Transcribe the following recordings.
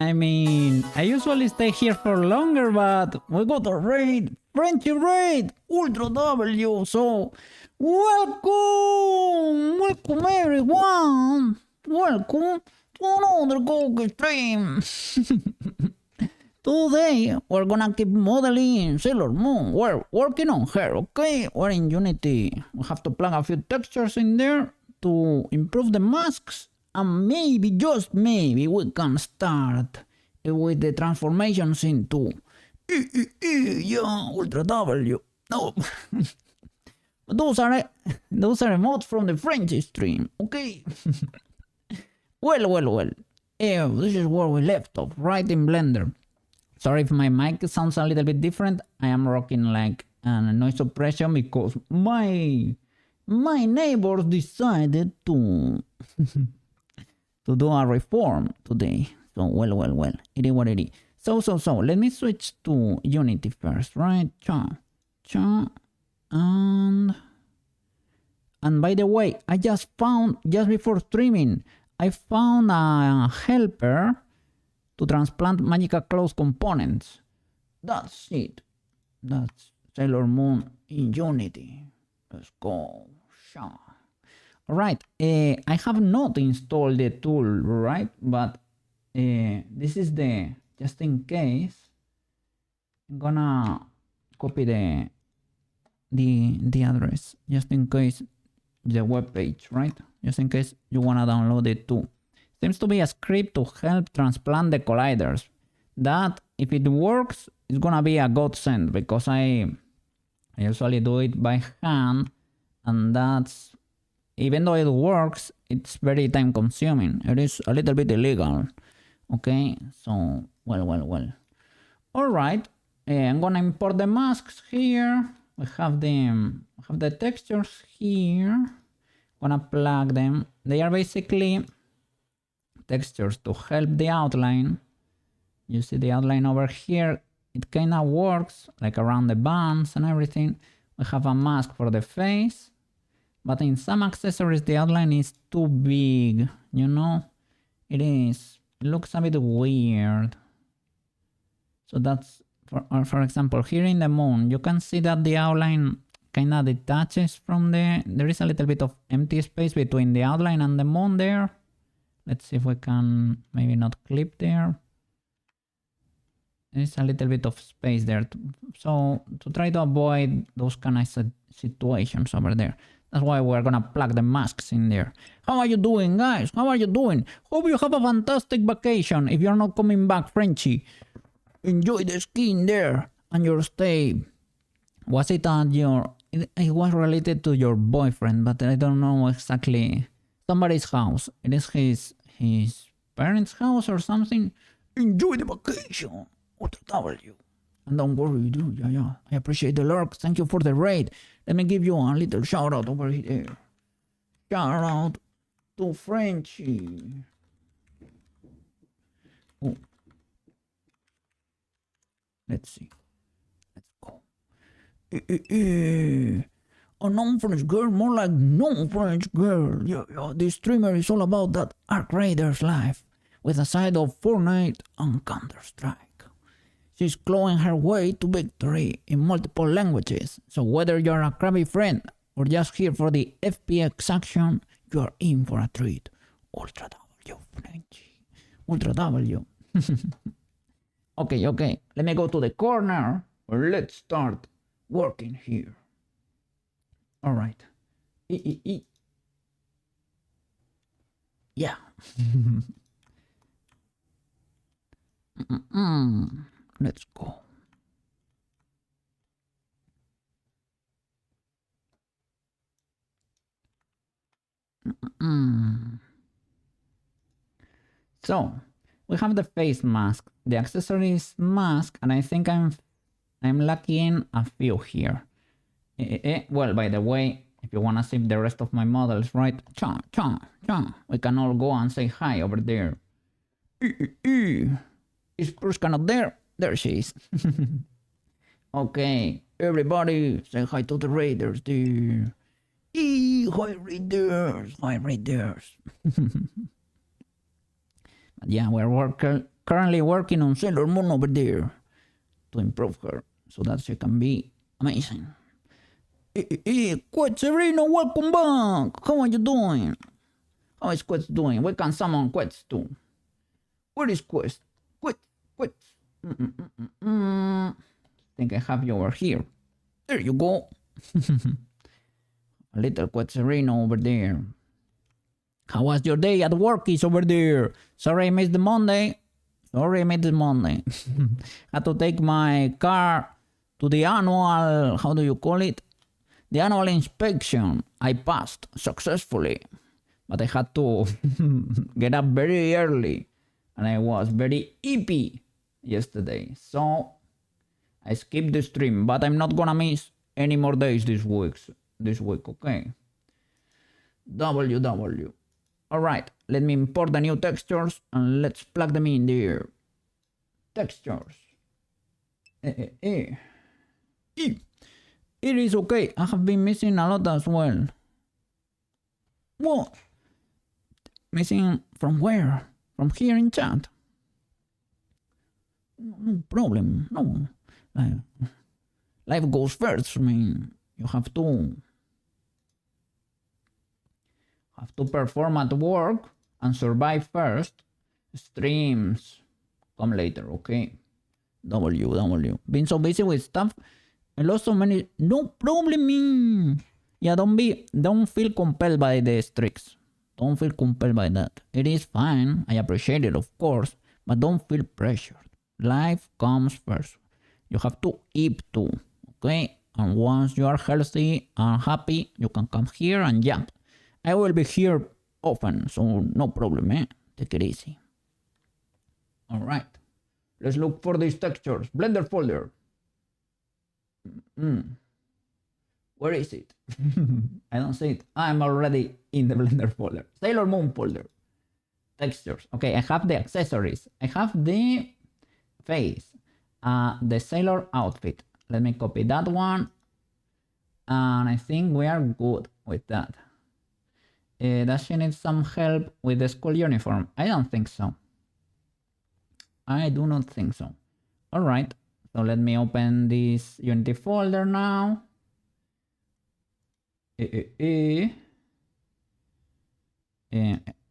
I mean, I usually stay here for longer, but we got a raid, Frenchy raid, Ultra W, so welcome everyone, welcome to another Google stream. Today, we're gonna keep modeling Sailor Moon. We're working on her, okay? We're in Unity. We have to plug a few textures in there to improve the masks. And maybe, just maybe, we can start with the transformations into Ultra W. No, those are emotes from the French stream, okay? Well. This is where we left off, right in Blender. Sorry if my mic sounds a little bit different. I am rocking like a noise suppression because my neighbors decided to to do a reform today. So well, it is what it is. So let me switch to Unity first, right? And by the way, I just found, just before streaming, I found a helper to transplant Magica Cloth components. That's it. That's Sailor Moon in Unity. Let's go. Alright, I have not installed the tool, right? But this is the, just in case, I'm gonna copy the address, just in case, the web page, right? Just in case you wanna download it too. Seems to be a script to help transplant the colliders. That, if it works, it's gonna be a godsend because I usually do it by hand, and that's, even though it works, it's very time consuming. It is a little bit illegal. Okay, so well. Alright, I'm gonna import the masks here. We have the textures here. Gonna plug them. They are basically textures to help the outline. You see the outline over here. It kinda works like around the bands and everything. We have a mask for the face. But in some accessories, the outline is too big, you know? It looks a bit weird. So that's, for example, here in the moon, you can see that the outline kind of detaches from there is a little bit of empty space between the outline and the moon there. Let's see if we can maybe not clip there. There's a little bit of space there. So to try to avoid those kind of situations over there. That's why we're gonna plug the masks in there. How are you doing, guys? How are you doing? Hope you have a fantastic vacation. If you're not coming back, Frenchy, enjoy the skiing there and your stay. Was it at your... It was related to your boyfriend, but I don't know exactly. Somebody's house. It is his parents' house or something. Enjoy the vacation. Ultra W. And don't worry, dude. Yeah. I appreciate the lurk. Thank you for the raid. Let me give you a little shout out over here. Shout out to Frenchy. Oh. Let's see. Let's go. A non-French girl, more like non-French girl. Yeah. This streamer is all about that Arc Raider's life, with a side of Fortnite and Counter-Strike. She's clawing her way to victory in multiple languages, so whether you're a crabby friend or just here for the FPX action, you're in for a treat. Ultra W, Frenchy. Ultra W. Okay. Let me go to the corner, or let's start working here. Alright. Yeah. Let's go. So we have the face mask, the accessories mask, and I think I'm lucky in a few here. Well, by the way, if you wanna see the rest of my models, right? We can all go and say hi over there. Is Pruska not there? There she is. Okay, everybody say hi to the raiders there. Hi raiders. But yeah, we're currently working on Sailor Moon over there to improve her so that she can be amazing. Hey, Quest Sereno, welcome back. How are you doing? How is Quest doing? We can summon Quest too. Where is Quest? Quest. Think I have you over here. There you go. A little Quest Sereno over there. How was your day at work? Is over there. Sorry I missed the Monday. Had to take my car to the annual, how do you call it? The annual inspection. I passed successfully. But I had to get up very early. And I was very hippie yesterday. So I skipped the stream. But I'm not gonna miss any more days this week, okay? WW. Alright, let me import the new textures and let's plug them in there. Textures. It is okay. I have been missing a lot as well. What? Missing from where? From here in chat? No problem. No. Life goes first. I mean, you have to perform at work and survive first. Streams come later, okay? WW. Been so busy with stuff. I lost so many. No problem. Yeah, don't feel compelled by the streaks. Don't feel compelled by that. It is fine. I appreciate it, of course, but don't feel pressured. Life comes first. You have to eat too, okay? And once you are healthy and happy, you can come here and jump. I will be here often, so no problem, eh? Take it easy. Alright. Let's look for these textures. Blender folder. Where is it? I don't see it. I'm already in the Blender folder. Sailor Moon folder. Textures. Okay, I have the accessories. I have the face. The sailor outfit. Let me copy that one. And I think we are good with that. Does she need some help with the school uniform? I don't think so. I do not think so. Alright, so let me open this Unity folder now.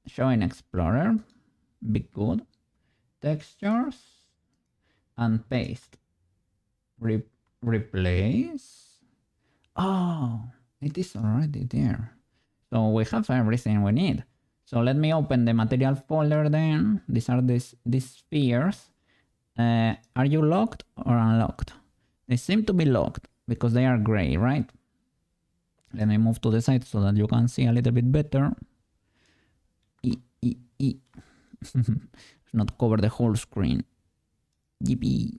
Showing Explorer. Be good. Textures. And paste. Replace. Oh, it is already there. So we have everything we need. So let me open the material folder then. These are these spheres. Are you locked or unlocked? They seem to be locked because they are gray, right? Let me move to the side so that you can see a little bit better. Not cover the whole screen. Yippee.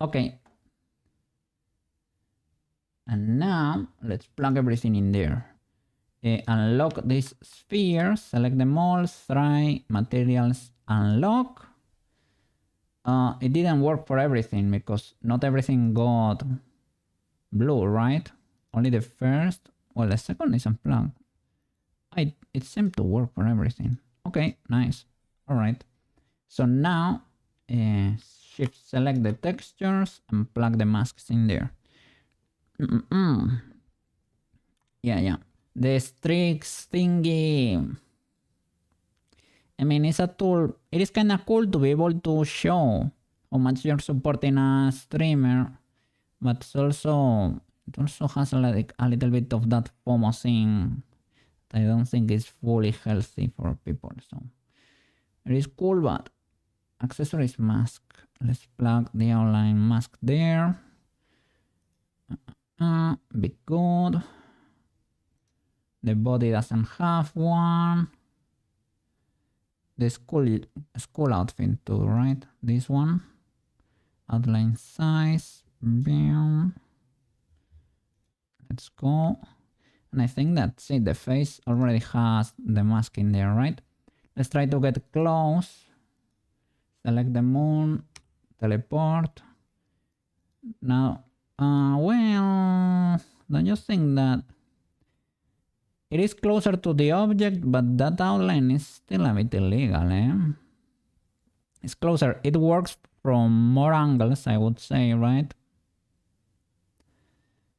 Okay. And now let's plug everything in there. Unlock these spheres, select them all, try materials, unlock. It didn't work for everything because not everything got blue, right? Only the first, well, the second is unplugged. It seemed to work for everything. Okay, nice. All right. So now shift select the textures and plug the masks in there. Yeah. The streaks thingy. I mean, it's a tool. It is kind of cool to be able to show how much you're supporting a streamer, but it also has a little bit of that FOMO thing that I don't think is fully healthy for people. So it is cool, but accessories mask. Let's plug the outline mask there. Be good. The body doesn't have one. The school outfit too, right? This one. Outline size. Boom. Let's go. And I think that's it. The face already has the mask in there, right? Let's try to get close. Select the moon. Teleport. Now, well, don't you think that it is closer to the object, but that outline is still a bit illegal, eh? It's closer. It works from more angles, I would say, right?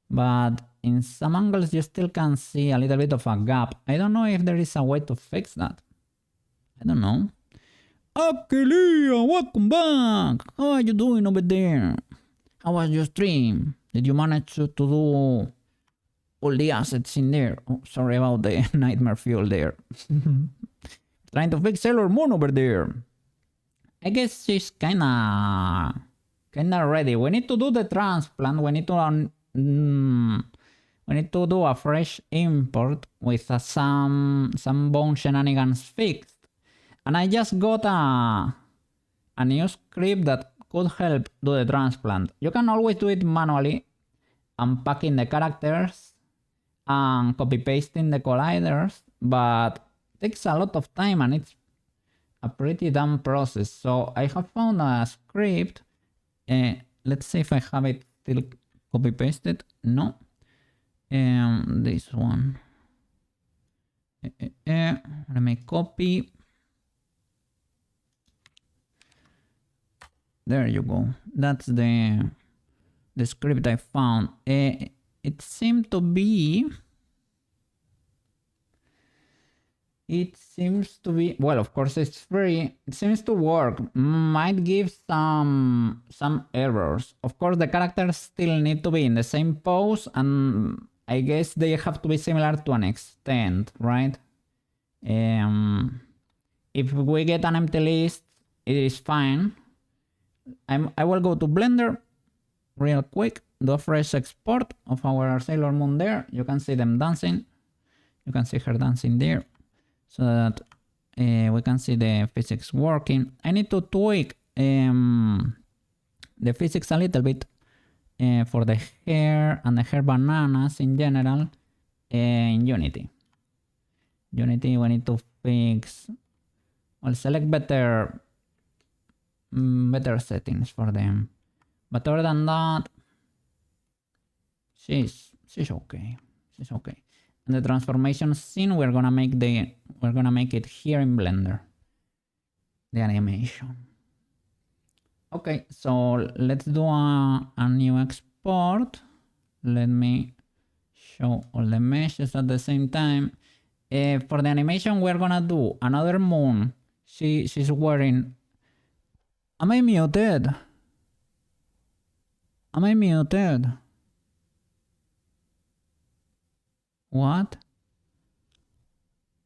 But in some angles you still can see a little bit of a gap. I don't know if there is a way to fix that. I don't know. Okay, Leah, welcome back. How are you doing over there? How was your stream? Did you manage to do all the assets in there? Oh, sorry about the nightmare fuel there. Trying to fix Sailor Moon over there. I guess she's kinda ready. We need to do the transplant. We need to do a fresh import with some bone shenanigans fixed. And I just got a new script that could help do the transplant. You can always do it manually, unpacking the characters and copy pasting the colliders, but it takes a lot of time and it's a pretty dumb process. So I have found a script. Let's see if I have it still copy pasted. No. This one. Let me copy. There you go. That's the script I found. It seemed to be. Well, of course it's free. It seems to work. Might give some errors. Of course the characters still need to be in the same pose, and I guess they have to be similar to an extent, right? If we get an empty list, it is fine. I will go to Blender real quick, do a fresh export of our Sailor Moon there. You can see them dancing. You can see her dancing there, so that we can see the physics working. I need to tweak the physics a little bit for the hair and the hair bananas in general in Unity. Unity, we need to fix. I'll select better settings for them. But other than that, she's okay. She's okay. And the transformation scene, we're gonna make it here in Blender. The animation. Okay, so let's do a new export. Let me show all the meshes at the same time. For the animation, we're gonna do another moon. She's wearing. Am I muted? Am I muted? What?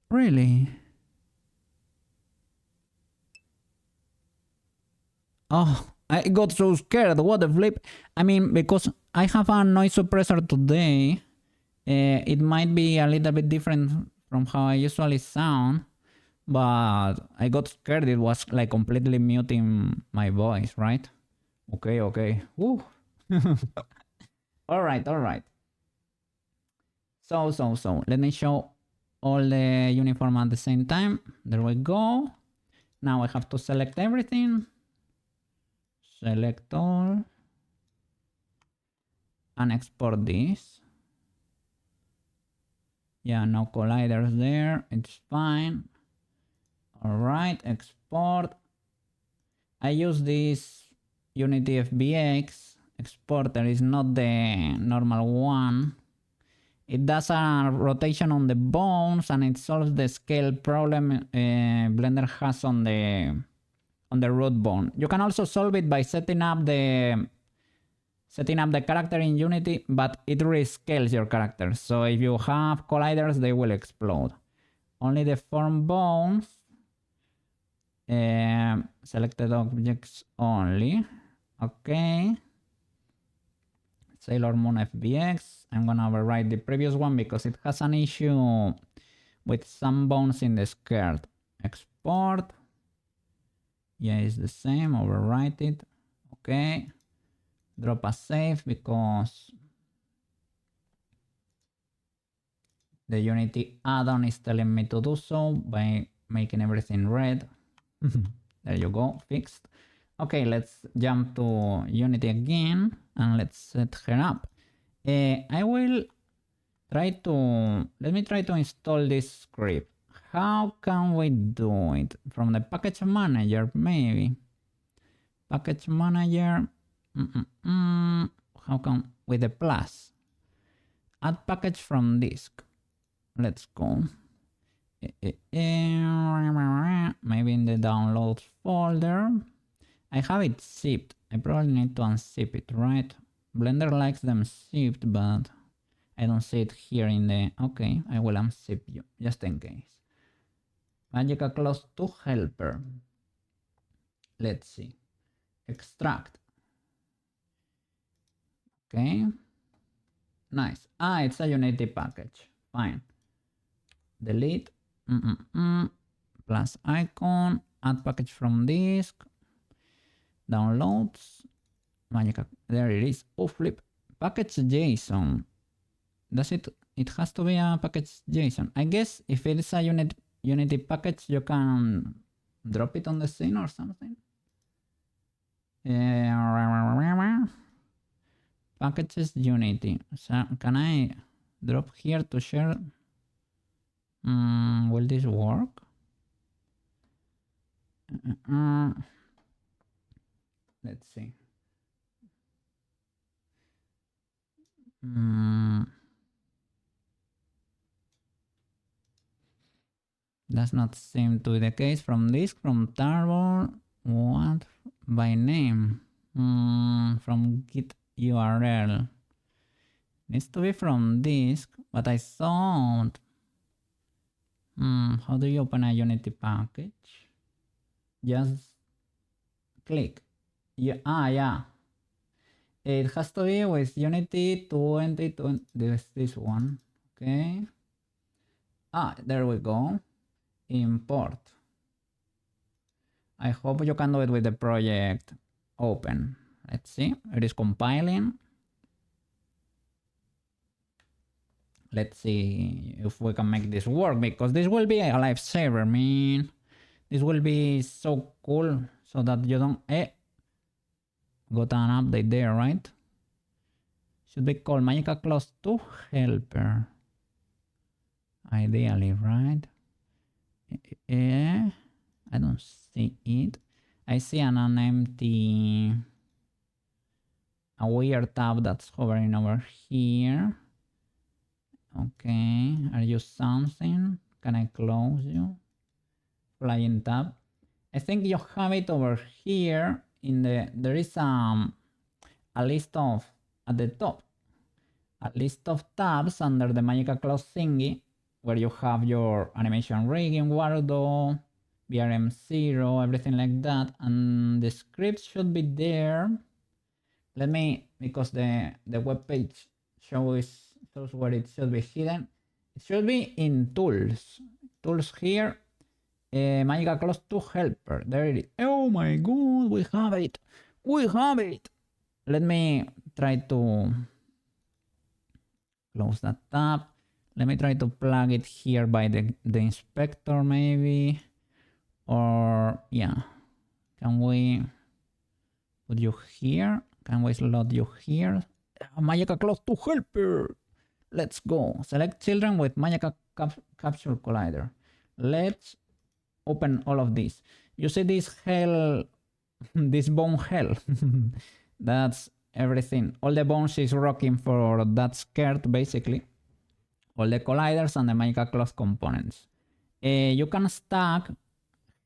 Really? Oh, I got so scared. What the flip? I mean, because I have a noise suppressor today, it might be a little bit different from how I usually sound, but I got scared. It was like completely muting my voice, right? Okay. Woo. All right. So let me show all the uniform at the same time. There we go. Now I have to select everything. Select all. And export this. Yeah, no colliders there. It's fine. All right, export. I use this Unity FBX exporter. It's not the normal one. It does a rotation on the bones and it solves the scale problem Blender has on the root bone. You can also solve it by setting up the character in Unity, but it rescales your character. So if you have colliders, they will explode. Only the form bones. Selected objects only. Okay. Sailor Moon FBX. I'm gonna overwrite the previous one because it has an issue with some bones in the skirt. Export. Yeah, it's the same. Overwrite it. Okay. Drop a save because the Unity add-on is telling me to do so by making everything red. There you go, fixed. Okay, let's jump to Unity again and let's set her up. Let me try to install this script. How can we do it? From the package manager, maybe. Package manager. How come with the plus? Add package from disk. Let's go. Maybe in the downloads folder. I have it zipped. I probably need to unzip it, right? Blender likes them zipped, but I don't see it here in the... Okay, I will unzip you, just in case. Magica Cloth to helper. Let's see. Extract. Okay. Nice. Ah, it's a Unity package. Fine. Delete. Plus icon. Add package from disk. Downloads. Magica. There it is. Oh, flip. Package JSON. Does it? It has to be a package JSON. I guess if it is a Unity package, you can drop it on the scene or something. Packages Unity. So can I drop here to share? Will this work? Let's see. Does not seem to be the case. From disk, from tarball. What? By name. From git URL. Needs to be from disk, but I thought... how do you open a Unity package? Just click. Yeah. It has to be with Unity 2020. This one. Okay. There we go. Import. I hope you can do it with the project open. Let's see. It is compiling. Let's see if we can make this work, because this will be a lifesaver, man. This will be so cool, so that you don't... Got an update there, right? Should be called Magica Cloth to helper. Ideally, right? I don't see it. I see an empty... a weird tab that's hovering over here. Okay, are you something? Can I close you? Flying tab. I think you have it over here in the... There is a list of... at the top. A list of tabs under the Magica Cloth thingy, where you have your animation rigging, Wardo, VRM0, everything like that, and the script should be there. Let me, because the web page shows where it should be hidden. It should be in tools. Tools here. Magica Cloth to helper. There it is. Oh my god, we have it. We have it. Let me try to close that tab. Let me try to plug it here by the inspector maybe. Or yeah. Can we put you here? Can we slot you here? Magica Cloth to helper. Let's go. Select children with Magica Capsule Collider. Let's open all of this. You see this hell, this bone hell. That's everything. All the bones is rocking for that skirt, basically. All the colliders and the Magica Cloth components. You can stack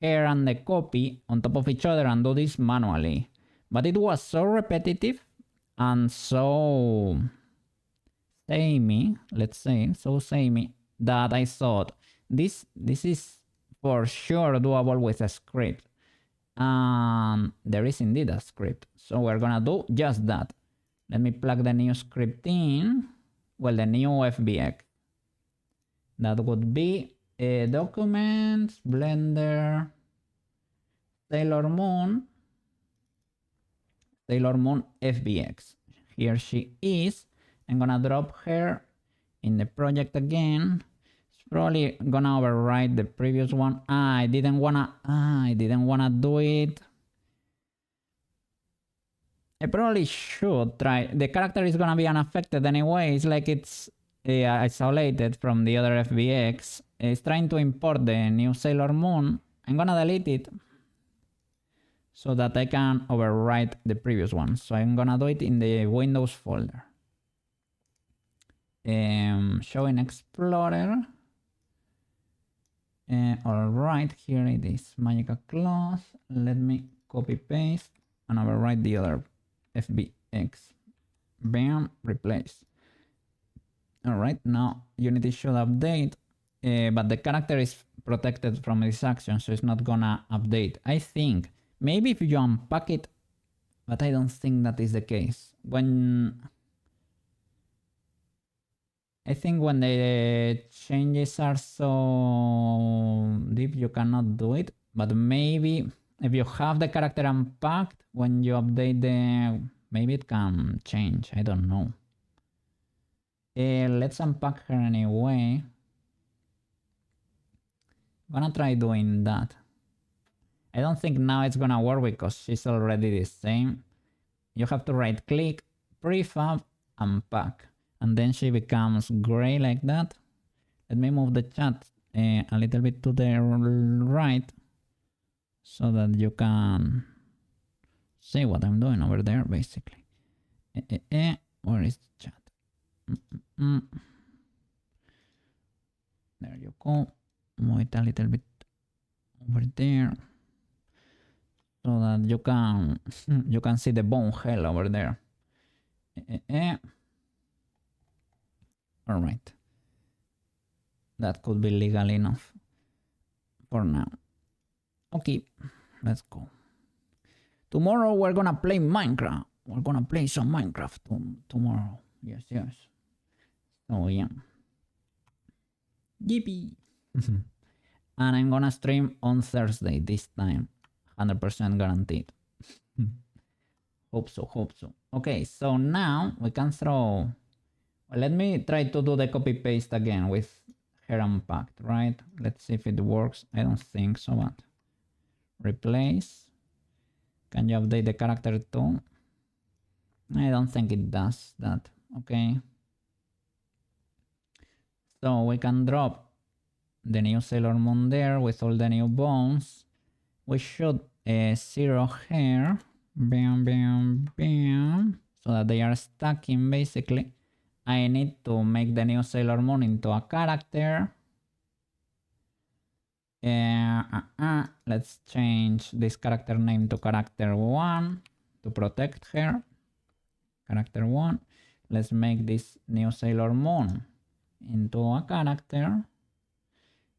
hair and the copy on top of each other and do this manually. But it was so repetitive and so samey, let's say, so samey, that I thought this is for sure doable with a script. There is indeed a script. So we're gonna do just that. Let me plug the new script in. Well, the new FBX. That would be documents, Blender, Sailor Moon FBX. Here she is. I'm gonna drop her in the project again. It's probably gonna override the previous one. I didn't wanna do it. I probably should try. The character is gonna be unaffected anyway. It's like it's isolated from the other FBX. It's trying to import the new Sailor Moon. I'm gonna delete it. so that I can overwrite the previous one. So I'm gonna do it in the Windows folder. Showing Explorer. All right, here it is, Magica Cloth. Let me copy paste and overwrite the other FBX. Bam, replace. All right, now Unity should update, but the character is protected from this action, so it's not gonna update. I think maybe if you unpack it, but I don't think that is the case. I think when the changes are so deep, you cannot do it. But maybe if you have the character unpacked, when you update maybe it can change. I don't know. Let's unpack her anyway. I'm gonna try doing that. I don't think now it's gonna work because she's already the same. You have to right click, prefab, unpack. And then she becomes gray like that. Let me move the chat a little bit to the right so that you can see what I'm doing over there, basically. Where is the chat? There you go. Move it a little bit over there so that you can see the bone hell over there. All right, that could be legal enough for now. Okay, let's go. Tomorrow we're gonna play Minecraft. We're gonna play some Minecraft tomorrow. Yes. So yeah. Yippee! And I'm gonna stream on Thursday this time. 100% guaranteed. Hope so. Okay, so now we can throw... Let me try to do the copy paste again with her unpacked, right? Let's see if it works. I don't think so, but replace. Can you update the character too? I don't think it does that. Okay. So we can drop the new Sailor Moon there with all the new bones. We should zero hair. Bam. So that they are stacking basically. I need to make the new Sailor Moon into a character. Let's change this character name to character 1 to protect her. Character 1. Let's make this new Sailor Moon into a character.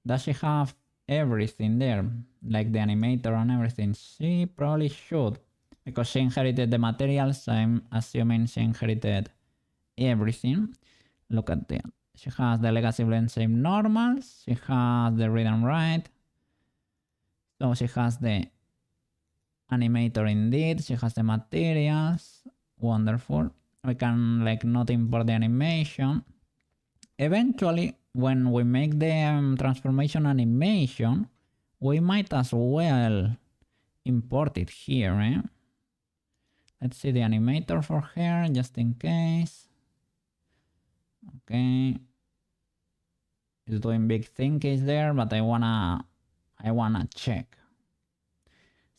Does she have everything there? Like the animator and everything? She probably should. Because she inherited the materials, I'm assuming she inherited everything. Look at that. She has the legacy blend same normals. She has the read and write. So she has the animator indeed. She has the materials. Wonderful. We can like not import the animation. Eventually, when we make the transformation animation, we might as well import it here. Let's see the animator for her just in case. Okay, it's doing big things there, but I wanna check.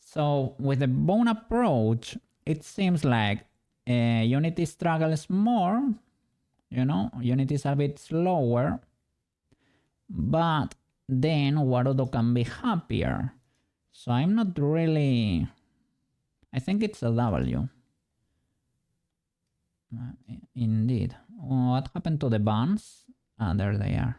So with the bone approach, it seems like Unity struggles more. You know, Unity is a bit slower, but then Warudo can be happier. So I'm not really. I think it's a W. Indeed. What happened to the buns? There they are.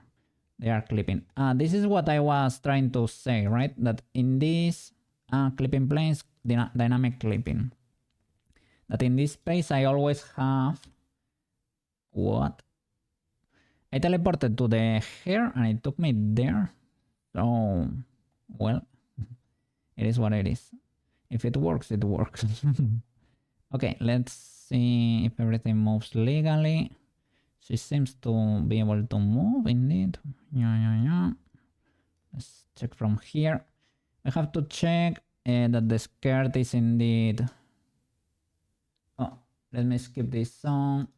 They are clipping. This is what I was trying to say, right? That in this clipping planes, dynamic clipping. That in this space I always have... What? I teleported to the hair and it took me there. So, well, it is what it is. If it works, it works. Okay, let's see if everything moves legally. She seems to be able to move indeed. Yeah. Let's check from here. I have to check that the skirt is indeed... Oh, let me skip this song.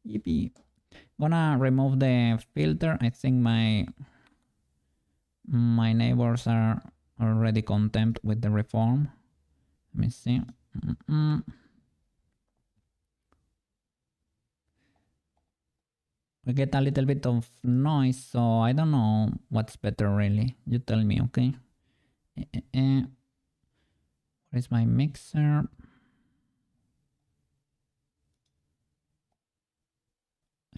Yippee. Gonna remove the filter. I think my neighbors are already content with the reform. Let me see. We get a little bit of noise, so I don't know what's better really. You tell me, okay? Where's my mixer?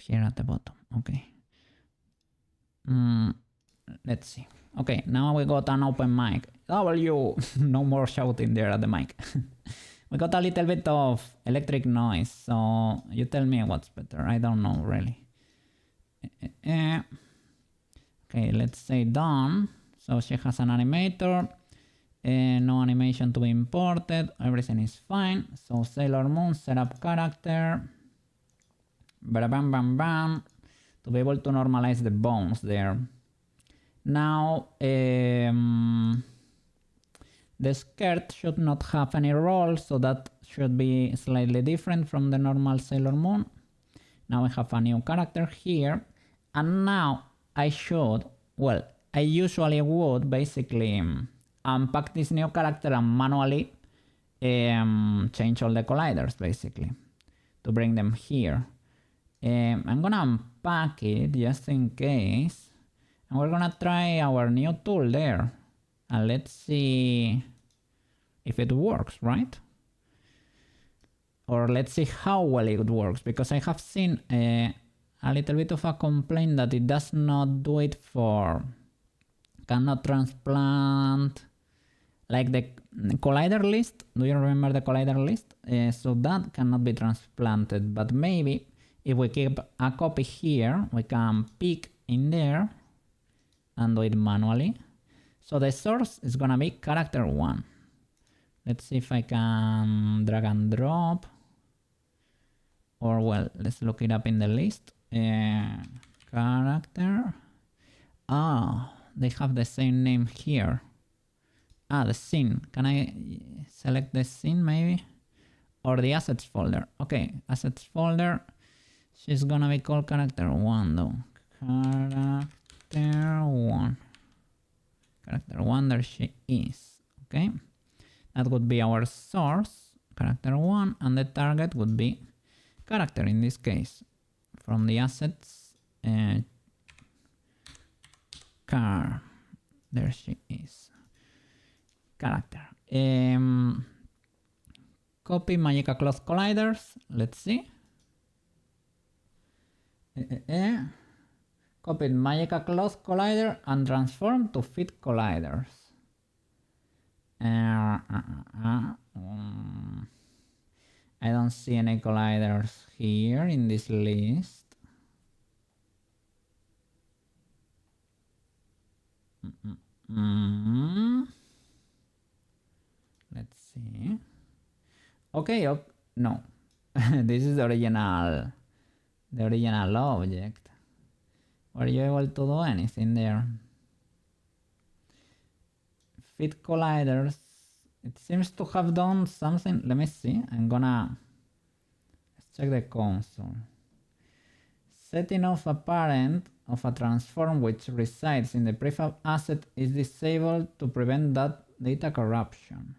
Here at the bottom, okay. Let's see. Okay, now we got an open mic. W, no more shouting there at the mic. We got a little bit of electric noise, so you tell me what's better. I don't know really. Okay, let's say done. So she has an animator. No animation to be imported. Everything is fine. So Sailor Moon, setup character. Bam, bam, bam. To be able to normalize the bones there. Now, the skirt should not have any roll, so that should be slightly different from the normal Sailor Moon. Now we have a new character here. And now I should, well, I usually would basically unpack this new character and manually change all the colliders basically to bring them here. I'm gonna unpack it just in case. And we're gonna try our new tool there. And let's see if it works, right? Or let's see how well it works, because I have seen a little bit of a complaint that it does not do it for, cannot transplant, like the collider list. Do you remember the collider list? So that cannot be transplanted, but maybe if we keep a copy here, we can pick in there and do it manually. So the source is gonna be character 1. Let's see if I can drag and drop. Or well, let's look it up in the list. Character. Ah, they have the same name here. Ah, the scene. Can I select the scene maybe? Or the assets folder. Okay, assets folder. She's gonna be called character 1 though. Character 1. Character 1, there she is. Okay. That would be our source, character 1, and the target would be character in this case. From the assets, car. There she is. Character. Copy Magica Cloth colliders. Let's see. Copied Magica Cloth collider and transform to fit colliders. I don't see any colliders here in this list. Let's see. Okay, no. This is the original object. Were you able to do anything there? Fit colliders. It seems to have done something. Let me see. Let's check the console. Setting off a parent of a transform which resides in the prefab asset is disabled to prevent that data corruption.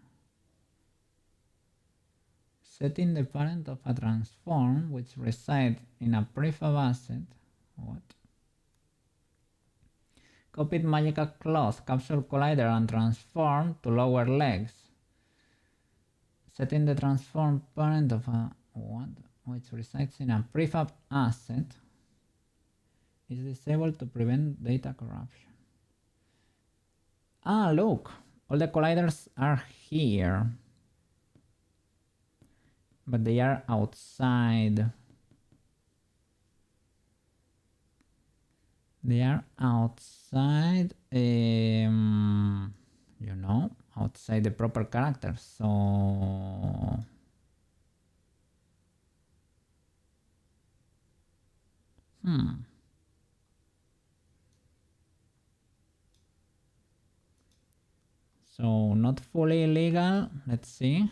Setting the parent of a transform which resides in a prefab asset. What? Copied Magica Cloth, capsule collider and transform to lower legs. Setting the transform parent of a what? Which resides in a prefab asset is disabled to prevent data corruption. Ah, look, all the colliders are here, but they are outside. They are outside, you know, outside the proper character. So so not fully legal. Let's see.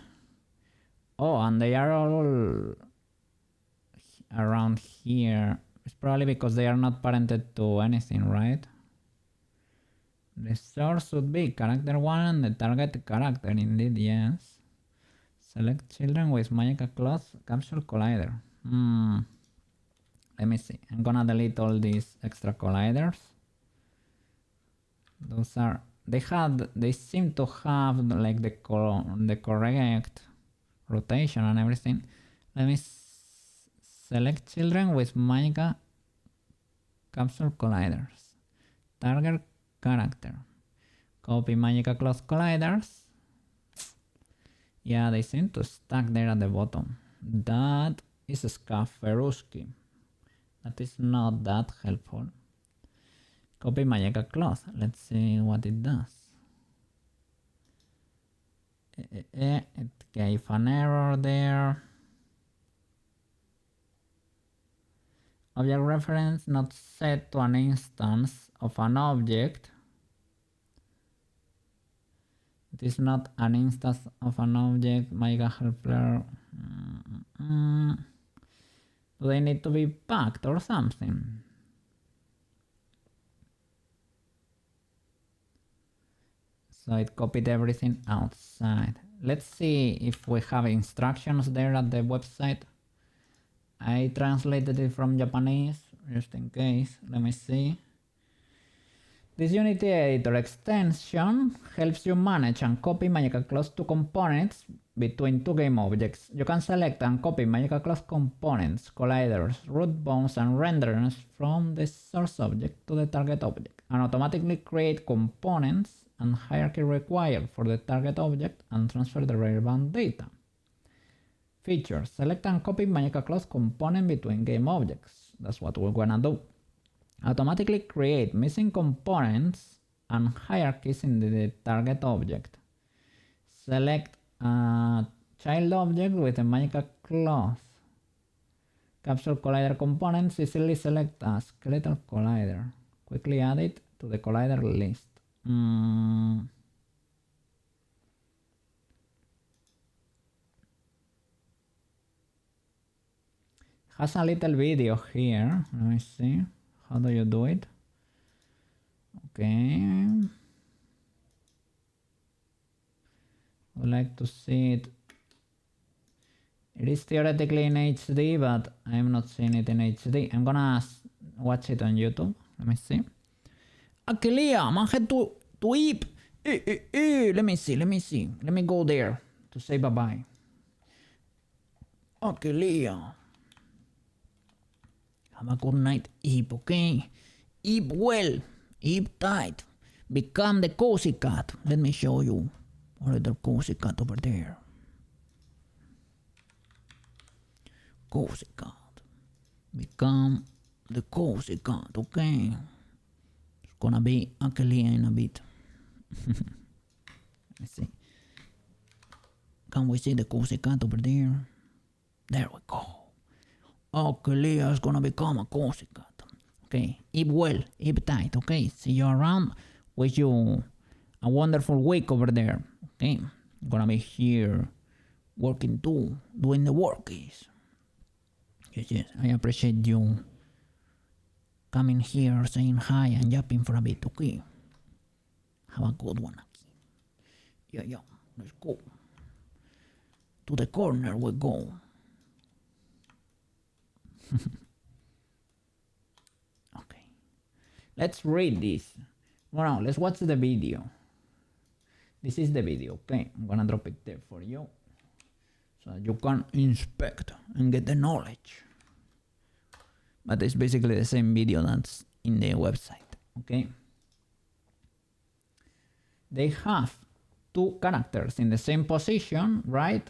Oh, and they are all around here. It's probably because they are not parented to anything, right? The source should be character 1 and the target character, indeed, yes. Select children with Magica Cloth Capsule Collider. Let me see. I'm gonna delete all these extra colliders. Those are... They seem to have like the correct rotation and everything. Let me select children with Magica Capsule Colliders. Target character. Copy Magica Cloth Colliders. Yeah, they seem to stack there at the bottom. That is a Skaferuski. That is not that helpful. Copy Magica Cloth. Let's see what it does. It gave an error there. Object reference not set to an instance of an object. It is not an instance of an object. Magica helper. Do they need to be packed or something? So it copied everything outside. Let's see if we have instructions there at the website. I translated it from Japanese, just in case. Let me see. This Unity Editor extension helps you manage and copy Magica Cloth to components between two game objects. You can select and copy Magica Cloth components, colliders, root bones, and renderers from the source object to the target object, and automatically create components and hierarchy required for the target object and transfer the relevant data. Features: select and copy Magica Cloth component between game objects. That's what we're gonna do. Automatically create missing components and hierarchies in the target object. Select a child object with a Magica Cloth Capsule Collider components. Easily select a skeletal collider. Quickly add it to the collider list. Has a little video here. Let me see. How do you do it? Okay. Would like to see it. It is theoretically in HD, but I'm not seeing it in HD. I'm gonna watch it on YouTube. Let me see. Akelia, man had to eat. Let me see. Let me go there to say bye-bye. Akelia. Have a good night, Eve, okay? Eve well, Eve tight. Become the cozy cat. Let me show you. A little cozy cat over there. Cozy cat. Become the cozy cat, okay? It's gonna be Akelia in a bit. Let's see. Can we see the cozy cat over there? There we go. Akelia is gonna become a cozy cat. Okay, eat well, eat tight, okay? See you around. Wish you a wonderful week over there. Okay, I'm gonna be here working too, doing the workies. Yes, I appreciate you coming here, saying hi and yapping for a bit, okay? Have a good one. Yeah, let's go. To the corner we go. Okay, let's read this. Well, let's watch the video. This is the video, okay? I'm gonna drop it there for you so that you can inspect and get the knowledge. But it's basically the same video that's in the website, okay? They have two characters in the same position, right?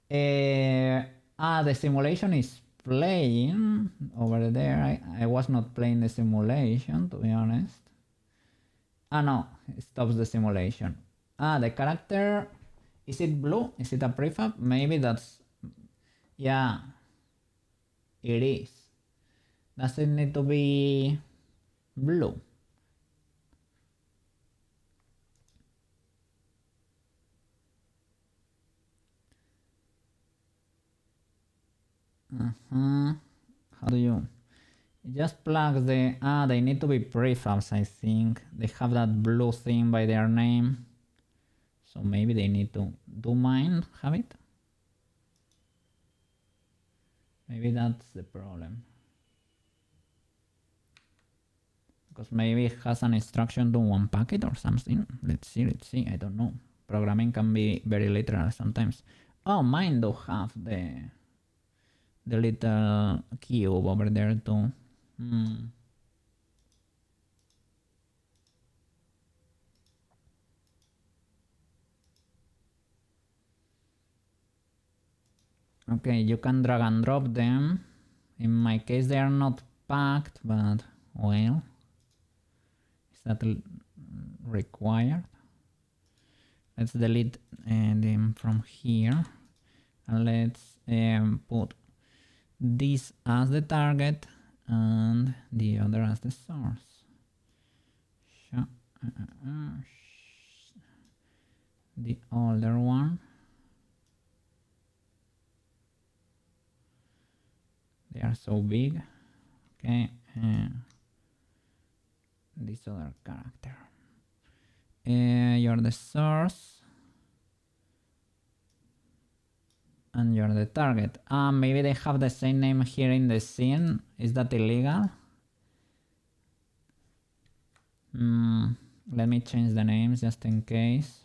The simulation is playing over there. I was not playing the simulation, to be honest. No, it stops the simulation. The character, is it blue? Is it a prefab? Maybe that's, yeah, it is. Does it need to be blue? How do you? It just plugs the... they need to be prefabs, I think. They have that blue thing by their name. So maybe they need to... Do mine have it? Maybe that's the problem. Because maybe it has an instruction to unpack it or something. Let's see. I don't know. Programming can be very literal sometimes. Oh, mine do have the little cube over there too. Okay, you can drag and drop them. In my case, they are not packed, but well, is that required? Let's delete them from here, and let's put this as the target and the other as the source. The older one. They are so big. Okay, this other character. You're the source. And you're the target. Maybe they have the same name here in the scene. Is that illegal? Let me change the names just in case.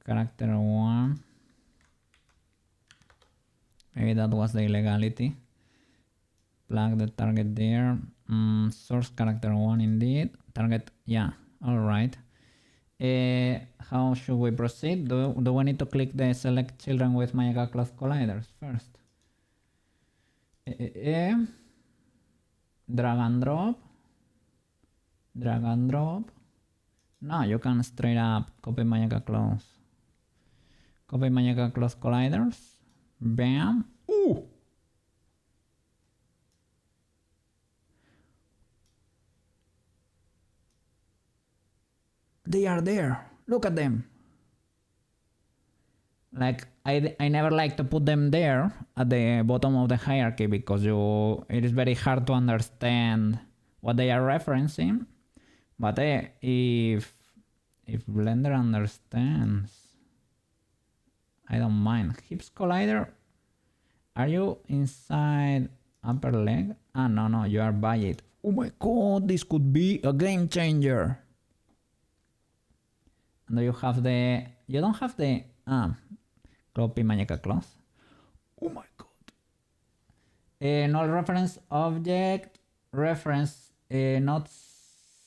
Character 1. Maybe that was the illegality. Plug the target there. Source character 1 indeed. Target, yeah, alright. How should we proceed? Do we need to click the select children with Magica Cloth colliders first? Drag and drop. Drag and drop. No, you can straight up copy Magica Cloth. Copy Magica Cloth colliders. Bam. Ooh! They are there. Look at them. Like, I never like to put them there at the bottom of the hierarchy because it is very hard to understand what they are referencing. But if Blender understands, I don't mind. Hips collider. Are you inside upper leg? No, you are by it. Oh my god, this could be a game changer. And do you have the... You don't have the... Copy Magica Cloth. Oh my god. Null reference object. Reference not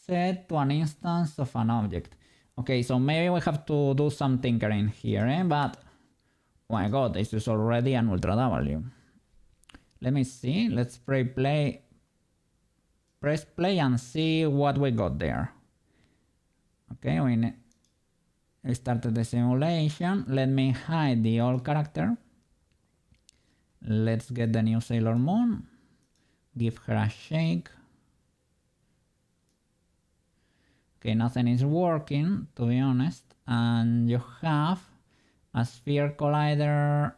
set to an instance of an object. Okay, so maybe we have to do some tinkering here, but... Oh my god, this is already an Ultra W. Let me see. Let's press play and see what we got there. Okay, we started the simulation. Let me hide the old character. Let's get the new Sailor Moon. Give her a shake. Okay, nothing is working, to be honest. And you have a sphere collider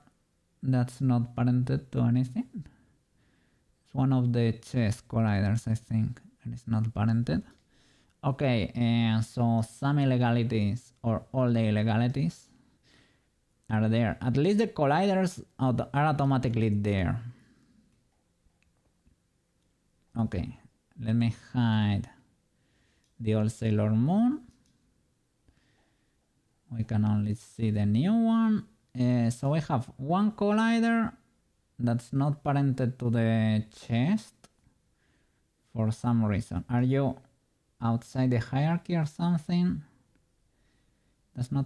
that's not parented to anything. It's one of the chess colliders, I think, and it's not parented. Okay, so some illegalities, or all the illegalities, are there. At least the colliders are automatically there. Okay, let me hide the old Sailor Moon. We can only see the new one. So we have one collider that's not parented to the chest for some reason. Are you outside the hierarchy or something? That's not...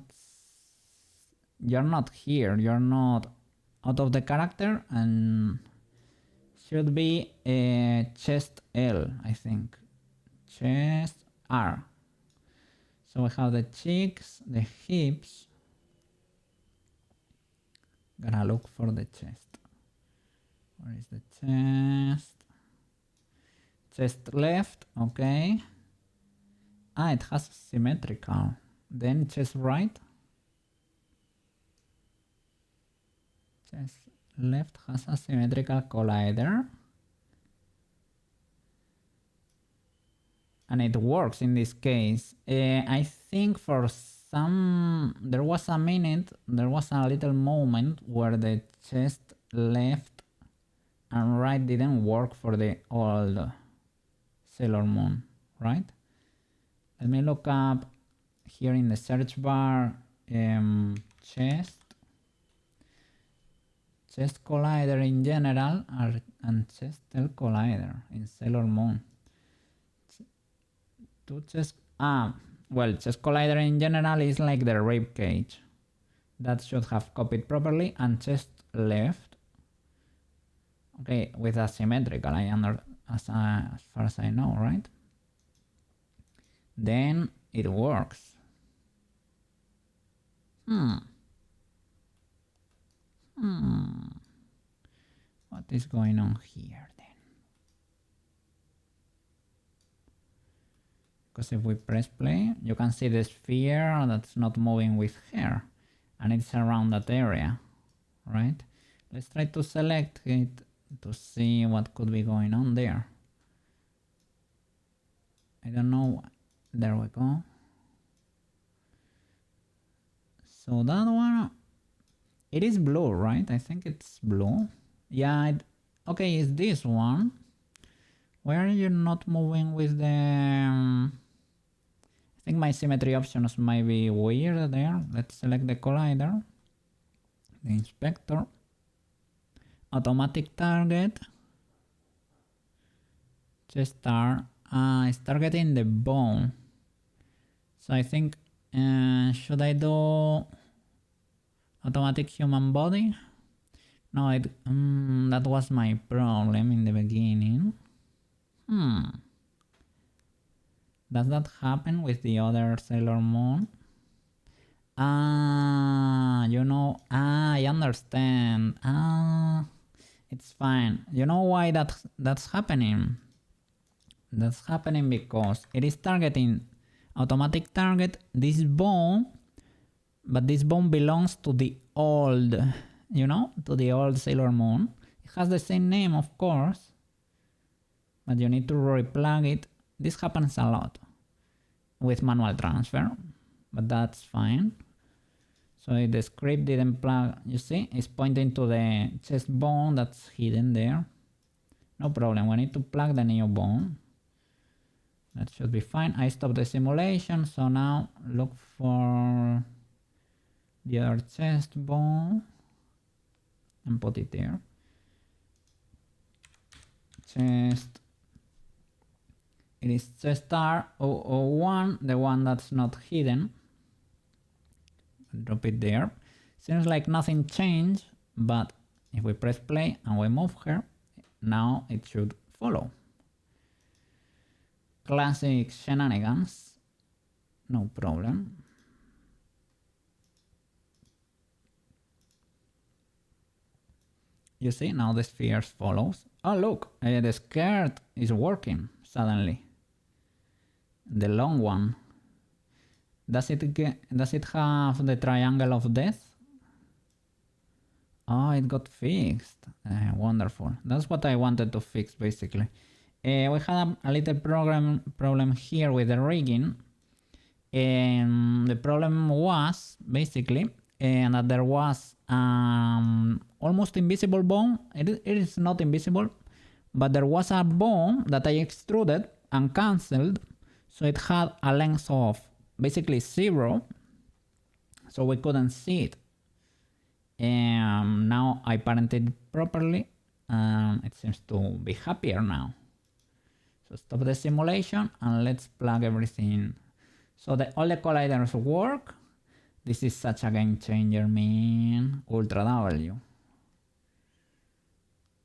You're not here. You're not out of the character and should be a chest L, I think. Chest R. So we have the cheeks, the hips. Gotta look for the chest. Where is the chest? Chest left, okay. It has symmetrical. Then chest right. Chest left has a symmetrical collider. and it works in this case. I think for some, there was a little moment where the chest left and right didn't work for the old Sailor Moon, right? Let me look up here in the search bar, chest collider in general, and chest tail collider in Sailor Moon. Chest collider in general is like the rib cage. That should have copied properly, and chest left. Okay, with asymmetrical, as far as I know, right? Then it works. What is going on here then? Because if we press play, you can see the sphere that's not moving with her, and it's around that area, right? Let's try to select it to see what could be going on there. I don't know. There we go. So that one, it is blue, right? I think it's blue. Yeah, okay, it's this one. Why are you not moving with the... I think my symmetry options might be weird there. Let's select the collider, the inspector, automatic target, chest star. It's targeting the bone. So I think, should I do automatic human body? No, that was my problem in the beginning. Does that happen with the other Sailor Moon? I understand. It's fine. You know why that's happening? That's happening because it is targeting automatic target this bone, but this bone belongs to the old, to the old Sailor Moon. It has the same name, of course, but you need to replug it. This happens a lot with manual transfer, but that's fine. So if the script didn't plug, you see, it's pointing to the chest bone that's hidden there. No problem, we need to plug the new bone. That should be fine. I stopped the simulation, so now look for the other chest bone and put it there. Chest. It is chest star 001, the one that's not hidden. Drop it there. Seems like nothing changed, but if we press play and we move her, now it should follow. Classic shenanigans, no problem. You see, now the sphere follows. Oh look, the skirt is working suddenly. The long one. Does it have the triangle of death? Oh, it got fixed. Wonderful. That's what I wanted to fix, basically. We had a little problem here with the rigging. The problem was basically that there was almost invisible bone. It is not invisible, but there was a bone that I extruded and cancelled, so it had a length of basically 0, so we couldn't see it. And now I parented it properly, and it seems to be happier now. So stop the simulation and let's plug everything. So all the colliders work. This is such a game changer, man. Ultra W.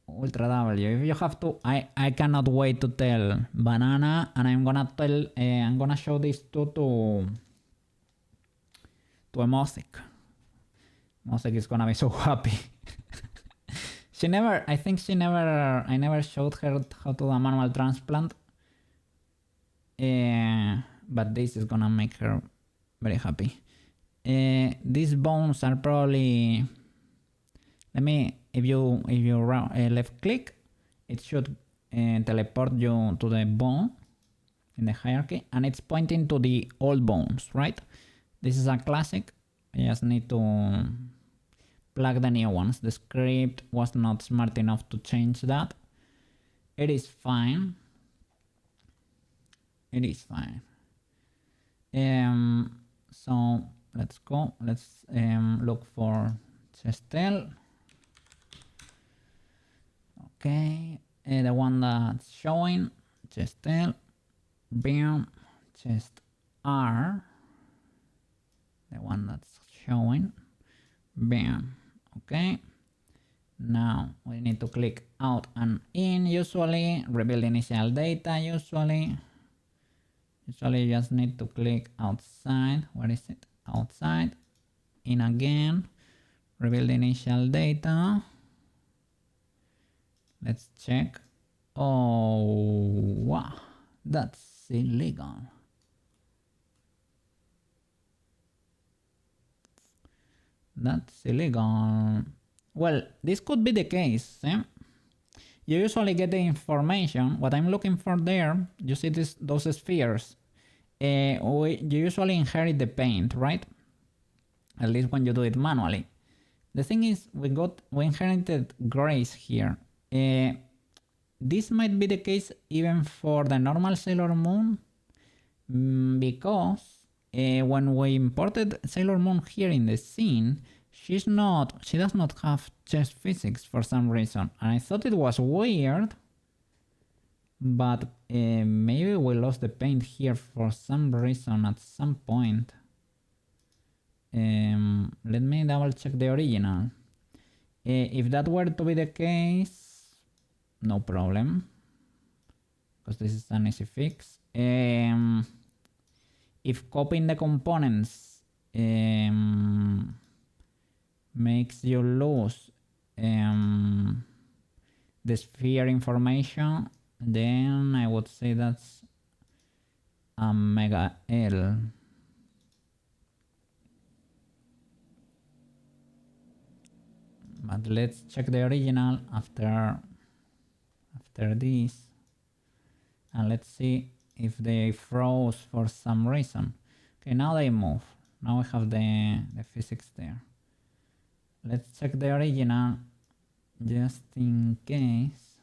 Ultra W. If you have to, I cannot wait to tell Banana, and I'm gonna show this to Emosic. Emosic is gonna be so happy. I never showed her how to do a manual transplant. But this is gonna make her very happy. These bones are probably... if you left click, it should teleport you to the bone. in the hierarchy, and it's pointing to the old bones, right? This is a classic. I just need to plug the new ones. The script was not smart enough to change that. It is fine. It is fine. So let's go. Let's look for Chestel. Okay, the one that's showing Chestel. Bam, chest R. The one that's showing. Bam. Okay. Now we need to click out and in. Usually reveal initial data. Usually you just need to click outside. Where is it? Outside. In again. Reveal the initial data. Let's check. Oh wow, that's illegal. That's illegal. Well, this could be the case. You usually get the information. What I'm looking for there, you see those spheres. You usually inherit the paint, right? At least when you do it manually. The thing is, we inherited grays here. This might be the case even for the normal Sailor Moon, because when we imported Sailor Moon here in the scene, she does not have chest physics for some reason, and I thought it was weird, but maybe we lost the paint here for some reason at some point. Let me double check the original. If that were to be the case, no problem, because this is an easy fix. If copying the components makes you lose the sphere information, then I would say that's a mega L. But let's check the original after this, and let's see if they froze for some reason. Okay, now they move. Now we have the physics there. Let's check the original just in case.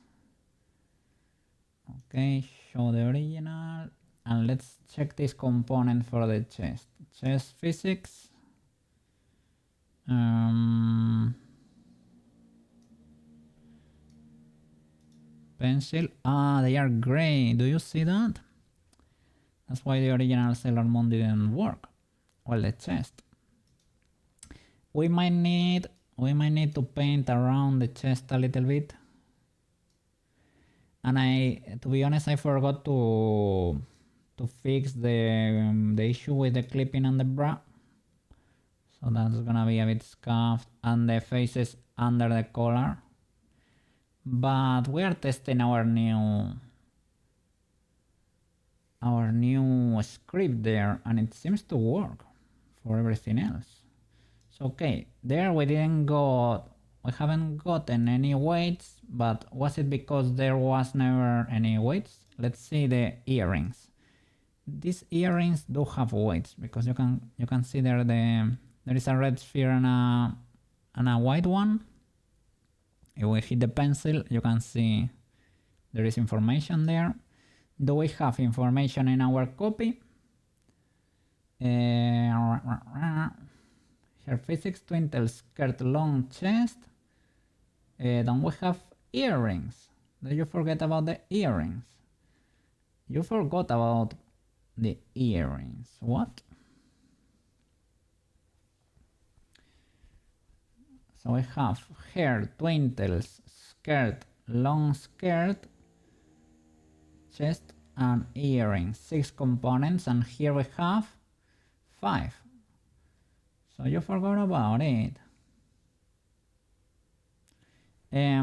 Okay, show the original, and let's check this component for the chest. Chest physics. Pencil. Ah, they are gray. Do you see that? That's why the original Sailor Moon didn't work. Well, the chest. We might need to paint around the chest a little bit. And to be honest, I forgot to fix the issue with the clipping on the bra. So that's gonna be a bit scuffed, and the faces under the collar. But we are testing our new script there, and it seems to work for everything else. So okay, there we haven't gotten any weights, but was it because there was never any weights? Let's see the earrings. These earrings do have weights, because you can see there is a red sphere and a white one. If we hit the pencil, you can see there is information there. Do we have information in our copy? Her physics, twinkle skirt, long chest. Don't we have earrings? Did you forget about the earrings? You forgot about the earrings. What? So we have hair, twinkles, skirt, long skirt, chest, and earrings. 6 components, and here we have 5. So you forgot about it. I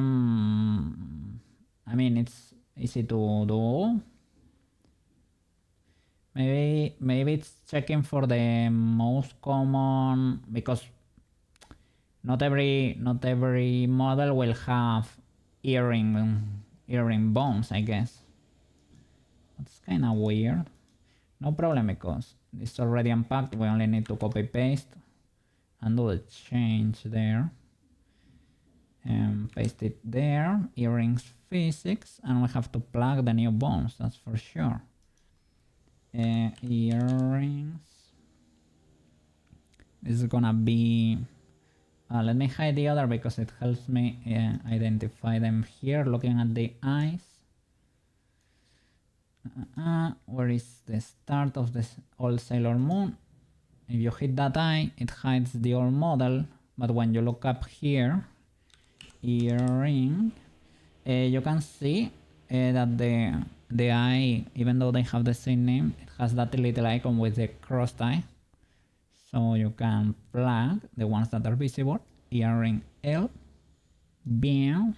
mean, it's easy to do. Maybe it's checking for the most common, because not every model will have earring bones, I guess. That's kind of weird. No problem because it's already unpacked. We only need to copy paste and do the change there. And paste it there. Earrings physics. And we have to plug the new bones, that's for sure. Earrings. This is gonna be... let me hide the other because it helps me identify them here, looking at the eyes. Where is the start of this old Sailor Moon? If you hit that eye, it hides the old model, but when you look up here, earring, you can see that the eye, even though they have the same name, it has that little icon with the crossed eye. So you can plug the ones that are visible, earring L, bam,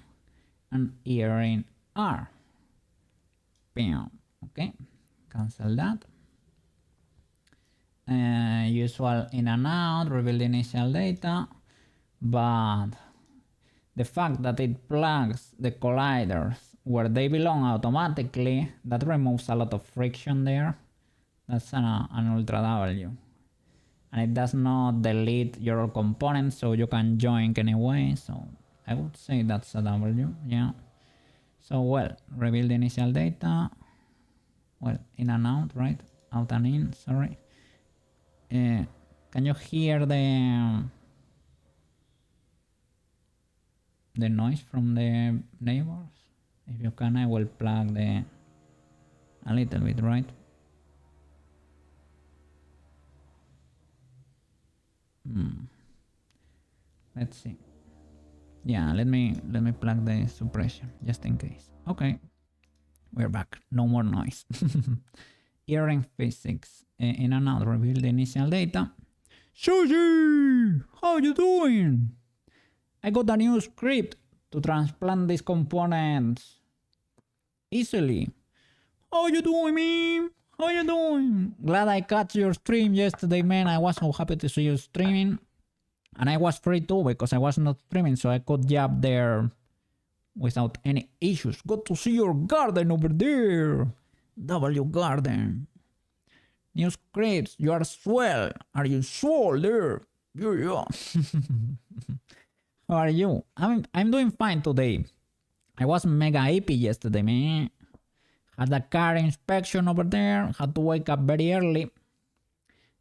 and earring R, bam. Okay, cancel that. Usual in and out, reveal the initial data, but the fact that it plugs the colliders where they belong automatically, that removes a lot of friction there. That's an Ultra W. And it does not delete your components, so you can join anyway. So I would say that's a W, yeah. So well, reveal the initial data. Well, in and out, right? Out and in, sorry. Can you hear the noise from the neighbors? If you can, I will plug a little bit, right? Let's see. Yeah, let me plug the suppression just in case. Okay, we're back. No more noise. Earring physics. In and out, reveal the initial data. Sushi, how you doing? I got a new script to transplant these components easily. How you doing, man? How you doing? Glad I caught your stream yesterday, man. I was so happy to see you streaming. And I was free too because I was not streaming, so I could jump there without any issues. Good to see your garden over there. W Garden. New scripts, you are swell. Are you swell there? Yeah. How are you? I'm doing fine today. I was mega happy yesterday, man. Had a car inspection over there. Had to wake up very early.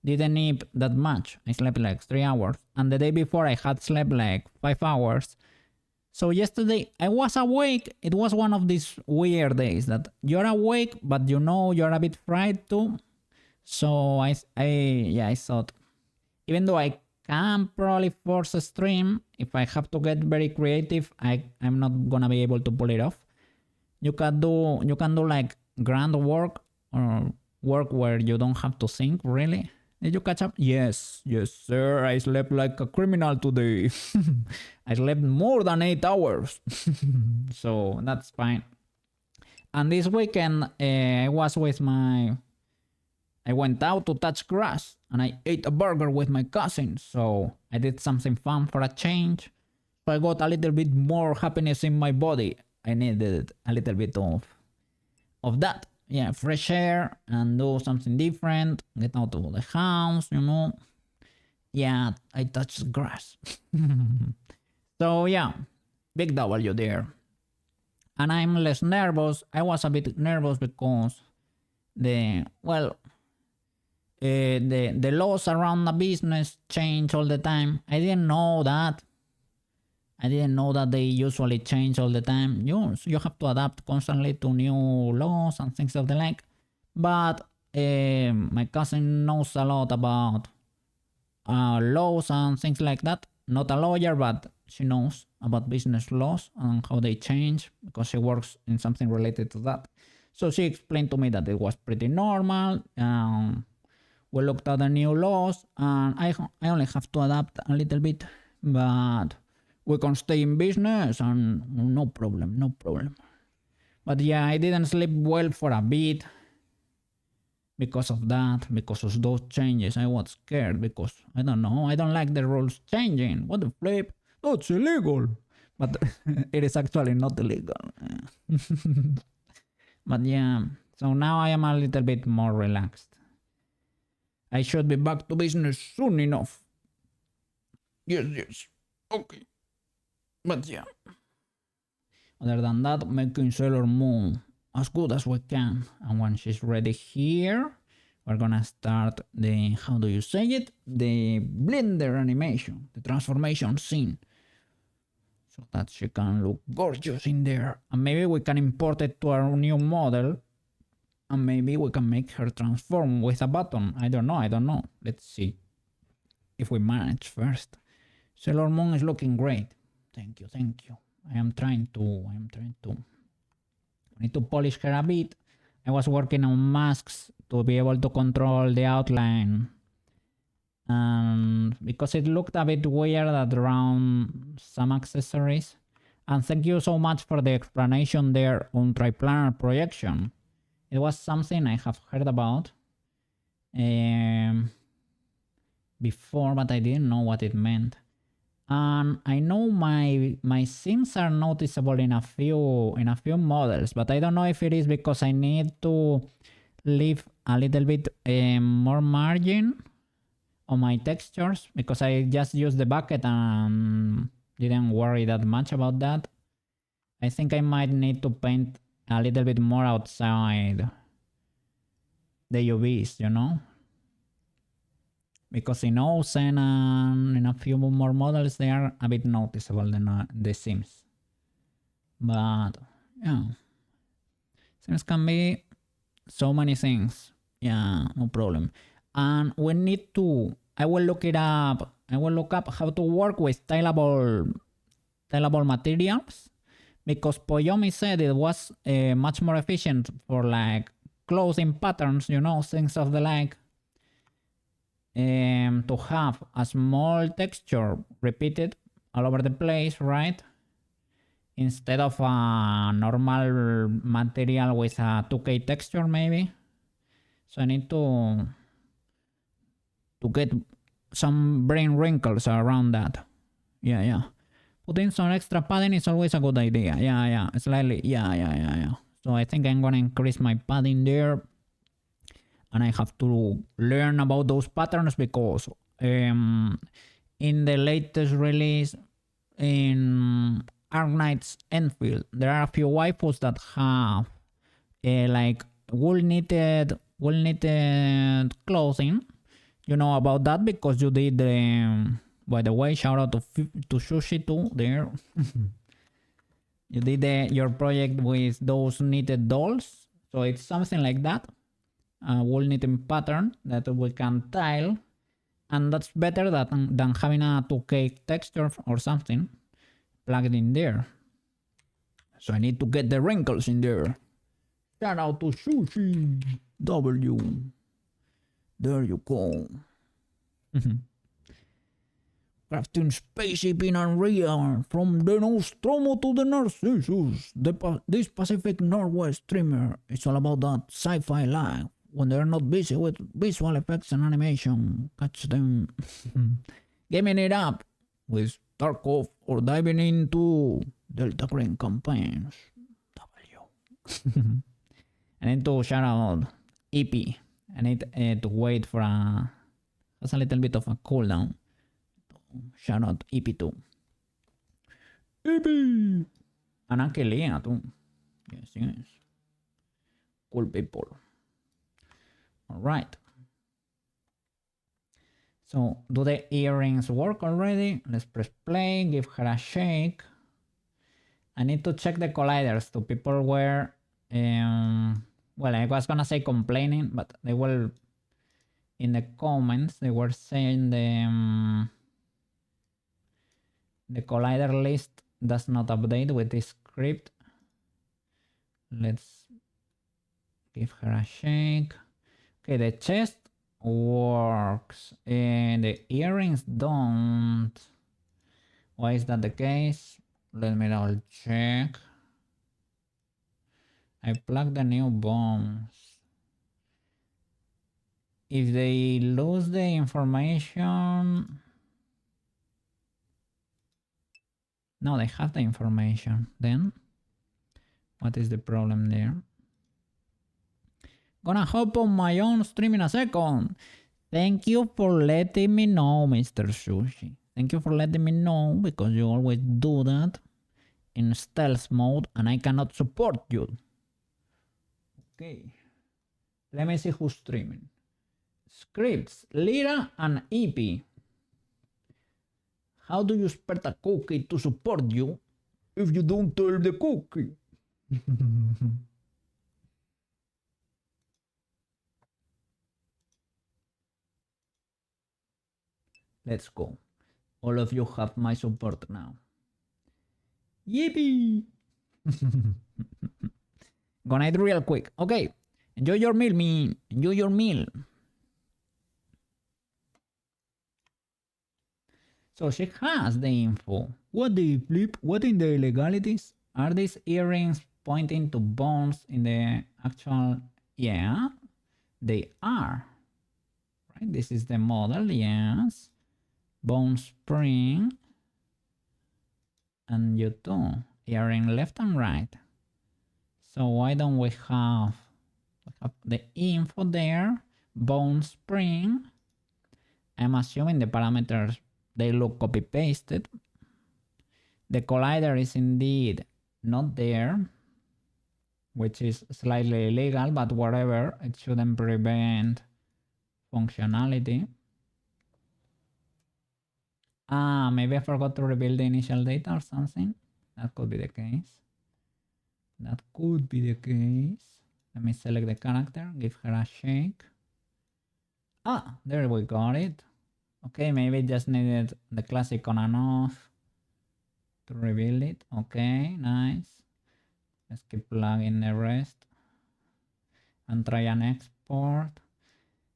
Didn't eat that much. I slept like 3 hours. And the day before I had slept like 5 hours. So yesterday I was awake. It was one of these weird days that you're awake, but you know you're a bit fried too. So I thought, even though I can probably force a stream, if I have to get very creative, I'm not gonna be able to pull it off. You can do like grand work or work where you don't have to think really. Did you catch up? Yes, sir. I slept like a criminal today. I slept more than 8 hours. So that's fine. And this weekend, I went out to touch grass and I ate a burger with my cousin. So I did something fun for a change. So I got a little bit more happiness in my body. I needed a little bit of that. Yeah, fresh air and do something different. Get out of the house, you know. Yeah, I touched grass. So yeah, big W there. And I'm less nervous. I was a bit nervous because the laws around the business change all the time. I didn't know that. They usually change all the time. You have to adapt constantly to new laws and things of the like. But my cousin knows a lot about laws and things like that. Not a lawyer, but she knows about business laws and how they change because she works in something related to that. So she explained to me that it was pretty normal. We looked at the new laws and I only have to adapt a little bit, but we can stay in business and no problem. But yeah, I didn't sleep well for a bit because of that, because of those changes. I was scared because, I don't know, I don't like the rules changing. What the flip? That's illegal. But it is actually not illegal. But yeah, So now I am a little bit more relaxed. I should be back to business soon enough. Yes. Okay. But yeah. Other than that, making Sailor Moon as good as we can. And when she's ready here, we're gonna start the, how do you say it? The blender animation, the transformation scene. So that she can look gorgeous in there. And maybe we can import it to our new model. And maybe we can make her transform with a button. I don't know. Let's see if we manage first. Sailor Moon is looking great. Thank you. I am trying to. I need to polish her a bit. I was working on masks to be able to control the outline. And because it looked a bit weird around some accessories. And thank you so much for the explanation there on triplanar projection. It was something I have heard about before, but I didn't know what it meant. And I know my seams are noticeable in a few models, but I don't know if it is because I need to leave a little bit more margin on my textures, because I just used the bucket and didn't worry that much about that. I think I might need to paint a little bit more outside the UVs, you know? Because in Ocean and in a few more models, they are a bit noticeable than the seams. But yeah, seams can be so many things. Yeah, no problem. And we need to, I will look it up. I will look up how to work with tailable materials, because Poyomi said it was much more efficient for like clothing patterns, you know, things of the like. To have a small texture repeated all over the place, right? Instead of a normal material with a 2K texture, maybe. So I need to get some brain wrinkles around that. Yeah. Putting some extra padding is always a good idea. Yeah. Slightly. Yeah. So I think I'm gonna increase my padding there. And I have to learn about those patterns, because in the latest release in Arknight's Enfield, there are a few waifus that have like wool knitted clothing. You know about that because you did by the way, shout out to Sushi too there. You did your project with those knitted dolls, so it's something like that. Wool knitting pattern that we can tile, and that's better than having a 2K texture or something plugged in there. So I need to get the wrinkles in there. Shout out to Sushi W. There you go. Crafting spaceship in Unreal from the Nostromo to the Narcissus. This Pacific Northwest streamer is all about that sci-fi life. When they're not busy with visual effects and animation, catch them gaming it up with Tarkov or diving into Delta Green campaigns. W. I need to shout out EP. I need to wait for that's a little bit of a cooldown. Shout out EP2. EP! Anakelia too. Yes. Cool people. Alright. So, do the earrings work already? Let's press play, give her a shake. I need to check the colliders. Do people were... well, I was gonna say complaining, but they were... In the comments, they were saying the collider list does not update with this script. Let's give her a shake. Okay, the chest works and the earrings don't. Why is that the case? Let me double check. I plugged the new bombs. If they lose the information... No, they have the information. Then what is the problem there? Gonna hop on my own stream in a second. Thank you for letting me know, Mr. Sushi. Thank you for letting me know, because you always do that in stealth mode and I cannot support you. Okay. Let me see who's streaming. Scripts, Lira and EP. How do you expect a cookie to support you if you don't tell the cookie? Let's go. All of you have my support now. Yippee! Gonna eat real quick. Okay. Enjoy your meal, me. Enjoy your meal. So she has the info. What the flip? What in the illegalities? Are these earrings pointing to bones in the actual... Yeah, they are. Right, this is the model, yes. Bone spring. And you too. Earring left and right. So why don't we have the info there? Bone spring. I'm assuming the parameters, they look copy-pasted. The collider is indeed not there, which is slightly illegal, but whatever, it shouldn't prevent functionality. Ah, maybe I forgot to reveal the initial data or something. That could be the case. That could be the case. Let me select the character, give her a shake. Ah, there we got it. Okay, maybe just needed the classic on and off to reveal it. Okay, nice. Let's keep plugging the rest and try an export.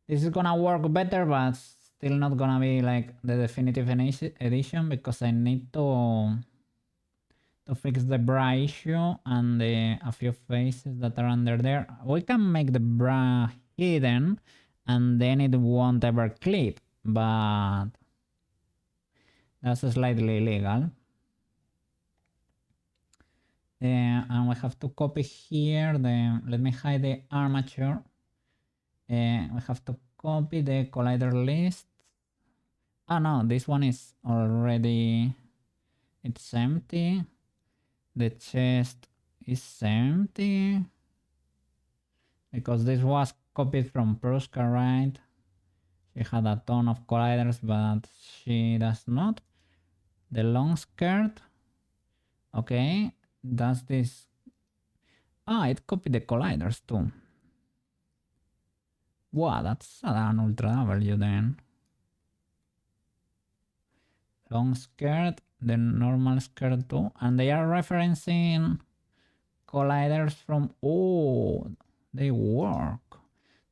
This is gonna work better, but still not gonna be like the definitive edition, because I need to fix the bra issue and a few faces that are under there. We can make the bra hidden and then it won't ever clip, but that's slightly illegal. And we have to copy here let me hide the armature. We have to copy the collider list. Ah no, this one is already, it's empty. The chest is empty because this was copied from Pruska, right? She had a ton of colliders, but she does not. The long skirt. Okay, does this... Ah, it copied the colliders too. Wow, that's an Ultra W then. Long skirt, the normal skirt too, and they are referencing colliders from... Oh, they work.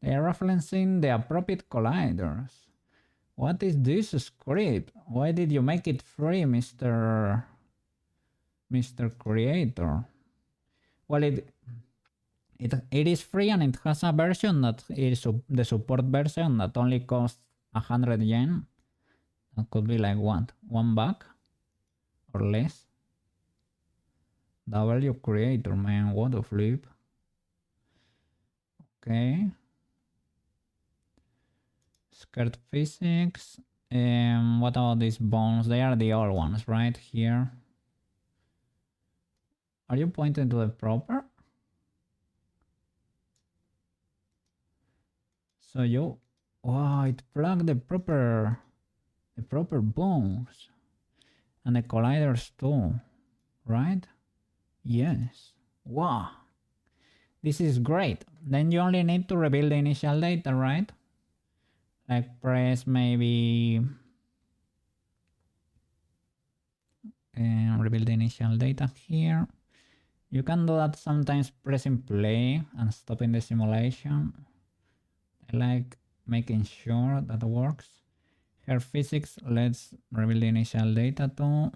They are referencing the appropriate colliders. What is this script? Why did you make it free, Mr. Creator? Well, it is free, and it has a version that is the support version that only costs 100 yen. That could be like what? $1 or less. W Creator, man, what a flip. Okay. Skirt physics. What about these bones? They are the old ones, right here. Are you pointing to the proper? So you... Wow, it plugged the proper bones. And the colliders too, right? Yes. Wow. This is great. Then you only need to reveal the initial data, right? Like press maybe... reveal the initial data here. You can do that sometimes pressing play and stopping the simulation. I like making sure that works. Here physics, let's reveal the initial data too.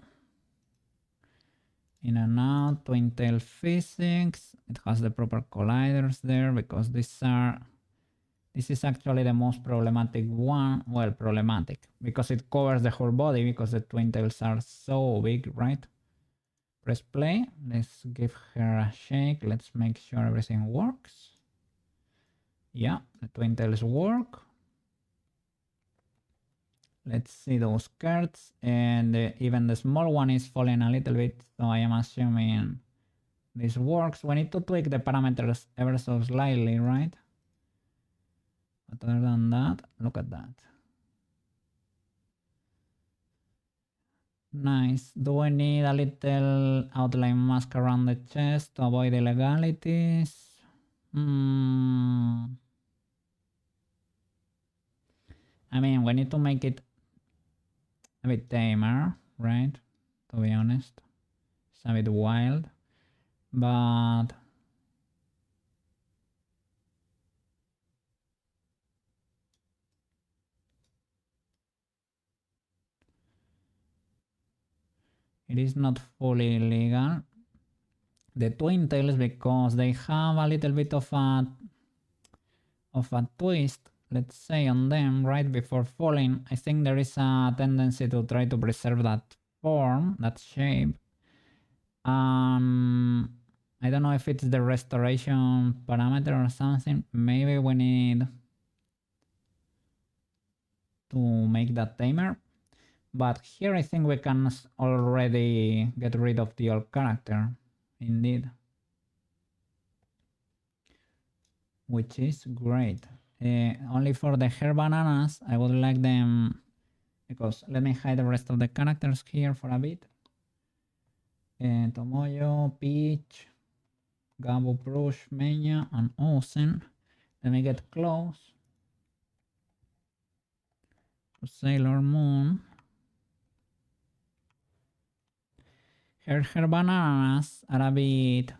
In and out to Intel physics. It has the proper colliders there because this is actually the most problematic one. Well, problematic because it covers the whole body because the twin tails are so big, right? Press play. Let's give her a shake. Let's make sure everything works. Yeah, the twin tails work. Let's see those cards, and even the small one is falling a little bit, so I am assuming this works. We need to tweak the parameters ever so slightly, right? But other than that, look at that. Nice. Do I need a little outline mask around the chest to avoid illegalities? I mean, we need to make it a bit tamer, right? To be honest, it's a bit wild, but it is not fully illegal. The twin tails, because they have a little bit of a twist, let's say, on them right before falling. I think there is a tendency to try to preserve that form, that shape. I don't know if it's the restoration parameter or something. Maybe we need to make that tamer. But here I think we can already get rid of the old character, indeed. Which is great. Only for the hair bananas, I would like them, because let me hide the rest of the characters here for a bit. Tomoyo, Peach, Gabu, Brush, Menya, and Osen. Let me get close to Sailor Moon. Her bananas are a bit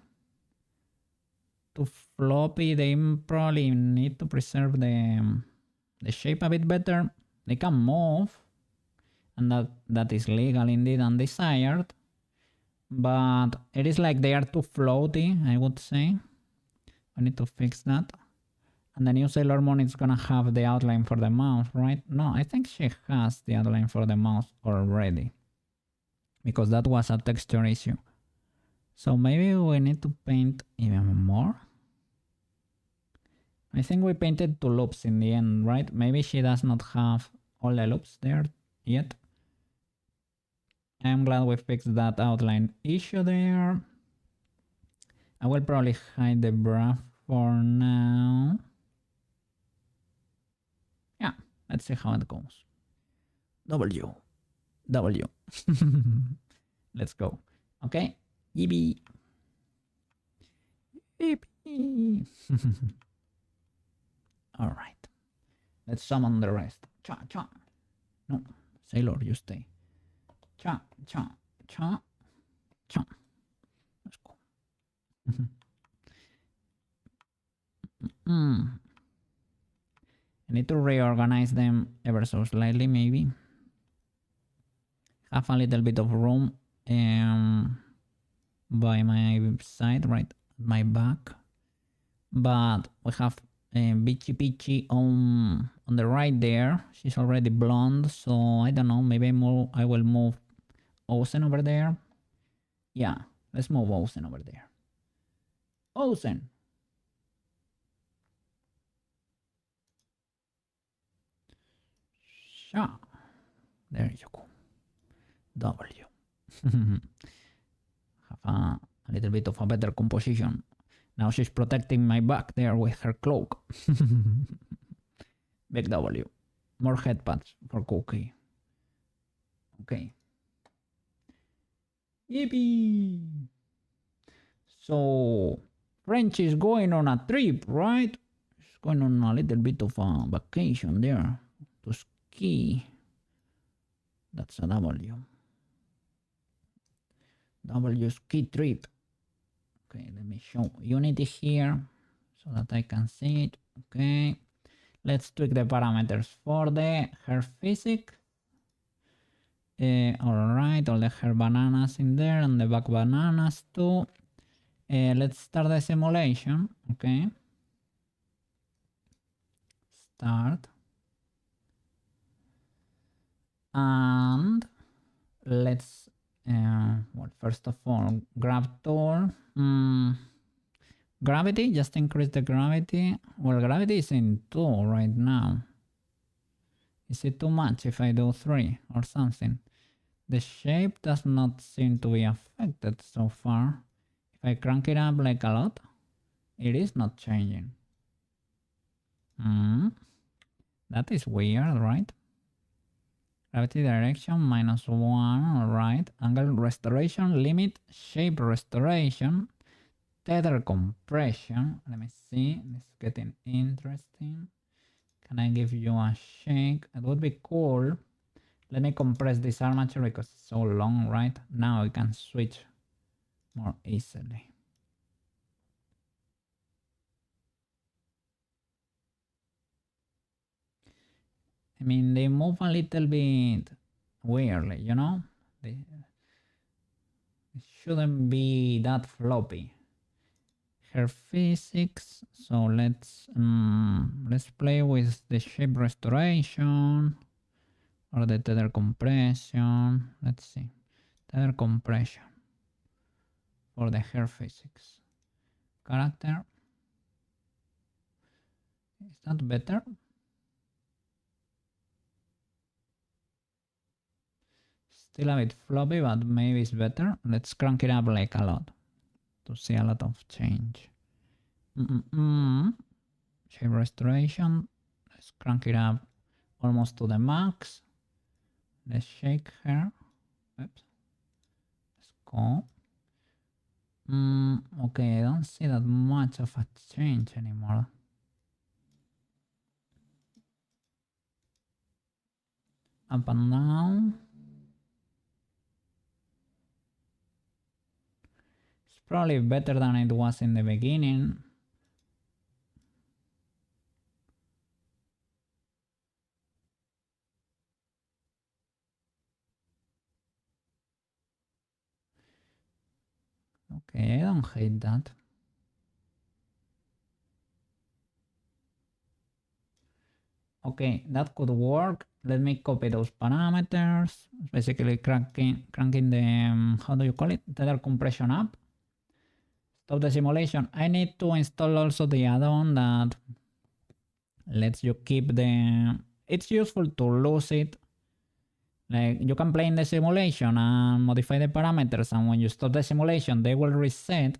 too floppy. They probably need to preserve the shape a bit better. They can move, and that is legal indeed and desired, but it is like they are too floaty, I would say. I need to fix that. And the new Sailor Moon is gonna have the outline for the mouth, right? No, I think she has the outline for the mouth already, because that was a texture issue. So maybe we need to paint even more. I think we painted 2 loops in the end, right? Maybe she does not have all the loops there yet. I'm glad we fixed that outline issue there. I will probably hide the bra for now. Yeah, let's see how it goes. W. Let's go. Okay. Yippee. Yippee. All right. Let's summon the rest. Cha, cha. No, Sailor, you stay. Cha, cha, cha, cha. Let's go. I need to reorganize them ever so slightly, maybe. Have a little bit of room by my side, right at my back. But we have Bitchy Peachy on the right there. She's already blonde, so I don't know. Maybe I will move Osen over there. Yeah, let's move Osen over there. Osen. Sha. There you go. W. Have a little bit of a better composition. Now she's protecting my back there with her cloak. Big W. More headpads for Cookie. Okay. Yippee! So, French is going on a trip, right? She's going on a little bit of a vacation there to ski. That's a W. W ski trip. Okay, let me show Unity here so that I can see it. Okay, let's tweak the parameters for the hair physics. Alright, all the hair bananas in there and the back bananas too. Let's start the simulation. Okay. Start. And let's, well, first of all, grab tool. Gravity, just increase the gravity. Well, gravity is in 2 right now. Is it too much if I do 3 or something? The shape does not seem to be affected so far. If I crank it up like a lot, it is not changing. That is weird, right? Gravity direction -1, alright. Angle restoration, limit, shape restoration, tether compression. Let me see, this is getting interesting. Can I give you a shake? It would be cool. Let me compress this armature because it's so long, right? Now I can switch more easily. I mean, they move a little bit weirdly, you know? It shouldn't be that floppy. Her physics, so let's play with the shape restoration or the tether compression. Let's see, tether compression for the hair physics. Character, is that better? Still a bit floppy, but maybe it's better. Let's crank it up like a lot to see a lot of change. Shape restoration. Let's crank it up almost to the max. Let's shake her. Oops. Let's go. Okay, I don't see that much of a change anymore. Up and down. It's probably better than it was in the beginning. Okay, I don't hate that. Okay, that could work. Let me copy those parameters. Basically cranking the, how do you call it? Tether compression up. Stop the simulation. I need to install also the add-on that lets you keep the... It's useful to lose it. Like you can play in the simulation and modify the parameters, and when you stop the simulation, they will reset.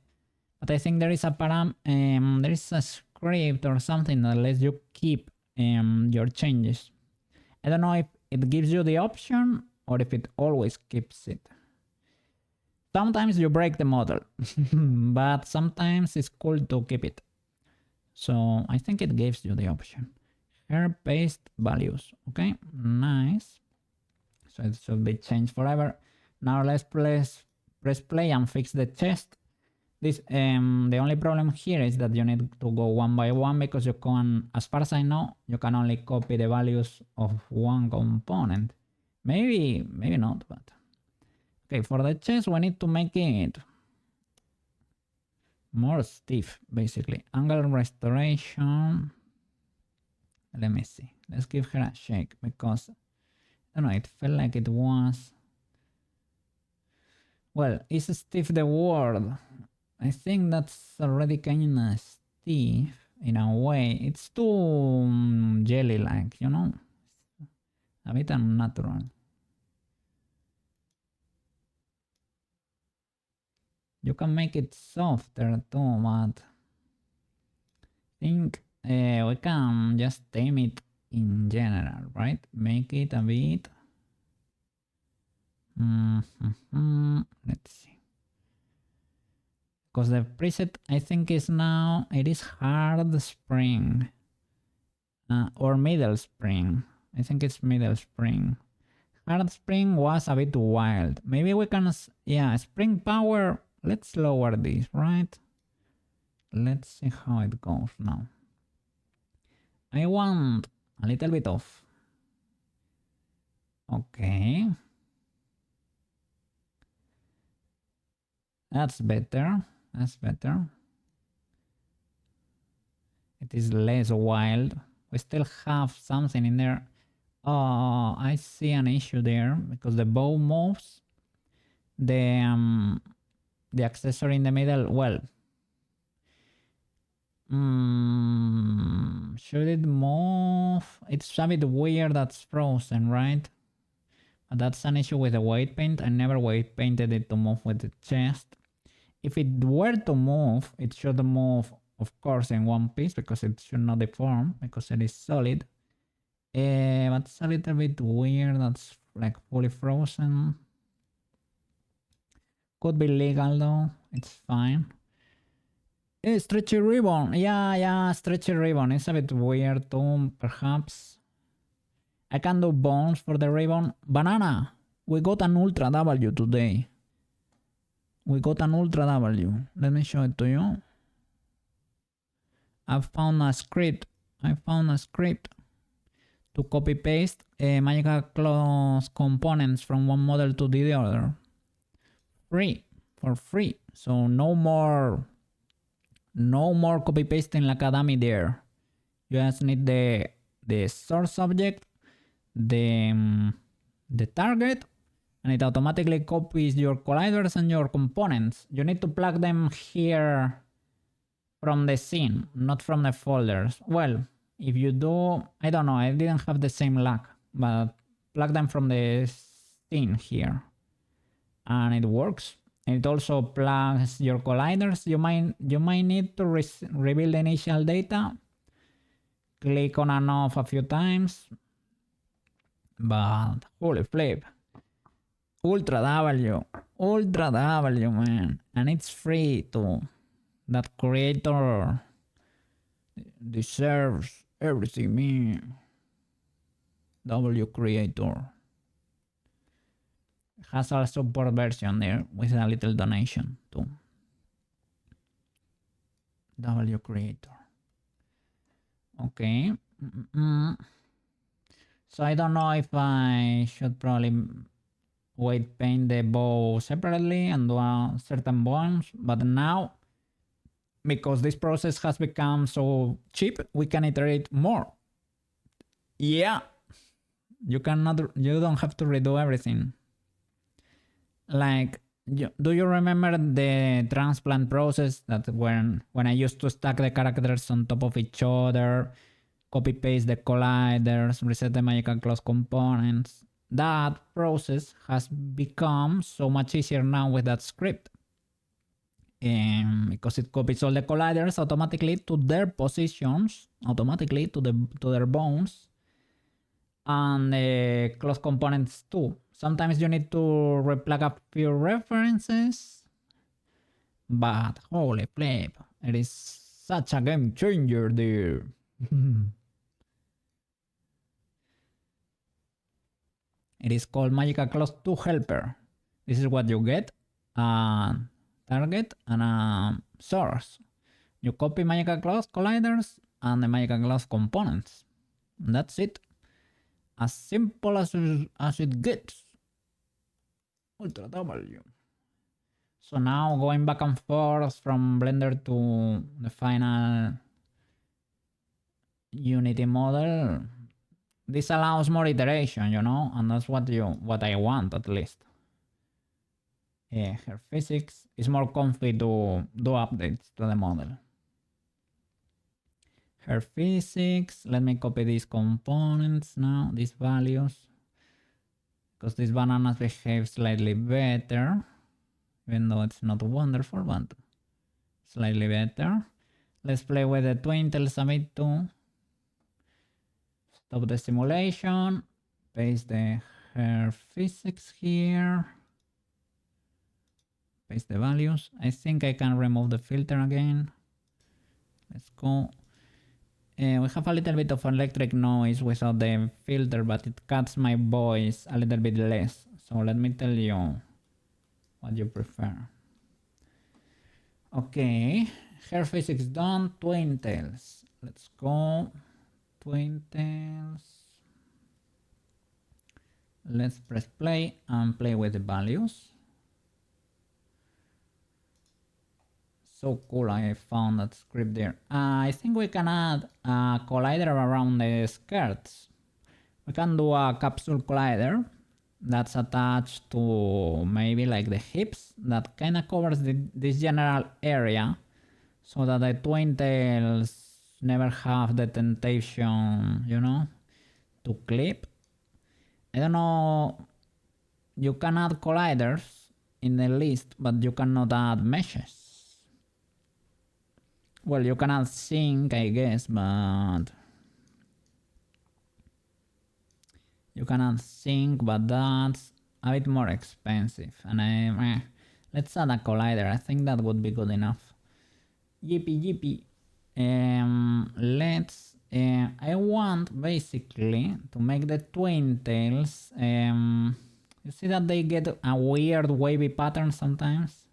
But I think there is a script or something that lets you keep your changes. I don't know if it gives you the option or if it always keeps it. Sometimes you break the model, but sometimes it's cool to keep it. So I think it gives you the option. Here, paste values. Okay, nice. So it should be changed forever. Now let's press play and fix the chest. This the only problem here is that you need to go one by one, because you can, as far as I know, you can only copy the values of one component. Maybe not, but okay. For the chest, we need to make it more stiff, basically. Angle restoration. Let me see. Let's give her a shake, because I don't know, it felt like it was... Well, is stiff the word? I think that's already kind of stiff in a way. It's too jelly-like, you know? A bit unnatural. You can make it softer too, but I think we can just tame it in general, right? Make it a bit... Let's see. Because the preset, I think, is now... It is hard spring. Or middle spring. I think it's middle spring. Hard spring was a bit wild. Maybe we can... Yeah, spring power... Let's lower this, right? Let's see how it goes now. I want a little bit of... Okay. That's better. That's better. It is less wild. We still have something in there. Oh, I see an issue there, because the bow moves. The accessory in the middle, well, Should it move? It's a bit weird that's frozen, right? But that's an issue with the weight paint. I never weight painted it to move with the chest. If it were to move, it should move, of course, in one piece because it should not deform because it is solid. But it's a little bit weird. That's like fully frozen. Could be legal though. It's fine. Stretchy ribbon. Yeah, stretchy ribbon. It's a bit weird too, perhaps. I can do bones for the ribbon. Banana. We got an Ultra W today. We got an Ultra W. Let me show it to you. I found a script to copy paste Magica Cloth components from one model to the other. For free. So no more copy pasting like a dummy there. You just need the source object, the target, and it automatically copies your colliders and your components. You need to plug them here from the scene, not from the folders. Well, if you do, I don't know, I didn't have the same luck, but plug them from the scene here. And it works. It also plugs your colliders. You might need to reveal the initial data. Click on and off a few times. But holy flip. Ultra W, man. And it's free too. That creator deserves everything, man. W creator. Has a support version there with a little donation too. W creator. Okay. So I don't know if I should probably weight paint the bow separately and do a certain bones, but now, because this process has become so cheap, we can iterate more. Yeah. You don't have to redo everything. Like, do you remember the transplant process that when I used to stack the characters on top of each other, copy paste the colliders, reset the Magica Cloth components? That process has become so much easier now with that script. Because it copies all the colliders automatically to their positions, automatically to their bones, and the cloth components too. Sometimes you need to replug a few references, but holy flip, it is such a game changer there. It is called Magica Cloth 2 Helper. This is what you get. Target and a source. You copy Magica Cloth colliders and the Magica Cloth components. And that's it. As simple as it gets. Ultra W. So now going back and forth from Blender to the final Unity model, this allows more iteration, you know, and that's what I want at least. Her physics is more comfy to do updates to the model. Her physics, let me copy these components now, these values, because this banana behaves slightly better, even though it's not wonderful, but slightly better. Let's play with the twinkles a bit too. Stop the simulation, paste the her physics here. Paste the values. I think I can remove the filter again. Let's go. We have a little bit of electric noise without the filter, but it cuts my voice a little bit less. So let me tell you what you prefer. Okay, hair physics done. Twin tails. Let's go. Twin tails. Let's press play and play with the values. So cool, I found that script there. I think we can add a collider around the skirts. We can do a capsule collider that's attached to maybe like the hips that kind of covers this general area. so that the twin tails never have the temptation, you know, to clip. I don't know, you can add colliders in the list, but you cannot add meshes. Well, you can add sync, I guess, but you can add sync, but that's a bit more expensive. And let's add a collider. I think that would be good enough. Yippee. Let's. I want basically to make the twin tails. You see that they get a weird wavy pattern sometimes.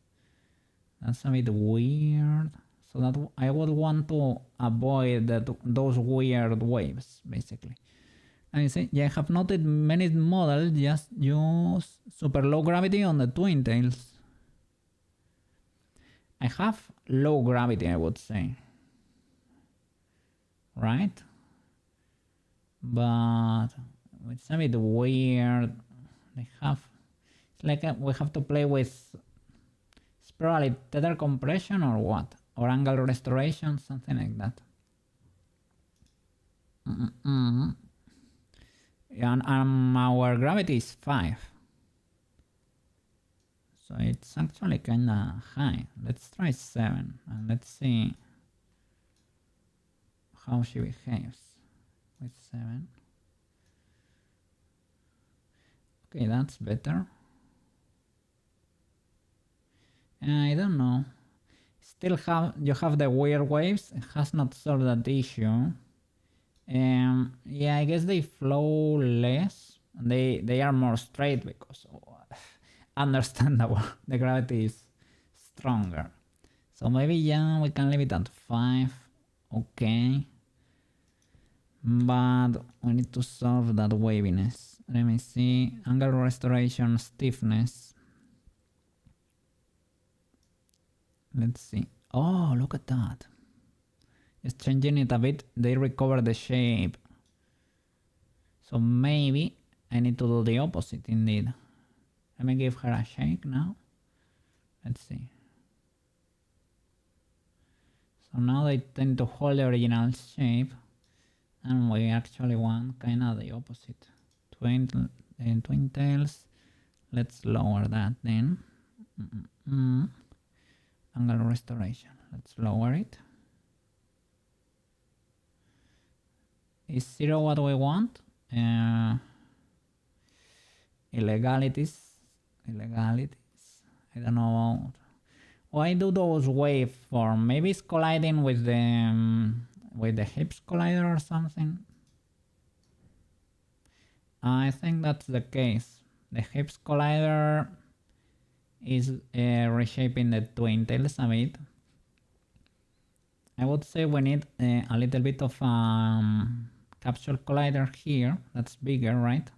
That's a bit weird. So that I would want to avoid those weird waves, basically. And you see, yeah, I have noted many models just use super low gravity on the twin tails. I have low gravity, I would say. Right? But it's a bit weird. They have, it's like we have to play with, it's probably tether compression or what? Or angle restoration, something like that. And our gravity is 5. So it's actually kinda high. Let's try 7 and let's see how she behaves with 7. Okay, that's better. I don't know. Still you have the weird waves. It has not solved that issue. Yeah, I guess they flow less. They are more straight because understandable. The gravity is stronger. So maybe yeah, we can leave it at 5. Okay. But we need to solve that waviness. Let me see. Angle restoration, stiffness. Let's see. Oh, look at that. Just changing it a bit, they recover the shape. So maybe I need to do the opposite indeed. Let me give her a shake now. Let's see. So now they tend to hold the original shape. And we actually want kind of the opposite. Twin tails. Let's lower that then. Angle restoration. Let's lower it. Is 0 what we want? Illegalities. I don't know. Why do those waveform? Maybe it's colliding with the hips collider or something. I think that's the case. The hips collider is reshaping the twin tails a bit. I would say we need a little bit of capsule collider here. That's bigger, right?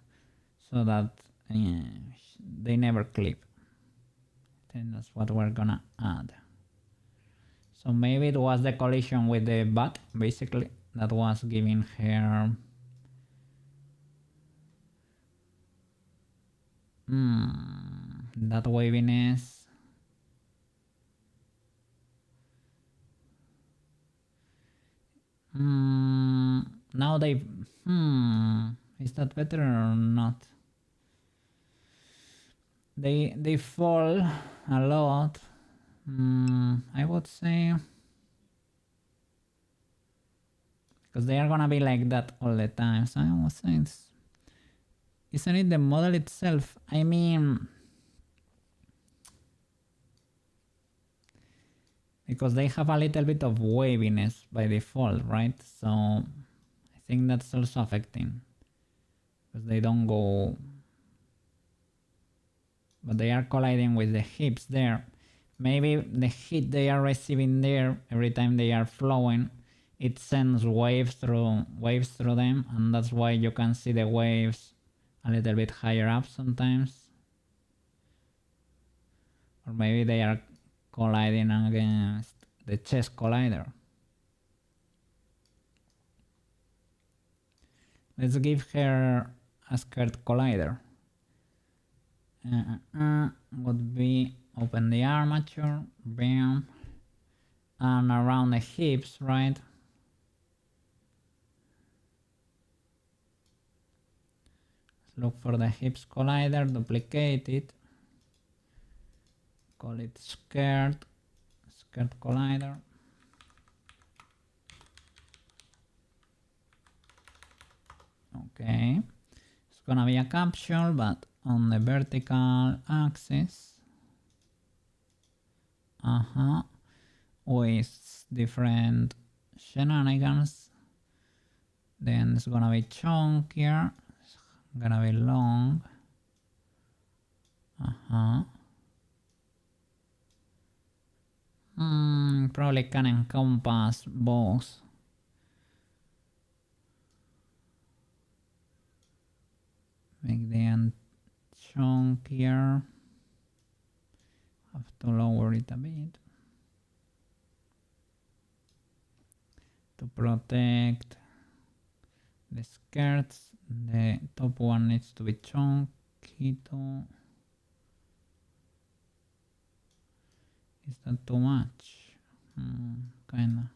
So that they never clip. Then that's what we're gonna add. So maybe it was the collision with the butt, basically, that was giving her that waviness. Now they is that better or not? They fall a lot. I would say because they are gonna be like that all the time. So I would say isn't it the model itself? I mean, because they have a little bit of waviness by default, right? So I think that's also affecting because they don't go, but they are colliding with the hips there. Maybe the heat they are receiving there every time they are flowing, it sends waves through them, and that's why you can see the waves a little bit higher up sometimes. Or maybe they are colliding against the chest collider. Let's give her a skirt collider. Would be open the armature, bam, and around the hips, right? Let's look for the hips collider, duplicate it, call it skirt collider. Okay, it's gonna be a capsule, but on the vertical axis. With different shenanigans. Then it's gonna be chunkier, it's gonna be long. Probably can encompass both. Make the end chunkier. Have to lower it a bit to protect the skirts. The top one needs to be chunky too. Is that too much? Kinda.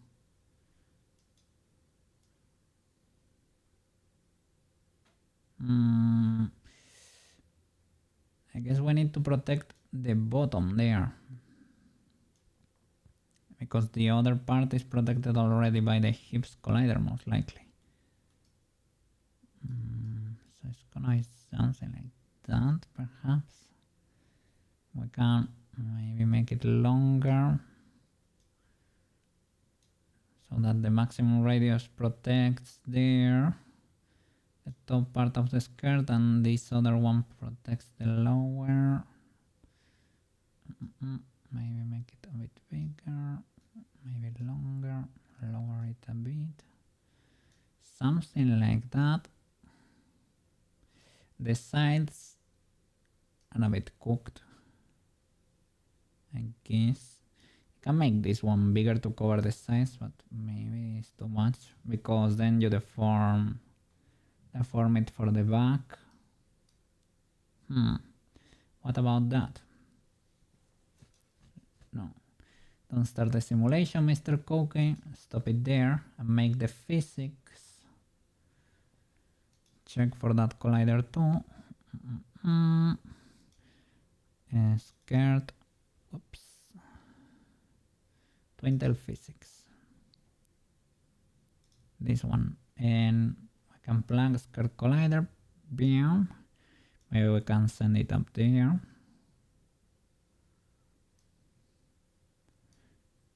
I guess we need to protect the bottom there, because the other part is protected already by the hips collider, most likely. So it's gonna be something like that, perhaps. We can maybe make it longer so that the maximum radius protects there, the top part of the skirt, and this other one protects the lower. Maybe make it a bit bigger, maybe longer, lower it a bit, something like that. The sides are a bit cooked, I guess. You can make this one bigger to cover the sides, but maybe it's too much, because then you deform it for the back. What about that? No. Don't start the simulation, Mr. Cookie. Stop it there and make the physics. Check for that collider too. Skirt. Oops. Twinkle physics. This one. And I can plug skirt collider. Bam. Maybe we can send it up there.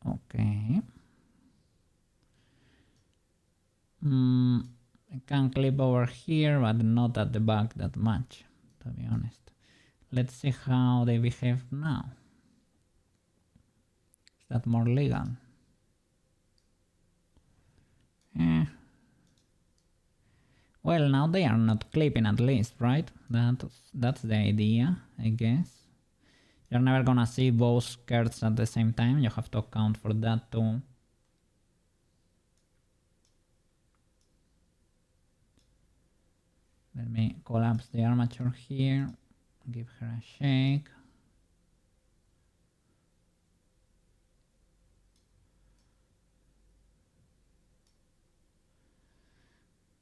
Okay. I can clip over here, but not at the back that much, to be honest. Let's see how they behave now. Is that more legal? Well, now they are not clipping, at least, right? That's the idea, I guess. You're never gonna see both skirts at the same time. You have to account for that too. Let me collapse the armature here. Give her a shake.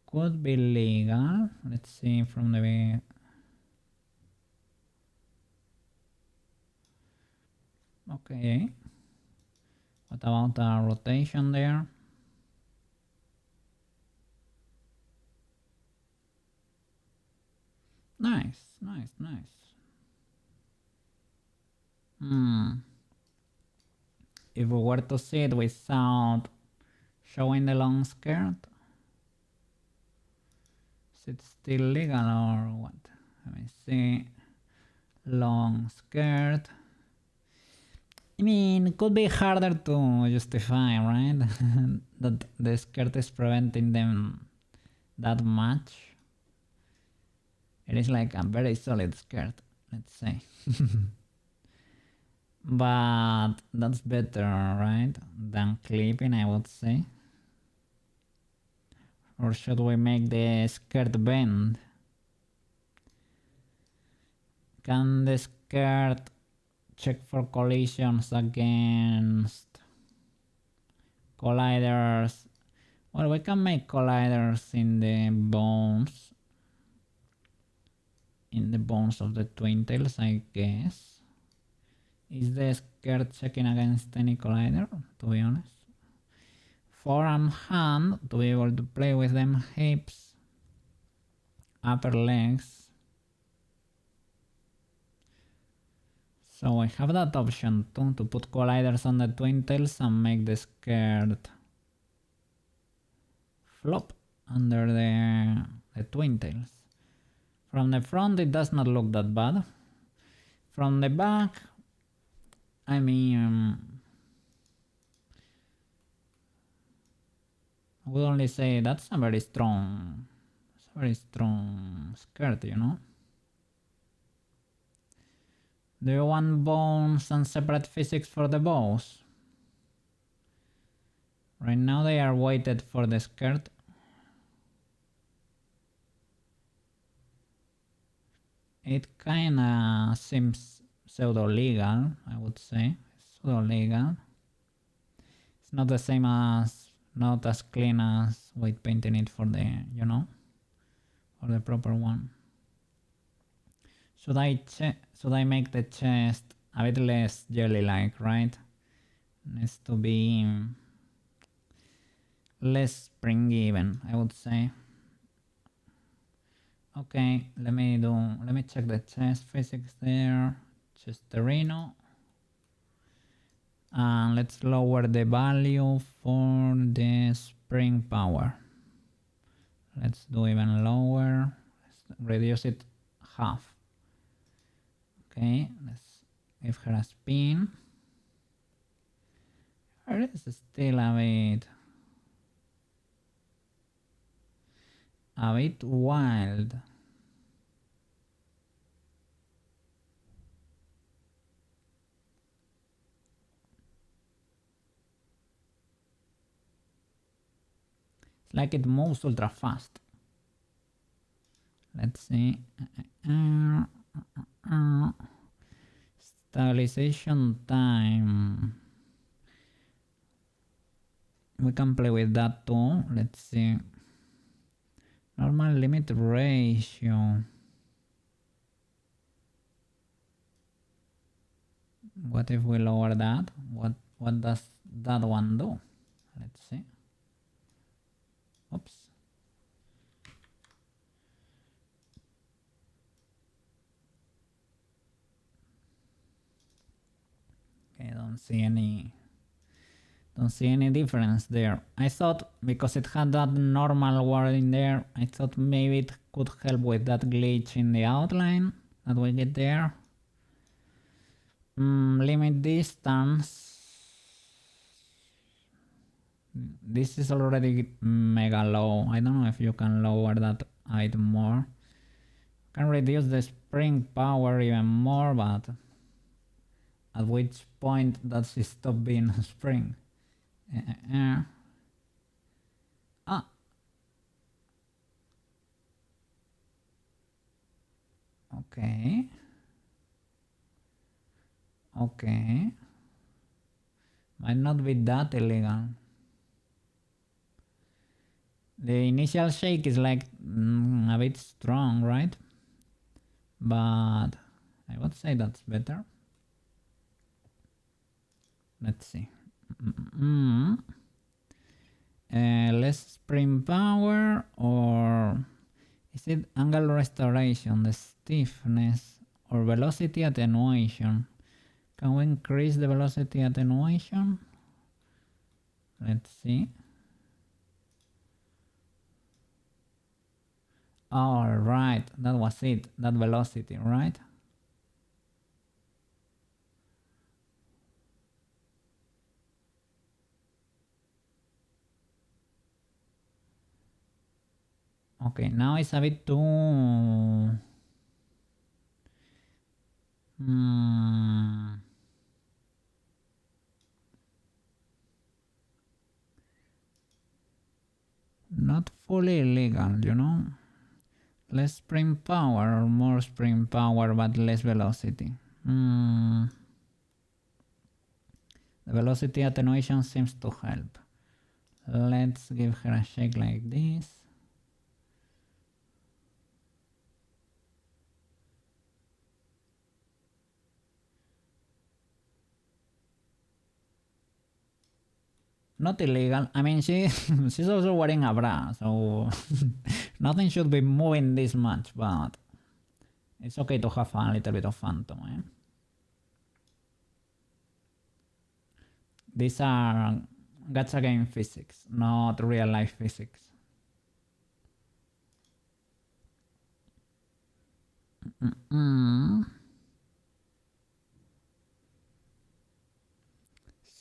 Could be legal. Let's see from the... Okay. What about the rotation there? Nice, nice, nice. If we were to see it without showing the long skirt, is it still legal or what? Let me see. Long skirt. I mean, it could be harder to justify, right? That the skirt is preventing them that much. It is like a very solid skirt, let's say. But that's better, right? Than clipping, I would say. Or should we make the skirt bend? Can the skirt check for collisions against colliders. Well, we can make colliders in the bones. In the bones of the twin tails, I guess. Is the skirt checking against any collider, to be honest? Forearm hand, to be able to play with them hips. Upper legs. So I have that option too, to put colliders on the twin tails and make the skirt flop under the twin tails. From the front it does not look that bad. From the back, I mean, I would only say that's a very strong skirt, you know? Do you want bones and separate physics for the bows? Right now they are weighted for the skirt. It kinda seems pseudo-legal, I would say. Pseudo-legal. It's not the same as, not as clean as weight painting it for the, you know, for the proper one. Should I make the chest a bit less jelly-like, right? Needs to be less springy even, I would say. Okay, let me check the chest physics there. Chesterino. And let's lower the value for the spring power. Let's do even lower. Let's reduce it half. Okay, let's give her a spin. Her is still a bit wild. It's like it moves ultra fast. Let's see. Stabilization time. We can play with that too. Let's see. Normal limit ratio. What if we lower that? What does that one do? Let's see. Oops. Okay, don't see any difference there. I thought because it had that normal word in there, I thought maybe it could help with that glitch in the outline that we get there. Limit distance. This is already mega low. I don't know if you can lower that a bit more. Can reduce the spring power even more, but at which point does it stop being a spring? Okay. Okay. Might not be that illegal. The initial shake is like a bit strong, right? But I would say that's better. Let's see. Less spring power, or is it angle restoration, the stiffness, or velocity attenuation? Can we increase the velocity attenuation? Let's see. All right, that was it, that velocity, right? Okay, now it's a bit too... Not fully illegal, you know? Less spring power or more spring power but less velocity. The velocity attenuation seems to help. Let's give her a shake like this. Not illegal. I mean, she's also wearing a bra, so nothing should be moving this much, but it's okay to have a little bit of phantom, eh? These are gacha game physics, not real life physics.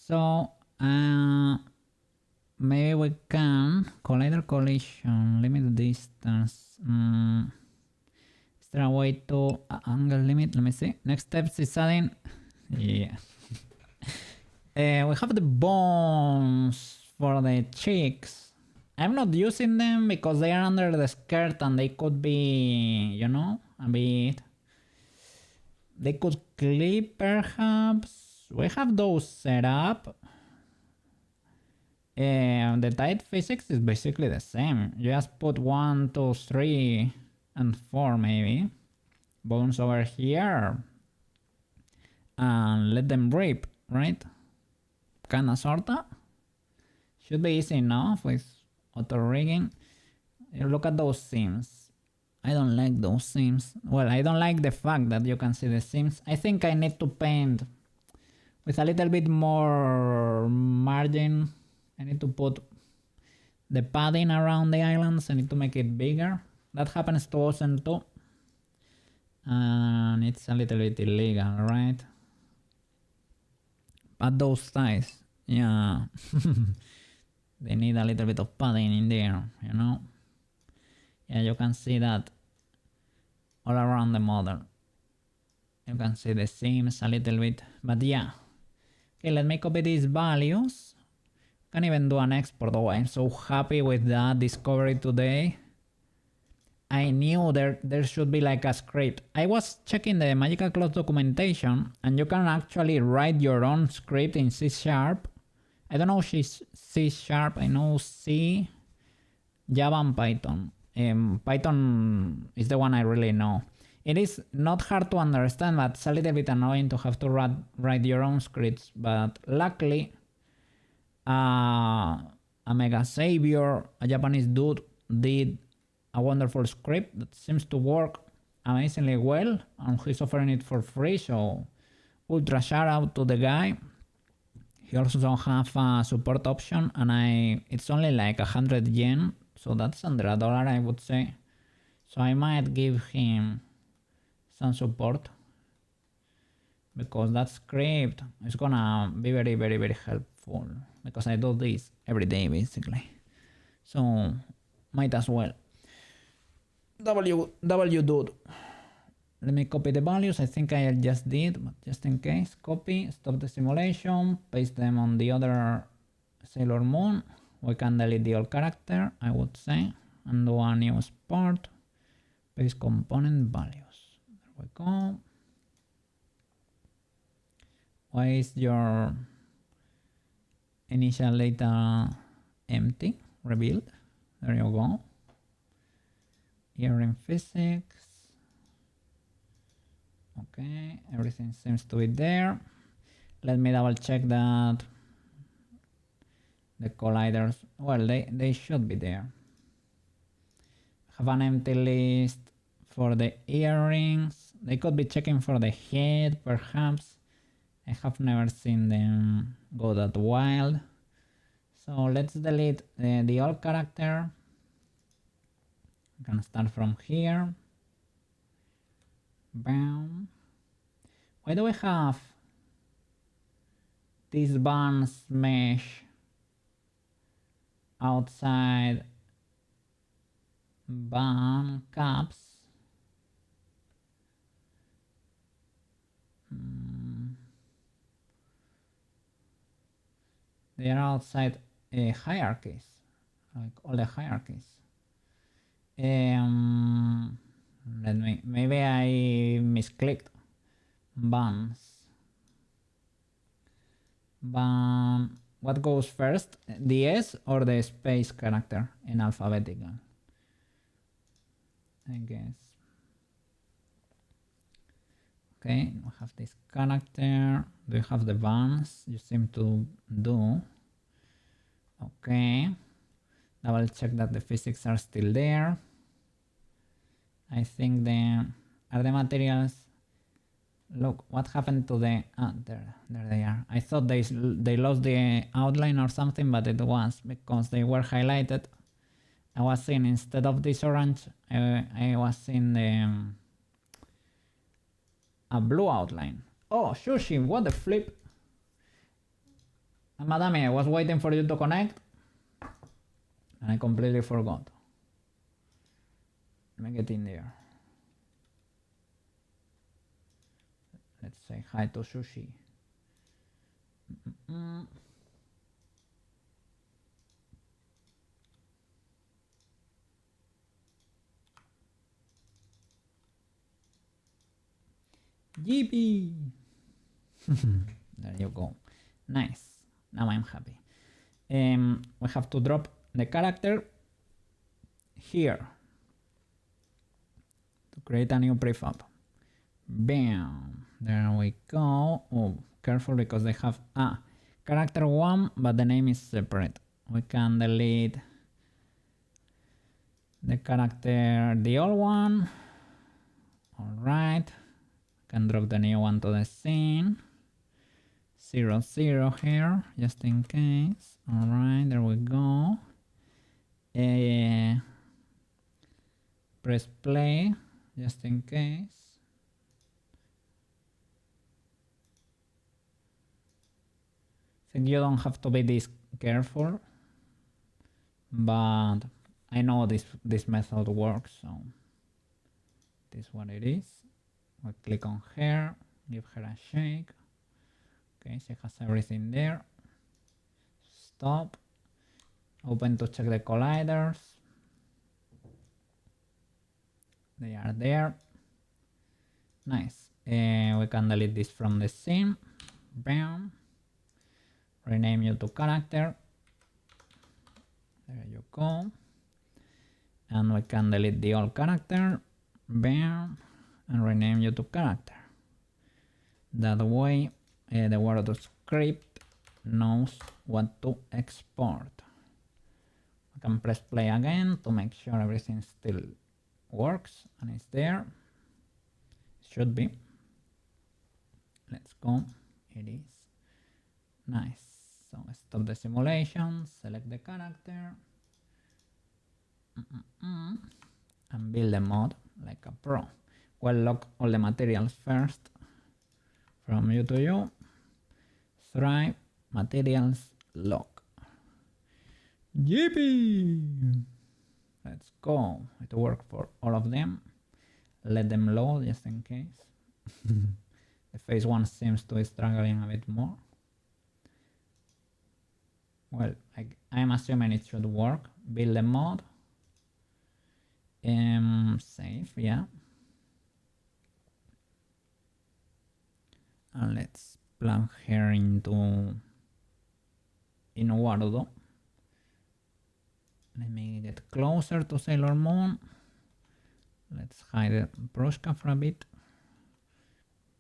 So, maybe we can collider collision, limit distance. Is there a way to angle limit? Let me see. Next steps is adding. Yeah. We have the bones for the cheeks. I'm not using them because they are under the skirt and they could be, you know, a bit. They could clip perhaps. We have those set up. The tight physics is basically the same. You just put 1, 2, 3, and 4 maybe. Bones over here. And let them rip, right? Kinda sorta. Should be easy enough with auto rigging. Look at those seams. I don't like those seams. Well, I don't like the fact that you can see the seams. I think I need to paint with a little bit more margin. I need to put the padding around the islands. I need to make it bigger. That happens to Ocean too. And it's a little bit illegal, right? But those thighs, yeah, they need a little bit of padding in there, you know? Yeah, you can see that all around the model. You can see the seams a little bit, but yeah. Okay, let me copy these values. Can even do an export. Oh, I'm so happy with that discovery today. I knew there should be like a script. I was checking the Magica Cloth documentation and you can actually write your own script in C#. I don't know if it's C#, I know C, Java and Python. Python is the one I really know. It is not hard to understand, but it's a little bit annoying to have to write your own scripts. But luckily, a mega savior, a Japanese dude, did a wonderful script that seems to work amazingly well, and he's offering it for free, so ultra shout out to the guy. He also don't have a support option, and it's only like 100 yen, so that's under $1, I would say. So I might give him some support because that script is gonna be very, very, very helpful because I do this every day basically. So might as well. W dude. Let me copy the values. I think I just did, but just in case, copy, stop the simulation, paste them on the other Sailor Moon. We can delete the old character, I would say, and do a new export. Paste component values. There we go. Why is your initial data empty? Revealed. There you go. Here in physics. Okay, everything seems to be there. Let me double check that the colliders, well, they should be there. Have an empty list for the earrings. They could be checking for the head, perhaps. I have never seen them go that wild. So let's delete the old character. I'm gonna start from here. Bam. Why do we have this buns mesh outside bun caps? They are outside hierarchies, like all the hierarchies. Maybe I misclicked. Buns. Bun what goes first, the S or the space character in alphabetical? I guess. Okay, we have this character. Do you have the buns? You seem to do. Okay. Double check that the physics are still there. I think are the materials. Look, what happened to the... there they are. I thought they lost the outline or something, but it was because they were highlighted. I was seeing, instead of this orange, I was seeing a blue outline. Oh, Sushi, what the flip? Madame, I was waiting for you to connect, and I completely forgot. Let me get in there. Let's say hi to Sushi. Yippee! There you go. Nice. Now I'm happy. We have to drop the character here to create a new prefab. Bam! There we go. Oh, careful because they have character 1, but the name is separate. We can delete the character, the old one. Alright. Can drop the new one to the scene. 0, 0 here, just in case. Alright, there we go. Press play, just in case. I think you don't have to be this careful, but I know this method works, so this is what it is. We click on her, give her a shake. Okay, she has everything there. Stop. Open to check the colliders. They are there. Nice. We can delete this from the scene. Bam. Rename you to character. There you go. And we can delete the old character. Bam. And rename you to character. That way the word script knows what to export. I can press play again to make sure everything still works and it's there. It should be. Let's go. It is. Nice. So stop the simulation, select the character, and build a mod like a pro. We'll lock all the materials first. From you to you. Thrive, materials, lock. Yippee! Let's go. It worked for all of them. Let them load just in case. The phase 1 seems to be struggling a bit more. Well, I'm assuming it should work. Build a mod. Save, yeah. And let's plug her into Warudo. Let me get closer to Sailor Moon. Let's hide Prushka for a bit.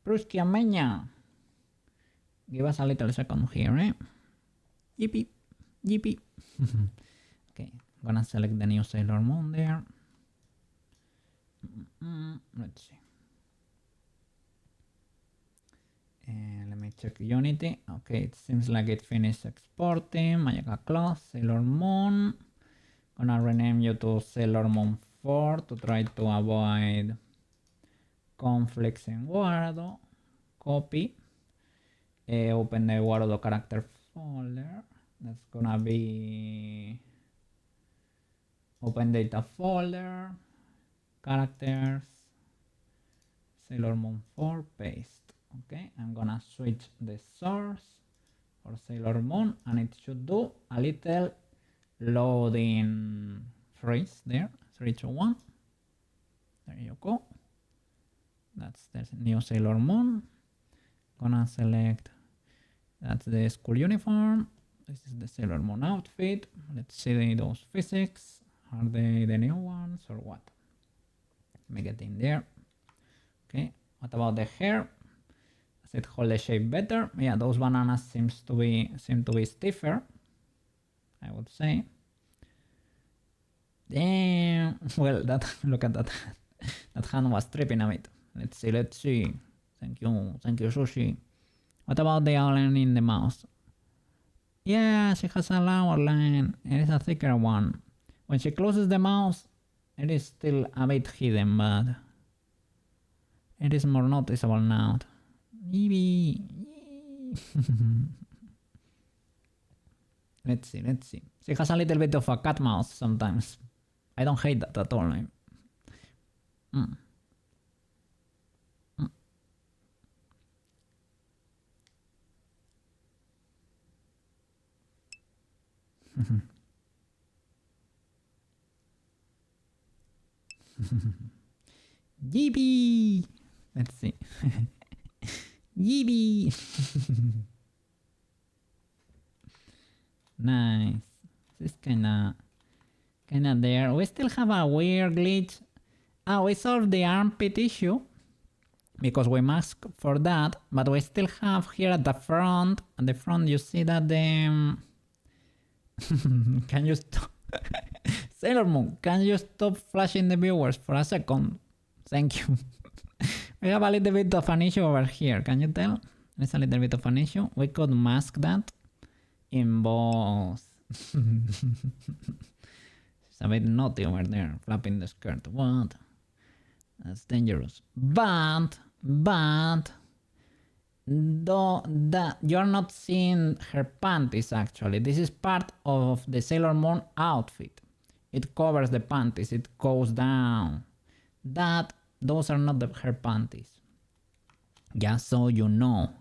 Prushka Mania! Give us a little second here, eh? Yippee! Yippee! Okay, I'm gonna select the new Sailor Moon there. Let's see. Let me check Unity. Okay, it seems like it finished exporting. Magica Cloth, Sailor Moon. Gonna rename you to Sailor Moon 4 to try to avoid conflicts in Warudo. Copy. Open the Warudo character folder. That's gonna be open data folder, characters, Sailor Moon 4, paste. Okay, I'm gonna switch the source for Sailor Moon and it should do a little loading freeze there. 3, 2, 1. There you go. That's the new Sailor Moon. Gonna select, that's the school uniform. This is the Sailor Moon outfit. Let's see those physics. Are they the new ones or what? Let me get in there. Okay, what about the hair? Does it hold the shape better? Yeah, those bananas seem to be stiffer, I would say. Damn. Well, look at that. That hand was tripping a bit. Let's see. Thank you, Sushi. What about the outline in the mouse? Yeah, she has a lower line. It is a thicker one. When she closes the mouse, it is still a bit hidden, but it is more noticeable now. Maybe. Let's see. She has a little bit of a cat mouth sometimes. I don't hate that at all. GB. Let's see. GB. Nice. This is kinda there. We still have a weird glitch. We solved the armpit issue because we mask for that, but we still have here at the front. At the front, you see that the can you stop? Sailor Moon, can you stop flashing the viewers for a second? Thank you. We have a little bit of an issue over here. Can you tell? There's a little bit of an issue. We could mask that in both. She's a bit naughty over there, flapping the skirt. What? That's dangerous. But though that you're not seeing her panties actually. This is part of the Sailor Moon outfit. It covers the panties, it goes down. Those are not her panties. Just so you know.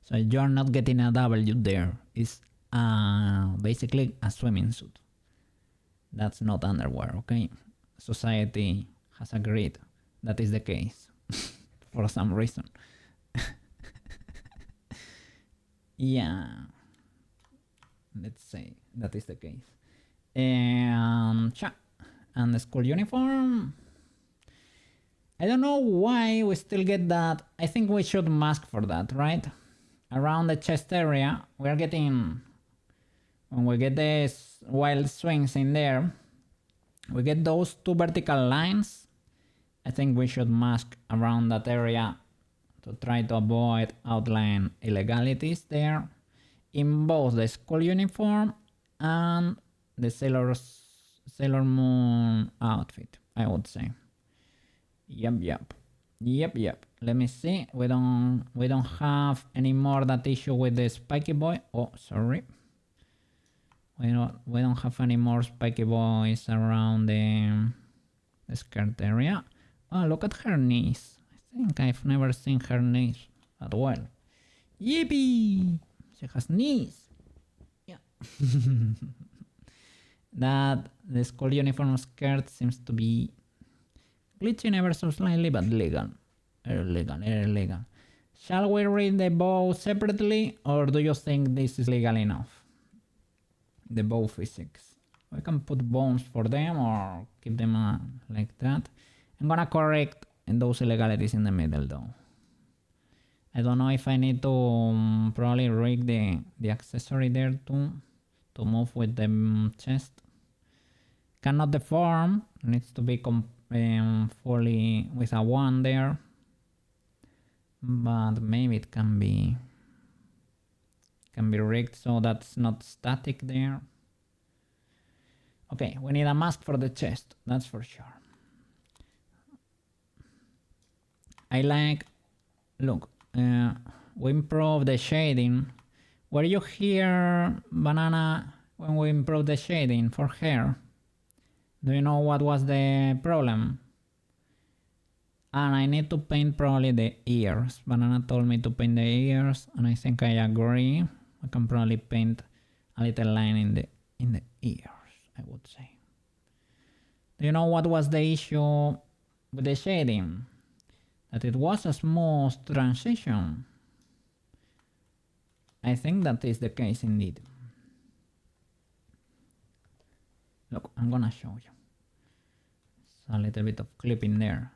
So you're not getting a W there. It's basically a swimming suit. That's not underwear, okay? Society has agreed that is the case. For some reason. Yeah. Let's say that is the case. And the school uniform. I don't know why we still get that. I think we should mask for that, right? Around the chest area, we're getting, when we get the wild swings in there, we get those two vertical lines. I think we should mask around that area to try to avoid outline illegalities there in both the school uniform and the Sailor Moon outfit, I would say. Yep. Let me see. We don't have any more that issue with the spiky boy. Oh, sorry. We don't have any more spiky boys around the skirt area. Oh, look at her knees. I think I've never seen her knees that well. Yippee! She has knees. Yeah. That the school uniform skirt seems to be glitching ever so slightly, but legal. Illegal. Shall we read the bow separately, or do you think this is legal enough? The bow physics. We can put bones for them or keep them like that. I'm gonna correct those illegalities in the middle though. I don't know if I need to probably rig the accessory there too, to move with the chest. Cannot deform, needs to be fully with a 1 there. But maybe it can be rigged so that's not static there. Okay, we need a mask for the chest, that's for sure. I like, look, we improve the shading. Were you here, Banana, when we improved the shading for hair? Do you know what was the problem? And I need to paint probably the ears. Banana told me to paint the ears, and I think I agree. I can probably paint a little line in the ears, I would say. Do you know what was the issue with the shading? That it was a smooth transition. I think that is the case indeed. I'm gonna show you. It's a little bit of clipping there.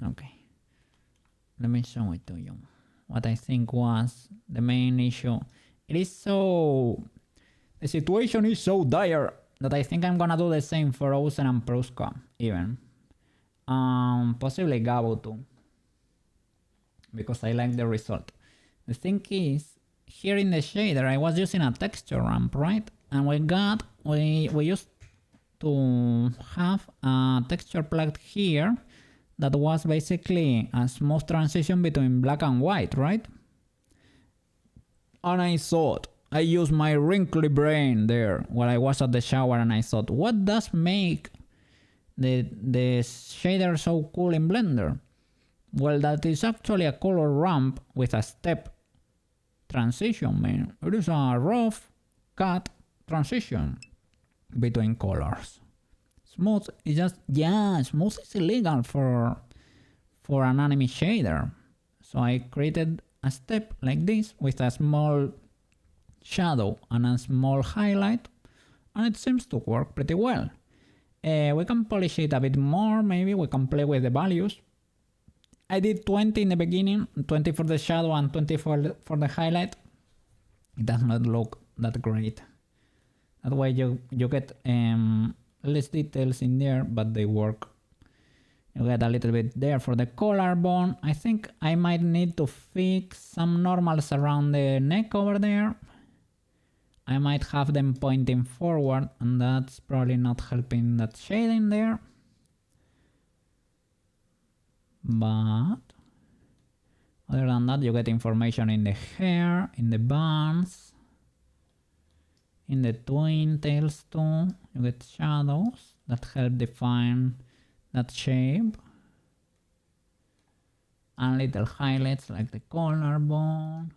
Okay, let me show it to you. What I think was the main issue. The situation is so dire that I think I'm gonna do the same for Ozen and Pruska even. Possibly Gabo too, because I like the result. The thing is, here in the shader I was using a texture ramp, right? And we used to have a texture plugged here that was basically a smooth transition between black and white, right? And I thought, I used my wrinkly brain there while I was at the shower, and I thought, what does make the shader so cool in Blender? Well, that is actually a color ramp with a step transition, man. It is a rough cut transition between colors. Smooth is just, yeah, smooth is illegal for an anime shader. So I created a step like this with a small shadow and a small highlight, and it seems to work pretty well. We can polish it a bit more, maybe we can play with the values. I did 20 in the beginning, 20 for the shadow and 20 for the highlight. It does not look that great. That way you get less details in there, but they work. You get a little bit there for the collarbone. I think I might need to fix some normals around the neck over there. I might have them pointing forward, and that's probably not helping that shading there. But other than that, you get information in the hair, in the buns, in the twin tails too. You get shadows that help define that shape, and little highlights like the collarbone.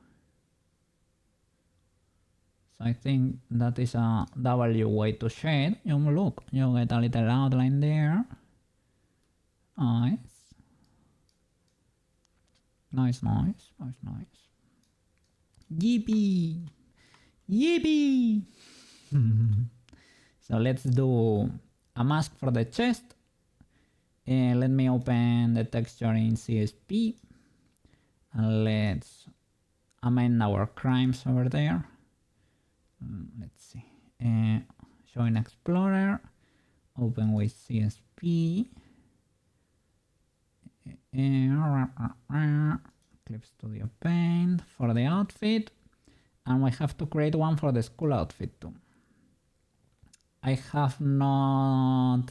So I think that is a W way to shade. You look, you get a little outline there. Nice. Nice. Yippee! Yippee! So let's do a mask for the chest. Let me open the texture in CSP. And let's amend our crimes over there. Let's see. Show in Explorer. Open with CSP. Clip Studio Paint for the outfit. And we have to create one for the school outfit too. I have not...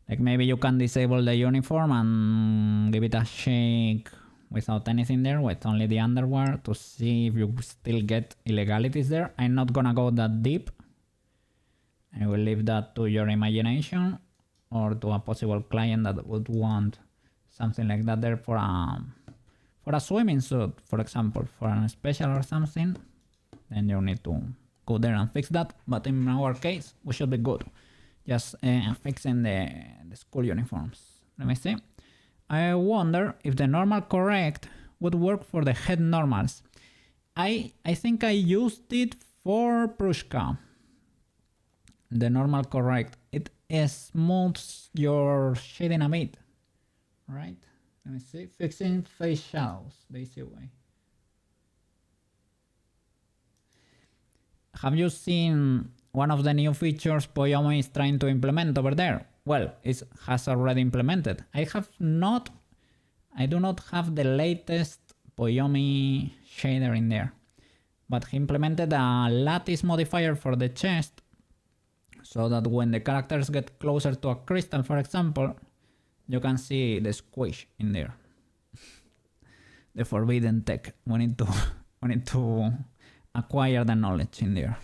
Like maybe you can disable the uniform and give it a shake without anything there, with only the underwear, to see if you still get illegalities there. I'm not gonna go that deep. I will leave that to your imagination, or to a possible client that would want something like that there for a swimming suit, for example, for a special or something. Then you need to go there and fix that. But in our case, we should be good. Just fixing the school uniforms. Let me see. I wonder if the normal correct would work for the head normals. I think I used it for Prushka. The normal correct. It smooths your shading a bit. Right? Let me see. Fixing face shadows the easy way. Have you seen one of the new features Poyomi is trying to implement over there? Well, it has already implemented. I do not have the latest Poyomi shader in there. But he implemented a lattice modifier for the chest, so that when the characters get closer to a crystal, for example, you can see the squish in there. The forbidden tech. We need to acquire the knowledge in there.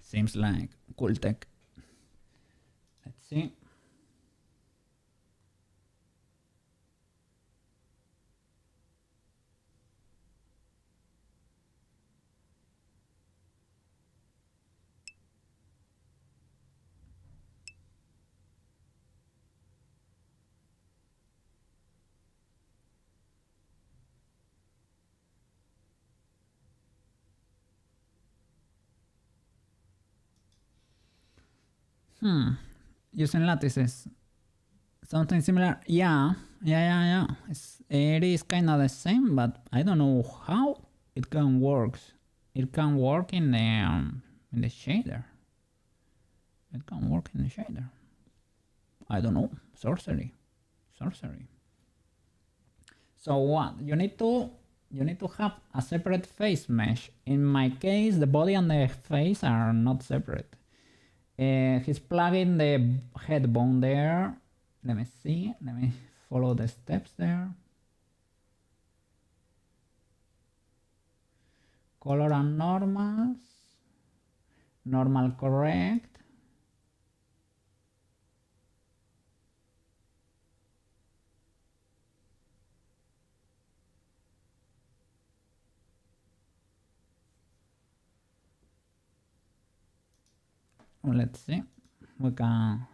Seems like cool tech. Let's see. Using lattices. Something similar. Yeah. It is kind of the same, but I don't know how it can work. It can work in the shader. It can work in the shader. I don't know. Sorcery. So what? You need to have a separate face mesh. In my case, the body and the face are not separate. He's plugging the head bone there. Let me see. Let me follow the steps there. Color and normals. Normal correct. Let's see. We can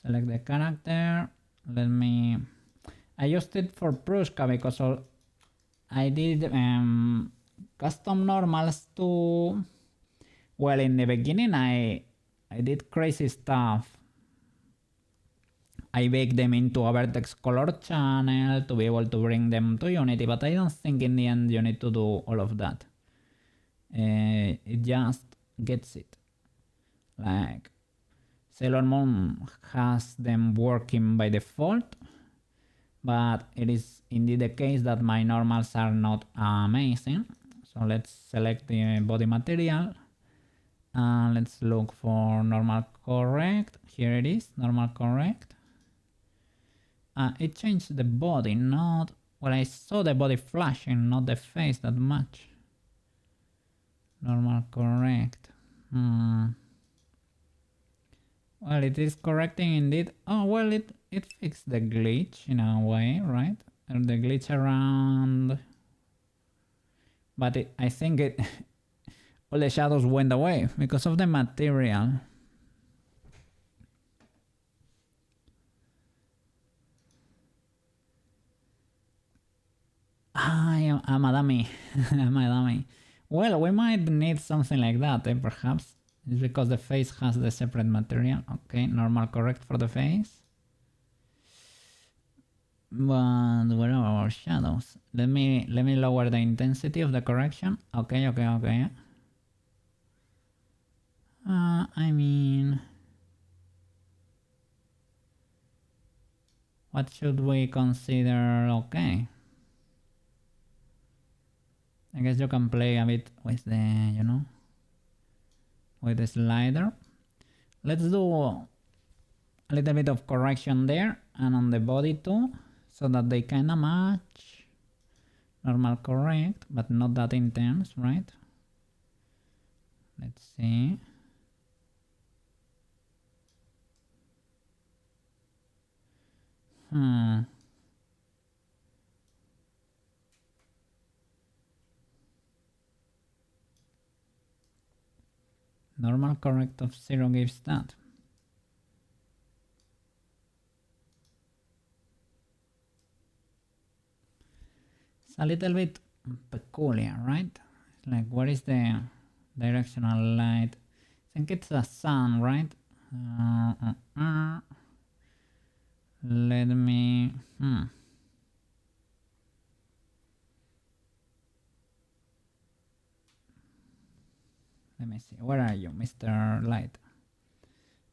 select the character. I used it for Prushka because I did custom normals to. Well, in the beginning, I did crazy stuff. I baked them into a vertex color channel to be able to bring them to Unity, but I don't think in the end you need to do all of that. It just gets it. Like Sailor Moon has them working by default, but it is indeed the case that my normals are not amazing. So let's select the body material and let's look for normal correct. Here it is, normal correct. It changed the body, not well, I saw the body flashing, not the face that much. Normal correct. Well, it is correcting indeed. Oh, well, it fixed the glitch in a way, right? And the glitch around. But I think all the shadows went away because of the material. I'm a dummy. I'm a dummy. Well, we might need something like that, perhaps. It's because the face has the separate material. Okay, normal correct for the face. But where are our shadows? Let me lower the intensity of the correction. Okay. I mean, what should we consider okay? I guess you can play a bit with the, with the slider. Let's do a little bit of correction there and on the body too, so that they kinda match. Normal correct, but not that intense, right? Let's see. Normal correct of 0 gives that. It's a little bit peculiar, right? Like, what is the directional light? I think it's the sun, right? Let me... Let me see. Where are you, Mr. Light?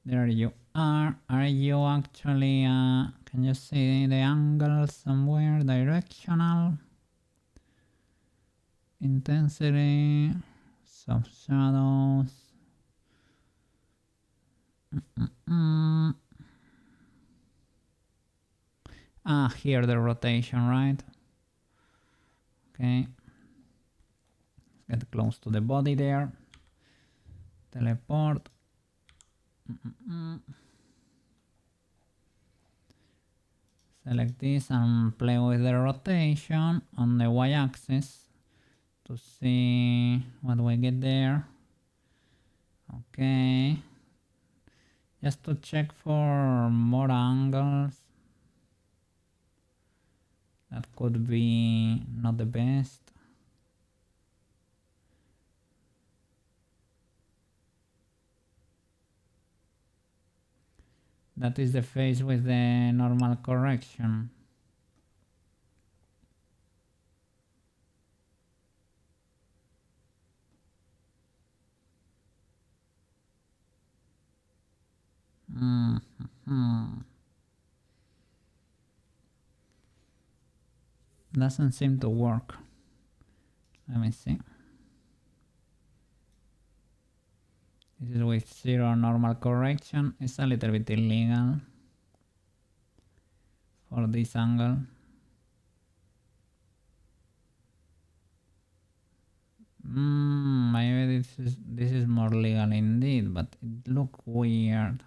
There you are. Are you actually... can you see the angle somewhere? Directional. Intensity. Soft shadows. Here the rotation, right? Okay. Let's get close to the body there. Teleport. Select this and play with the rotation on the y-axis to see what we get there. Okay. Just to check for more angles. That could be not the best. That is the face with the normal correction. Doesn't seem to work. Let me see. This is with zero normal correction. It's a little bit illegal for this angle. Maybe this is more legal indeed, but it looks weird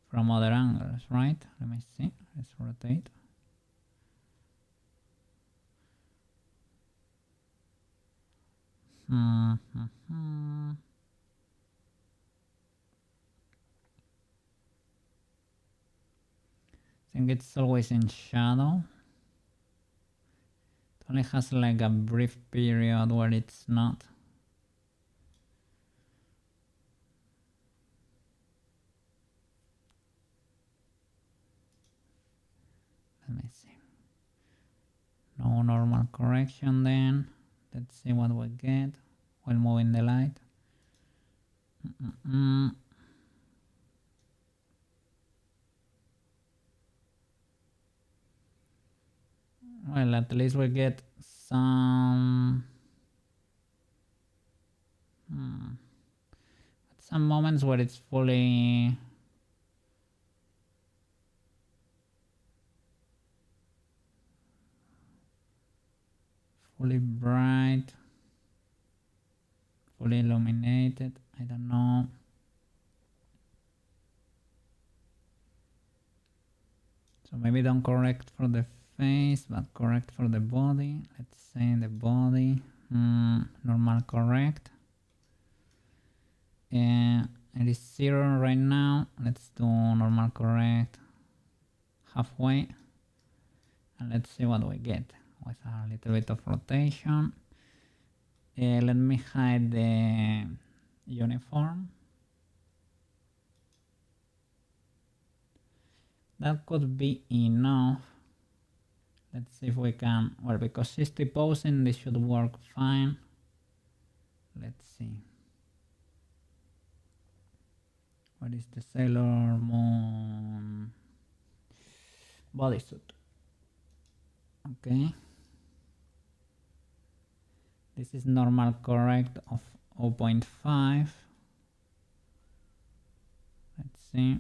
from other angles, right? Let me see. Let's rotate. I think it's always in shadow. It only has like a brief period where it's not. Let me see. No normal correction then. Let's see what we get while moving the light. Well, at least we get some some moments where it's fully bright, fully illuminated. I don't know. So maybe don't correct for the face, but correct for the body. Let's say the body, normal correct. It is 0 right now. Let's do normal correct halfway, and let's see what we get with a little bit of rotation. Let me hide the uniform. That could be enough. Let's see if we can, well, because 60 posing, this should work fine. Let's see. What is the Sailor Moon bodysuit? Okay. This is normal correct of 0.5. Let's see.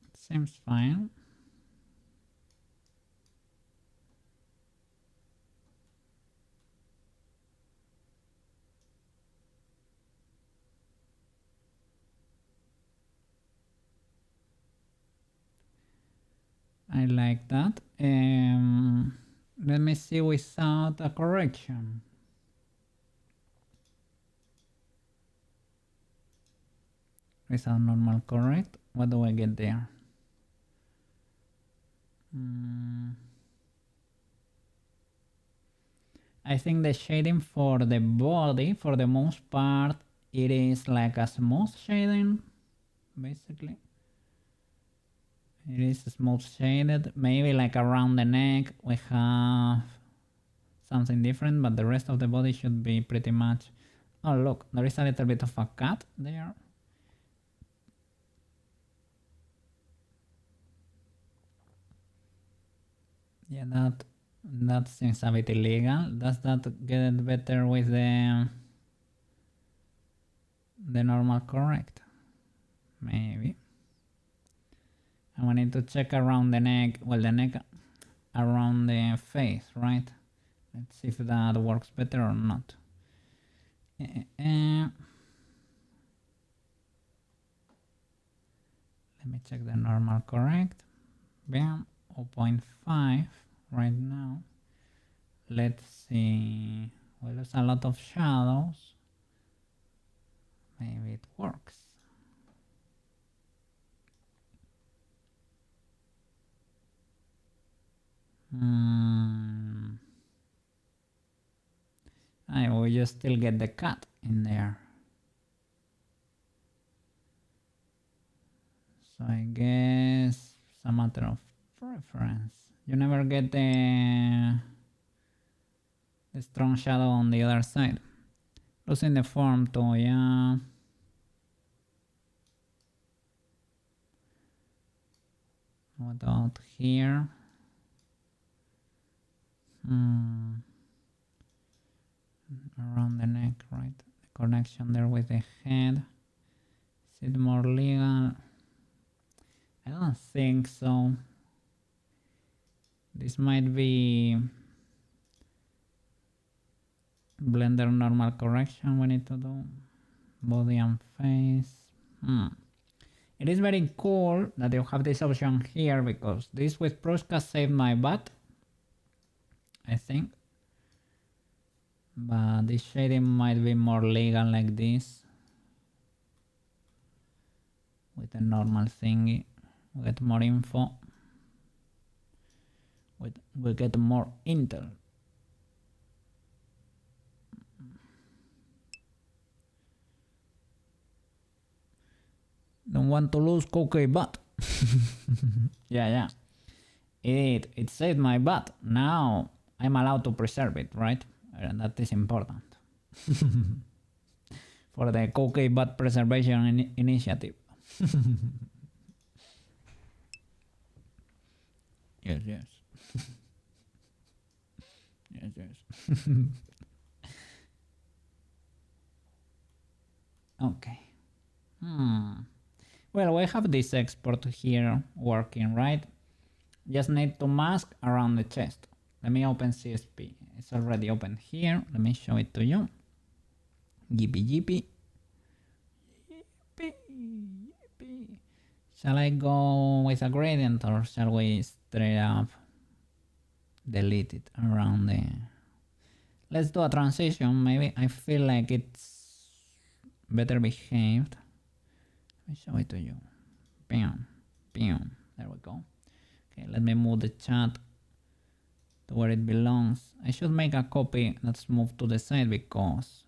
It seems fine. I like that. Let me see without a correction. Without normal correct, what do I get there? I think the shading for the body, for the most part, it is like a smooth shading, basically. It is smooth shaded. Maybe like around the neck we have something different, but the rest of the body should be pretty much... Oh look, there is a little bit of a cut there. Yeah, that seems a bit illegal. Does that get better with the normal correct? Maybe. And we need to check around the neck, well, the neck around the face, right? Let's see if that works better or not. Let me check the normal correct. Bam, 0.5 right now. Let's see. Well, there's a lot of shadows. Maybe it works. So you still get the cat in there. So I guess it's a matter of preference. You never get the strong shadow on the other side. Losing the form too, yeah. What about here? Around the neck, right? The connection there with the head. Is it more legal? I don't think so. This might be Blender normal correction we need to do. Body and face. It is very cool that you have this option here because this with Prushka saved my butt, I think. But this shading might be more legal like this. With a normal thingy, we get more info. We get more intel. Don't want to lose Coco butt. Yeah. It saved my butt. Now I'm allowed to preserve it, right? And that is important. For the Coco butt preservation initiative. Yes. Yes. Okay. Well, we have this export here working, right? Just need to mask around the chest. Let me open CSP. It's already open here. Let me show it to you. Yippee. Shall I go with a gradient or shall we straight up delete it around the... Let's do a transition. Maybe I feel like it's better behaved. Let me show it to you. Bam. There we go. Okay, let me move the chat to where it belongs. I should make a copy that's moved to the side because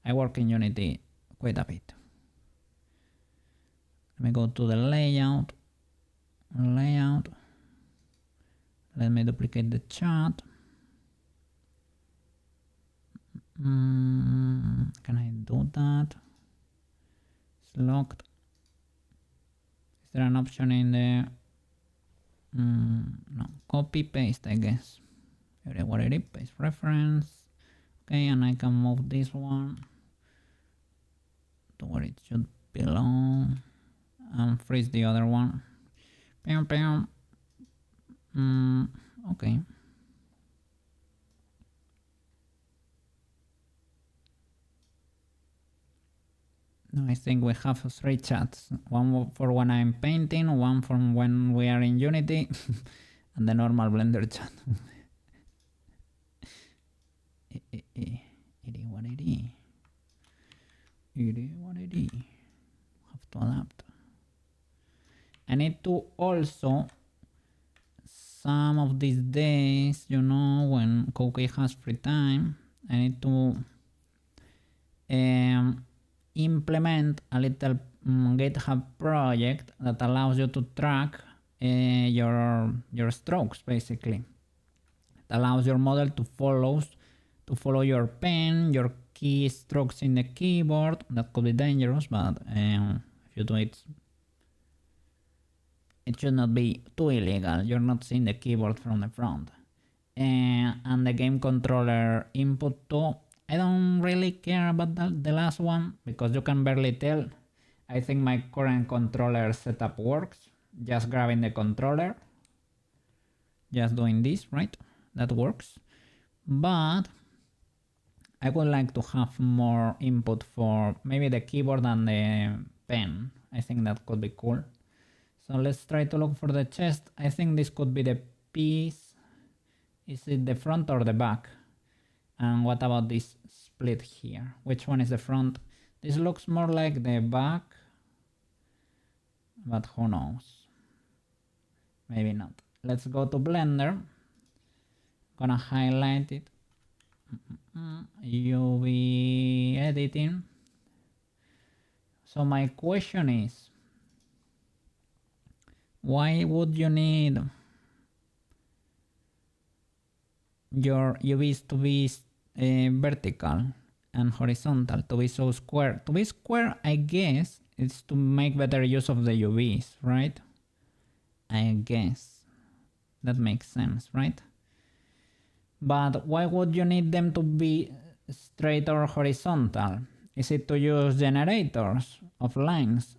I work in Unity quite a bit. Let me go to the layout. Let me duplicate the chat. Can I do that? It's locked. Is there an option in the... no, copy paste, I guess. What it is, paste reference. Okay, and I can move this one to where it should belong and freeze the other one. Okay. Now I think we have 3 chats. One for when I'm painting, one from when we are in Unity, and the normal Blender chat. It is what it is. Have to adapt. I need to also, some of these days, you know, when Koki has free time, I need to implement a little GitHub project that allows you to track your strokes, basically. It allows your model to follow your pen, your key strokes in the keyboard. That could be dangerous, but if you do it, it should not be too illegal. You're not seeing the keyboard from the front. And the game controller input too. I don't really care about the last one because you can barely tell. I think my current controller setup works. Just grabbing the controller. Just doing this, right? That works. But I would like to have more input for maybe the keyboard and the pen. I think that could be cool. So let's try to look for the chest. I think this could be the piece. Is it the front or the back? And what about this split here? Which one is the front? This looks more like the back, but who knows? Maybe not. Let's go to Blender. Gonna highlight it. UV editing. So my question is, why would you need your UVs to be vertical and horizontal, to be so square? To be square, I guess, is to make better use of the UVs, right? I guess that makes sense, right? But why would you need them to be straight or horizontal? Is it to use generators of lines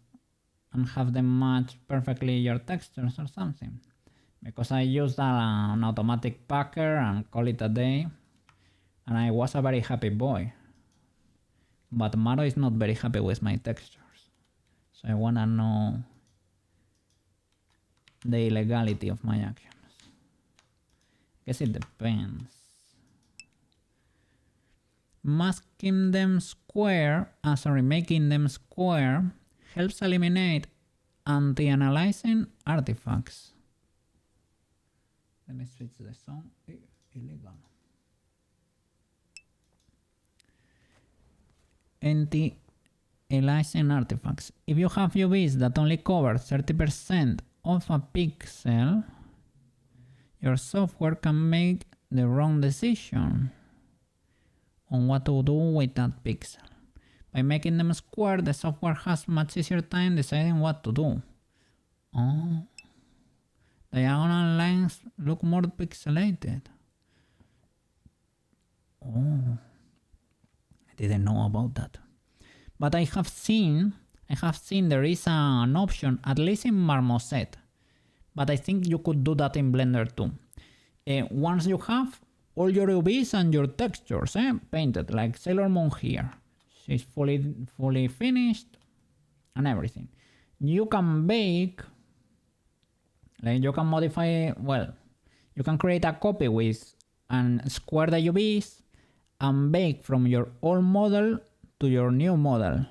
and have them match perfectly your textures or something? Because I used an automatic packer and call it a day, and I was a very happy boy. But Maro is not very happy with my textures, so I wanna know the illegality of my actions. Guess it depends. Making them square helps eliminate anti-aliasing artifacts. Let me switch the song. Illegal. Anti-aliasing artifacts. If you have UVs that only cover 30% of a pixel, your software can make the wrong decision on what to do with that pixel. By making them square, the software has much easier time deciding what to do. Oh, diagonal lines look more pixelated. Oh, I didn't know about that. But I have seen there is an option, at least in Marmoset. But I think you could do that in Blender too. Once you have all your UVs and your textures painted, like Sailor Moon here. She's fully finished and everything. You can bake, like you can modify, well, you can create a copy with and square the UVs and bake from your old model to your new model.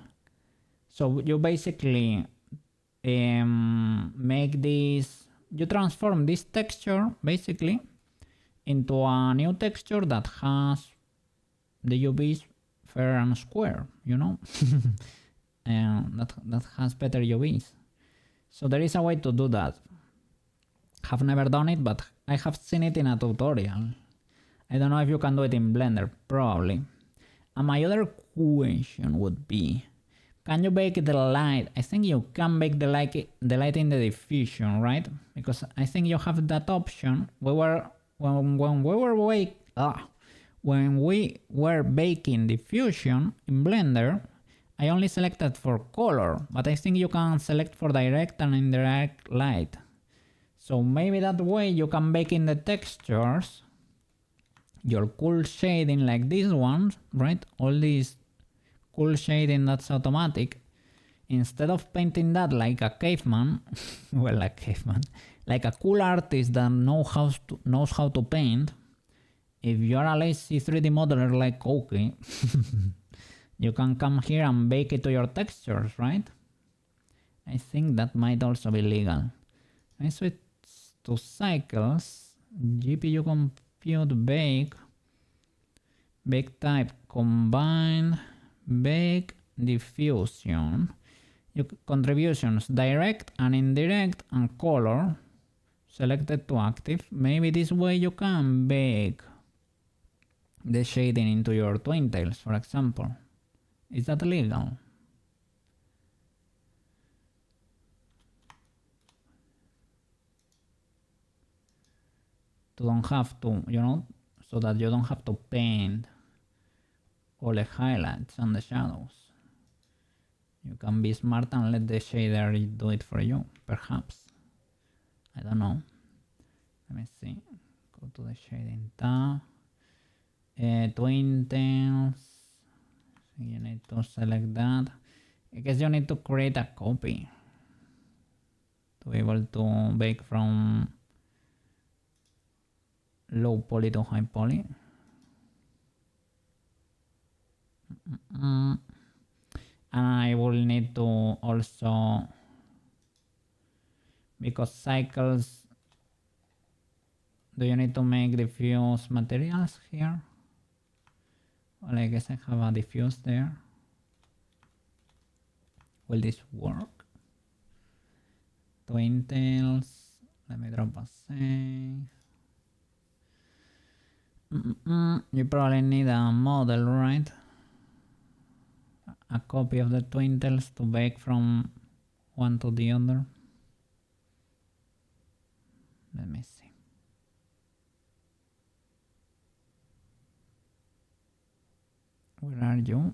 So you basically make this, you transform this texture basically into a new texture that has the UVs fair and square, you know, and that has better UVs. So there is a way to do that. Have never done it, but I have seen it in a tutorial. I don't know if you can do it in Blender, probably. And my other question would be, can you bake the light? I think you can bake the light in the diffusion, right? Because I think you have that option. When we were baking diffusion in Blender, I only selected for color, but I think you can select for direct and indirect light. So maybe that way you can bake in the textures your cool shading like this one, right? All these cool shading that's automatic. Instead of painting that like a caveman, well, a caveman, like a cool artist that knows how to paint, if you're a lazy 3D modeler like okay, you can come here and bake it to your textures, right? I think that might also be legal. I switch to cycles, GPU compute bake type combine, bake diffusion. Contributions direct and indirect and color selected to active. Maybe this way you can bake the shading into your twin tails, for example. Is that legal? You don't have to, you know, so that you don't have to paint all the highlights and the shadows. You can be smart and let the shader do it for you, perhaps. I don't know. Let me see. Go to the shading tab. Twin tails. So you need to select that. I guess you need to create a copy to be able to bake from low poly to high poly. And I will need to also, because cycles, do you need to make diffuse materials here? Well, I guess I have a diffuse there. Will this work? Twin tails. Let me drop a save. You probably need a model, right? A copy of the twin tails to bake from one to the other. Let me see. Where are you?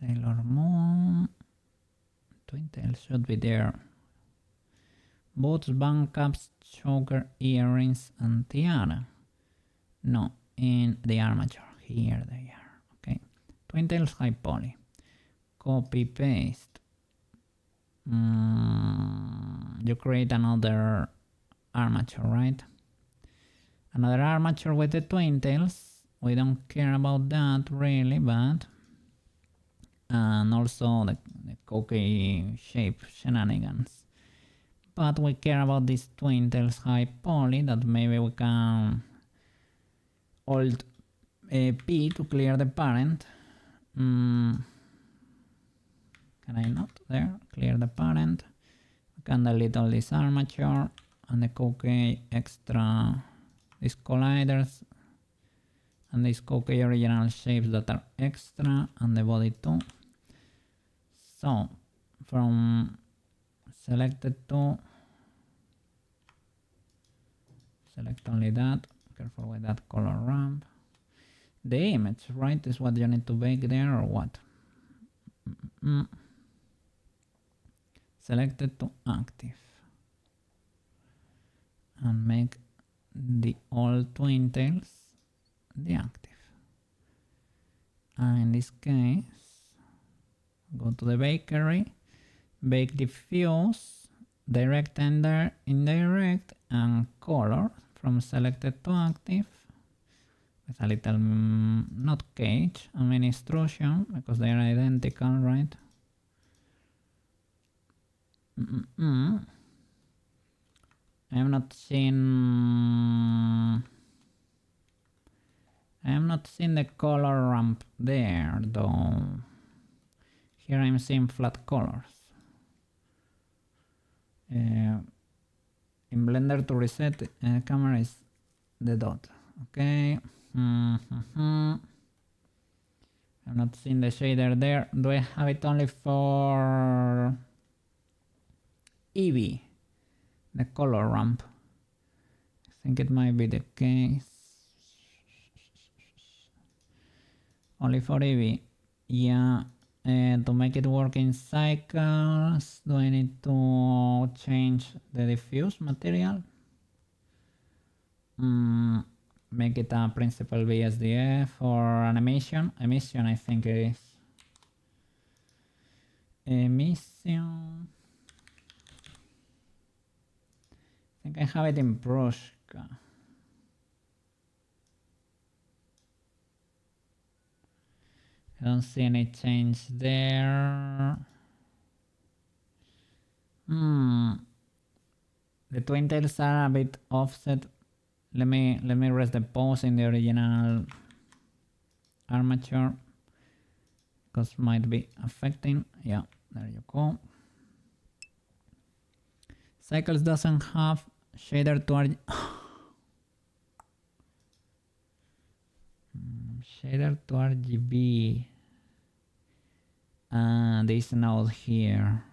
Sailor Moon. Twin tails should be there. Boots, band caps, choker, earrings, and tiara. No, in the armature. Here they are. Okay. Twin tails high poly. Copy paste. You create another armature, right? Another armature with the twin tails. We don't care about that really, but and also the cookie shape shenanigans. But we care about this twin tails high poly that maybe we can Alt P to clear the parent. Can I not? There, clear the parent. We can delete all this armature and the cookie extra, these colliders and these cookie original shapes that are extra and the body too. So from selected to select only that. Careful with that color ramp. The image, right, is what you need to bake there or what? Selected to active and make the all twin tails the active. And in this case, go to the bakery, bake diffuse, direct and indirect, and color from selected to active with a little not cage, I mean extrusion, because they are identical, right? I am not seeing the color ramp there though. Here I'm seeing flat colors. In Blender to reset camera is the dot. Okay. I'm not seeing the shader there. Do I have it only for Eevee? The color ramp. I think it might be the case. Only for Eevee. Yeah. To make it work in cycles, do I need to change the diffuse material? Make it a principal VSDF or an emission? Emission, I think it is. Emission. I think I have it in Prushka. I don't see any change there. The twin tails are a bit offset. Let me rest the pose in the original armature because might be affecting. Yeah, there you go. Cycles doesn't have shader to shader to RGB. This node here.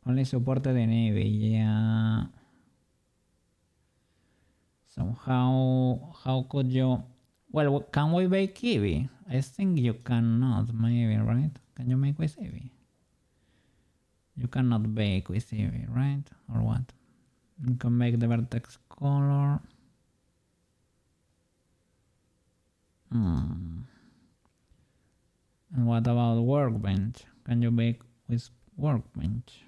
Only supported in Eevee, yeah. So how could you? Well, can we bake Eevee? I think you cannot, maybe, right? Can you make with Eevee? You cannot bake with Eevee, right? Or what? You can make the vertex color. And what about workbench? Can you bake with workbench?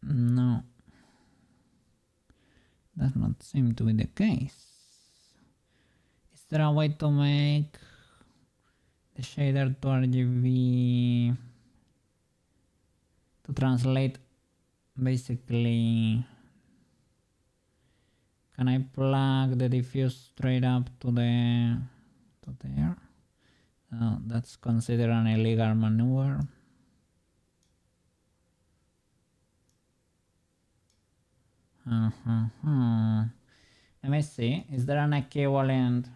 No. does not seem to be the case. Is there a way to make the shader to RGB to translate basically? Can I plug the diffuse straight up to there? That's considered an illegal maneuver. Let me see, is there an equivalent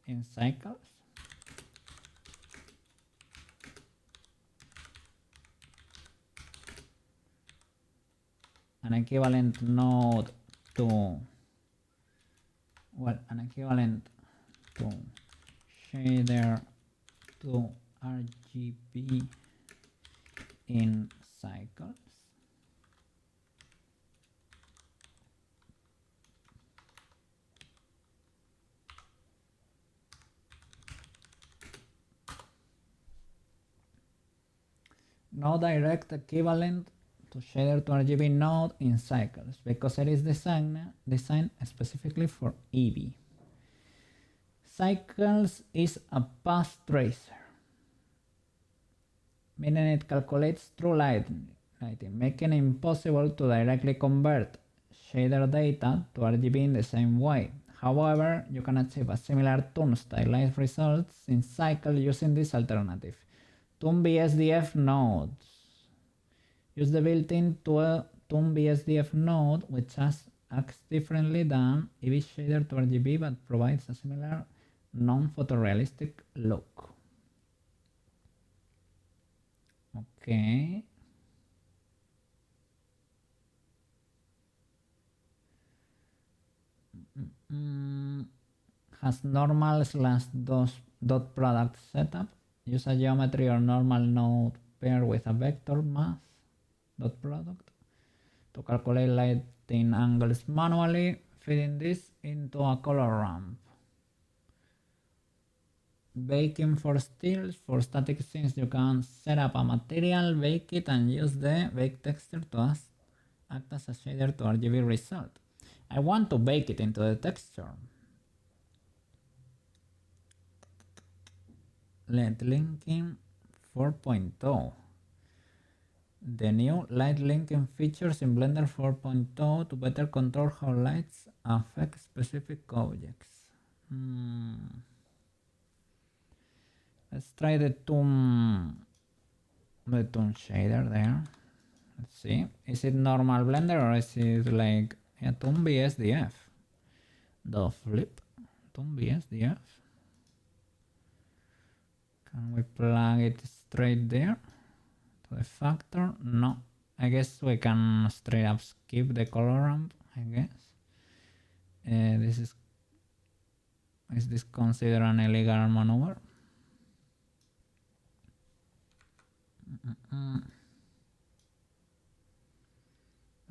in cycles? An equivalent node to, well, an equivalent to shader to RGB in cycles. No direct equivalent to shader to RGB node in cycles because it is designed specifically for EV. Cycles is a path tracer, meaning it calculates true lighting, making it impossible to directly convert shader data to RGB in the same way. However, you can achieve a similar tune stylized results in cycle using this alternative. Tune BSDF nodes. Use the built-in Tune BSDF node, which acts differently than EV shader to RGB but provides a similar non-photorealistic look. Okay. Has normal / dot product setup. Use a geometry or normal node paired with a vector mass dot product to calculate lighting angles manually, feeding this into a color ramp. Baking for stills. For static scenes, you can set up a material, bake it, and use the bake texture to act as a shader to RGB result. I want to bake it into the texture. Light linking 4.0. The new light linking features in Blender 4.0 to better control how lights affect specific objects. Let's try the tune shader there. Let's see. Is it normal Blender or is it like tune BSDF? The flip. Tune BSDF. Can we plug it straight there to the factor? No. I guess we can straight up skip the color ramp, I guess. Is this considered an illegal maneuver?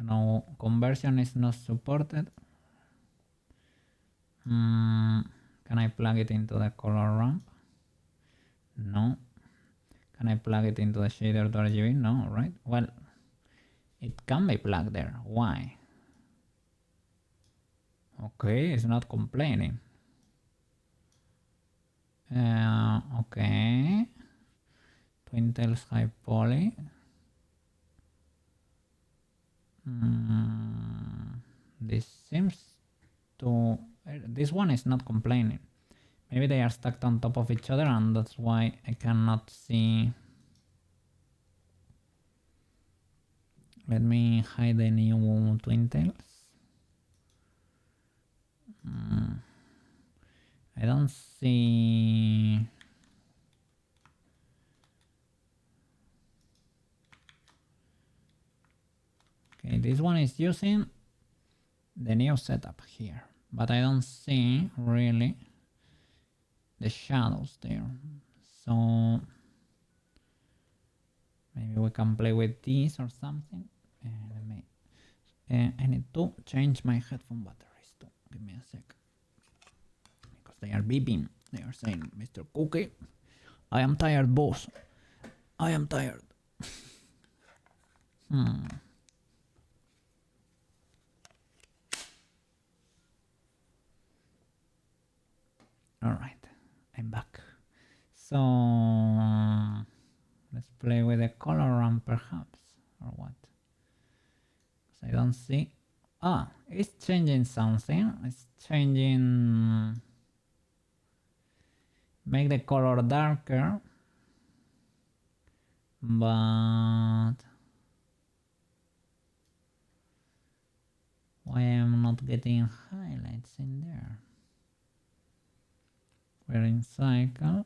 No, conversion is not supported. Can I plug it into the color ramp? No. Can I plug it into the shader to RGB? No, right? Well, it can be plugged there. Why? Okay, it's not complaining. Okay. Twin tails high poly. This seems to... This one is not complaining. Maybe they are stacked on top of each other and that's why I cannot see. Let me hide the new twin tails. I don't see. Okay, this one is using the new setup here, but I don't see really the shadows there. So maybe we can play with these or something. I need to change my headphone batteries too. Give me a sec. Because they are beeping. They are saying, Mr. Cookie, I am tired, boss. I am tired. All right, I'm back. So let's play with the color ramp perhaps, or what? I don't see. Ah, it's changing something. It's changing. Make the color darker, but why am not getting highlights in there? We're in cycles.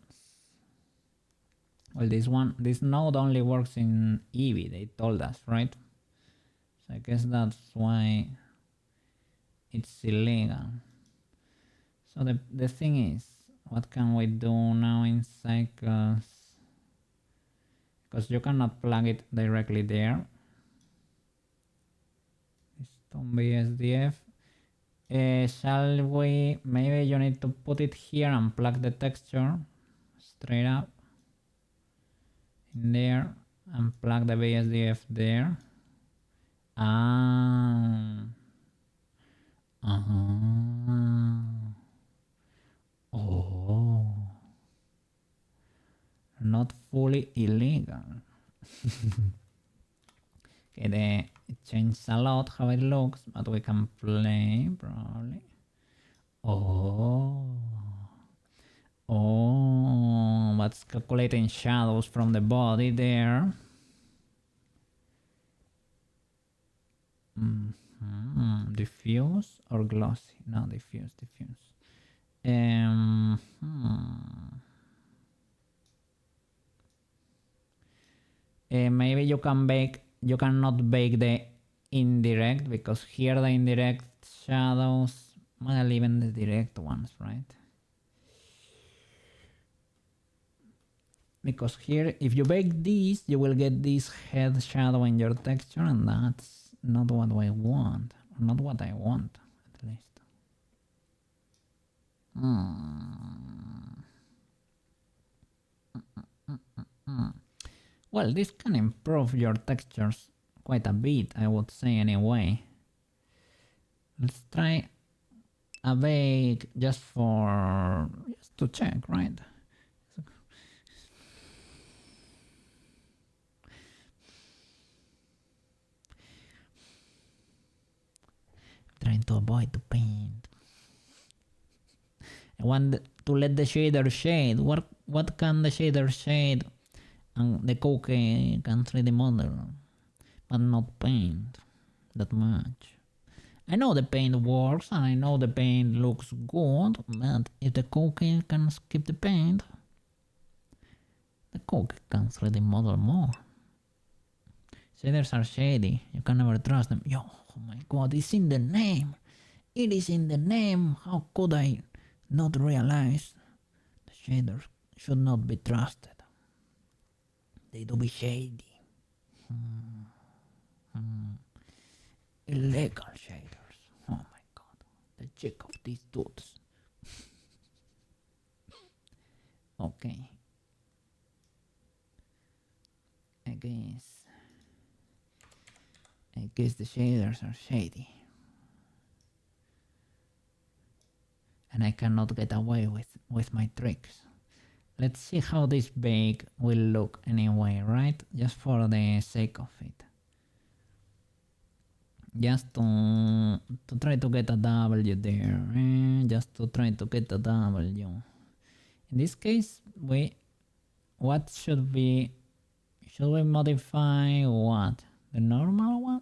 Well, this node only works in Eevee, they told us, right? So I guess that's why it's illegal. So the thing is, what can we do now in cycles? Because you cannot plug it directly there. Stone BSDF. Shall we? Maybe you need to put it here and plug the texture straight up in there and plug the BSDF there. Oh, not fully illegal. Okay, it changes a lot how it looks, but we can play probably. Oh, but it's calculating shadows from the body there. Diffuse or glossy? No, diffuse. Maybe you cannot bake the indirect, because here the indirect shadows, well, even the direct ones, right? Because here, if you bake these, you will get this head shadow in your texture, and that's not what I want. Not what I want, at least. Well, this can improve your textures quite a bit, I would say, anyway. Let's try a bake just to check, right? Trying to avoid the paint. I want to let the shader shade. What can the shader shade? And the cookie can 3D model, but not paint that much. I know the paint works and I know the paint looks good, but if the cookie can skip the paint, the cookie can 3D model more. Shaders are shady, you can never trust them. Yo, oh my god, it's in the name! It is in the name! How could I not realize the shaders should not be trusted? They do be shady. Illegal shaders. Oh my god, the check of these dudes. Okay. I guess the shaders are shady. And I cannot get away with my tricks. Let's see how this bake will look anyway, right? Just for the sake of it. Just to try to get a W there. Just to try to get a W. In this case, what should we modify what? The normal one?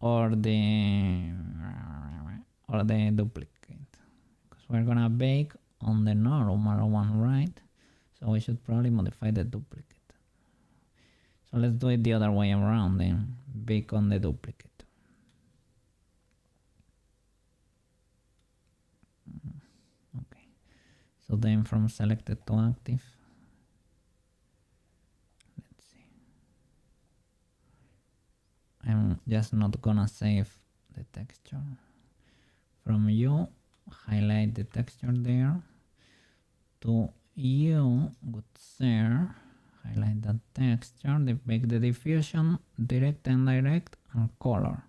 Or the duplicate? Because we're gonna bake on the normal one, right? So we should probably modify the duplicate. So let's do it the other way around then. Bake on the duplicate. Okay. So then from selected to active. Let's see. I'm just not gonna save the texture. From you, highlight the texture there. To you, good sir, highlight the texture, make the diffusion, direct and indirect, and color.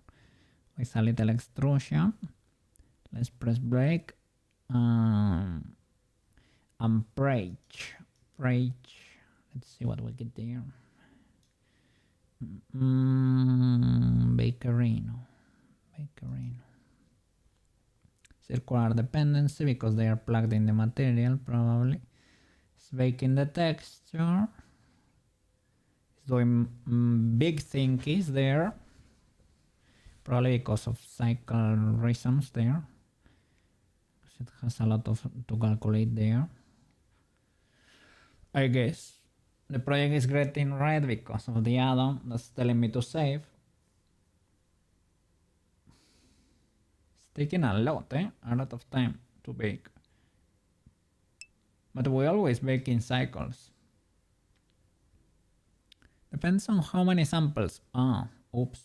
With a little extrusion. Let's press break. and Prage. Let's see what we get there. Bakerino. Circular dependency because they are plugged in the material probably. It's baking the texture. It's doing big thinkies there. Probably because of cycle reasons there. It has a lot to calculate there. I guess the project is getting red because of the add-on that's telling me to save. It's taking a lot of time to bake. But we always bake in cycles. Depends on how many samples. Oops.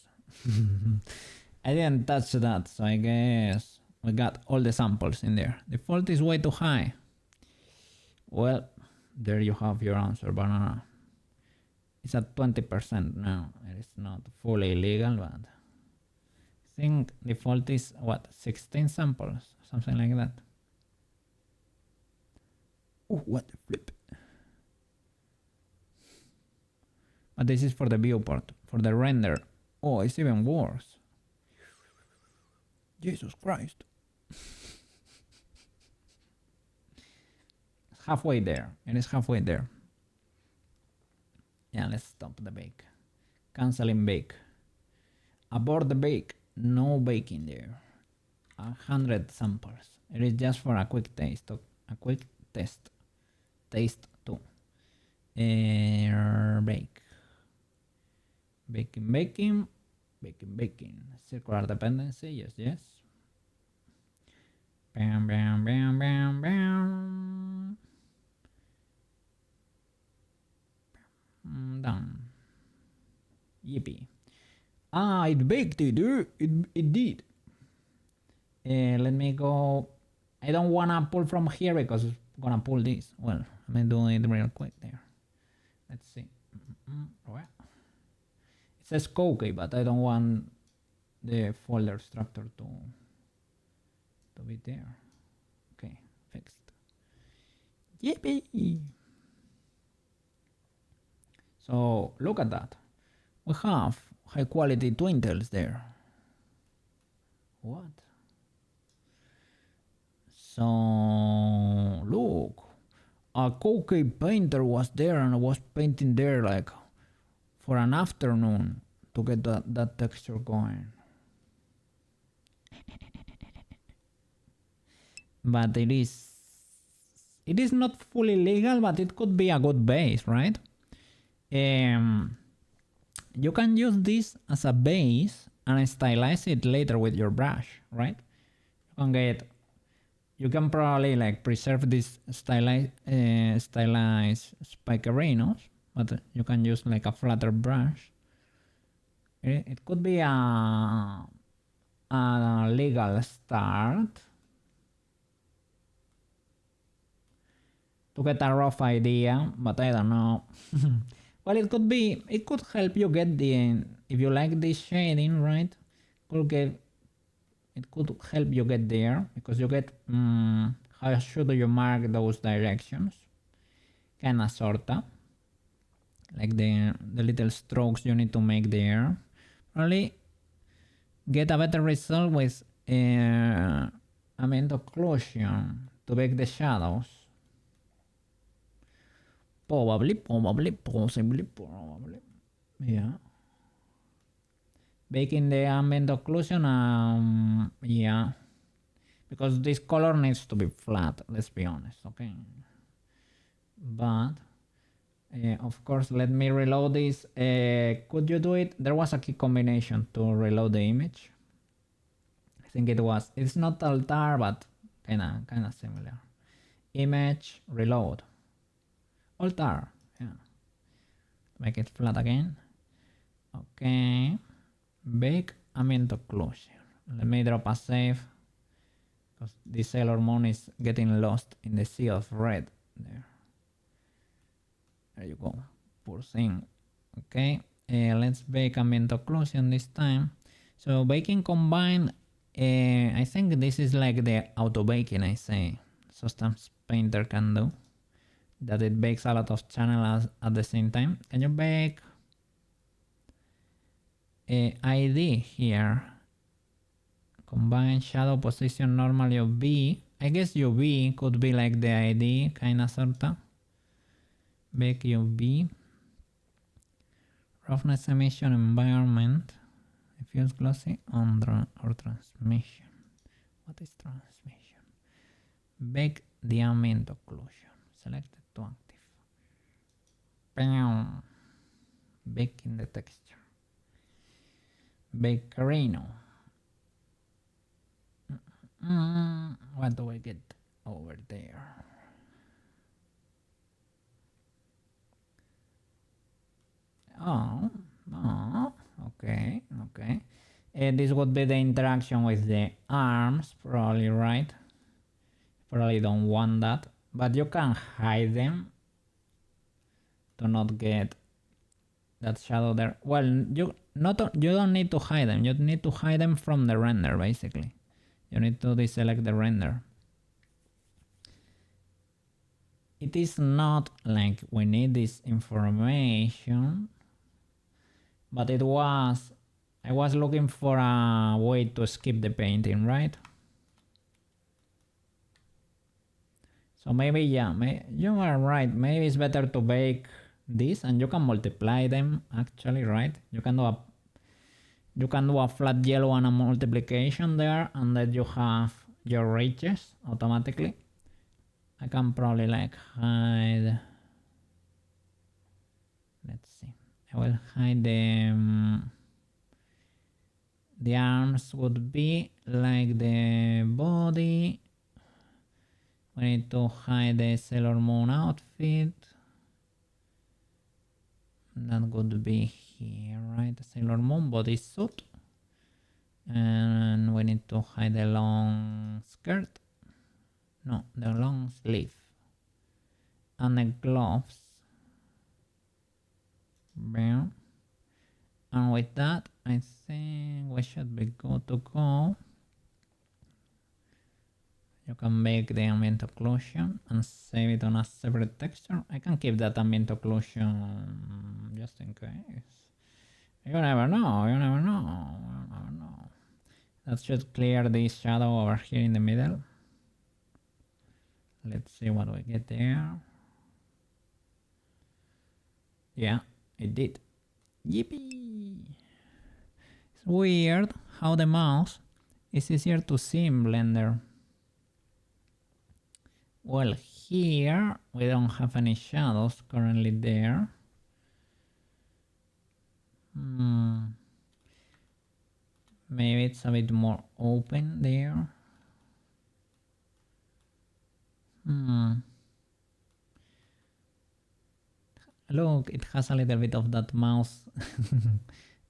I didn't touch that, so I guess we got all the samples in there. The default is way too high. Well, there you have your answer, banana. It's at 20% now. It is not fully legal, but I think default is what, 16 samples, something like that. Oh, what the flip. But this is for the viewport. For the render, oh, it's even worse. Jesus Christ. It's halfway there. It is halfway there. Yeah, let's stop the bake. Canceling bake. Abort the bake. No baking there. 100 samples. It is just for a quick taste. A quick test. Taste 2. Bake. Baking. Circular dependency. Yes. Bam. Done. Yippee. It baked it. It did. Let me go. I don't wanna pull from here because it's gonna pull this. Well, I'm gonna do it real quick there. Let's see. It says cookie, but I don't want the folder structure to be there. Okay, fixed. Yippee! So look at that. We have high quality twintles there. What? So look, a cookie painter was there and was painting there like for an afternoon to get that texture going. But it is not fully legal, but it could be a good base, right? You can use this as a base and stylize it later with your brush, right? You can probably like preserve this stylized spikerinos, but you can use like a flatter brush. It could be a legal start to get a rough idea, but I don't know. Well, it could help you get if you like this shading, right? It could help you get there because you get how should you mark those directions, kinda sorta, like the little strokes you need to make there. Probably get a better result with ambient occlusion to make the shadows. Possibly. Yeah. Baking the ambient occlusion, yeah. Because this color needs to be flat, let's be honest, okay? But, of course, let me reload this. Could you do it? There was a key combination to reload the image. I think it was. It's not altar, but kinda similar. Image, reload. Altar, yeah. Make it flat again. Okay. Bake ambient occlusion. Let me drop a save because this Sailor Moon is getting lost in the sea of red. There you go. Poor thing. Okay. Let's bake ambient occlusion this time. So baking combined I think this is like the auto baking I say Substance Painter can do. That it bakes a lot of channels at the same time. Can you bake a ID here? Combine shadow position normal UV. I guess UV could be like the ID kinda sorta. Bake UV. Roughness emission environment. Diffuse glossy on or transmission. What is transmission? Bake the ambient occlusion. Selected to active. Bam. Baking the texture. Bake Carino. What do I get over there? Oh, okay. This would be the interaction with the arms, probably, right? Probably don't want that, but you can hide them to not get that shadow there. Well, you don't need to hide them. You need to hide them from the render, basically. You need to deselect the render. It is not like we need this information, but I was looking for a way to skip the painting, right? So maybe, yeah, you are right. Maybe it's better to bake this and you can multiply them actually, right? You can do a flat yellow and a multiplication there, and then you have your ridges automatically. I can probably like hide. Let's see. I will hide them. The arms would be like the body. We need to hide the Sailor Moon outfit. That would be here, right? Sailor Moon bodysuit. And we need to hide the long skirt. No, the long sleeve. And the gloves. Bam. And with that, I think we should be good to go. You can make the ambient occlusion and save it on a separate texture. I can keep that ambient occlusion just in case. You never know. That should clear this shadow over here in the middle. Let's see what we get there. Yeah, it did. Yippee! It's weird how the mouse is easier to see in Blender. Well, here we don't have any shadows currently there. Maybe it's a bit more open there. Look, it has a little bit of that mouse,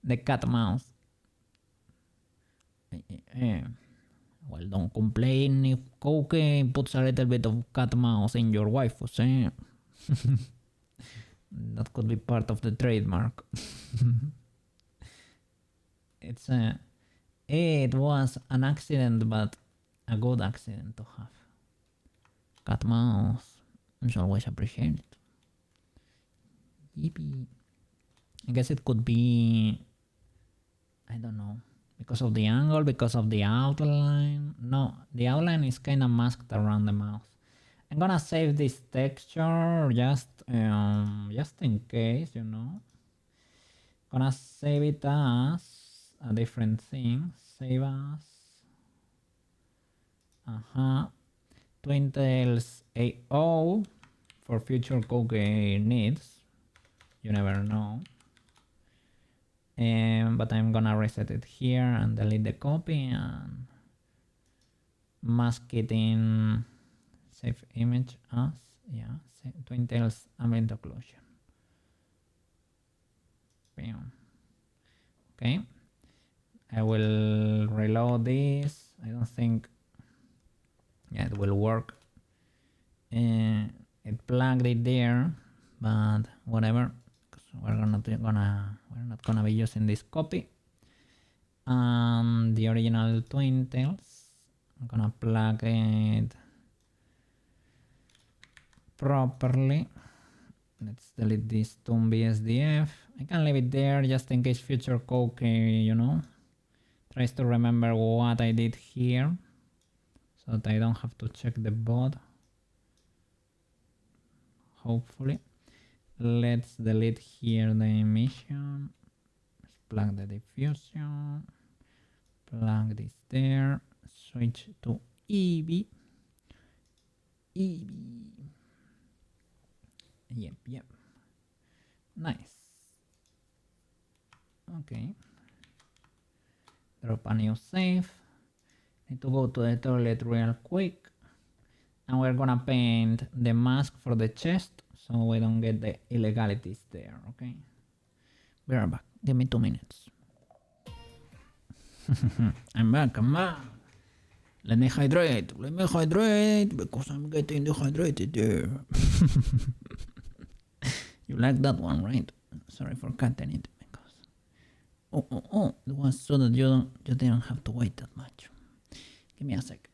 the cat mouse. Well, don't complain if Coke puts a little bit of cat mouse in your waifus, eh? That could be part of the trademark. It was an accident, but a good accident to have. Cat mouse is always appreciated. Yippee. I guess it could be, I don't know, because of the angle, because of the outline. No, the outline is kind of masked around the mouth. I'm gonna save this texture just in case, you know. Gonna save it as a different thing. Save as Twin Tails AO for future Coke needs. You never know. But I'm gonna reset it here and delete the copy and mask it in save image as, yeah, Twin Tails ambient occlusion. Bam. Okay, I will reload this. I don't think, yeah, it will work. It plugged it there, but whatever. We're not gonna be using this copy. and the original twin tails. I'm gonna plug it properly. Let's delete this Toon BSDF. I can leave it there just in case future Koki, you know, tries to remember what I did here, so that I don't have to check the bot. Hopefully. Let's delete here the emission. Let's plug the diffusion. Plug this there. Switch to EV. EV. Yep. Nice. Okay. Drop a new save. Need to go to the toilet real quick. And we're gonna paint the mask for the chest so we don't get the illegalities there, okay? Be right back. Give me 2 minutes. I'm back. Let me hydrate because I'm getting dehydrated there. You like that one, right? Sorry for cutting it because it was so that you didn't have to wait that much. Give me a sec.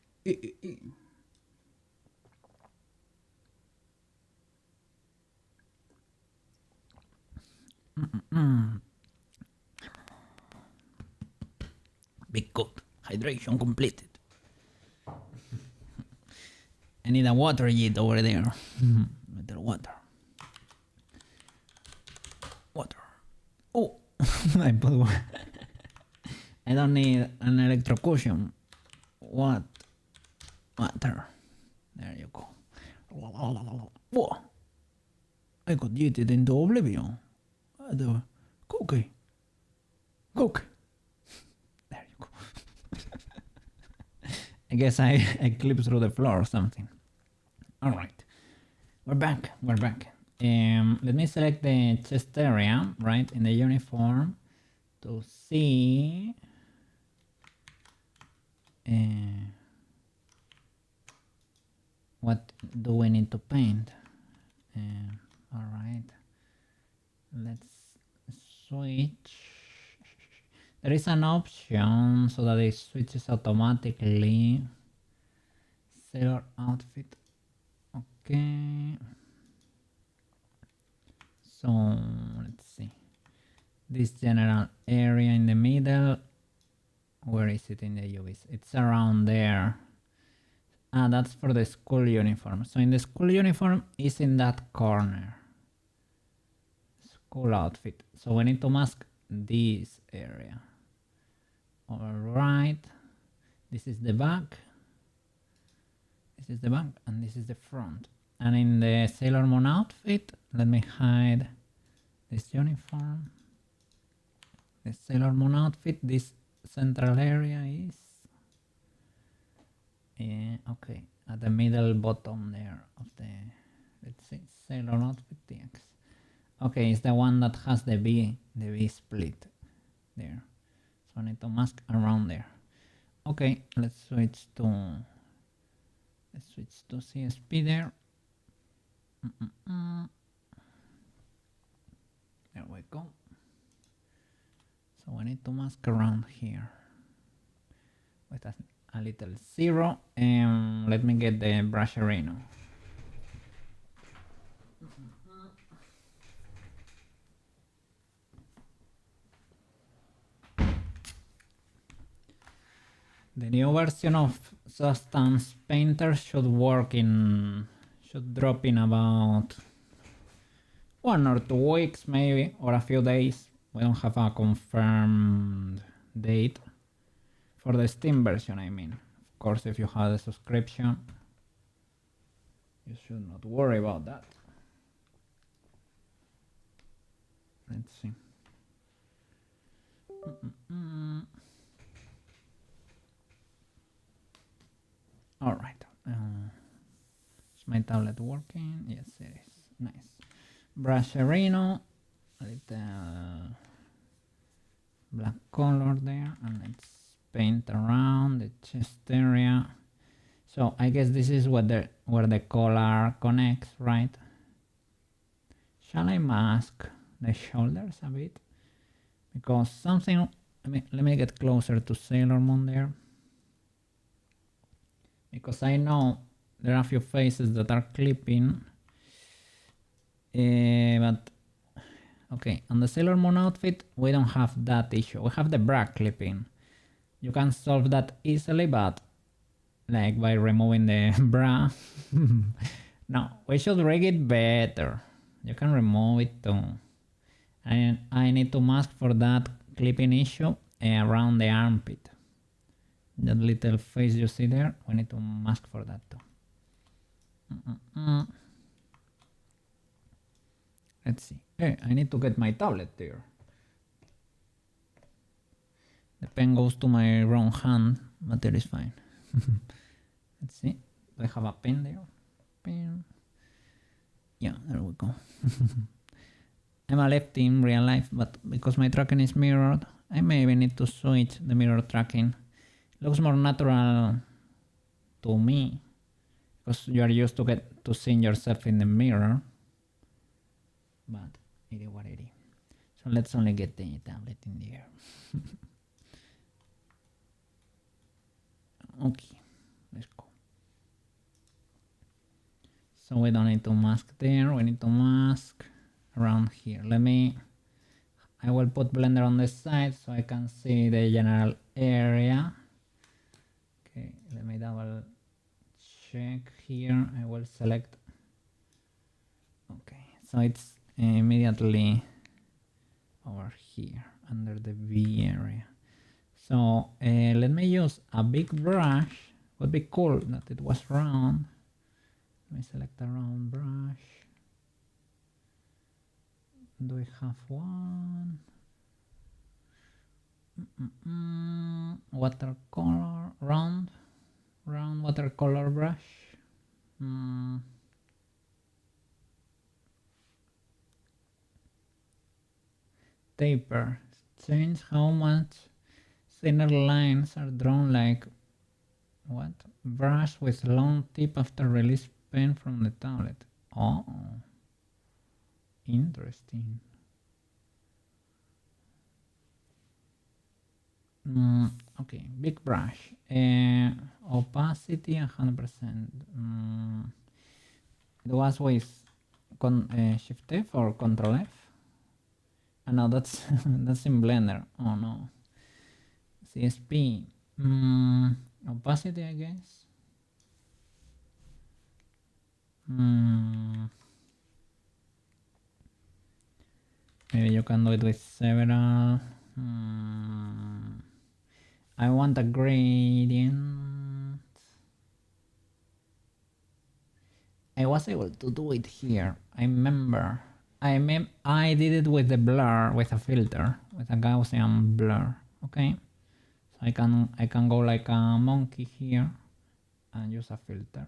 Big good. Hydration completed. I need a water jet over there. Better water. Water. Oh, I put one. I don't need an electrocution. What? Water. There you go. Whoa. I got yeeted into oblivion. Cookie. There you go. I guess I clipped through the floor or something. Alright. We're back. Let me select the chest area, right, in the uniform to see what do we need to paint. Alright. Let's switch. There is an option so that it switches automatically. Sailor outfit. Okay. So let's see. This general area in the middle. Where is it in the UVs? It's around there. That's for the school uniform. So in the school uniform is in that corner. School outfit. So we need to mask this area. Alright. This is the back. This is the back and this is the front. And in the Sailor Moon outfit, let me hide this uniform. The Sailor Moon outfit, this central area is okay, at the middle bottom there of the, let's see, Sailor outfit TX. Okay, it's the one that has the V split there. So I need to mask around there. Okay, let's switch to CSP there. There we go. So I need to mask around here with a little 0, and let me get the brush arena. The new version of Substance Painter should drop in about 1 or 2 weeks maybe, or a few days. We don't have a confirmed date for the Steam version, I mean. Of course, if you have a subscription, you should not worry about that. Let's see. All right. Is my tablet working? Yes, it is. Nice. Brusherino. A little black color there, and let's paint around the chest area. So I guess this is where the collar connects, right? Shall I mask the shoulders a bit? Because something let me get closer to Sailor Moon there. Because I know there are a few faces that are clipping. But okay, on the Sailor Moon outfit, we don't have that issue. We have the bra clipping. You can solve that easily, but like by removing the bra. No, we should rig it better. You can remove it too. And I need to mask for that clipping issue around the armpit. That little face you see there, we need to mask for that too. Let's see. Hey, I need to get my tablet there. The pen goes to my wrong hand, but it is fine. Let's see. Do I have a pen there? Pen. Yeah, there we go. I'm a lefty in real life, but because my tracking is mirrored, I maybe need to switch the mirror tracking. It looks more natural to me because you are used to get to seeing yourself in the mirror. But it is what it is. So let's only get the tablet in there. Okay, let's go. So we don't need to mask there, we need to mask around here. I will put Blender on the side so I can see the general area. Okay, let me double check here. I will select. Okay, so it's immediately over here under the V area. So let me use a big brush. Would be cool that it was round. Let me select a round brush. Do we have one? Watercolor, round watercolor brush. Taper. Change how much thinner lines are drawn, like what? Brush with long tip after release pen from the tablet. Oh, interesting. Okay, big brush. Opacity 100%. It was with Shift F or Control F. No, that's that's in Blender. Oh no. CSP. Opacity, I guess. Maybe you can do it with several. I want a gradient. I was able to do it here. I remember. I did it with the blur, with a filter, with a Gaussian blur. Okay, so I can go like a monkey here and use a filter.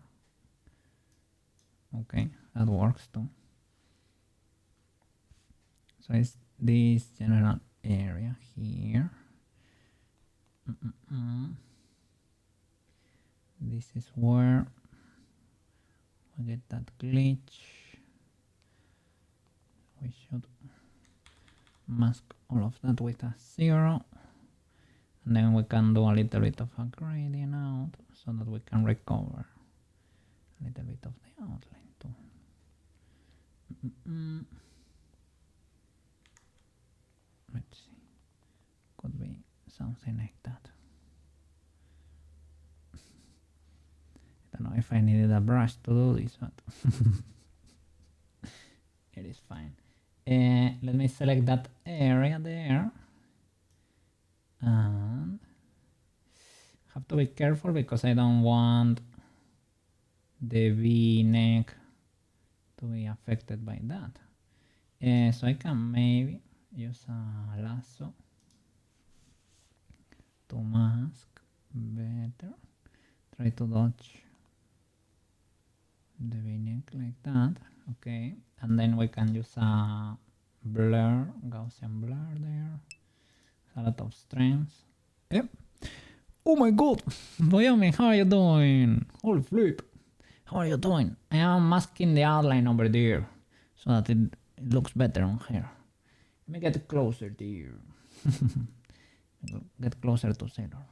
Okay, that works too. So it's this general area here. This is where we get that glitch. We should mask all of that with a 0, and then we can do a little bit of a gradient out so that we can recover a little bit of the outline too. Let's see, could be something like that. I don't know if I needed a brush to do this, but it is fine. Let me select that area there, and have to be careful because I don't want the V-neck to be affected by that. So I can maybe use a lasso to mask better. Try to dodge the V-neck like that. Okay, and then we can use a blur, Gaussian blur there. A lot of strength. Yep. Oh my god, Wyoming, how are you doing? Holy flip. How are you doing? I am masking the outline over there so that it looks better on here. Let me get closer to you. Get closer to Sailor Moon.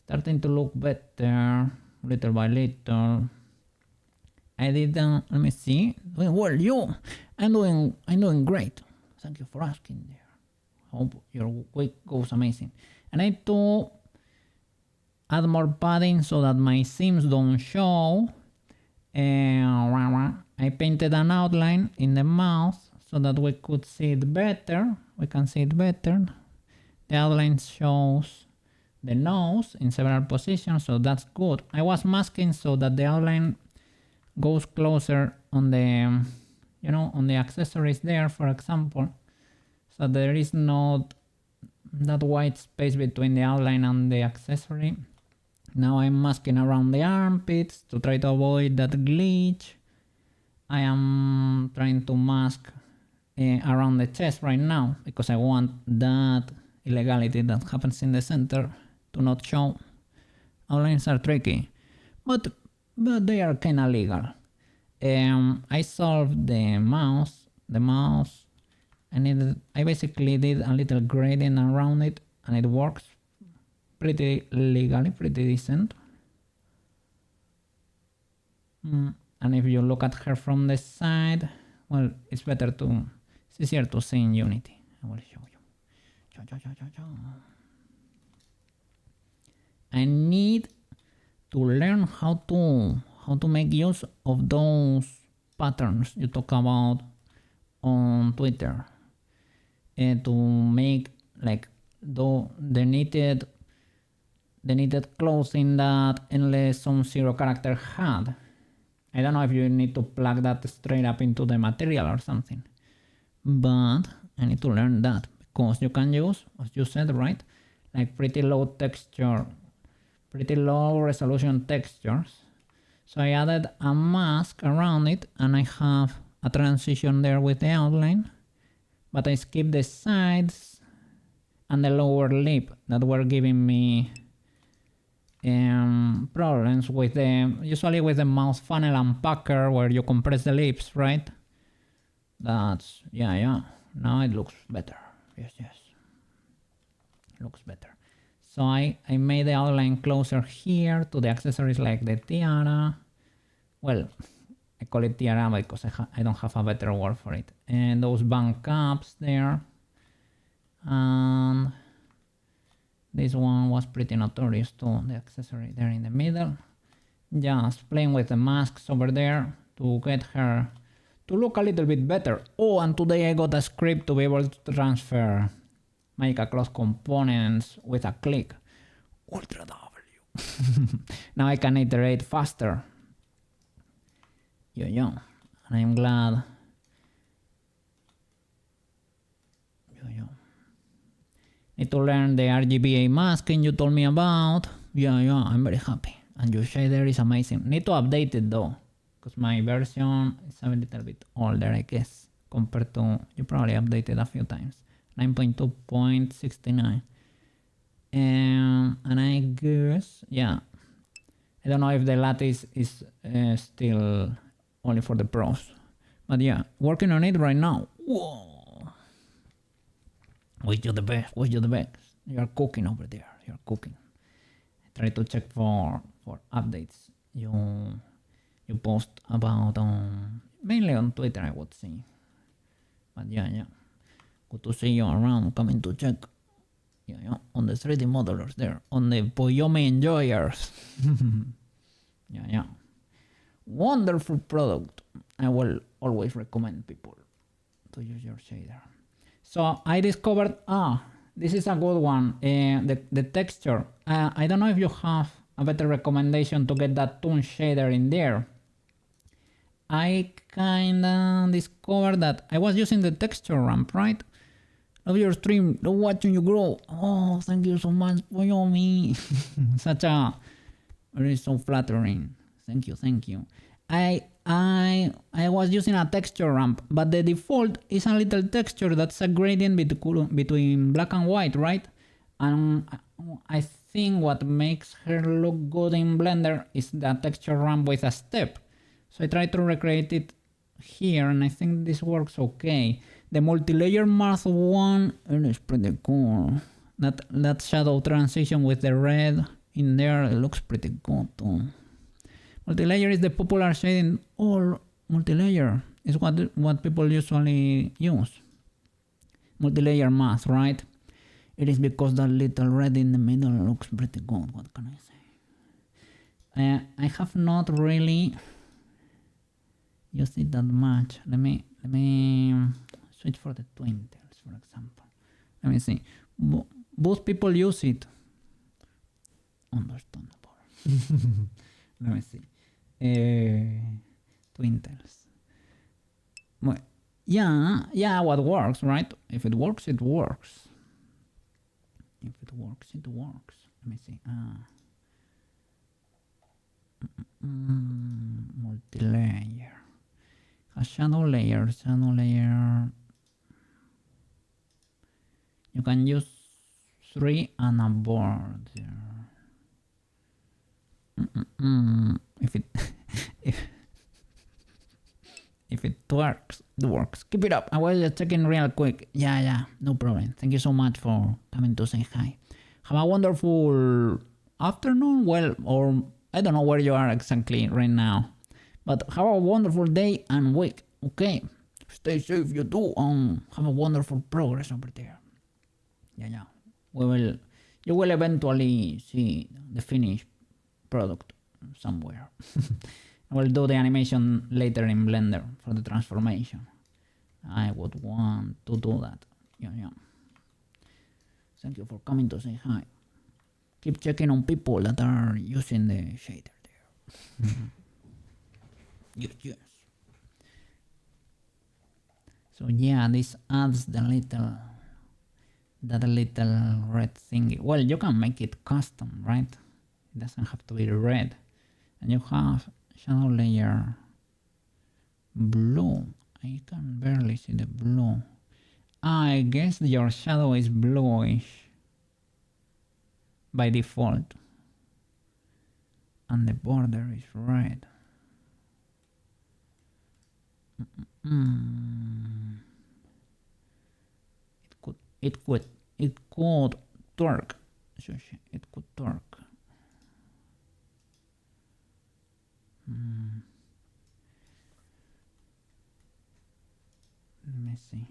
Starting to look better, little by little. I did, let me see. Well, I'm doing great. Thank you for asking there. Hope your week goes amazing. I need to add more padding so that my seams don't show. I painted an outline in the mouth so that we could see it better. We can see it better. The outline shows the nose in several positions, so that's good. I was masking so that the outline goes closer on the, on the accessories there, for example. So there is not that white space between the outline and the accessory. Now I'm masking around the armpits to try to avoid that glitch. I am trying to mask around the chest right now because I want that illegality that happens in the center to not show. Outlines are tricky, but they are kinda legal. I solved the mouse. I basically did a little grading around it and it works pretty legally, pretty decent. And if you look at her from the side, well, it's easier to see in Unity. I will show you. I need to learn how to make use of those patterns you talk about on Twitter, to make like the knitted clothing that Endless Zone Zero character had. I don't know if you need to plug that straight up into the material or something, but I need to learn that because you can use, as you said, right, like pretty low resolution textures. So I added a mask around it and I have a transition there with the outline, but I skipped the sides and the lower lip that were giving me problems with usually with the mouse funnel and pucker where you compress the lips, right? That's, yeah, now it looks better. Yes, looks better. So I made the outline closer here to the accessories like the tiara. Well, I call it tiara because I don't have a better word for it. And those band caps there. And this one was pretty notorious too, the accessory there in the middle. Just playing with the masks over there to get her to look a little bit better. Oh, and today I got a script to be able to transfer Magica Cloth components with a click. Ultra W. Now I can iterate faster. Yo. And I'm glad. Yo. Need to learn the RGBA masking you told me about. Yeah, I'm very happy. And your shader is amazing. Need to update it though, because my version is a little bit older, I guess, compared to, you probably updated a few times. 9.2.69. And I guess, yeah, I don't know if the lattice is still only for the pros, but yeah, working on it right now. Whoa. Wish you the best. You are cooking over there. You're cooking. I try to check for updates you post about mainly on Twitter, I would say. But yeah. Good to see you around, coming to check. Yeah, on the 3D modelers there, on the Poyome enjoyers. Yeah. Wonderful product. I will always recommend people to use your shader. So I discovered, this is a good one, the texture. I don't know if you have a better recommendation to get that toon shader in there. I kinda discovered that I was using the texture ramp, right? Love your stream, love watching you grow. Oh, thank you so much, Poyomi. It is so flattering. Thank you. I was using a texture ramp, but the default is a little texture that's a gradient between black and white, right? And I think what makes her look good in Blender is the texture ramp with a step. So I tried to recreate it here and I think this works okay. The multi-layer mask one, it is pretty cool. That shadow transition with the red in there, it looks pretty good too. Multi-layer is the popular shade in all multi-layer. It's what people usually use. Multi-layer mask, right? It is because that little red in the middle looks pretty good. What can I say? I have not really used it that much. Let me switch for the twin tails, for example. Let me see. Both people use it. Understandable. Let me see. Twin tails. Well, yeah, what works, right? If it works, it works. If it works, it works. Let me see. Multi-layer. A shadow layer. You can use 3 and a border. If it if it works, it works. Keep it up. I was just checking real quick. Yeah, no problem. Thank you so much for coming to say hi. Have a wonderful afternoon, well, or I don't know where you are exactly right now, but have a wonderful day and week. Okay, stay safe, you too, and have a wonderful progress over there. Yeah. You will eventually see the finished product somewhere. I will do the animation later in Blender for the transformation. I would want to do that. Yeah. Thank you for coming to say hi. Keep checking on people that are using the shader there. Yes. So yeah, this adds that little red thingy. Well, you can make it custom, right? It doesn't have to be red. And you have shadow layer blue. I can barely see the blue. I guess your shadow is bluish by default. And the border is red. It could torque. It could torque. Let me see.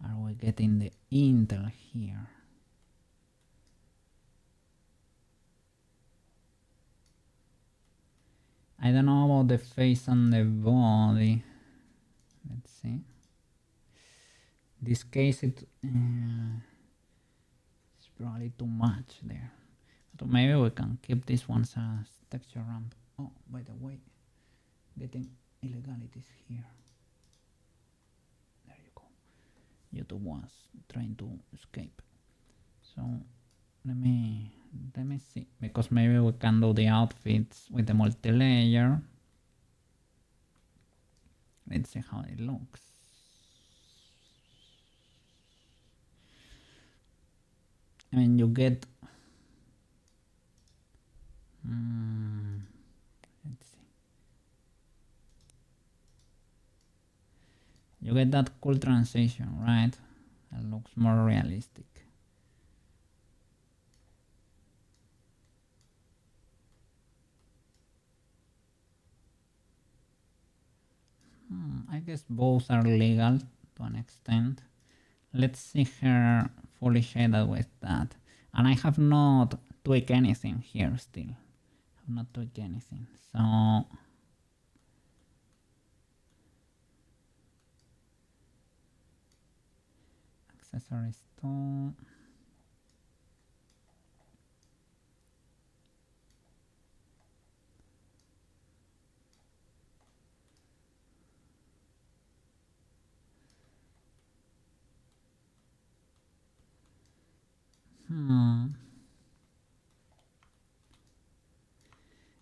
Are we getting the Intel here? I don't know about the face and the body. Let's see. This case it's probably too much there. But maybe we can keep this one as texture ramp. Oh, by the way, getting illegalities here. There you go. YouTube was trying to escape. So let me see, because maybe we can do the outfits with the multi-layer. Let's see how it looks. I mean, you get let's see. You get that cool transition, right? That looks more realistic. I guess both are legal to an extent. Let's see her fully shaded with that. And I have not tweaked anything here still. I have not tweaked anything. So accessories too.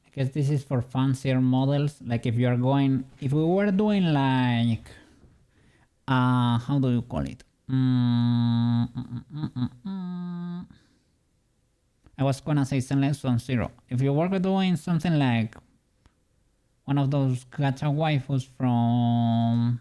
I guess this is for fancier models. Like if we were doing like, how do you call it? I was gonna say select on 0. If you were doing something like one of those gacha waifus from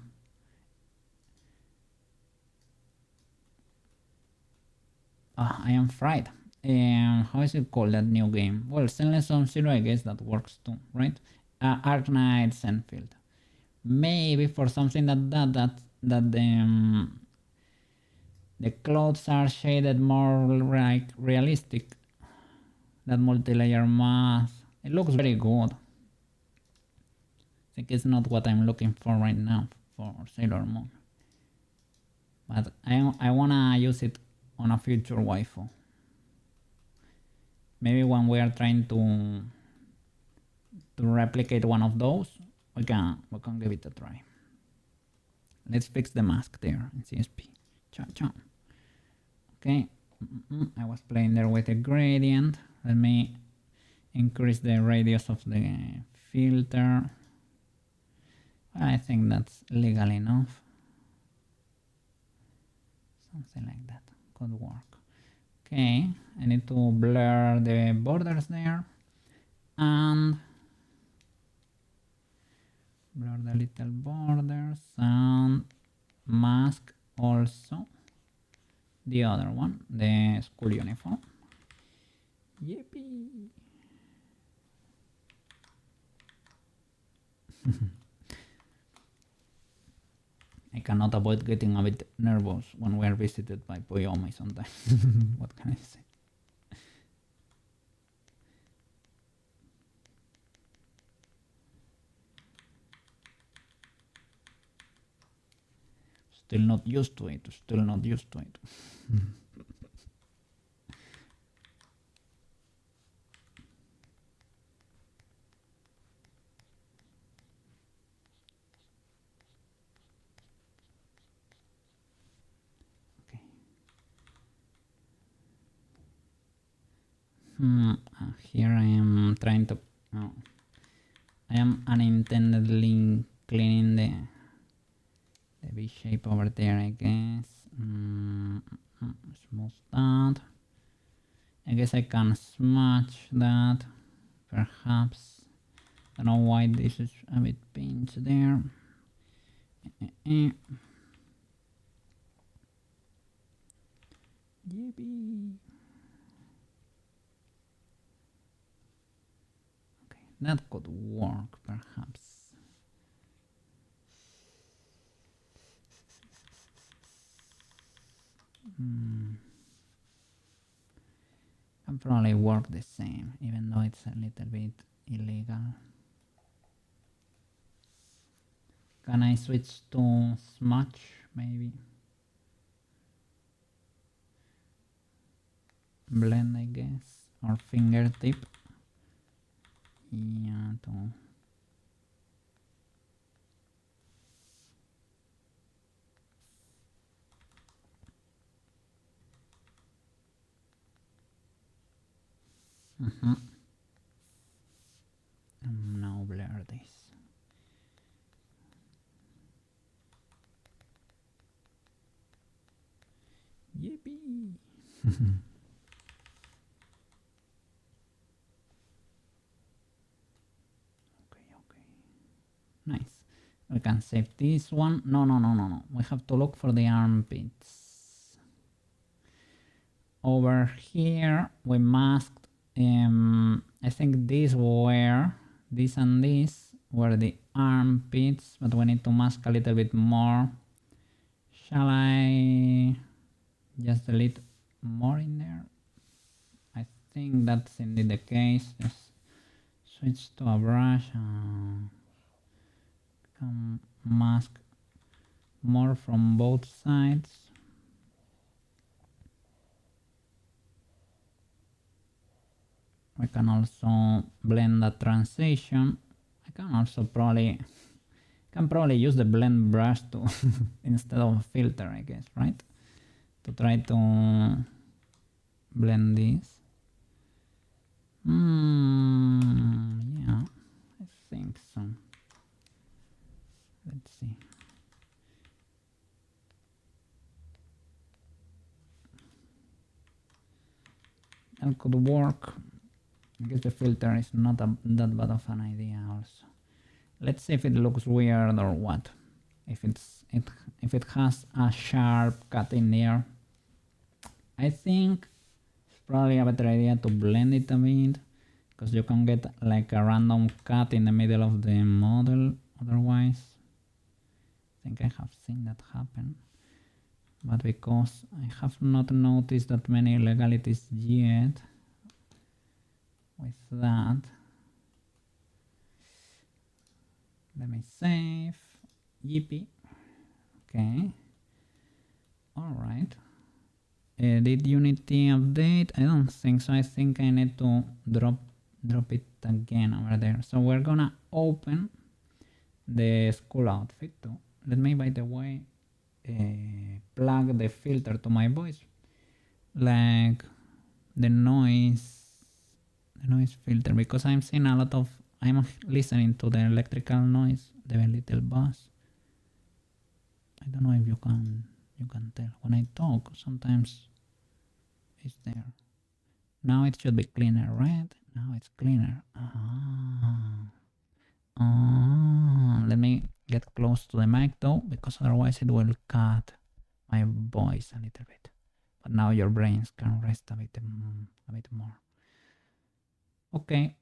I am fried. How is it called, that new game? Well, Stainless on Zero, I guess that works too, right? Arknight Senfield. Maybe for something that the clothes are shaded more like realistic. That multi-layer mask. It looks very good. I think it's not what I'm looking for right now for Sailor Moon. But I wanna use it on a future waifu. Maybe when we are trying to replicate one of those, we can give it a try. Let's fix the mask there in CSP. Cha. Okay, I was playing there with a gradient. Let me increase the radius of the filter. I think that's legal enough. Something like that could work. Okay, I need to blur the borders there and blur the little borders and mask also the other one, the school uniform. Yippee! I cannot avoid getting a bit nervous when we are visited by Poyomi sometimes. What can I say? Still not used to it. Here I am trying to. Oh, I am unintendedly cleaning the V shape over there, I guess. Smooth that. I guess I can smudge that. Perhaps. I don't know why this is a bit pinched there. Yippee! Okay, that could work, perhaps. Can probably work the same, even though it's a little bit illegal. Can I switch to smudge, maybe? Blend, I guess, or fingertip. Yeah, to now blur this. Yippee! Okay. Nice. We can save this one. No. We have to look for the armpits. Over here we masked. I think this and this were the armpits, but we need to mask a little bit more. Shall I just delete more in there? I think that's indeed the case. Just switch to a brush and can mask more from both sides. I can also blend the transition. I can also probably use the blend brush to instead of a filter, I guess, right? To try to blend this. Yeah, I think so. Let's see. that could work. I guess the filter is not that bad of an idea also. Let's see if it looks weird or what. If it has a sharp cut in there. I think it's probably a better idea to blend it a bit, because you can get like a random cut in the middle of the model otherwise. I think I have seen that happen. But because I have not noticed that many illegalities yet with that, let me save. Yippee. Okay. Alright. Did Unity update? I don't think so. I think I need to drop it again over there. So we're gonna open the school outfit too. Let me, by the way, plug the filter to my voice, like the noise filter, because I'm listening to the electrical noise, the little buzz. I don't know if you can tell when I talk. Sometimes it's there. Now it should be cleaner, right? Now it's cleaner. Let me get close to the mic though, because otherwise it will cut my voice a little bit. But now your brains can rest a bit more. Okay.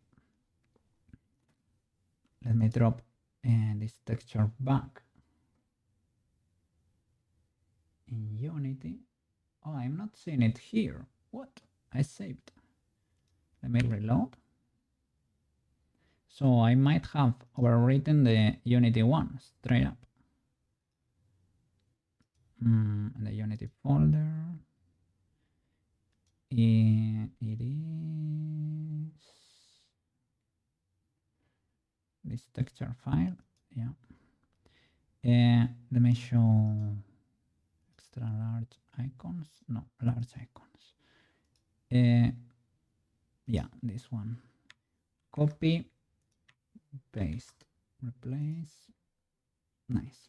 Let me drop this texture back in Unity. Oh, I'm not seeing it here. What? I saved. Let me reload. So I might have overwritten the Unity one straight up. The Unity folder. It is this texture file. Yeah. Let me show extra large icons. No, large icons. Yeah, this one. Copy, paste, replace. Nice.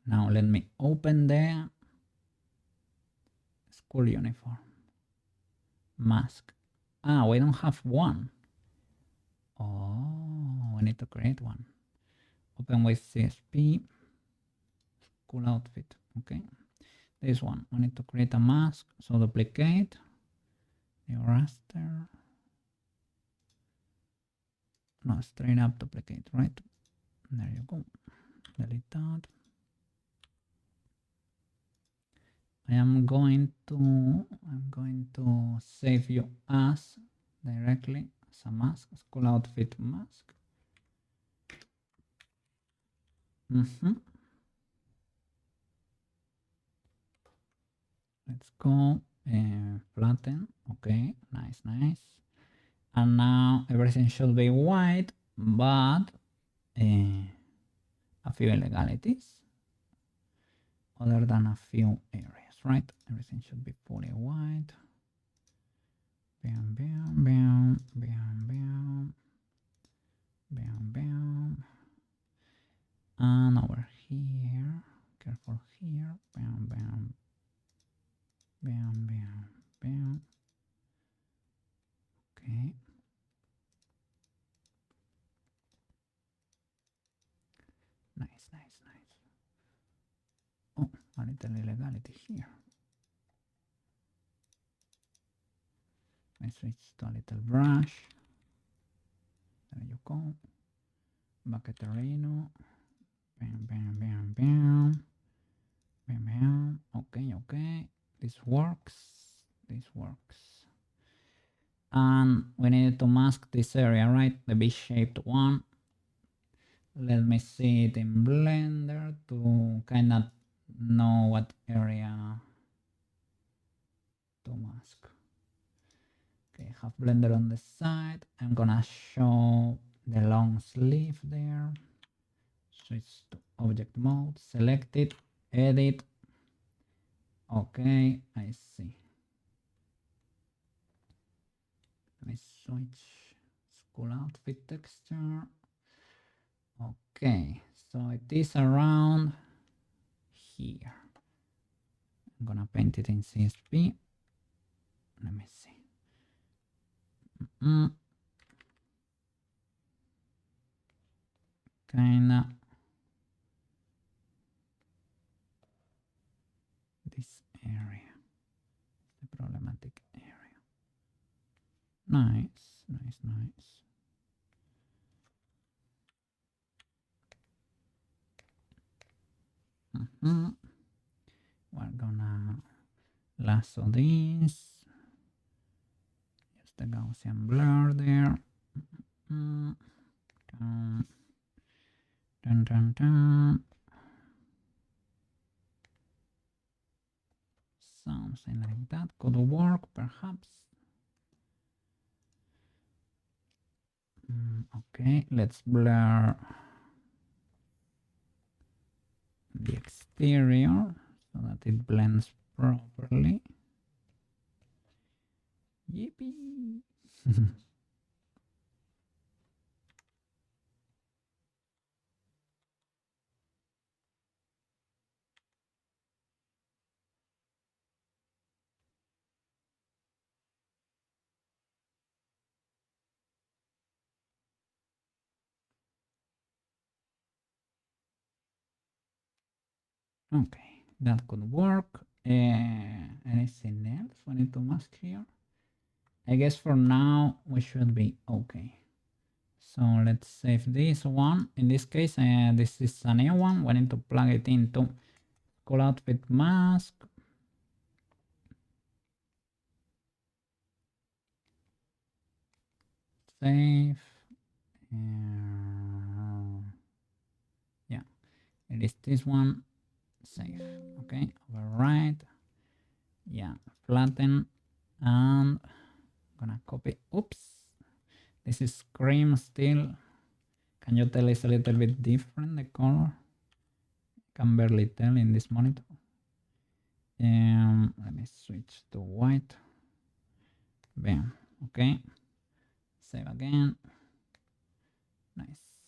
Now let me open the school uniform. Mask. We don't have one. Oh, we need to create one. Open with CSP. School outfit. Okay. This one. We need to create a mask. So duplicate. The raster. No, straight up duplicate, right? There you go. Delete that. I'm going to save you as directly as a mask, school outfit mask. Let's go flatten. Okay, nice. And now everything should be white, but a few illegalities other than a few areas, right? Everything should be fully white. Bam, bam, bam, bam, bam, bam, bam. And over here, careful here, bam, bam, bam, bam, bam. Okay. Nice. Oh, a little illegality here. I switch to a little brush. There you go. Bucket Reno. Bam, bam, bam, bam. Bam, bam. Okay. This works. And we need to mask this area, right? The B-shaped one. Let me see it in Blender to kind of know what area to mask. Okay, have Blender on the side. I'm gonna show the long sleeve there. Switch to object mode, select it, edit. Okay, I see. Let me switch school outfit texture. Okay, so it is around here. I'm gonna paint it in CSP. Let me see. Kinda this area, the problematic area. Nice, nice, nice. We're gonna lasso this. Use the Gaussian blur there. Dun, dun, dun. Something like that could work, perhaps. Okay, let's blur the exterior so that it blends properly. Yippee! Okay, that could work. Anything else we need to mask here? I guess for now we should be okay. So let's save this one. In this case, this is a new one. We need to plug it into Cool Outfit Mask. Save. Yeah, it is this one. Save. Okay, override. Yeah, flatten, and I'm gonna copy. Oops, this is cream still. Can you tell it's a little bit different, the color? Can barely tell in this monitor. Let me switch to white. Bam. Okay, save again. Nice.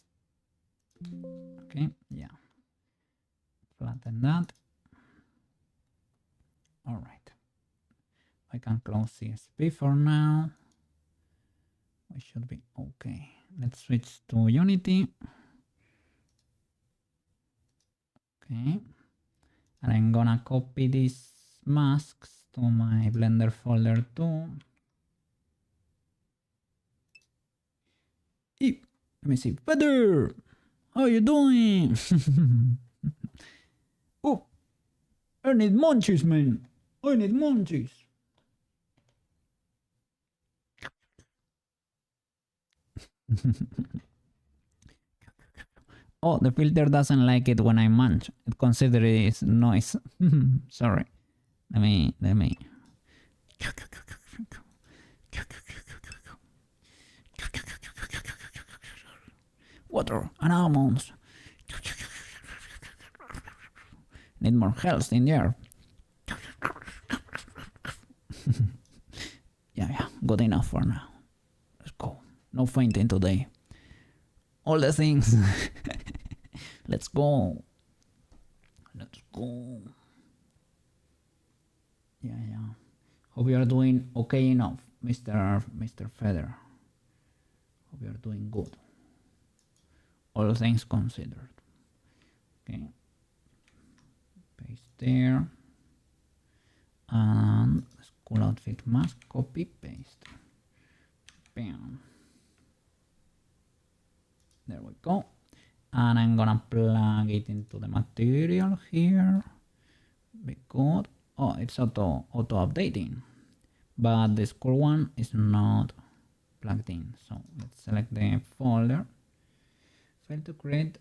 Okay, yeah, flatten that. All right, I can close CSP for now. We should be okay. Let's switch to Unity. Okay, and I'm gonna copy these masks to my Blender folder too. Let me see. Feather, how you doing? Oh, I need munchies, man. I need munchies. Oh, the filter doesn't like it when I munch. It considers it as noise. Sorry. Let me. Water and almonds. Need more health in there. Yeah, good enough for now. Let's go. No fainting today. All the things. Let's go. Let's go. Yeah. Hope you are doing okay enough, Mr. Feather. Hope you are doing good. All things considered. Okay. Paste there. And Cool Outfit Mask, copy, paste. Bam. There we go. And I'm gonna plug it into the material here. Because it's auto updating. But the school one is not plugged in. So let's select the folder. Fail to create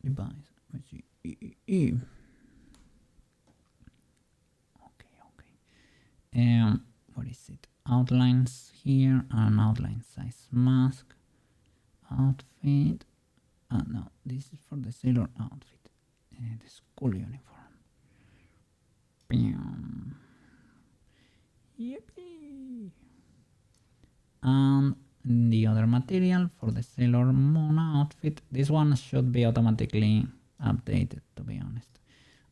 device. Let's see. Okay. What is it? Outlines here and outline size mask. Outfit. No, this is for the sailor outfit. The school uniform. Bam. Yippee. And the other material for the Sailor Moon outfit. This one should be automatically updated, to be honest.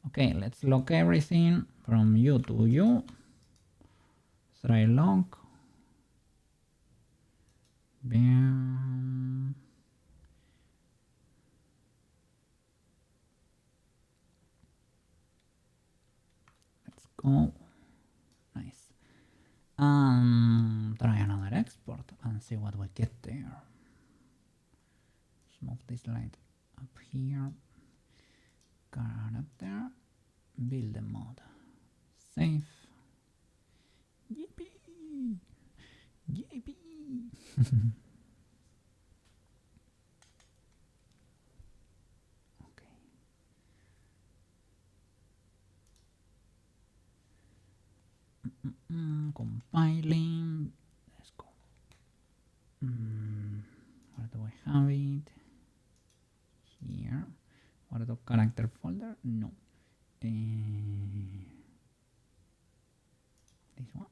Okay, let's lock everything from U to U. Try lock. see what we get there. Let's move this light up here. Car up there. Build the mod. Save. Yippee! Yippee! Okay. Compiling. Let's go. Where do I have it? Here. What the character folder? No. This one.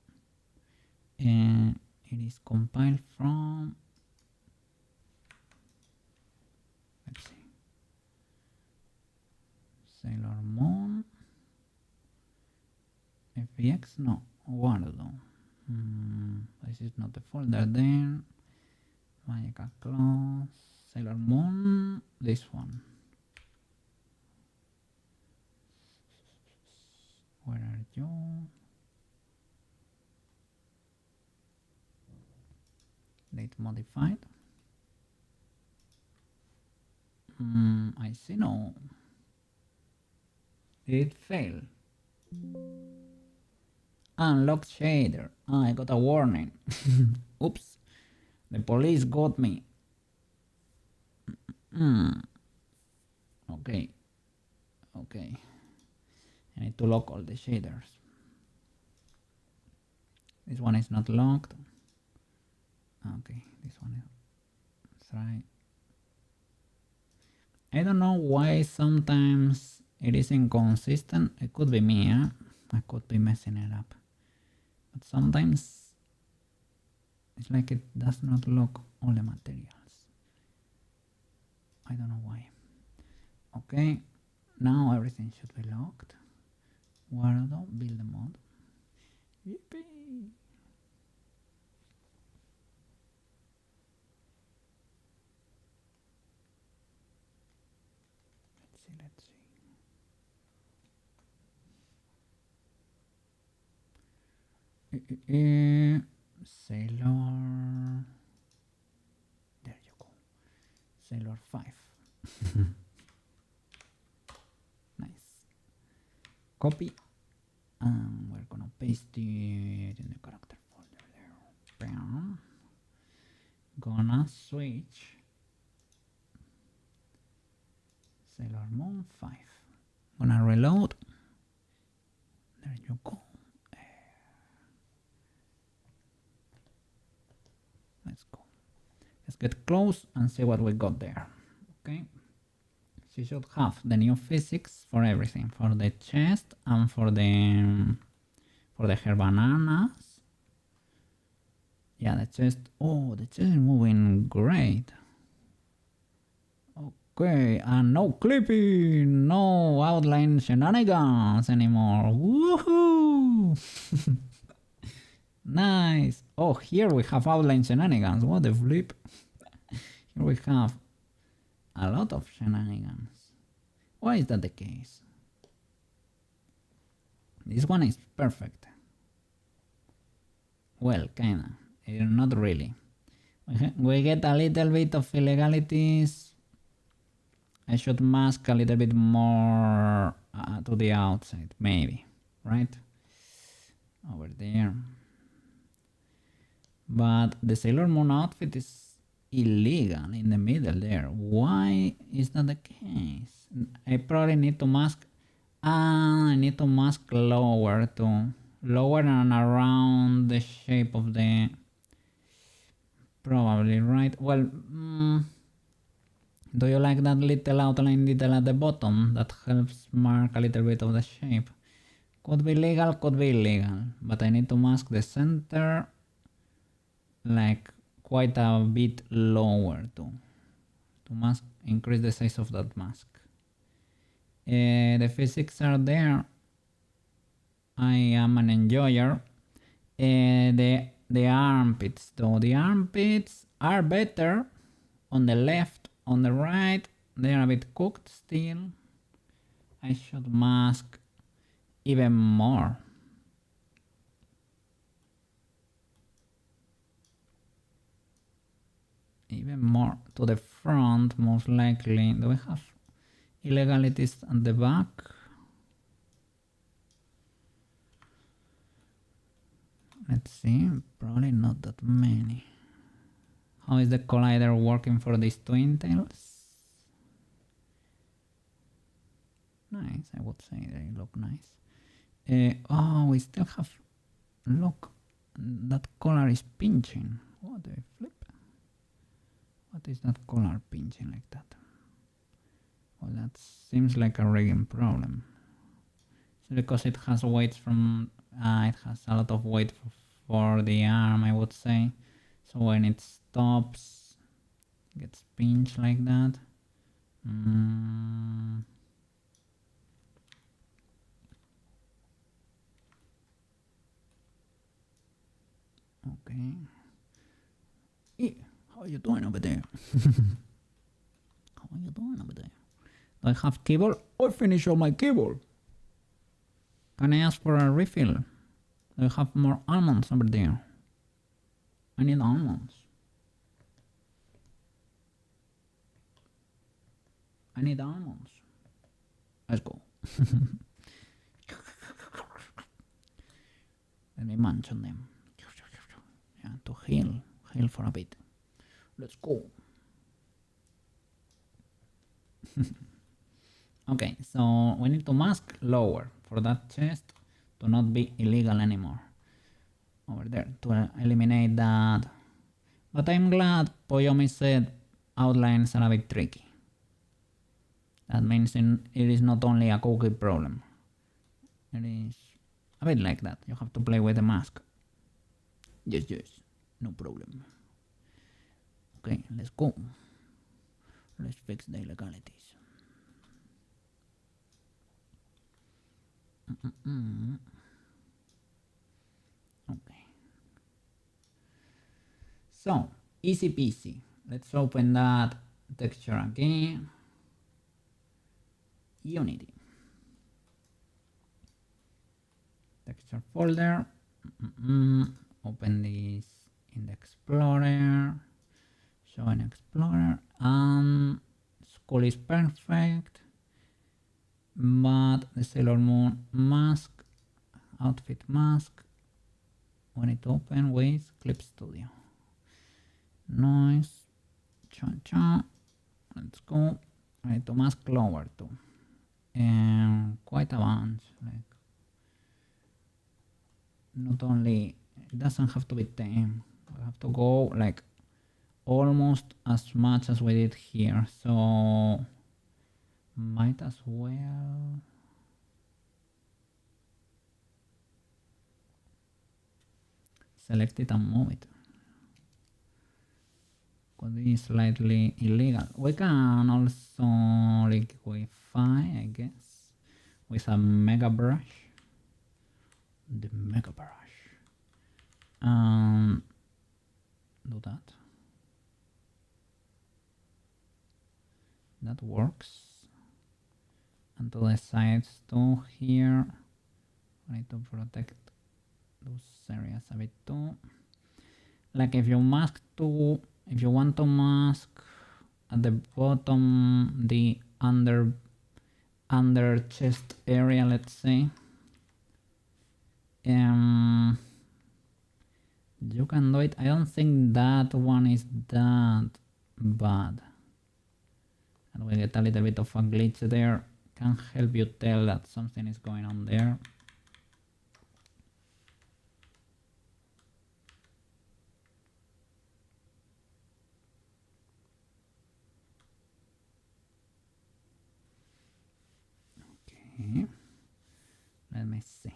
It is compiled from. Let's see. Sailor Moon. FBX? No. Wardo. This is not the folder there. Magica Cloth. Sailor Moon. This one. Where are you? Date modified. I see no. It failed. Unlock shader. I got a warning. Oops. The police got me. Okay. Okay. I need to lock all the shaders. This one is not locked. Okay, this one is right. I don't know why sometimes it is inconsistent. It could be me, I could be messing it up. But sometimes it's like it does not lock all the materials. I don't know why. Okay, now everything should be locked. Wardo, build the mod. Yippee! Let's see. Sailor. There you go. Sailor 5. Nice. Copy. And we're gonna paste it in the character folder there. Bam. Gonna switch. Sailor Moon 5. Gonna reload. There you go. Let's go. Let's get close and see what we got there. Okay. So you should have the new physics for everything, for the chest and for the hair bananas. Yeah, the chest. Oh, the chest is moving great. Okay, and no clipping, no outline shenanigans anymore. Woohoo! Nice. Oh, here we have outline shenanigans. What the flip. Here we have a lot of shenanigans. Why is that the case? This one is perfect. Well, kinda. Not really. We get a little bit of illegalities. I should mask a little bit more to the outside, maybe. Right? Over there. But the Sailor Moon outfit is illegal in the middle there. Why is that the case? I probably need to mask. I need to mask lower too. Lower and around the shape of the. Probably, right? Well, do you like that little outline detail at the bottom that helps mark a little bit of the shape? Could be legal, could be illegal. But I need to mask the center like quite a bit lower too. To mask, increase the size of that mask. The physics are there. I am an enjoyer. The armpits though. The armpits are better on the left. On the right, they are a bit cooked still. I should mask even more. to the front, most likely. Do we have illegalities at the back? Let's see, probably not that many. How is the collider working for these twin tails? Nice, I would say they look nice. Oh, we still have... Look, that collar is pinching. What the flip? What is that collar pinching like that? Well, that seems like a rigging problem. So because it has weights from... it has a lot of weight for the arm, I would say. So when it stops, it gets pinched like that. Okay. Hey, how are you doing over there? How are you doing over there? Do I have cable? I finished all my cable. Can I ask for a refill? Do I have more almonds over there? I need almonds. I need almonds. Let's go. Let me munch on them. Yeah, to heal for a bit. Let's go. Okay, so we need to mask lower for that chest to not be illegal anymore. Over there to eliminate that. But I'm glad Poyomi said outlines are a bit tricky. That means it is not only a cookie problem. It is a bit like that. You have to play with the mask. Yes, no problem. Okay, let's go. Let's fix the illegalities. Okay. So, easy peasy. Let's open that texture again. Unity. Texture folder. Open this in the Explorer. Show in Explorer. Skull is perfect. But the Sailor Moon mask, outfit mask, we need to open with Clip Studio. Nice. Cha. Let's go. I need to mask lower too. And quite a bunch. Like, not only, it doesn't have to be 10. We have to go like almost as much as we did here. So might as well select it and move it. Could be slightly illegal. We can also liquify, I guess, with a mega brush. The mega brush. Do that. That works. And to the sides too here. I need to protect those areas a bit too. Like if you mask to, if you want to mask at the bottom, the under chest area, let's say. You can do it. I don't think that one is that bad. And we get a little bit of a glitch there. Can help you tell that something is going on there. Okay. Let me see.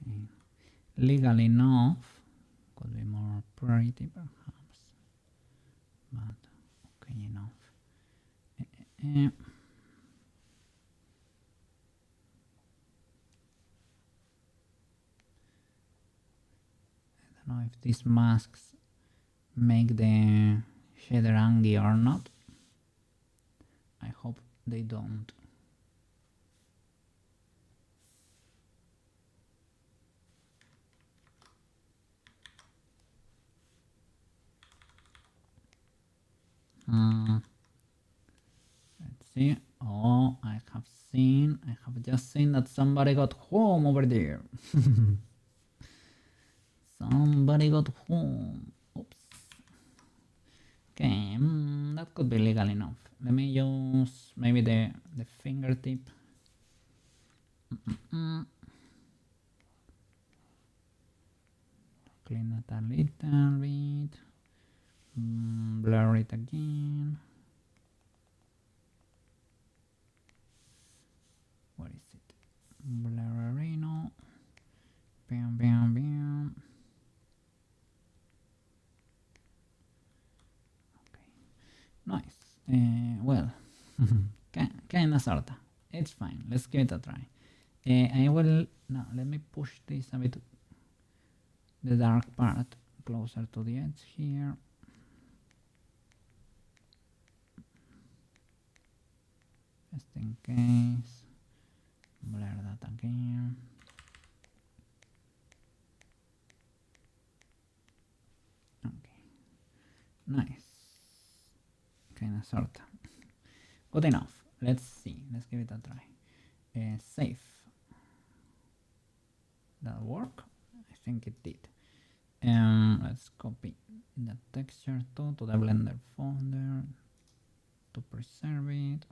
Okay. Legal enough. Could be more pretty perhaps. But okay enough. I don't know if these masks make the shader angy or not. I hope they don't. Let's see. Oh, I have just seen that somebody got home over there. Somebody got home. Oops. Okay, that could be legal enough. Let me use maybe the fingertip. Clean that a little bit. Blur it again. What is it? Blurrino. Bam, bam, bam. Okay, nice. Well, kinda sorta. It's fine. Let's give it a try. I will now. Let me push this a bit. The dark part closer to the edge here. Just in case. Blur that again. Okay, nice. Kinda sorta. Good enough. Let's see. Let's give it a try. Save. That work? I think it did. Let's copy the texture to the Blender folder to preserve it.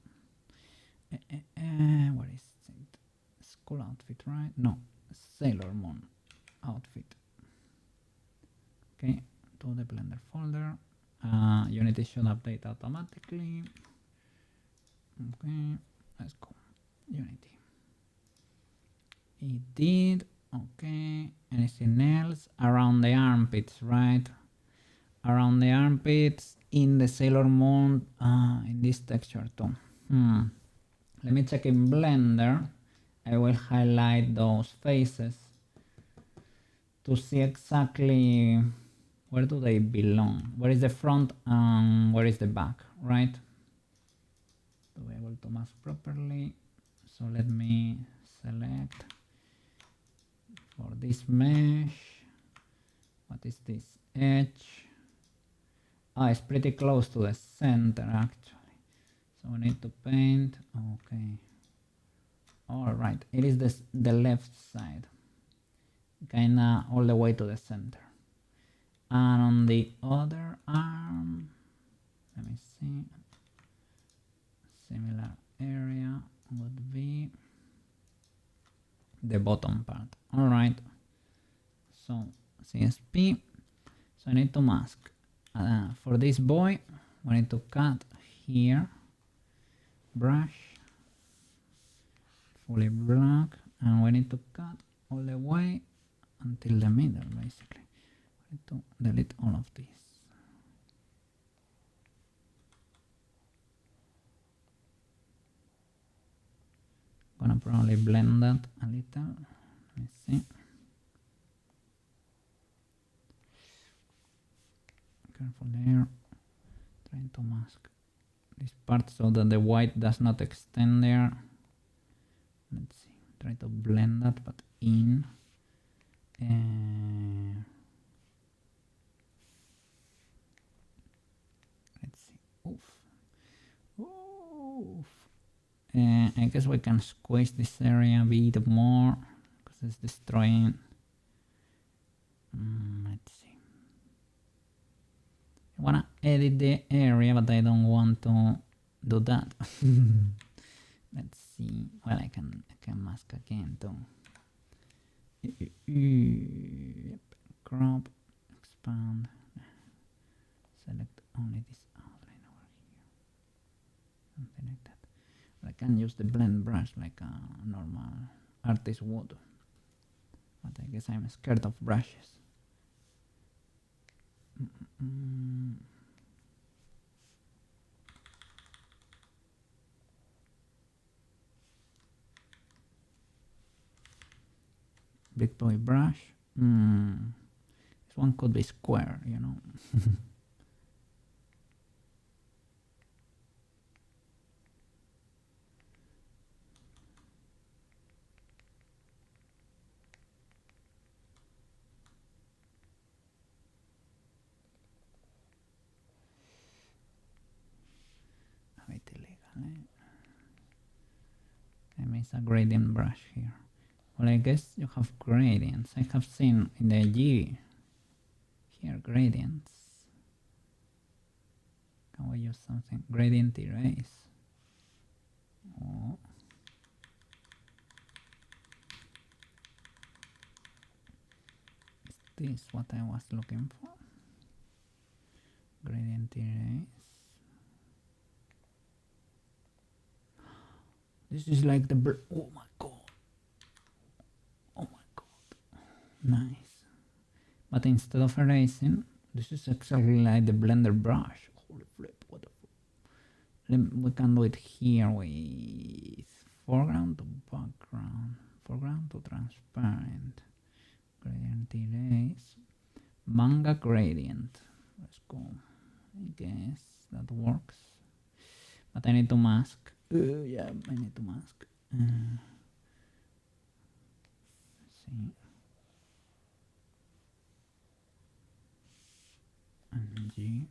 What is it? School outfit, right? No, Sailor Moon outfit. Okay, to the Blender folder. Unity should update automatically. Okay, let's go. Unity. It did. Okay, anything else? Around the armpits, right? Around the armpits in the Sailor Moon, in this texture too. Let me check in Blender. I will highlight those faces to see exactly where do they belong. Where is the front and where is the back, right? To be able to mask properly. So let me select for this mesh. What is this edge? It's pretty close to the center actually. So we need to paint. Okay. All right. It is the left side, kinda all the way to the center. And on the other arm, let me see. Similar area would be the bottom part. All right. So CSP. So I need to mask. For this boy, we need to cut here. Brush. Fully black. And we need to cut all the way until the middle, basically. We need to delete all of this. Gonna probably blend that a little. Let me see. Careful there. Trying to mask this part so that the white does not extend there. Let's see. Try to blend that, but in. Let's see. Oof. Oof. I guess we can squeeze this area a bit more because it's destroying. Let's see. I wanna edit the area, but I don't want to do that. Let's see. Well, I can mask again too. Yep. Crop, expand, select only this outline over here. Something like that. I can use the blend brush like a normal artist would, but I guess I'm scared of brushes. Big boy brush. This one could be square, you know. A bit illegal, eh? I miss a gradient brush here. Well, I guess you have gradients. I have seen in the G here gradients. Can we use something? Gradient erase. Oh. Is this what I was looking for? Gradient erase. This is like the oh my god. Oh my god. Nice. But instead of erasing, this is exactly like the blender brush. Holy flip, what the fuck. We can do it here with foreground to background, foreground to transparent, gradient erase, manga gradient. Let's go. I guess that works. But I need to mask. Yeah, I need to mask. Let's see. And G.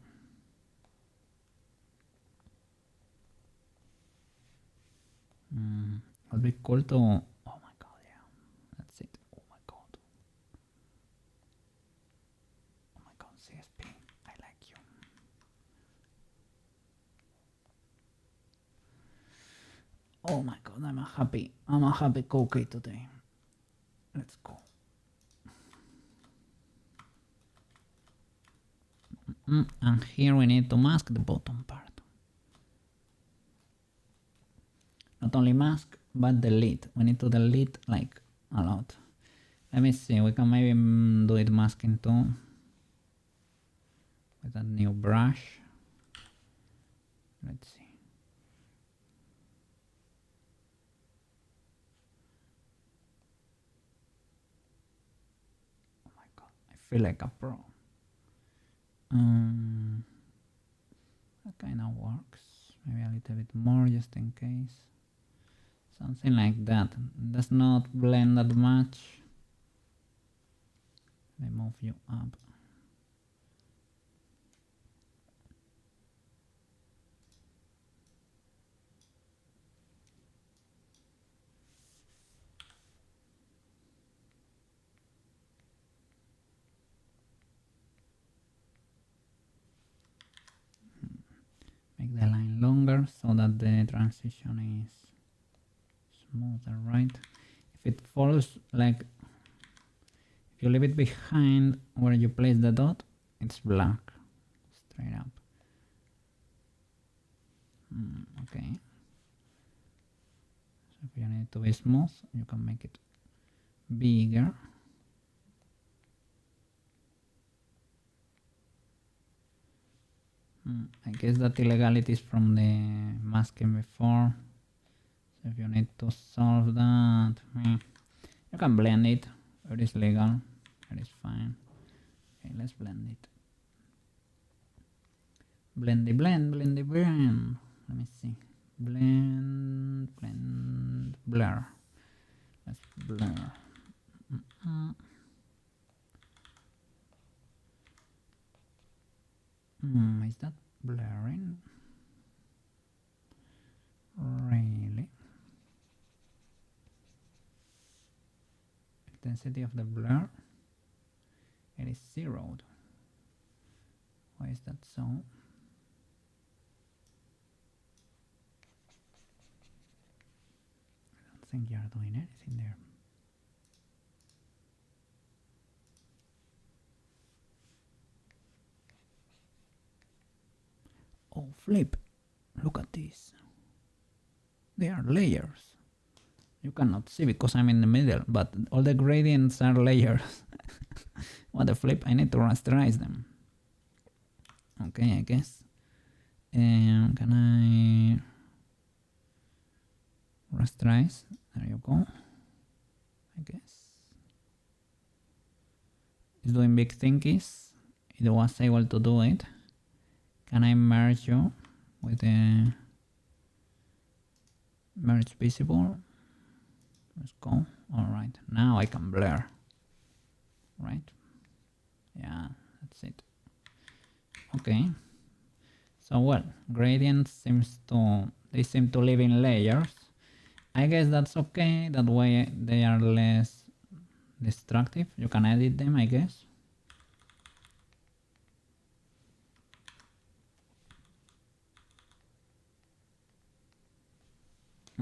Would be cool to. Oh my god, yeah. That's it. Oh my god. Oh my god, CSP. I like you. Oh my god, I'm a happy cookie today. Let's go. And here we need to mask the bottom part. Not only mask, but delete. We need to delete like a lot. Let me see, we can maybe do it masking too. With that new brush. Let's see. Oh my god, I feel like a pro. That kind of works. Maybe a little bit more just in case. Something like that. Does not blend that much. Let me move you up. Make the line longer so that the transition is smoother, right? If it follows like, if you leave it behind where you place the dot, it's black, straight up. Okay. So if you need it to be smooth, you can make it bigger. I guess that illegality is from the masking before. So if you need to solve that, you can blend it. It is legal. It is fine. Okay, let's blend it. Blendy blend, blendy blend. Let me see. Blend, blend, blur. Let's blur. Is that blurring? Really? Intensity of the blur? It is zeroed. Why is that so? I don't think you're doing anything there. Oh, flip. Look at this. They are layers. You cannot see because I'm in the middle, but all the gradients are layers. What a flip. I need to rasterize them. Okay, I guess. Can I rasterize? There you go. I guess. is doing big thingies. It was able to do it. Can I merge you with the merge visible? Let's go. Alright, now I can blur. Right? Yeah, that's it. Okay. So well, gradients seem to live in layers. I guess that's okay, that way they are less destructive. You can edit them, I guess.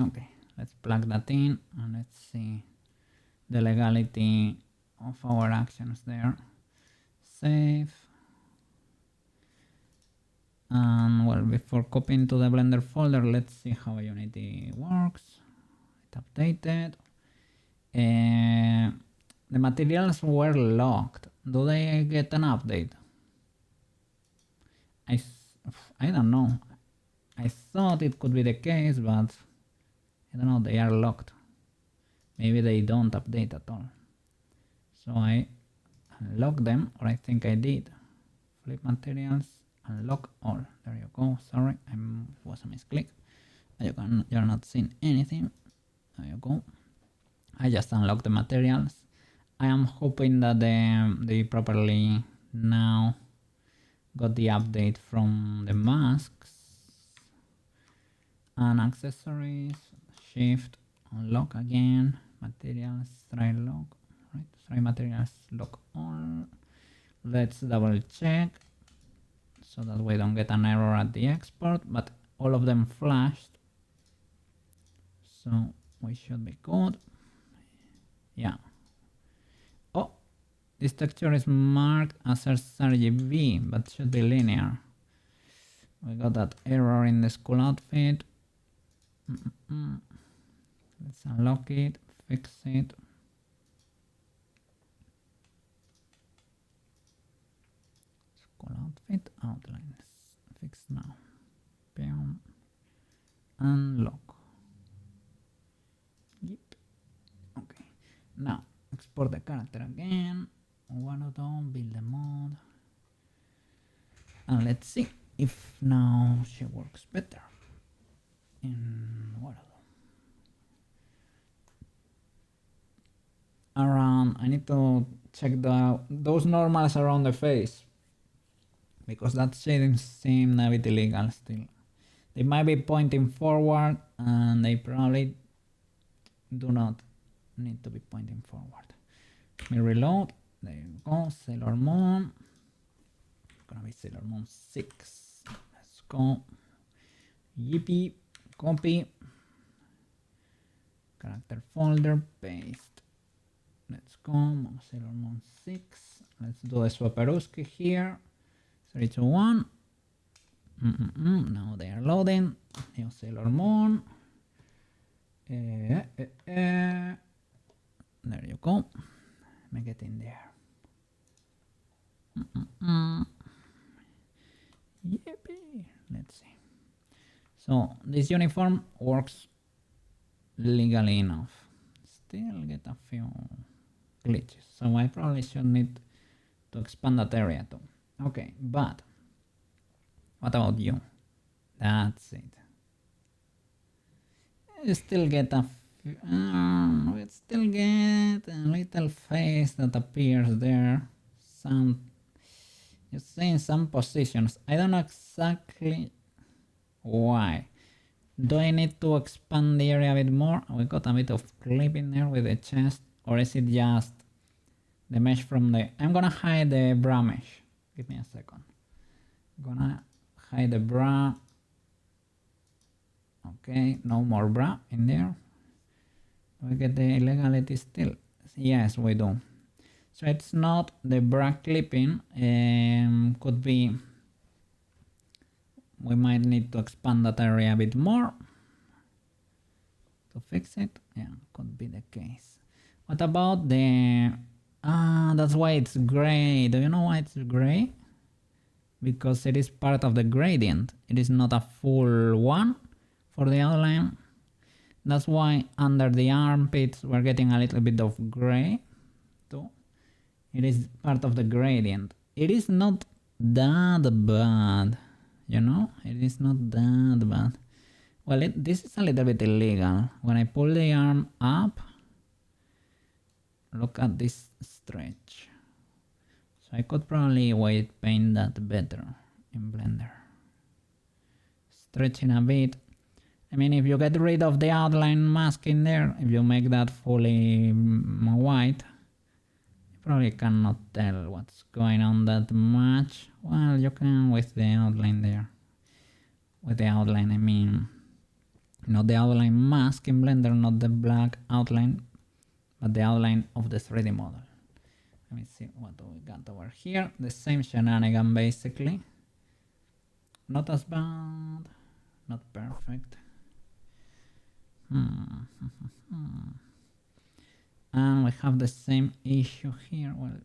Okay, let's plug that in and let's see the legality of our actions there. Save. And well, before copying to the Blender folder, let's see how Unity works. It updated. The materials were locked. Do they get an update? I don't know. I thought it could be the case, but I don't know, they are locked. Maybe they don't update at all. So I unlock them, or I think I did. Flip materials, unlock all. There you go. Sorry, I was a misclick. You're not seeing anything. There you go. I just unlocked the materials. I am hoping that they properly now got the update from the masks and accessories. Shift, unlock again. Materials, try lock. Right, try materials, lock all. Let's double check so that we don't get an error at the export, but all of them flashed. So we should be good. Yeah. Oh, this texture is marked as RGB, but should be linear. We got that error in the school outfit. Let's unlock it, fix it. School outfit, outlines, fix now. Bam. Unlock. Yep. Okay. Now export the character again. Waterton, build the mod. And let's see if now she works better in Waterton. Around, I need to check those normals around the face, because that shading seems a bit illegal still. They might be pointing forward and they probably do not need to be pointing forward. Let me reload. There you go. Sailor Moon. It's gonna be Sailor Moon 6. Let's go. Yippee. Copy. Character folder. Paste. Let's go. Sailor Moon 6. Let's do a Swaparowski here. 3, 2, 1. Now they are loading. New Sailor Moon. There you go. Make it in there. Yippee. Let's see. So this uniform works legally enough. Still get a few glitches. So I probably should need to expand that area too. Okay, but what about you? That's it. You still get a we still get a little face that appears there. You see in some positions. I don't know exactly why. Do I need to expand the area a bit more? We got a bit of clip in there with the chest, or is it just the mesh from the... I'm gonna hide the bra mesh. Give me a second. I'm gonna hide the bra. Okay, no more bra in there. Do we get the illegality still? Yes, we do. So it's not the bra clipping. Could be... We might need to expand that area a bit more to fix it. Yeah, could be the case. What about the... that's why it's gray. Do you know why it's gray? Because it is part of the gradient. It is not a full one for the outline. That's why under the armpits we're getting a little bit of gray too. It is part of the gradient. It is not that bad, you know? It is not that bad. Well, this is a little bit illegal. When I pull the arm up, look at this stretch. So I could probably weight paint that better in Blender. Stretching a bit. I mean, if you get rid of the outline mask in there, if you make that fully white, you probably cannot tell what's going on that much. Well, you can with the outline there. With the outline, I mean, not the outline mask in Blender, not the black outline, but the outline of the 3D model. Let me see what we got over here. The same shenanigan basically. Not as bad, not perfect. And we have the same issue here. Well,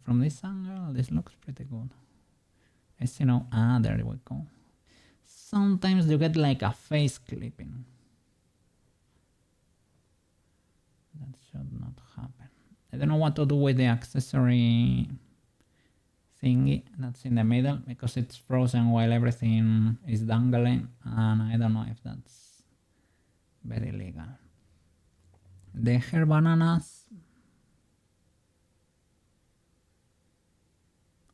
from this angle, this looks pretty good. I see now. There we go. Sometimes you get like a face clipping. That should not happen. I don't know what to do with the accessory thingy that's in the middle because it's frozen while everything is dangling, and I don't know if that's very legal. The hair bananas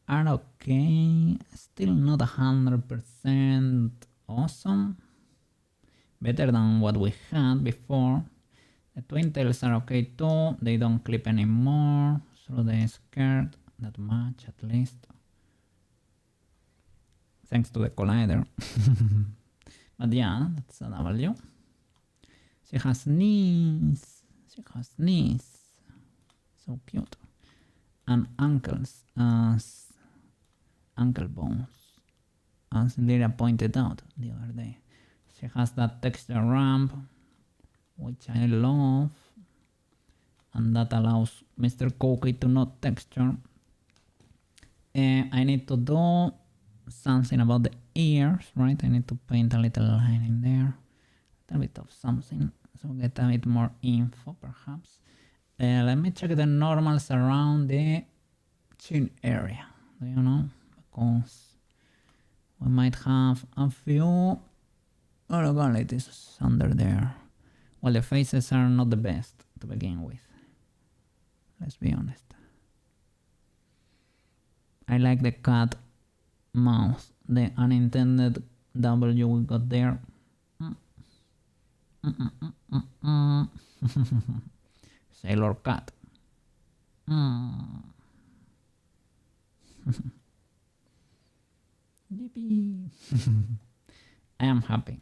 are okay, still not 100% awesome, better than what we had before. The twin tails are okay too, they don't clip anymore through the skirt that much at least, thanks to the collider. But yeah, that's a W. She has knees, so cute, and ankles as ankle bones, as Lyra pointed out the other day. She has that texture ramp, which I love, and that allows Mr. Cookie to not texture. I need to do something about the ears, right? I need to paint a little line in there, a little bit of something, so get a bit more info perhaps. Let me check the normals around the chin area, do you know? Because we might have a few irregularities under there. Well, the faces are not the best to begin with. Let's be honest. I like the cat mouth, the unintended W we got there. Sailor cat. Yippee. I am happy.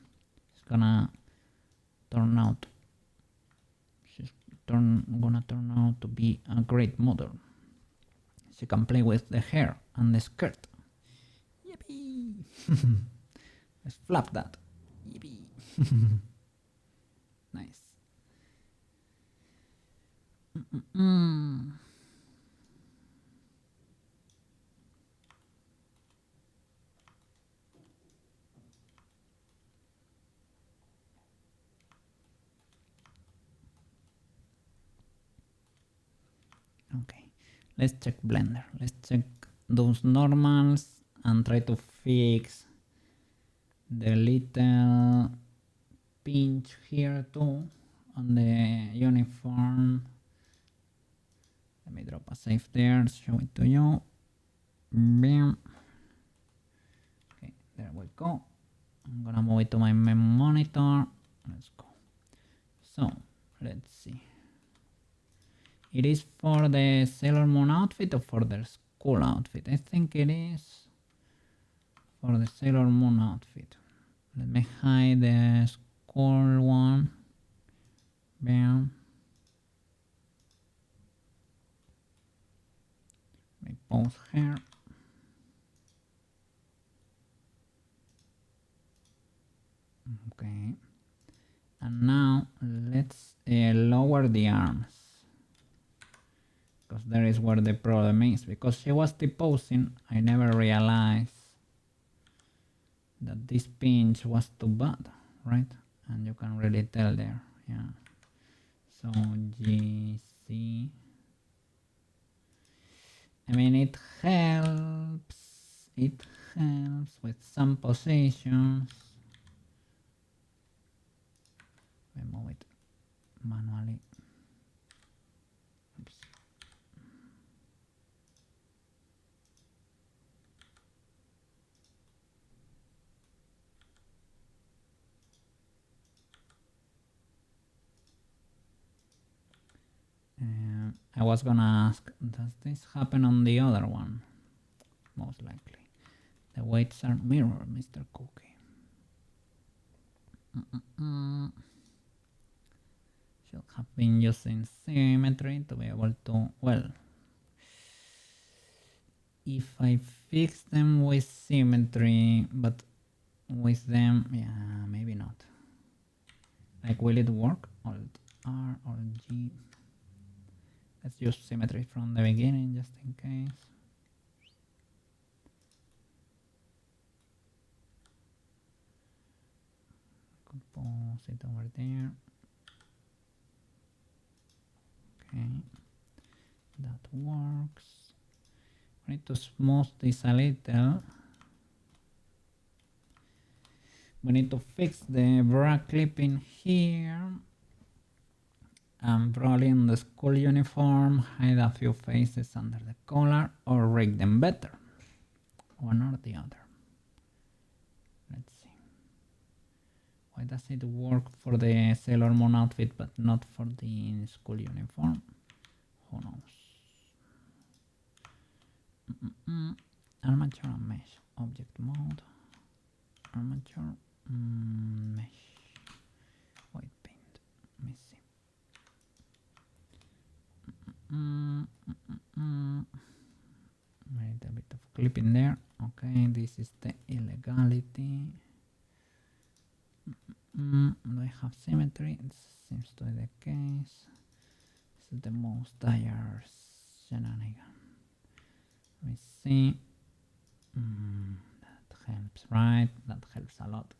It's gonna turn out. She's gonna turn out to be a great model. She can play with the hair and the skirt. Yippee! Let's flap that. Yippee! Nice. Okay, let's check Blender. Let's check those normals and try to fix the little pinch here too on the uniform. Let me drop a save there, show it to you. Bam. Okay, there we go. I'm gonna move it to my main monitor. Let's go. So, let's see. It is for the Sailor Moon outfit or for the school outfit? I think it is for the Sailor Moon outfit. Let me hide the school one. Bam. Make both hair. Okay. And now let's lower the arms. Because there is where the problem is. Because she was T-posing, I never realized that this pinch was too bad, right? And you can really tell there, yeah. So GC. it helps with some positions. We move it manually. Oops. I was gonna ask, does this happen on the other one? Most likely. The weights are mirror, Mr. Cookie. Should have been using symmetry to be able to, well, if I fix them with symmetry, but with them, yeah, maybe not. Like, will it work? Alt R or G. Let's use symmetry from the beginning just in case. Compose it over there. Okay, that works. We need to smooth this a little. We need to fix the bra clipping here. And probably in the school uniform, hide a few faces under the collar or rig them better. One or the other. Let's see. Why does it work for the Sailor Moon outfit but not for the school uniform? Who knows? Armature and mesh. Object mode. Armature. Mesh. White paint. Let me see. A little bit of clipping there. Okay, this is the illegality. Do I have symmetry? It seems to be the case. This is the most dire shenanigan. Let me see. That helps, right? That helps a lot.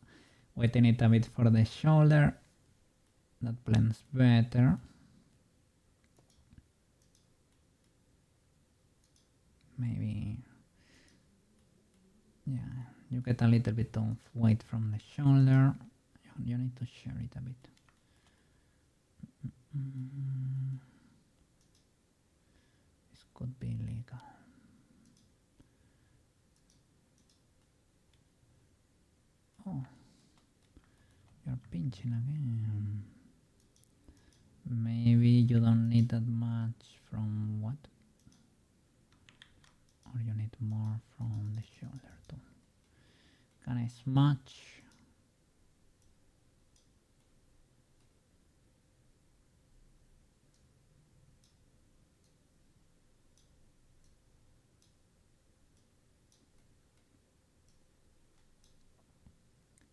Wetting it a bit for the shoulder. That blends better. Maybe, yeah, you get a little bit of weight from the shoulder. You need to share it a bit. This could be illegal. Oh, you're pinching again. Maybe you don't need that much from what? Or you need more from the shoulder too. Can I smudge?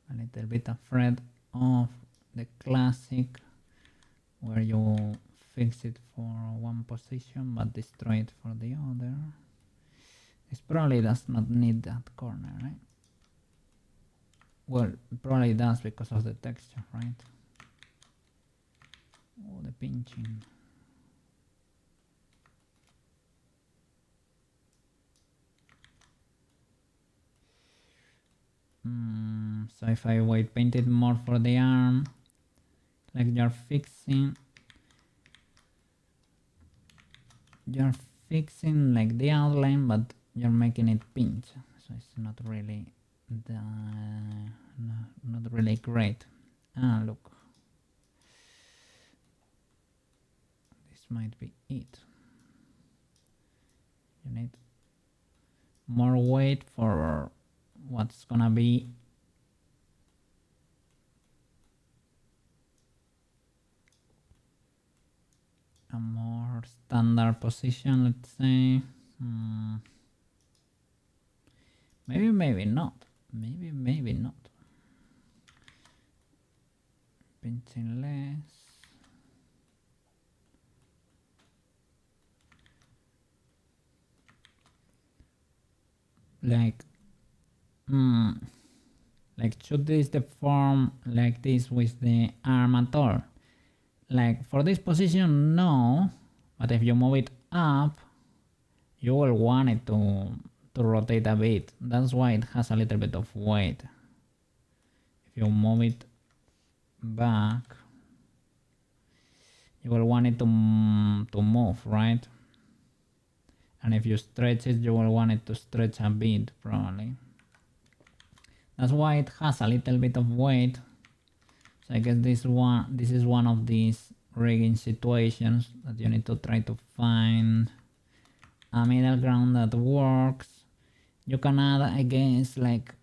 A little bit afraid of the classic where you fix it for one position but destroy it for the other. This probably does not need that corner, right? Well, probably does because of the texture, right? Oh, the pinching. So if I white paint it more for the arm, like you're fixing like the outline, but you're making it pinch, so it's not really not really great. Ah, look, this might be it. You need more weight for what's gonna be a more standard position, let's say. Maybe not. Maybe not. Pinching less. Like, should this deform like this with the arm at all? Like for this position, no. But if you move it up, you will want it to rotate a bit. That's why it has a little bit of weight. If you move it back, you will want it to move, right? And if you stretch it, you will want it to stretch a bit, probably. That's why it has a little bit of weight. So I guess this is one of these rigging situations that you need to try to find a middle ground that works. You can add, I guess, like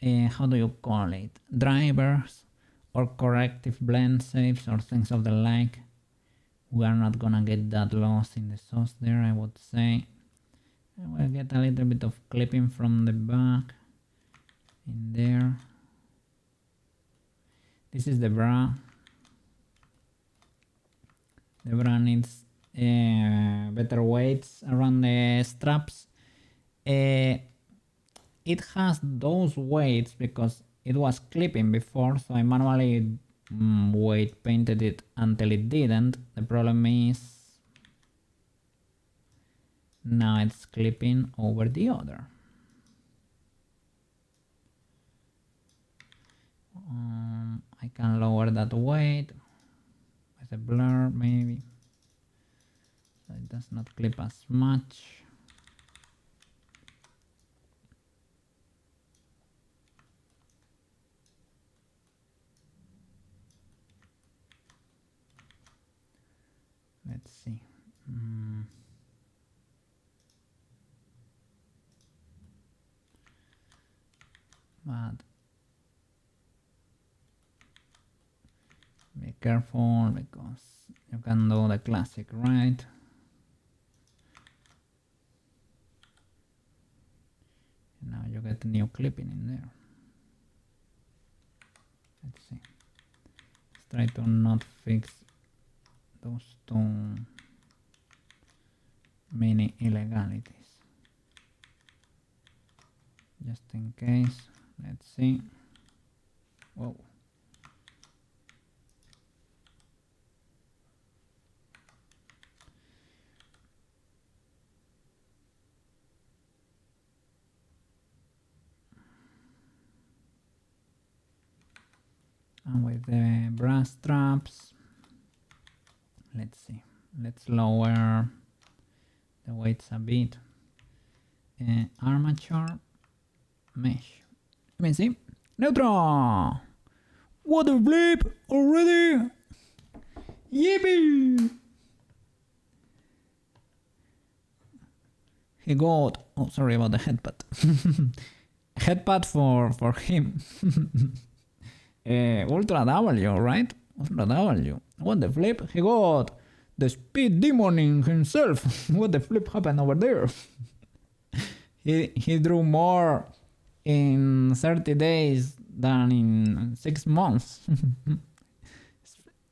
how do you call it, drivers or corrective blend shapes or things of the like. We are not gonna get that lost in the sauce there, I would say. I will get a little bit of clipping from the back in there. This is the bra. The bra needs better weights around the straps. It has those weights because it was clipping before, so I manually weight painted it until it didn't. The problem is now it's clipping over the other. I can lower that weight with a blur maybe, so it does not clip as much. Let's see. But be careful because you can do the classic, right? Now you get new clipping in there. Let's see. Let's try to not fix those two mini illegalities. Just in case. Let's see. Whoa. And with the bra straps, let's see, let's lower the weights a bit. Armature mesh. Let me see. Neutral! What a flip already! Yippee! He got, oh sorry about the headpad. Headpad for him. Ultra W, right? Ultra W. What the flip? He got the speed demon in himself. What the flip happened over there? He drew more in 30 days than in 6 months.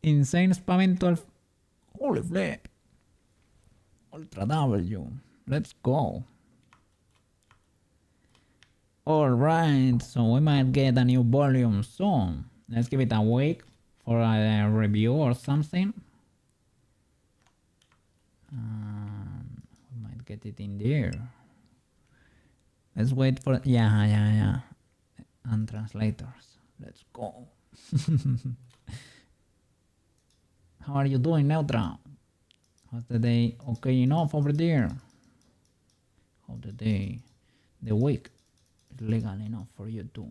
Insane spamming 12. Holy flip. Ultra W. Let's go. Alright, so we might get a new volume soon. Let's give it a week for a review or something. We might get it in there. Let's wait for, yeah. And translators. Let's go. How are you doing, Neutra? How's the day? Okay enough over there? How the day, the week is legal enough for you too?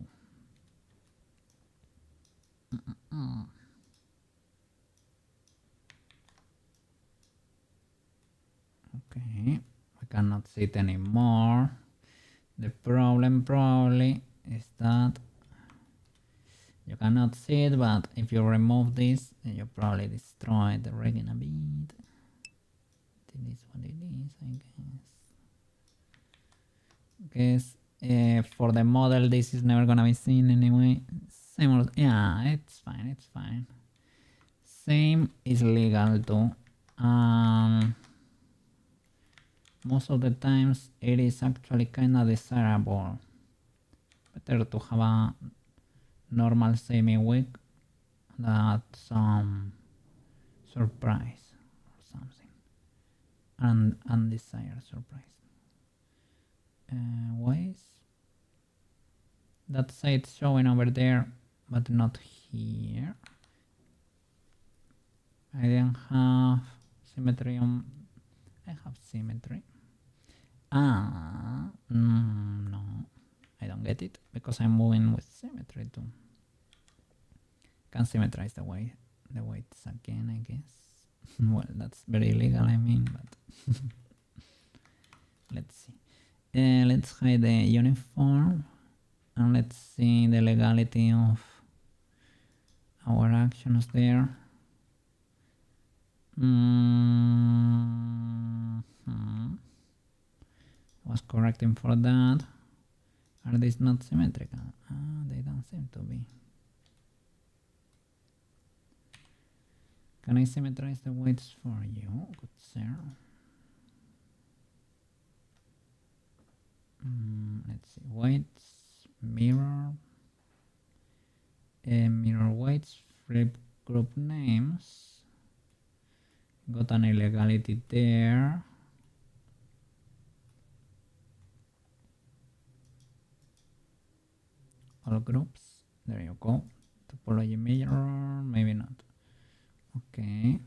Okay, I cannot see it anymore. The problem probably is that you cannot see it, but if you remove this, you probably destroy the rigging a bit. It is what it is, I guess. For the model, this is never gonna be seen anyway. Same, yeah, it's fine. Same is legal too. Most of the times it is actually kinda desirable. Better to have a normal semi-wig than some surprise or something. and undesired surprise. Ways. That side's showing over there, but not here. I didn't have symmetry on. I have symmetry. No, I don't get it because I'm moving with symmetry too. Can symmetrize the weights again, I guess. Well, that's very illegal, I mean, but let's see. Let's hide the uniform and let's see the legality of our actions there. Was correcting for that. Are these not symmetrical? They don't seem to be. Can I symmetrize the weights for you, good sir? Let's see, weights, mirror, mirror weights, flip group names. Got an illegality there. All groups, there you go. Topology mirror, maybe not. Okay.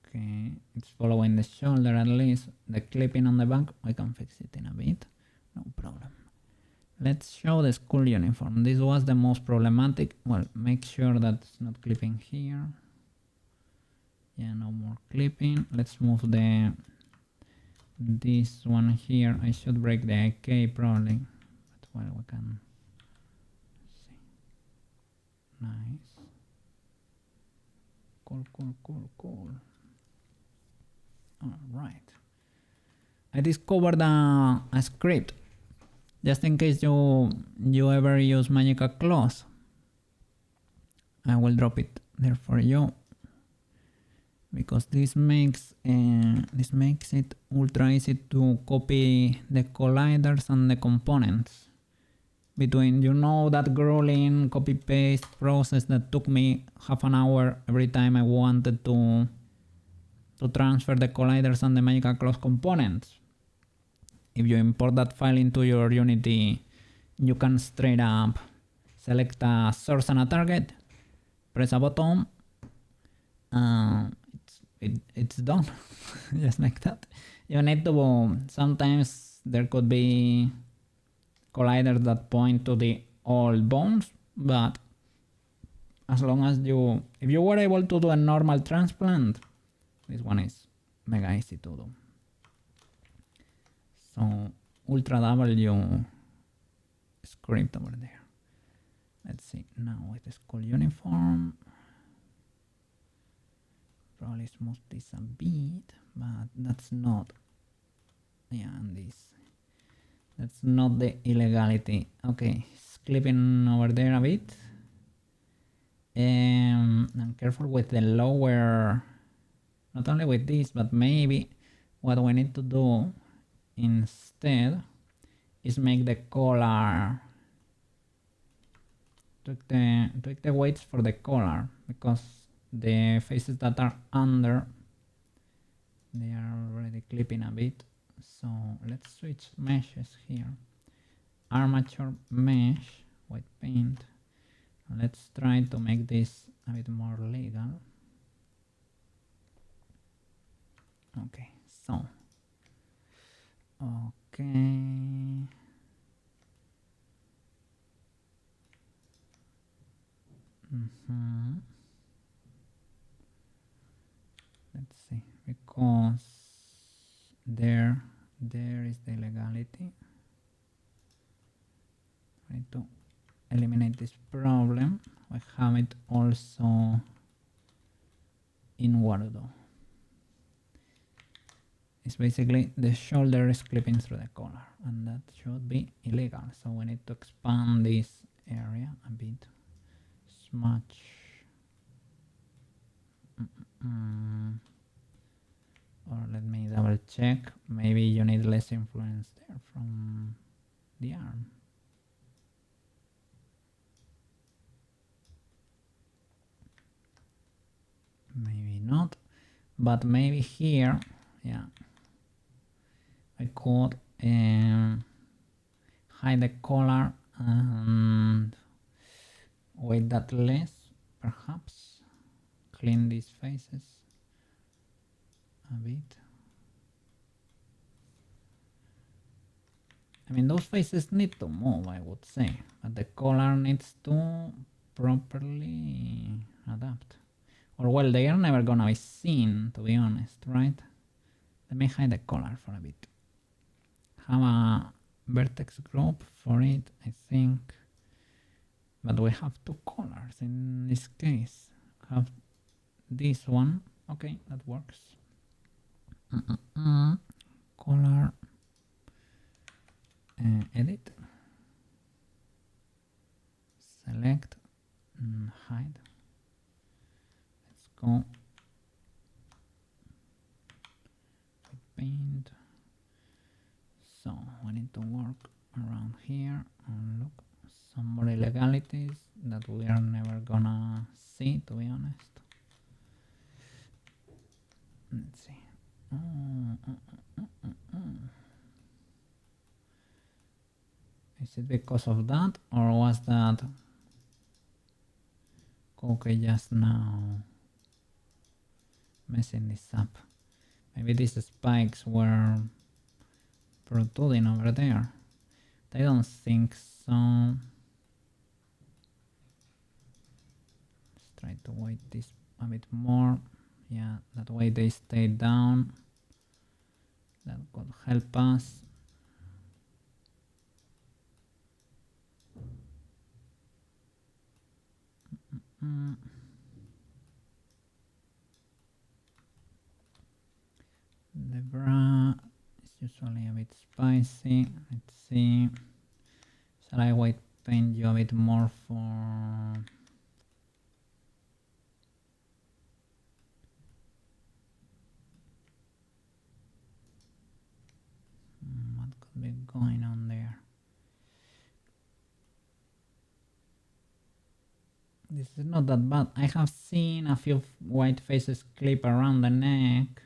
Okay, it's following the shoulder at least. The clipping on the back, we can fix it in a bit. No problem. Let's show the school uniform. This was the most problematic. Well, make sure that it's not clipping here. Yeah, no more clipping. Let's move this one here. I should break the IK probably, but well, we can see. Nice. Cool. All right. I discovered a script just in case you ever use Magica Cloth. I will drop it there for you because this makes it ultra easy to copy the colliders and the components between, that grueling copy paste process that took me half an hour every time I wanted to transfer the colliders and the Magica Cloth components. If you import that file into your Unity, you can straight up select a source and a target, press a button, it's done. Just like that. You need to, sometimes there could be colliders that point to the old bones, but as long as if you were able to do a normal transplant, this one is mega easy to do. So Ultra W script over there. Let's see now with the school uniform. Probably smooth this a bit, but that's not. Yeah, and this. That's not the illegality. Okay, it's clipping over there a bit. I'm careful with the lower. Not only with this, but maybe what we need to do instead is make the collar, tweak the weights for the collar, because the faces that are under, they are already clipping a bit. So let's switch meshes here. Armature mesh, white paint. Let's try to make this a bit more legal. Okay, so okay. Let's see, because there is the illegality. I need to eliminate this problem. I have it also in Warudo. It's basically the shoulder is clipping through the collar, and that should be illegal. So we need to expand this area a bit. Smudge. Or let me double check. Maybe you need less influence there from the arm. not. But maybe here, yeah, I could hide the color and weight that less, perhaps. Clean these faces a bit. I mean, those faces need to move, I would say, but the color needs to properly adapt. Or well, they are never gonna be seen, to be honest, right? Let me hide the color for a bit. Have a vertex group for it, I think. But we have two colors in this case. Have this one. Okay, that works. Color. Edit. Select. Hide. Let's go. Paint. So we need to work around here and look some more illegalities that we are never gonna see, to be honest. Let's see. Is it because of that, or was that Cookie just now messing this up? Maybe these spikes were protruding over there. I don't think so. Let's try to weight this a bit more. Yeah, that way they stay down. That could help us. The bra is usually a bit spicy. Let's see. Shall I white paint you a bit more for... what could be going on there? This is not that bad. I have seen a few white faces clip around the neck.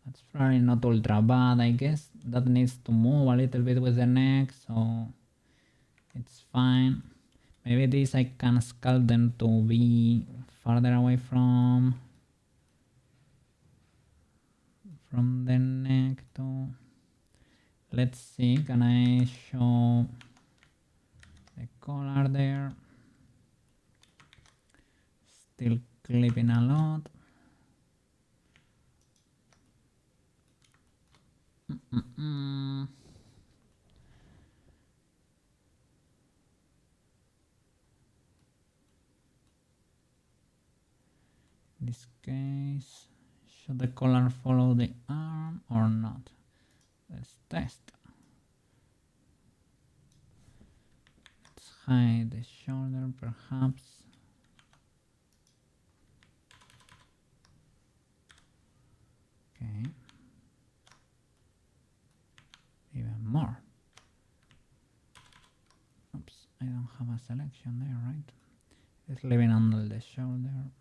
That's probably not ultra bad, I guess. That needs to move a little bit with the neck, so it's fine. Maybe this I can sculpt them to be farther away from the neck too. Let's see, can I show the color there? Still clipping a lot. In this case, should the color follow the arm or not? Let's test. Let's hide the shoulder perhaps. Okay. Even more. Oops, I don't have a selection there, right? It's living under the shoulder.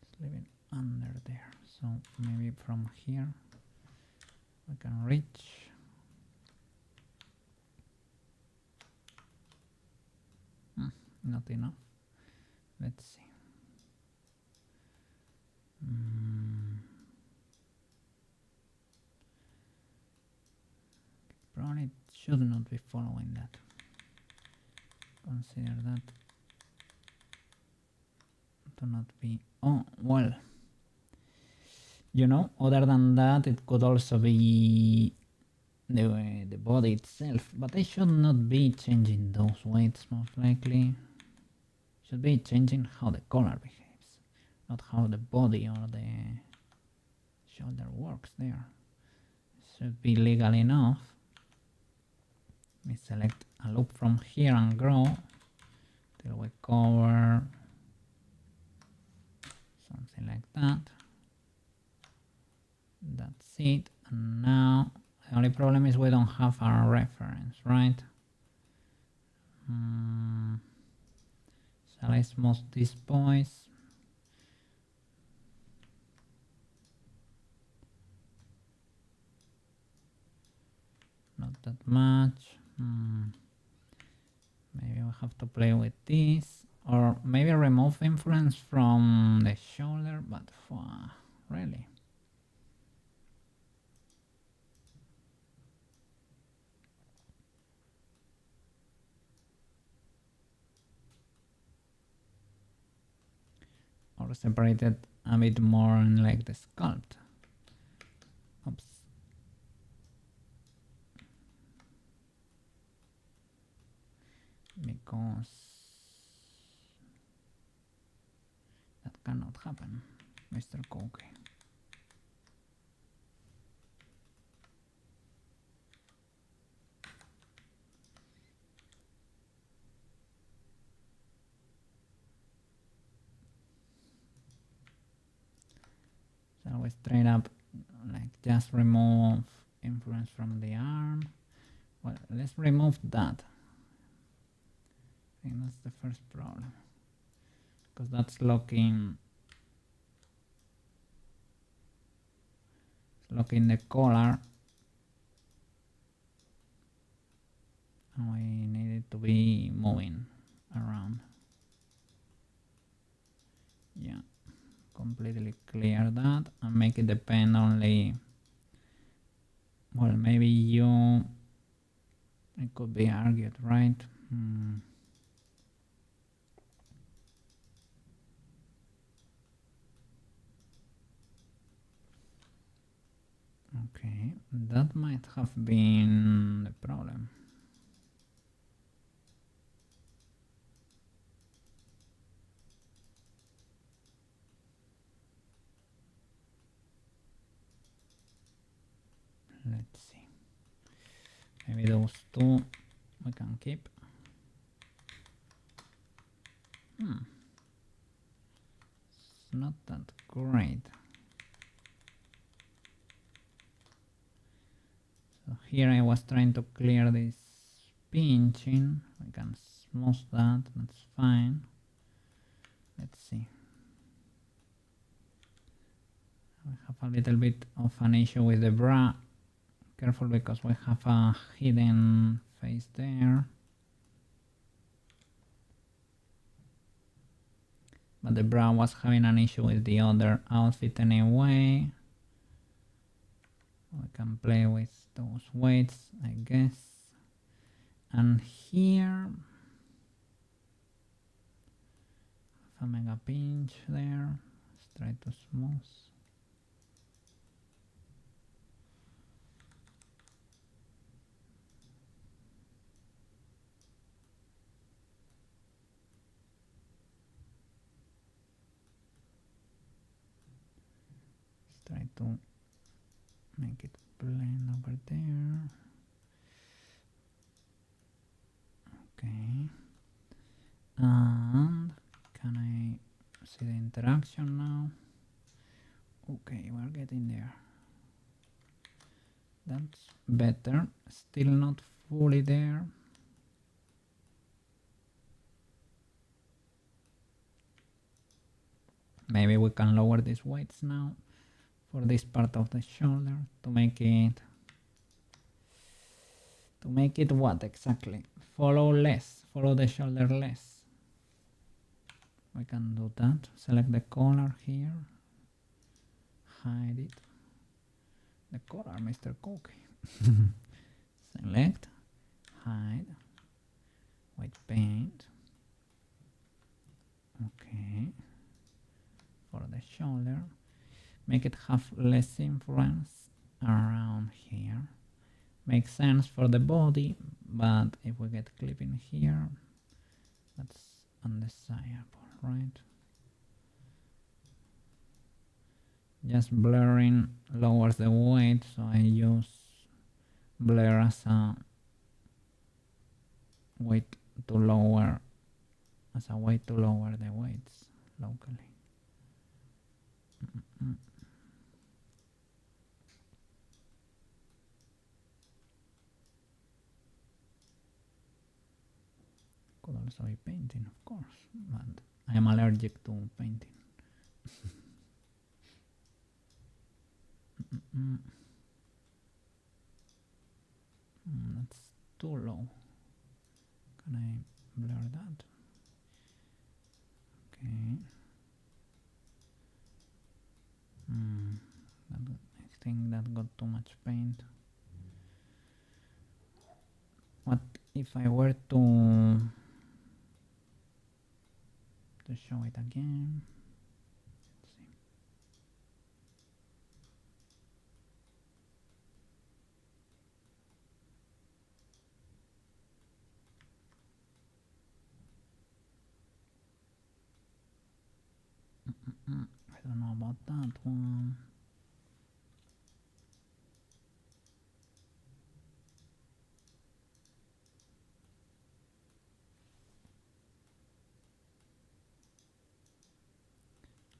It's living under there. So maybe from here we can reach. Not enough. Let's see. Probably should not be following that. Consider that to not be... oh, well. You know, other than that, it could also be the body itself, but I should not be changing those weights most likely. Should be changing how the collar behaves, not how the body or the shoulder works there. Should be legal enough. Let me select a loop from here and grow till we cover something like that. That's it. And now the only problem is we don't have our reference, right? Shall I smooth these boys? that much. Maybe we have to play with this, or maybe remove influence from the shoulder, but really. Or separate it a bit more in like the sculpt. Oops. Because that cannot happen, Mr. Cookie. So we straight up like just remove influence from the arm. Well, let's remove that. I think that's the first problem, because that's locking the collar, and we need it to be moving around. Yeah, completely clear that and make it depend only. Well, maybe it could be argued, right? Okay, that might have been the problem. Let's see. Maybe those two we can keep. It's not that great. So here I was trying to clear this pinching. I can smooth that, that's fine. Let's see. We have a little bit of an issue with the bra. Careful, because we have a hidden face there. But the bra was having an issue with the other outfit anyway. We can play with those weights, I guess. And here, have a mega pinch there. Let's try to smooth. Let's try to make it blend over there. Okay. And can I see the interaction now? Okay, we're getting there. That's better. Still not fully there. Maybe we can lower these weights now for this part of the shoulder to make it what exactly? Follow the shoulder less. We can do that. Select the collar here. Hide it. The collar, Mr. Cookie. Select, hide, white paint. Okay. For the shoulder, make it have less influence around here. Makes sense for the body, but if we get clipping here, that's undesirable, right? Just blurring lowers the weight, so I use blur as a way to lower the weights locally. Could also be painting, of course, but I am allergic to painting. That's too low. Can I blur that? Okay. I think that got too much paint. What if I were to show it again? Let's see. I don't know about that one.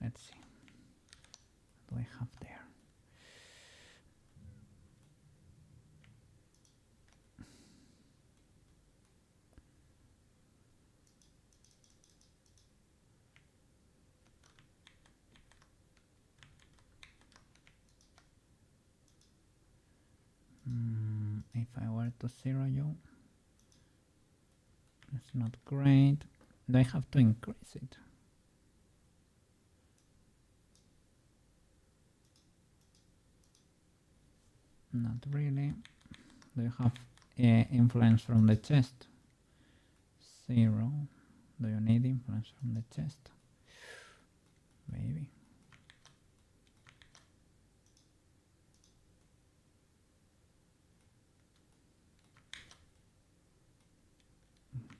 Let's see. What do I have there? If I were to zero you, it's not great. Do I have to increase it? Not really. Do you have influence from the chest? 0. Do you need influence from the chest? Maybe.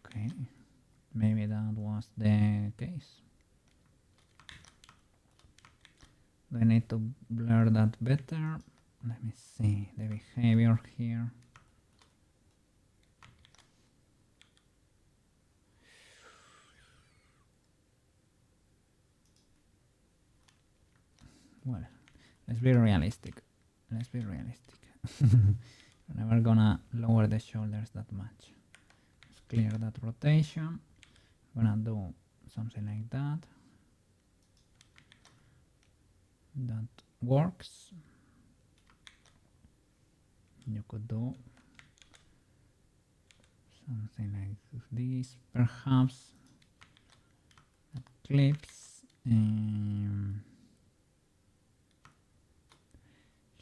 Okay. Maybe that was the case. Do I need to blur that better? Let me see the behavior here. Well, let's be realistic. Let's be realistic. We're never gonna lower the shoulders that much. Let's clear that rotation. I'm gonna do something like that. That works. You could do something like this, perhaps. That clips.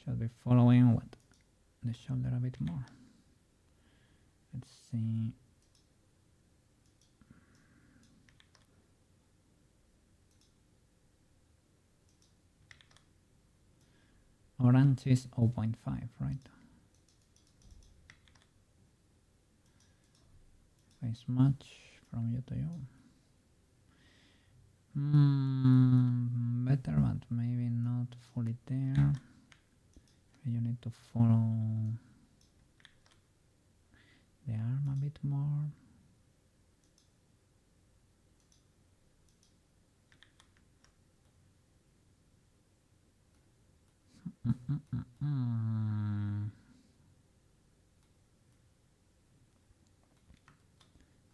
Should be following what? The shoulder a bit more. Let's see. Orange is 0.5, right? Face match from you to you. Better, but maybe not fully there. You need to follow the arm a bit more.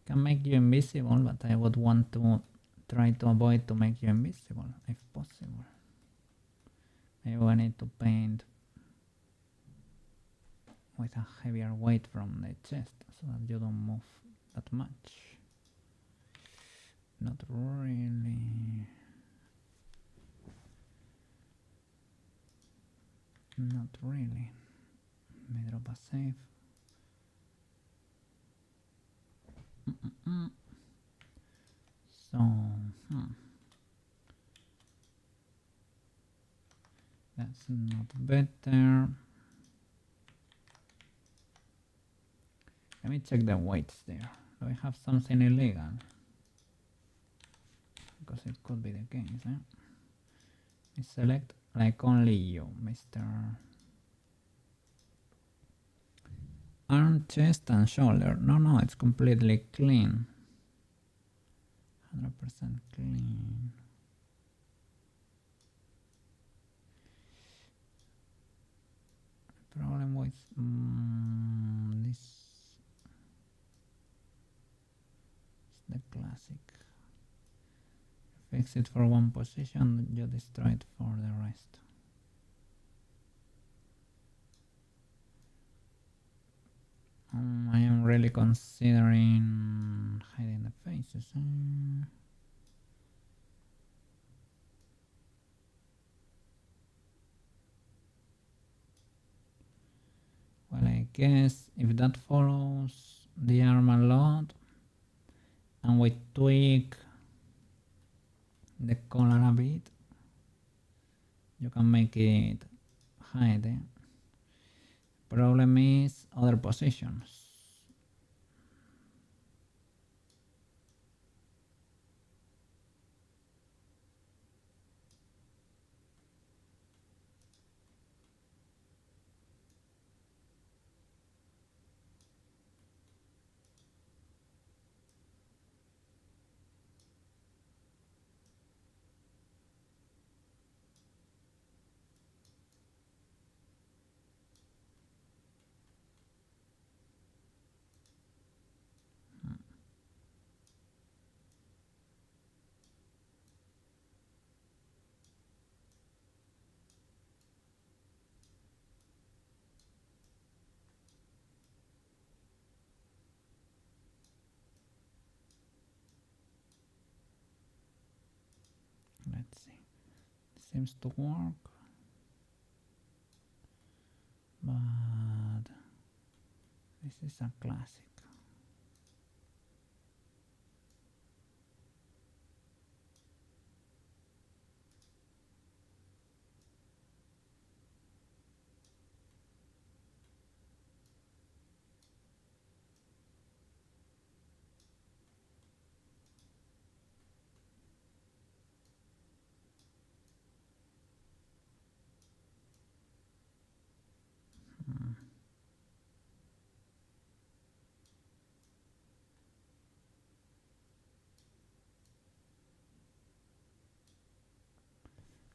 Can make you invisible, but I would want to try to avoid to make you invisible if possible. Maybe I need to paint with a heavier weight from the chest so that you don't move that much. Not really. Not really. Let me drop a save. So, that's not better. Let me check the weights there. Do I have something illegal? Because it could be the case, eh? I select like only you, Mr. Arm, chest and shoulder. No, it's completely clean. 100% clean. Problem with this is the classic. Fix it for one position, you destroy it for the rest. I am really considering hiding the faces. Well, I guess if that follows the arm a lot and we tweak the color a bit, you can make it hide. Problem is other positions. Let's see. Seems to work, but this is a classic.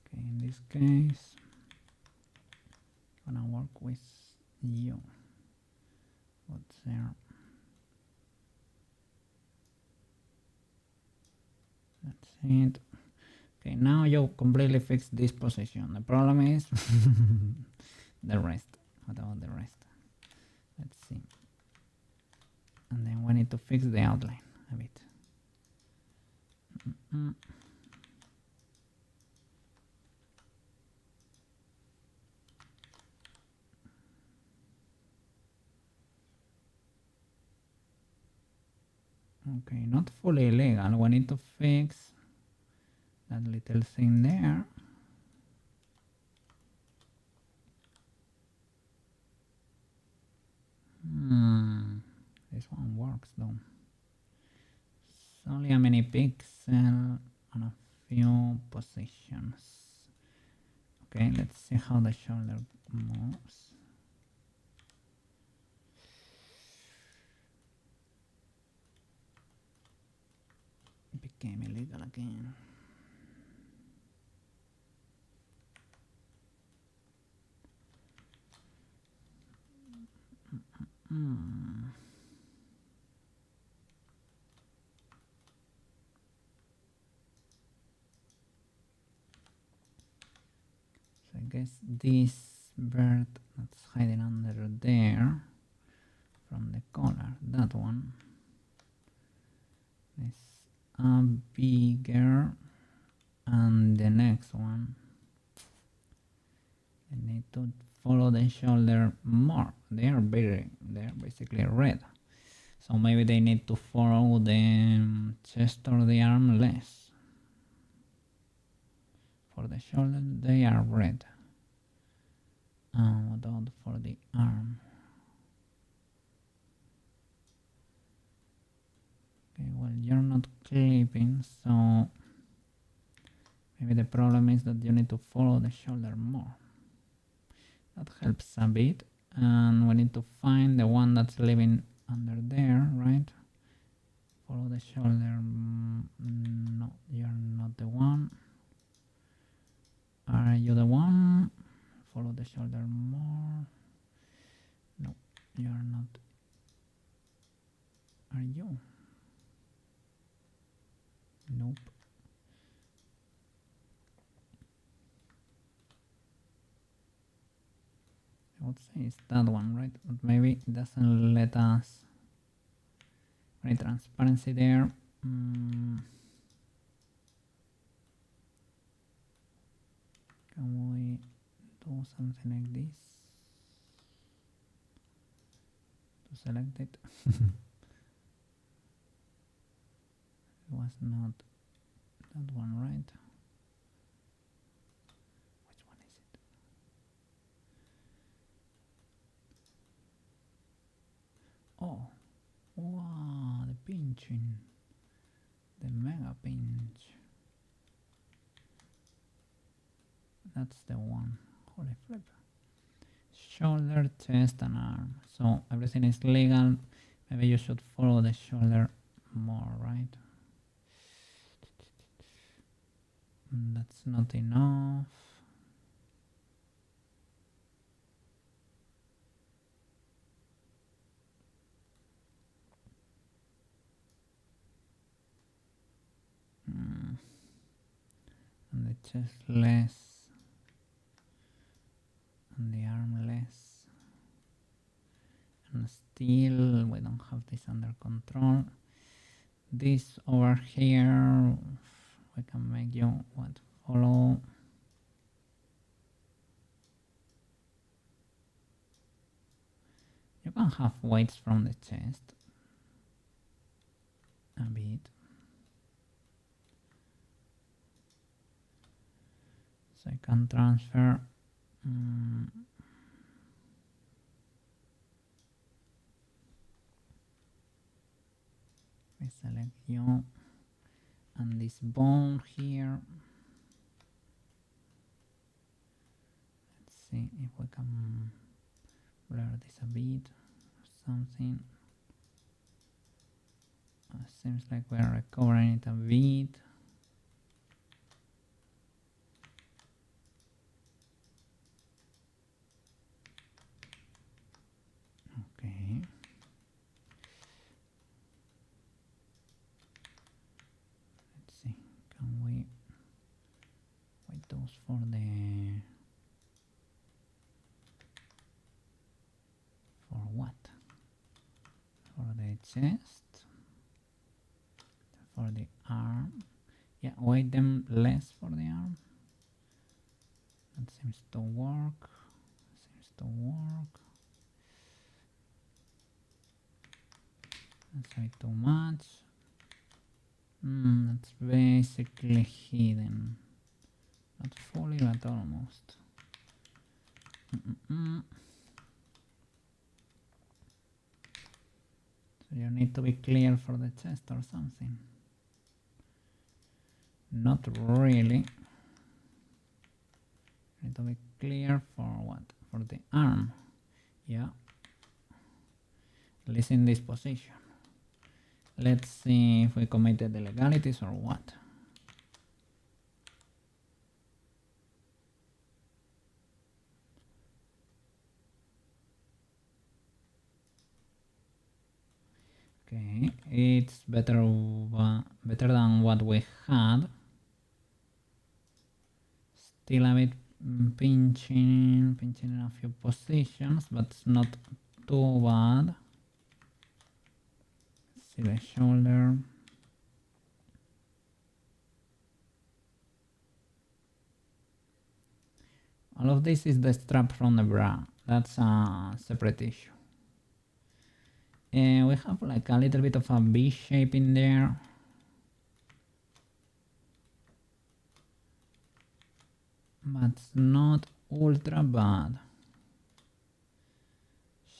Okay, in this case, gonna work with you. What's there? That's it. Okay, now you completely fix this position. The problem is the rest. What about the rest? Let's see. And then we need to fix the outline a bit. Okay, not fully legal. We need to fix that little thing there. This one works though. It's only a mini pixel on a few positions. Okay, let's see how the shoulder moves. It became illegal again. So I guess this bird that's hiding under there from the collar, that one is bigger, and the next one I need to follow the shoulder more. They're basically red, so maybe they need to follow the chest or the arm less. For the shoulder they are red. What about for the arm? Okay, well, you're not clipping, so maybe the problem is that you need to follow the shoulder more. That helps a bit, and we need to find the one that's living under there, right? Follow the shoulder. No, you're not the one. Are you the one? Follow the shoulder more. No, you're not. Are you? Nope. What would say it's that one, right? But maybe it doesn't let us any transparency there. Can we do something like this to select it? It was not that one, right? Which one is it? Oh, wow, the pinching, the mega pinch. That's the one. Holy flip. Shoulder, chest, and arm. So everything is legal. Maybe you should follow the shoulder more, right? That's not enough. And the chest less. And the arm less. And still we don't have this under control. This over here, we can make you what follow. You can have weights from the chest a bit. So I can transfer I select you and this bone here. Let's see if we can blur this a bit or something. Seems like we're recovering it a bit. Okay. Let's see, can we wait those for the what? For the chest, for the arm. Yeah, weight them less for the arm. That seems to work. That's way too much. That's basically hidden. Not fully, but almost. So you need to be clear for the chest or something. Not really. You need to be clear for what? For the arm. Yeah. At least in this position. Let's see if we committed the legalities or what. Okay, it's better than what we had. Still a bit pinching in a few positions, but it's not too bad. See the shoulder. All of this is the strap from the bra. That's a separate issue. And we have like a little bit of a V shape in there. But it's not ultra bad.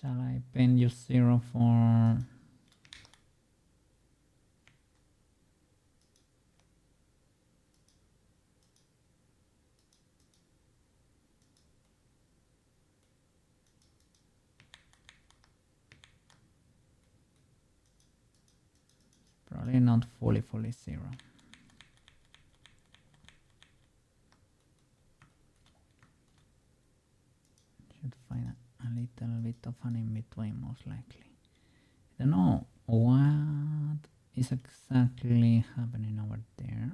Shall I pen you 0 for... Probably not fully 0. Should find a little bit of an in-between most likely. I don't know what is exactly happening over there.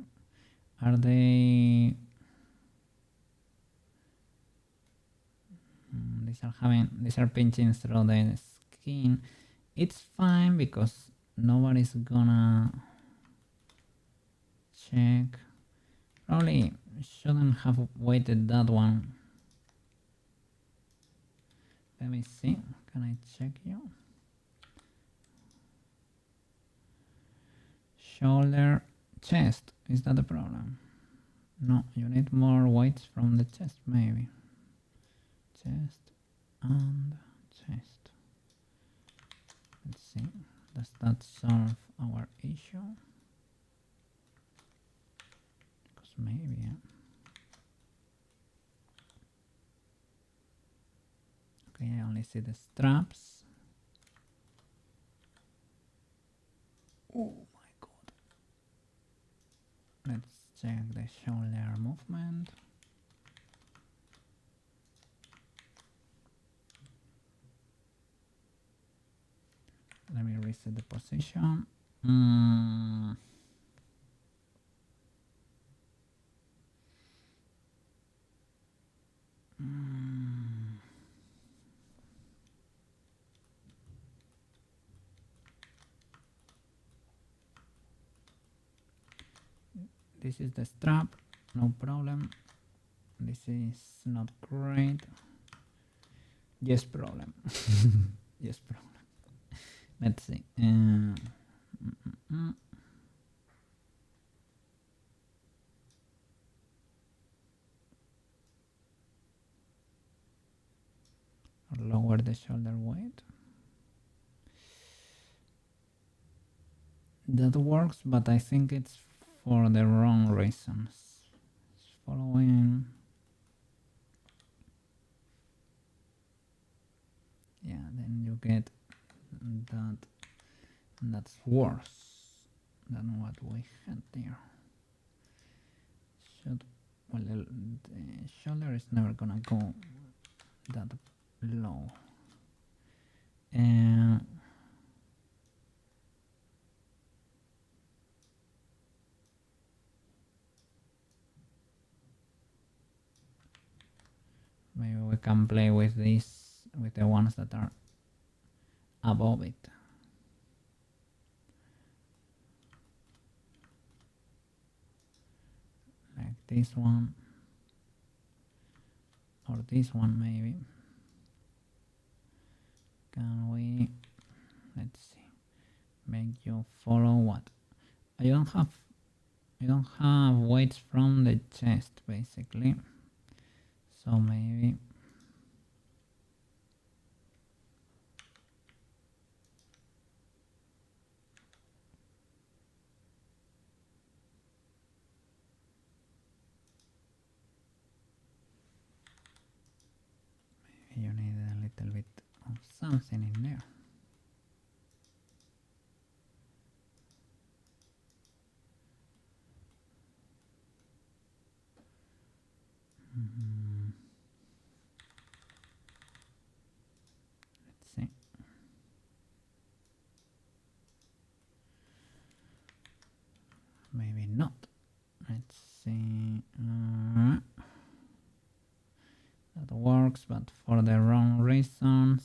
Are they... these are pinching through the skin. It's fine because nobody's gonna check. Probably shouldn't have waited that one. Let me see. Can I check you? Shoulder, chest. Is that the problem? No, you need more weights from the chest, maybe. Chest and chest. Let's see. Does that solve our issue? Because maybe, yeah. Okay, I only see the straps. Oh my god. Let's check the shoulder movement. Let me reset the position. This is the strap, no problem. This is not great. Yes, problem. Yes, problem. Let's see. Lower the shoulder weight. That works, but I think it's for the wrong reasons. Following. Yeah, then you get that. That's worse than what we had there. Well, the shoulder is never gonna go that low. Maybe we can play with this, with the ones that are above it. Like this one. Or this one maybe. Can we, let's see, make you follow what? You don't have weights from the chest basically. So maybe you need a little bit of something in there. Let's see. Maybe not. Let's see. That works, but for the wrong reasons.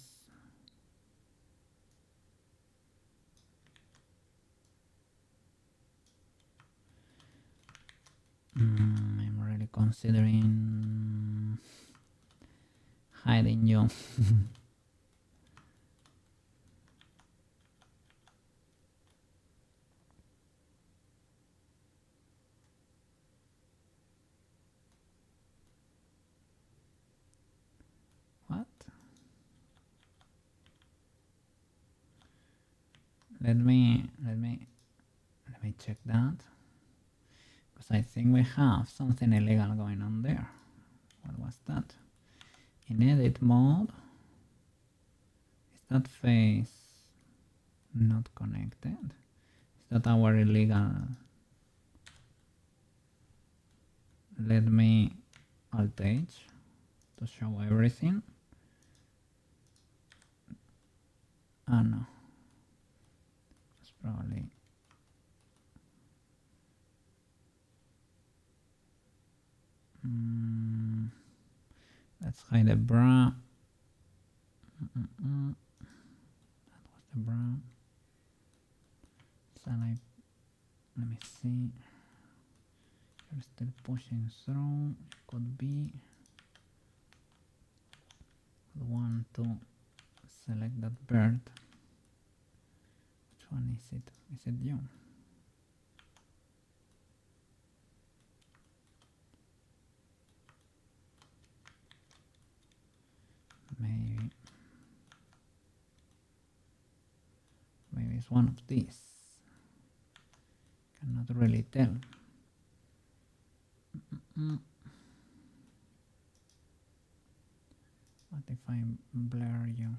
I'm really considering hiding you. What? Let me check that. Because I think we have something illegal going on there. What was that? In edit mode, is that face not connected? Is that our illegal? Let me alt H to show everything. Ah no, it's probably. Let's hide the bra. Let me see. You're still pushing through. Could be the one to select that bird. Which one is it? Is it you? Maybe it's one of these. Cannot really tell. What if I blur you?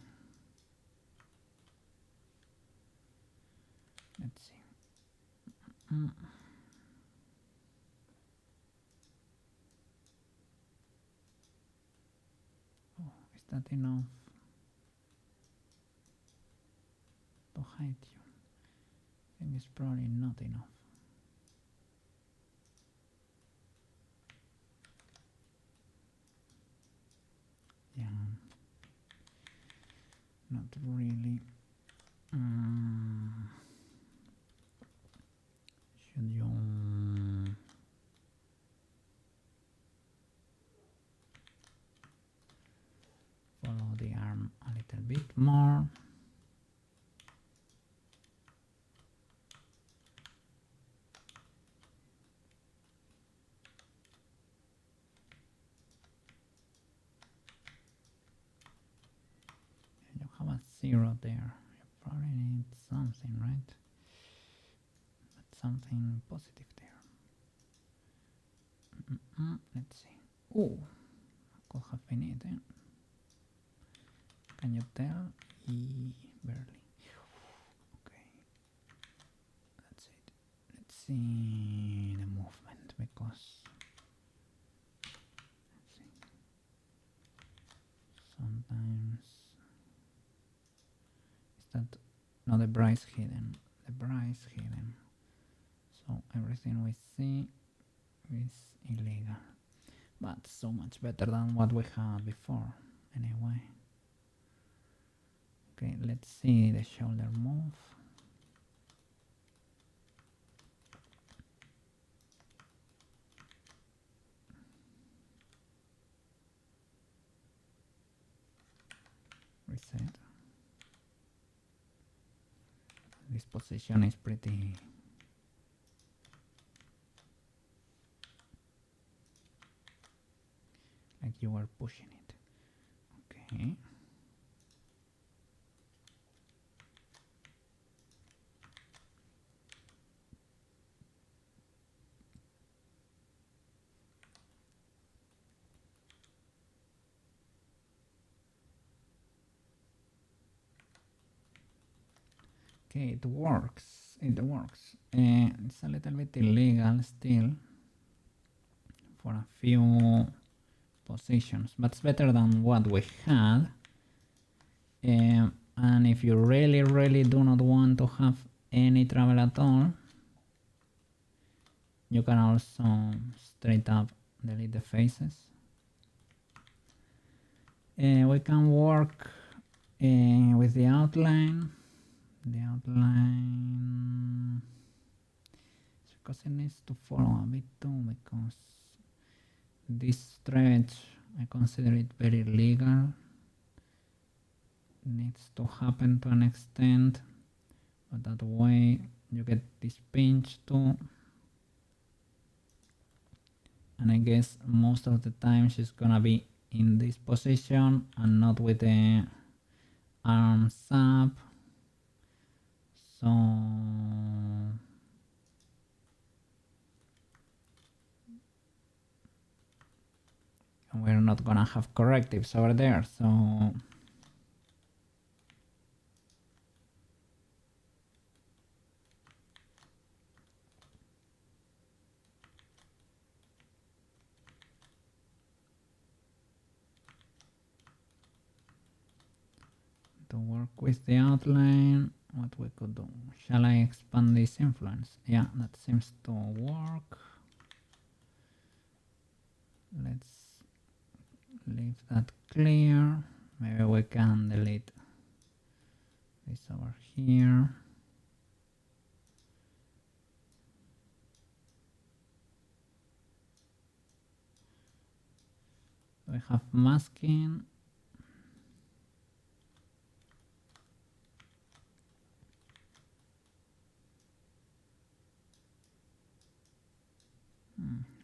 Let's see. Oh, is that enough to hide you? I think it's probably not enough. Yeah, not really. Should you follow the arm a little bit more? You have a 0 there. You probably need something, right? But something positive there. Let's see. Oh, could have been it. Can you tell? Barely. Okay. That's it. Let's see the movement because let's see. Sometimes is that not the price hidden? The price hidden. So everything we see is illegal. But so much better than what we had before. Anyway. Okay, let's see the shoulder move. Reset. This position is pretty like you were pushing it. Okay. Okay, it works. It works. It's a little bit illegal still for a few positions, but it's better than what we had. And if you really do not want to have any trouble at all, you can also straight up delete the faces. We can work with the outline. The outline, because it needs to follow a bit too, because this stretch I consider it very legal. It needs to happen to an extent, but that way you get this pinch too. And I guess most of the time she's gonna be in this position and not with the arms up. So we're not gonna have correctives over there, so to work with the outline, what we could do. Shall I expand this influence? Yeah, that seems to work. Let's leave that clear. Maybe we can delete this over here. we have masking.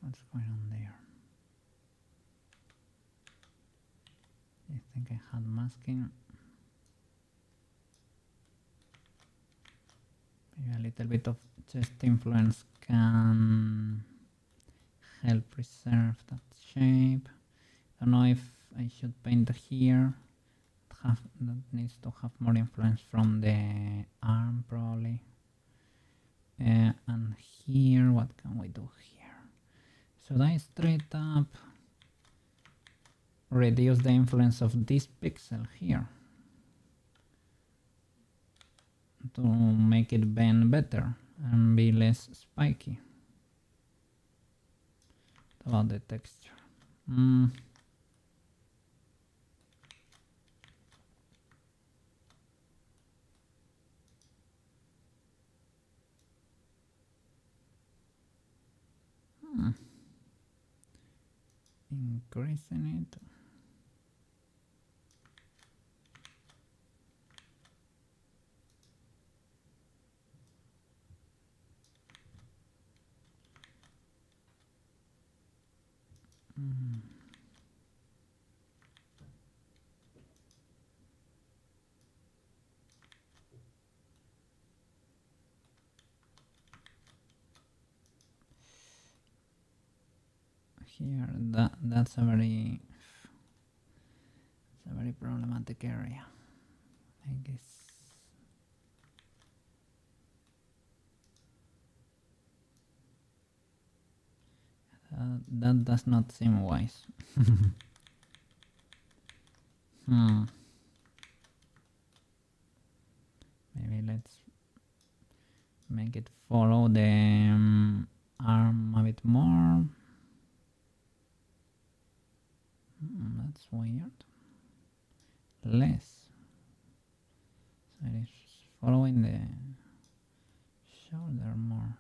What's going on there? I think I had masking. Maybe a little bit of chest influence can help preserve that shape. I don't know if I should paint here. That needs to have more influence from the arm probably. And here, what can we do here? Should I straight up reduce the influence of this pixel here to make it bend better and be less spiky? What about the texture? Increasing it. Here, that's a very problematic area, I guess. That does not seem wise. Maybe let's make it follow the arm a bit more. That's weird. Less. So it is following the shoulder more.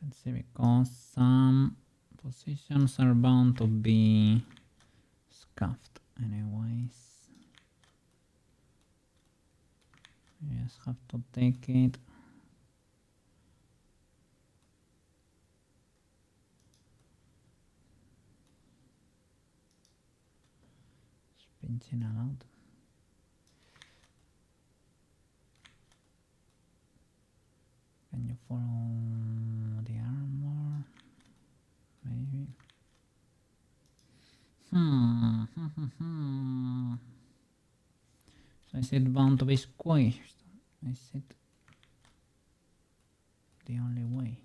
Let's see, because some positions are bound to be scuffed anyways. You just have to take it. Just pinching it out. Can you follow the armor? Maybe. So is it bound to be squished? Is it the only way?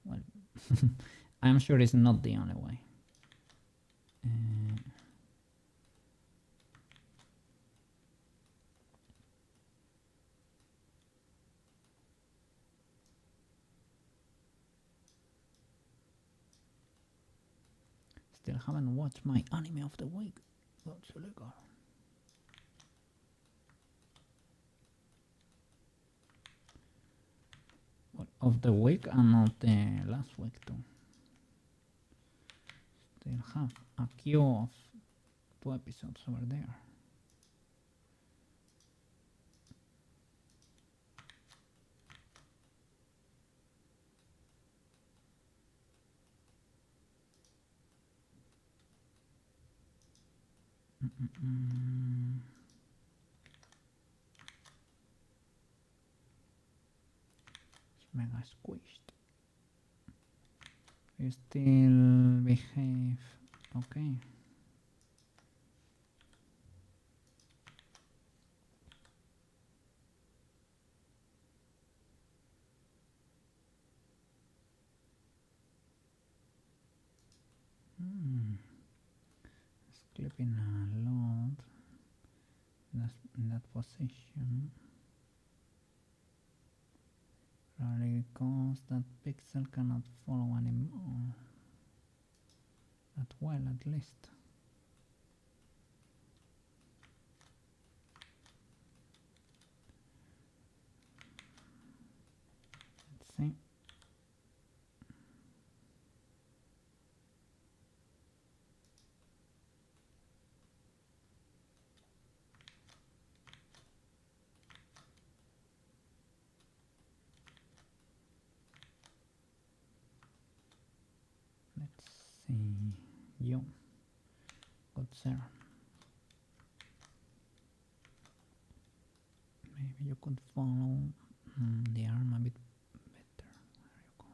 Well, I'm sure it's not the only way. Still haven't watched my anime of the week. That's illegal. Well, of the week and not the last week too. Still have a queue of 2 episodes over there. It's mega squished. You still behave okay. It's clipping a lot. That's in that position. Probably because that pixel cannot follow anymore. that well at least. Let's see. Let's see. You. Good sir. Maybe you could follow the arm a bit better. There you go.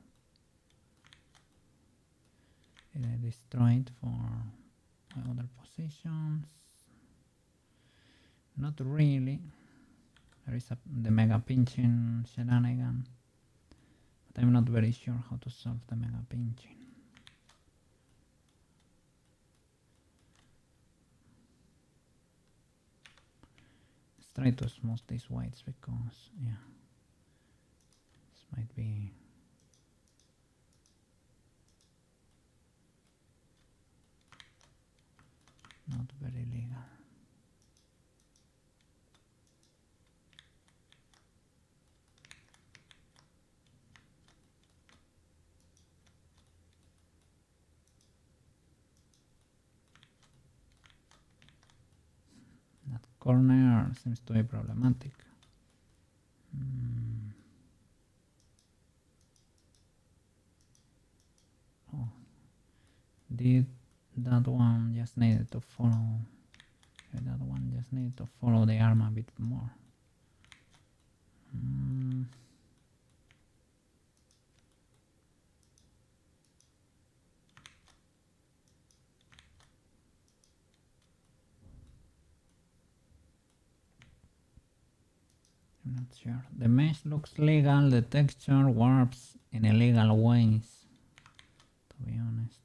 Did I destroy it for my other positions? Not really. There is the mega pinching shenanigan, but I'm not very sure how to solve the mega pinching. Let's try to smooth these whites because, yeah, this might be not very legal. That corner seems to be problematic. Oh, did that one just needed to follow? That one just needed to follow the arm a bit more. I'm not sure. The mesh looks legal, the texture warps in illegal ways, to be honest.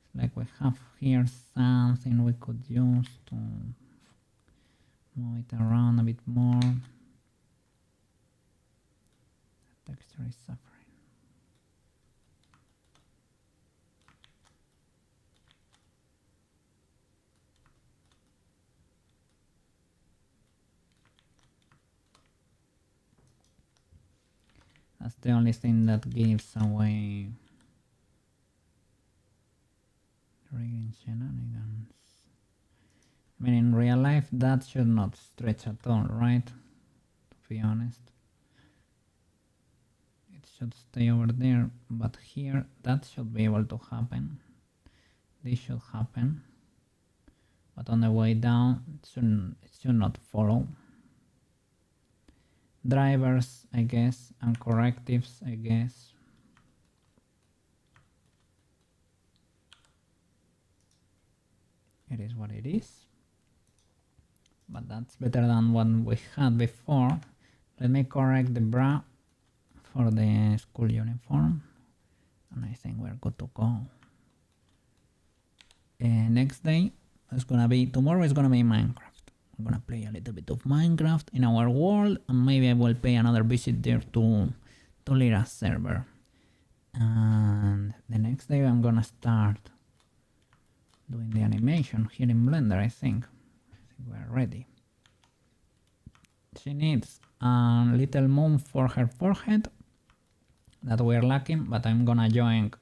It's like we have here something we could use to move it around a bit more. The texture is suffering. That's the only thing that gives away rigging shenanigans. I mean, in real life, that should not stretch at all, right? To be honest. It should stay over there, but here, that should be able to happen. This should happen. But on the way down, it should not follow. Drivers, I guess, and correctives, I guess. It is what it is. But that's better than what we had before. Let me correct the bra for the school uniform. And I think we're good to go. Next day, tomorrow is gonna be Minecraft. I'm gonna play a little bit of Minecraft in our world, and maybe I will pay another visit there to Lira's server. And the next day I'm gonna start doing the animation here in Blender, I think we're ready. She needs a little moon for her forehead that we're lacking, but I'm gonna join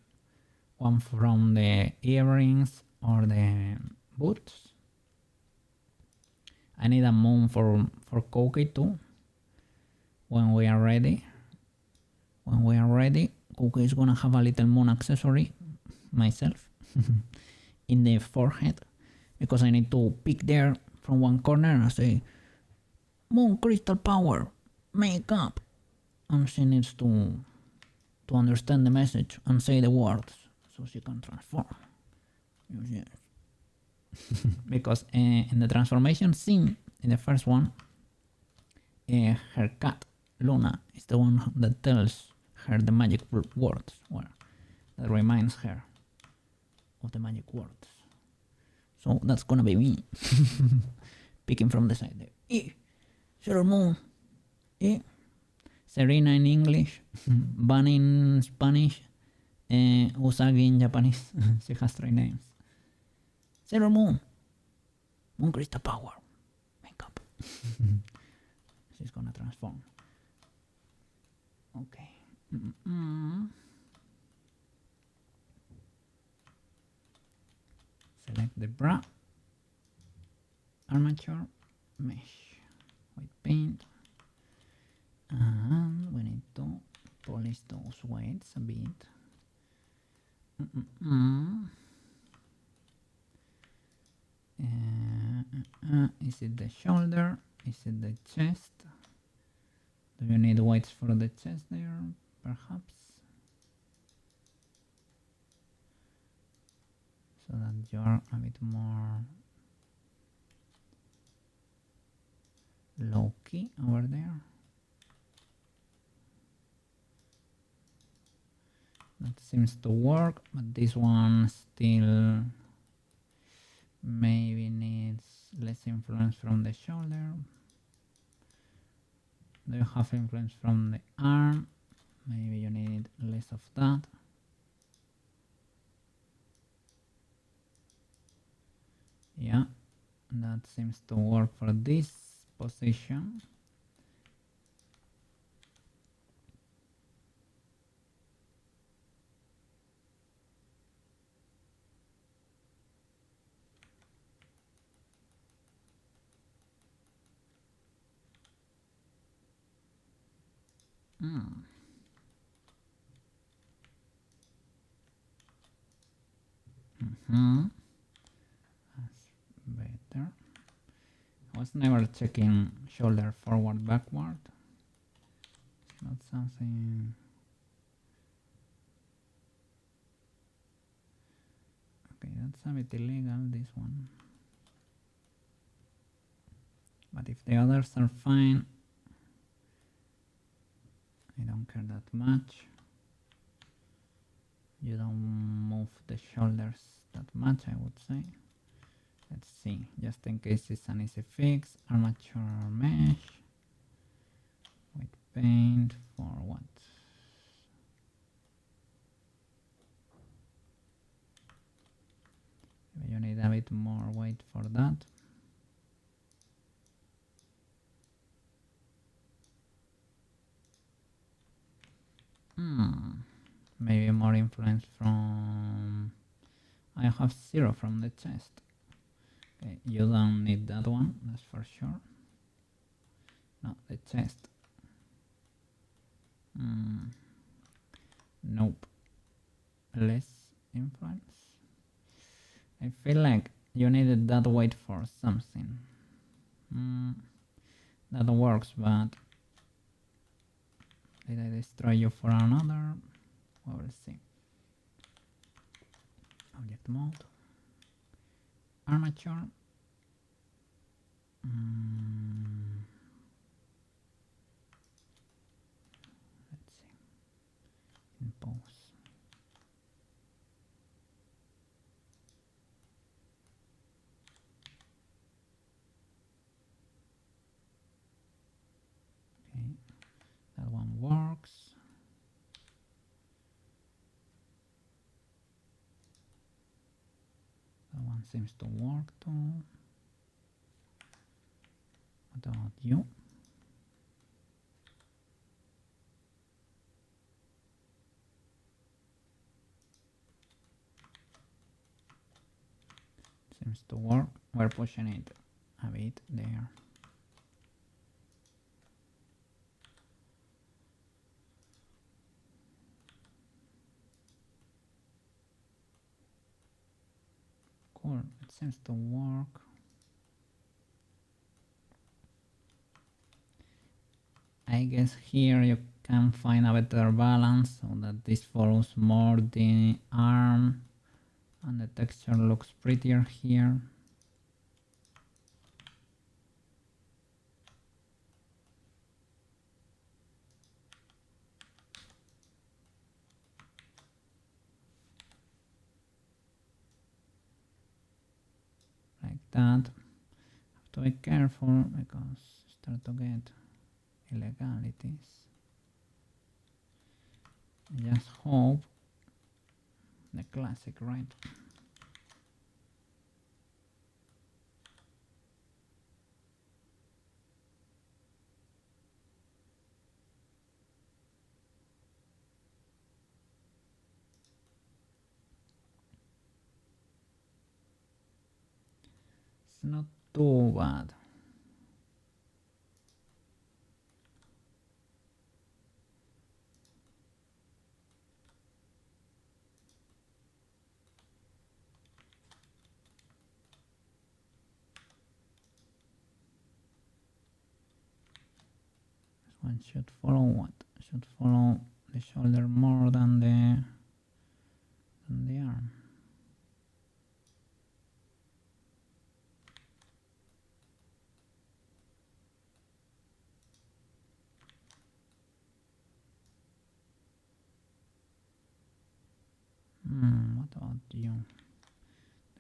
one from the earrings or the boots. I need a moon for Cookie too. When we are ready. Cookie is gonna have a little moon accessory, myself, in the forehead, because I need to pick there from one corner and say, moon crystal power, make up. And she needs to understand the message and say the words so she can transform. Yes. Because in the transformation scene, in the first one, her cat, Luna, is the one that tells her the magic words, that reminds her of the magic words. So that's gonna be me, picking from the side there. Sailor Moon, Serena in English, Bunny in Spanish, Usagi in Japanese. She has 3 names. Sailor Moon. Moon Crystal Power. Makeup. She's gonna transform. Okay. Select the bra. Armature. Mesh. White paint. And we need to polish those weights a bit. Is it the shoulder? Is it the chest? Do you need weights for the chest there? Perhaps. So that you're a bit more low-key over there. That seems to work, but this one still maybe needs less influence from the shoulder. Do you have influence from the arm? Maybe you need less of that. Yeah, that seems to work for this position. That's better. I was never checking shoulder forward, backward. It's not something. Okay, that's a bit illegal, this one. But if the others are fine, I don't care that much. You don't move the shoulders that much, I would say. Let's see, just in case it's an easy fix. Armature mesh. White paint for what? You need a bit more weight for that. Maybe more influence from... I have 0 from the chest. Okay, you don't need that one, that's for sure. No, the chest. Nope. Less influence. I feel like you needed that weight for something. That works, but did I destroy you for another? We will see. Object mode. Armature. Let's see. Impose. Okay, that one works. That one seems to work too. What about you? Seems to work. We're pushing it a bit there. Cool, it seems to work. I guess here you can find a better balance so that this follows more the arm and the texture looks prettier here. Like that. Have to be careful because start to get illegalities. Just hope the classic, right? It's not too bad. This one should follow what? Should follow the shoulder more than the arm. What about you?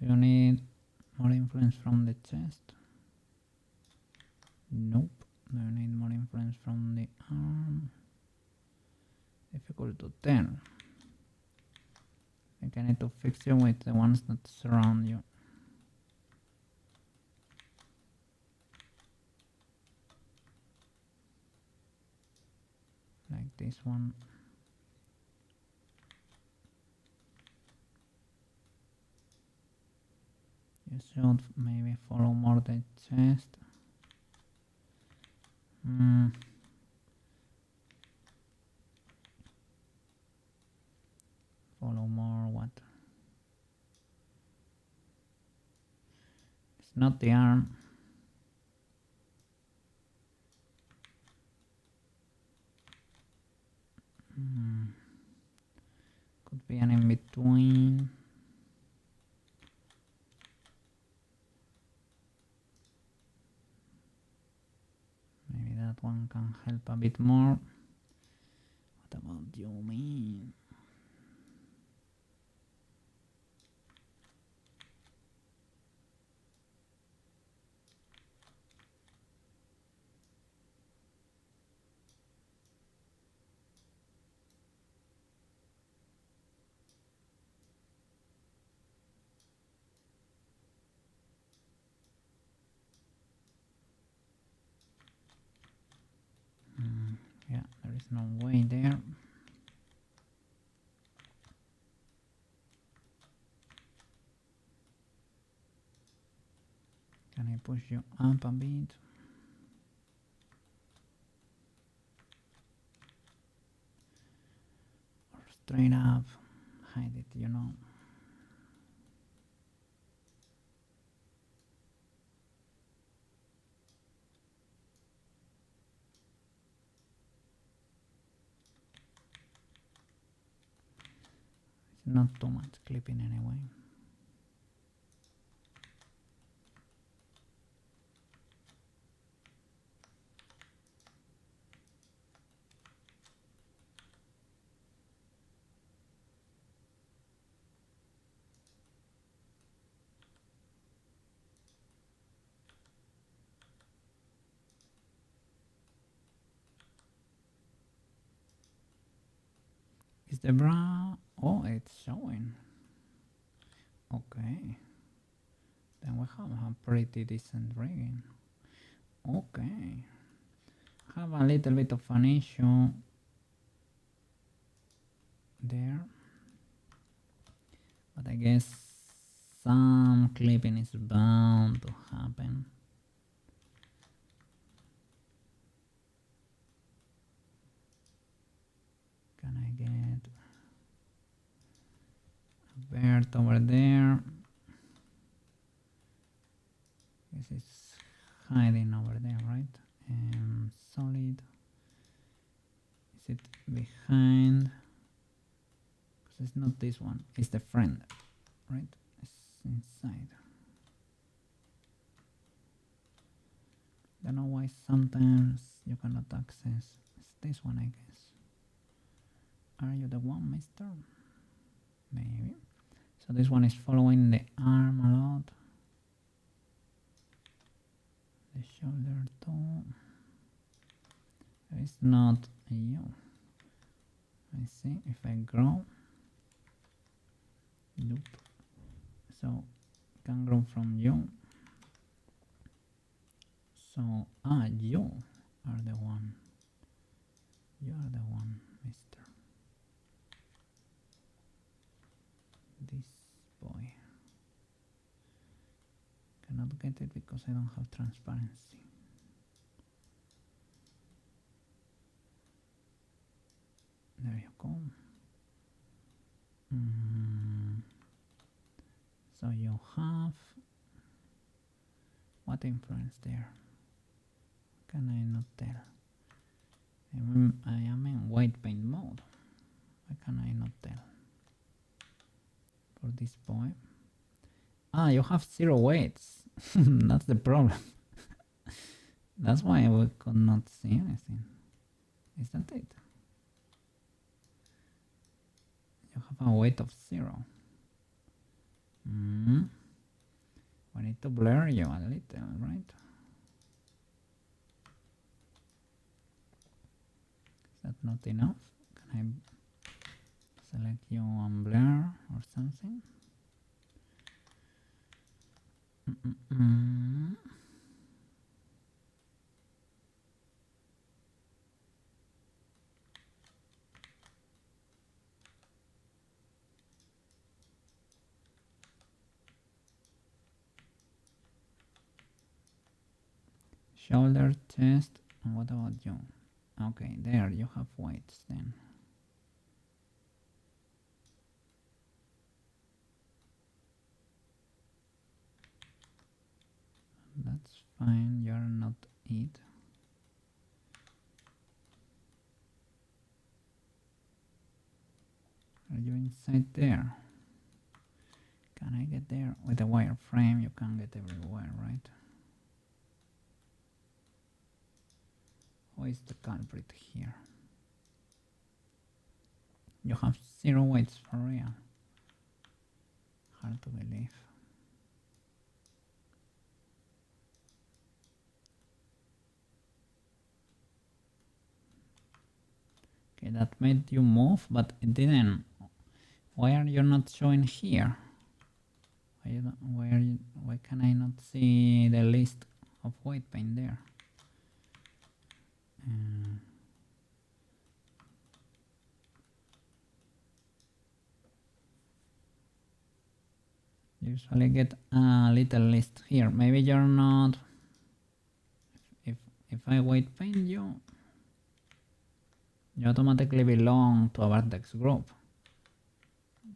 Do you need more influence from the chest? Nope. Do you need more influence from the arm? Difficult to tell. I think I need to fix you with the ones that surround you. Like this one. You should maybe follow more the chest. Follow more what? It's not the arm. Could be an in between. Maybe that one can help a bit more. What about you, man? Yeah, there is no way there. Can I push you up a bit? Or straight up? Hide it, you know. It's not too much clipping anyway. Is the bra? Oh, it's showing. Okay. Then we have a pretty decent rigging. Okay. Have a little bit of an issue there. But I guess some clipping is bound to happen. Can I get a bird over there? This is hiding over there, right? And solid. Is it behind? Because it's not this one. It's the friend, right? It's inside. Don't know why sometimes you cannot access. It's this one, I guess. Are you the one, mister? Maybe. So this one is following the arm a lot. The shoulder too. It's not you. me see if I grow. Nope. So can grow from you. So you are the one. You are the one, mister. This boy. Cannot get it because I don't have transparency. There you go. So you have what influence there? Can I not tell? I am in white paint mode. Why can I not tell? For this boy. You have 0 weights. That's the problem. That's why we could not see anything. Is that it? You have a weight of 0. We need to blur you a little, right? Is that not enough? Can I select you on blur or something? Shoulder, chest, and what about you? Okay, there you have weights then. That's fine, you're not it. Are you inside there? Can I get there? With a wireframe you can get everywhere, right? Who is the culprit here? You have 0 weights for real. Hard to believe. Okay, that made you move, but it didn't. Why are you not showing here? Why can I not see the list of weight paint there? Usually get a little list here. Maybe you're not. If I weight paint you, you automatically belong to a vertex group.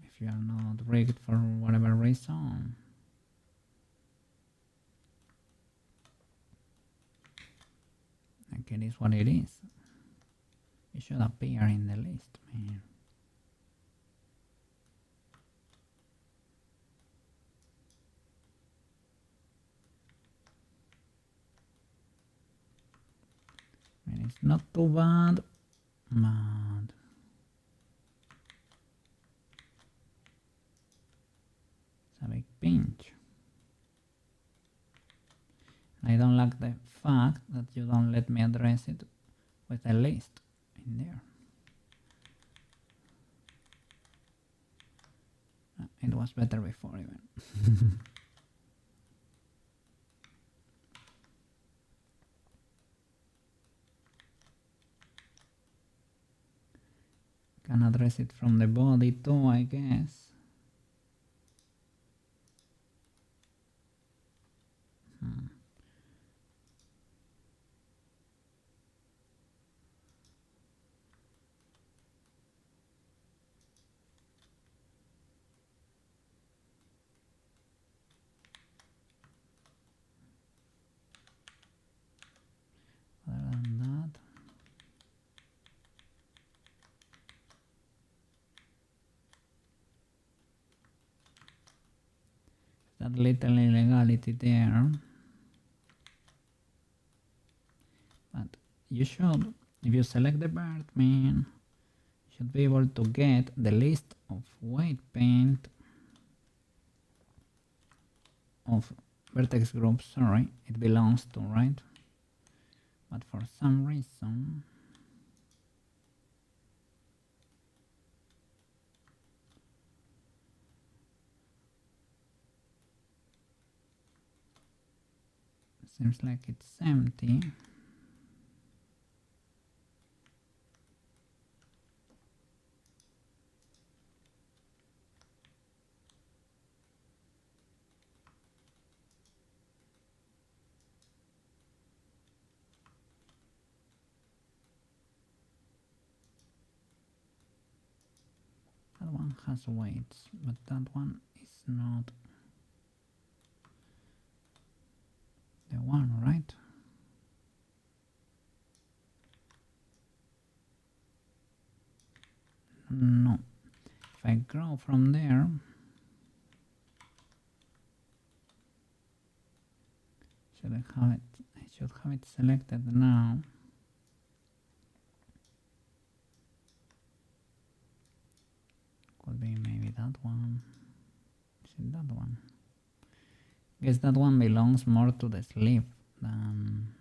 If you are not rigged for whatever reason. Like it is what it is. It should appear in the list, man. I mean, it's not too bad, but it's a big pinch. I don't like the fact that you don't let me address it with a list in there. It was better before even. Can address it from the body too, I guess. Other than that, that little illegality there. But you should, if you select the bird, man, you should be able to get the list of weight paint of vertex groups, sorry, it belongs to, right? But for some reason Seems like it's empty. That one has weights, but that one is not the one, right? No. If I grow from there, I should have it selected now. Could be maybe that one. Is it that one? Guess that one belongs more to the sleeve than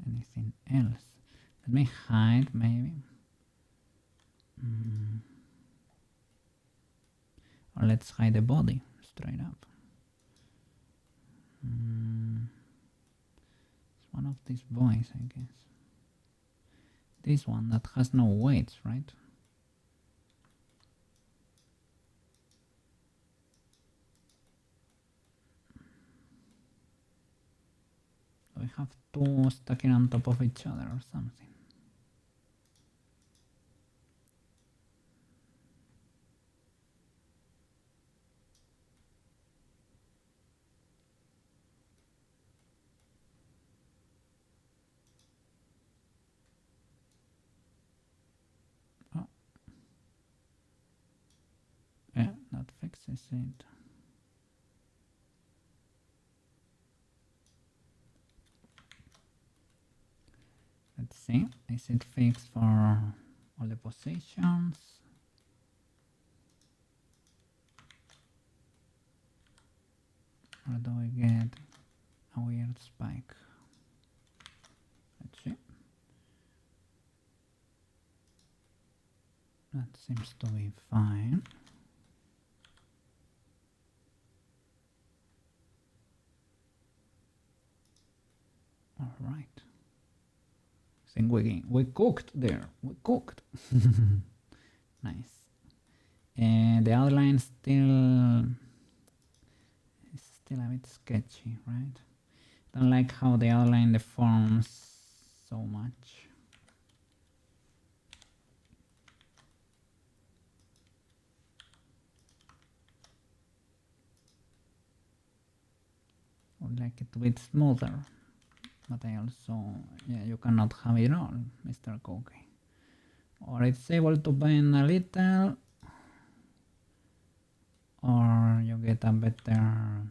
anything else. Let me hide maybe. Or let's hide the body straight up. It's one of these boys, I guess. This one that has no weights, right? We have two stacking on top of each other or something. Oh. Yeah, that fixes it. Let's see, is it fixed for all the positions? Or do we get a weird spike? Let's see. That seems to be fine. All right. I think we cooked there. We cooked. Nice. And the outline still is still a bit sketchy, right? Don't like how they outline the forms so much. Would like it to be smoother. But I also, yeah, you cannot have it all, Mr. Cookie. Or it's able to bend a little, or you get a better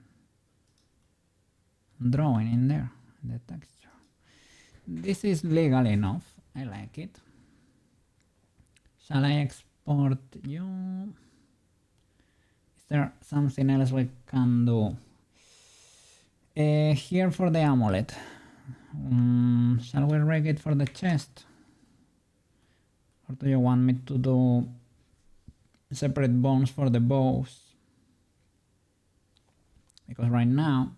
drawing in there, the texture. This is legal enough, I like it. Shall I export you? Is there something else we can do? Here for the amulet. Shall we rig it for the chest? Or do you want me to do separate bones for the bows? Because right now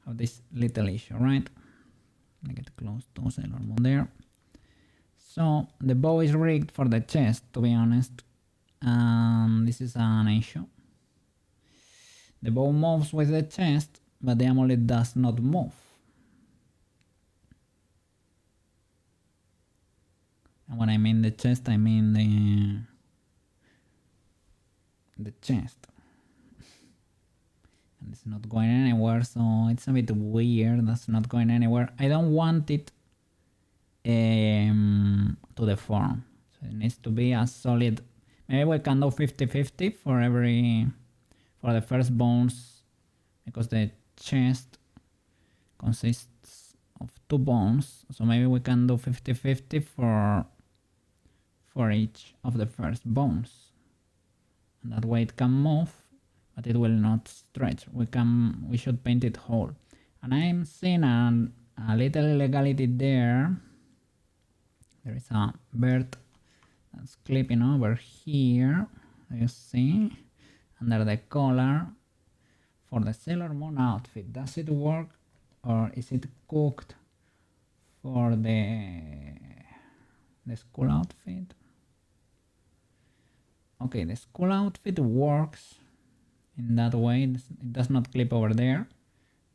I have this little issue, right? Let me get close to Sailor Moon there. So the bow is rigged for the chest, to be honest. This is an issue. The bow moves with the chest, but the amulet does not move. And when I mean the chest, I mean the chest. And it's not going anywhere, so it's a bit weird. That's not going anywhere. I don't want it to deform. So it needs to be a solid. Maybe we can do 50-50 for the first bones, because the chest consists of two bones. So maybe we can do 50-50 for each of the first bones. And that way it can move, but it will not stretch. We should paint it whole. And I'm seeing a little illegality there. There is a bird that's clipping over here, you see, under the collar for the Sailor Moon outfit. Does it work or is it cooked for the school outfit? Okay, the school outfit works in that way. It does not clip over there,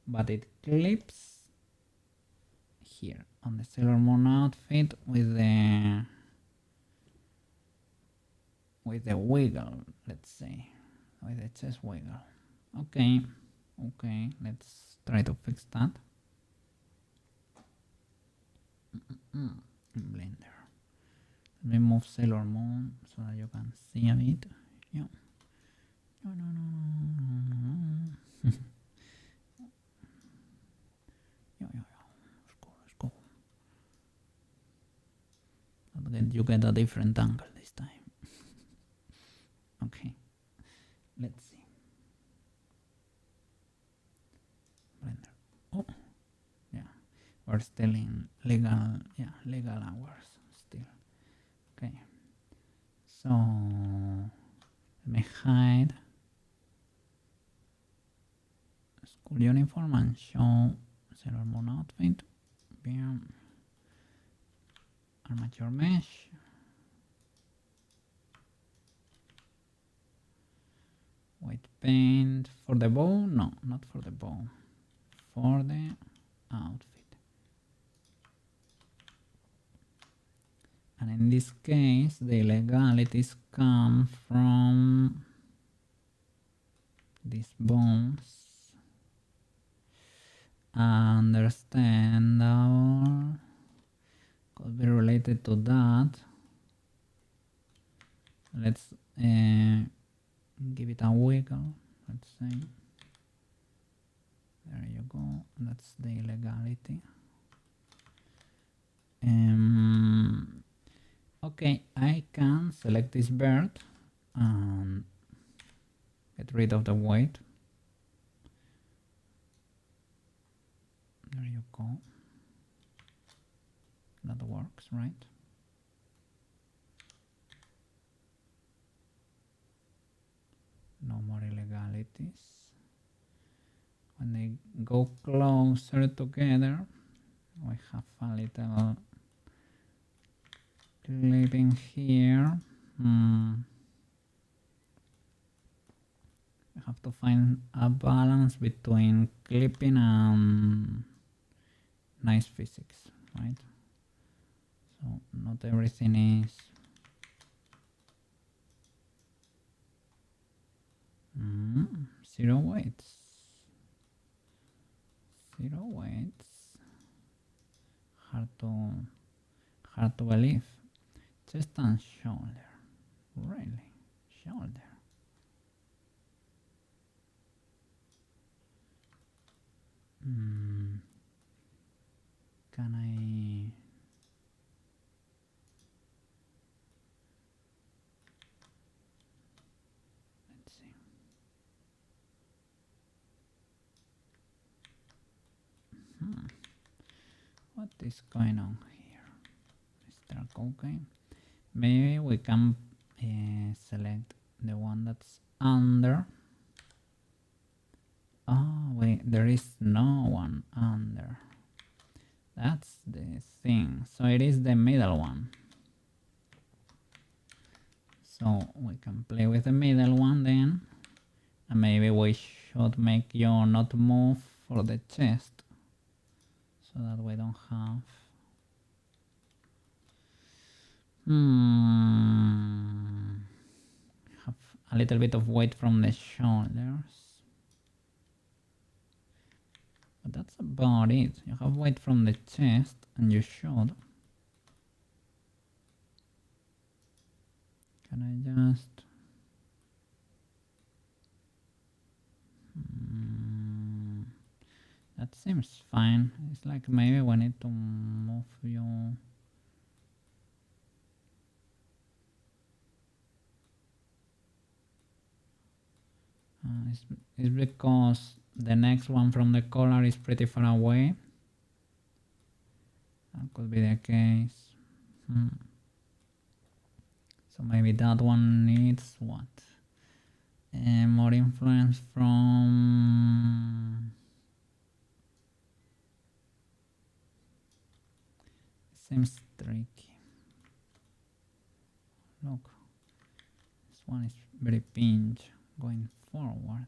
but it clips here on the Sailor Moon outfit with the wiggle, let's say, with the chest wiggle. Okay, let's try to fix that in Blender. Let me move Sailor Moon so that you can see a bit. Yeah. No. Yeah. Let's go. But you get a different angle this time. Okay. Let's see. Blender. Oh, yeah. We're still in legal hours still. Okay. So let me hide school uniform and show Sailor Moon outfit. Bam. Armature mesh. White paint for the bow? No, not for the bow. For the outfit. And in this case, the illegalities come from these bones. Understandable. Could be related to that. Let's give it a wiggle, let's say. There you go, that's the illegality. Okay, I can select this bird and get rid of the weight. There you go. That works, right? No more illegalities. When they go closer together, we have a little clipping here. I have to find a balance between clipping and nice physics, right? So not everything is zero weights. Zero weights. Hard to believe. Chest and shoulder. Really? Shoulder. Can I... Let's see. What is going on here, Mr. Cocaine? Maybe we can select the one that's under. Oh wait, there is no one under. That's the thing. So it is the middle one. So we can play with the middle one then. And maybe we should make you not move for the chest. So that we don't have... have a little bit of weight from the shoulders. But that's about it. You have weight from the chest and you should. Can I just... that seems fine. It's like maybe we need to move you... it's because the next one from the collar is pretty far away. That could be the case. So maybe that one needs what? More more influence from... Seems tricky. Look, this one is very pinch going forward.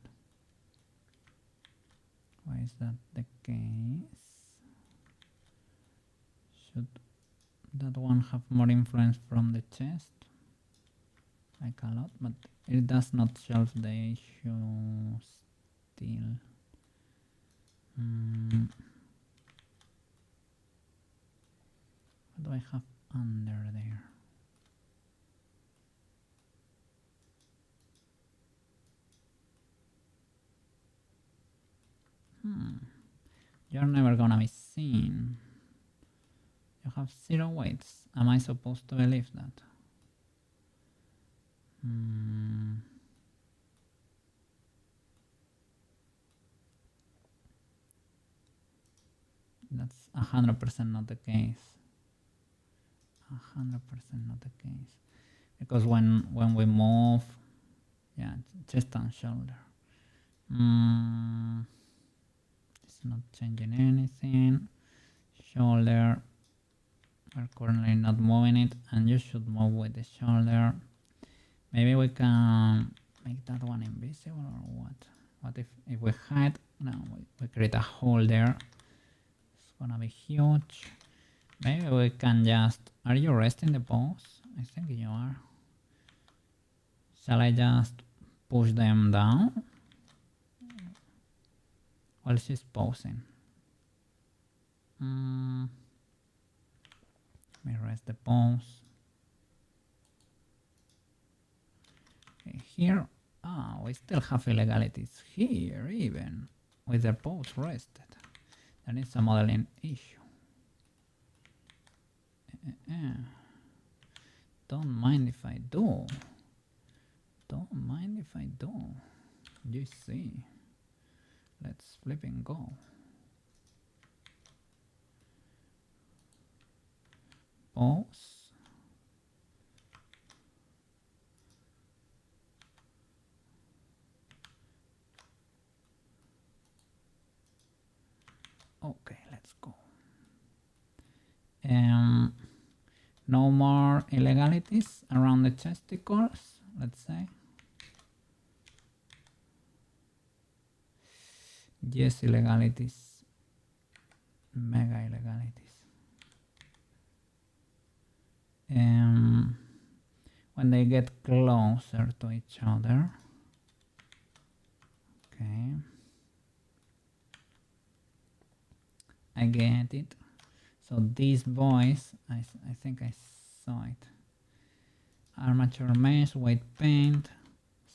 Why is that the case? Should that one have more influence from the chest? Like a lot, but it does not solve the issue still. What do I have under there? You're never gonna be seen. You have 0 weights. Am I supposed to believe that? That's 100% not the case. 100% not the case. Because when we move, yeah, chest and shoulder. It's not changing anything. Shoulder, we're currently not moving it, and you should move with the shoulder. Maybe we can make that one invisible or what? What if we hide? No, we create a hole there. It's gonna be huge. Maybe we can just... Are you resting the pose? I think you are. Shall I just push them down while she's posing? Let me rest the pose. Okay, here, we still have illegalities here, even with the pose rested. Then it's a modeling issue. Don't mind if I do. Don't mind if I do. You see. Let's flip and go. Pose. Okay, let's go. No more illegalities around the testicles, let's say. Yes, illegalities. Mega illegalities. When they get closer to each other. Okay. I get it. So these boys, I think I saw it. Armature mesh, weight paint.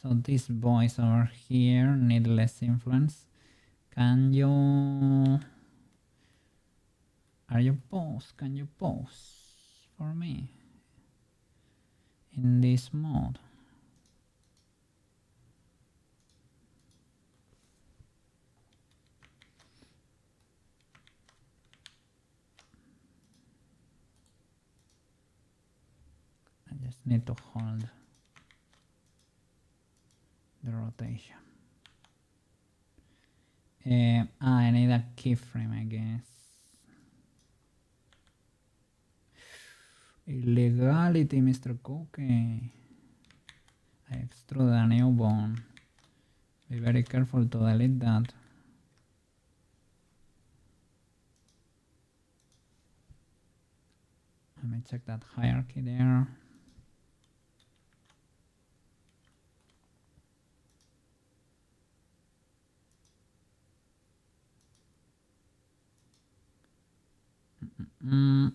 So these boys over here need less influence. Can you... Are you pose? Can you pose for me? In this mode. I just need to hold the rotation. I need a keyframe, I guess. Illegality, Mr. Cookie. I extrude a new bone. Be very careful to delete that. Let me check that hierarchy there. Can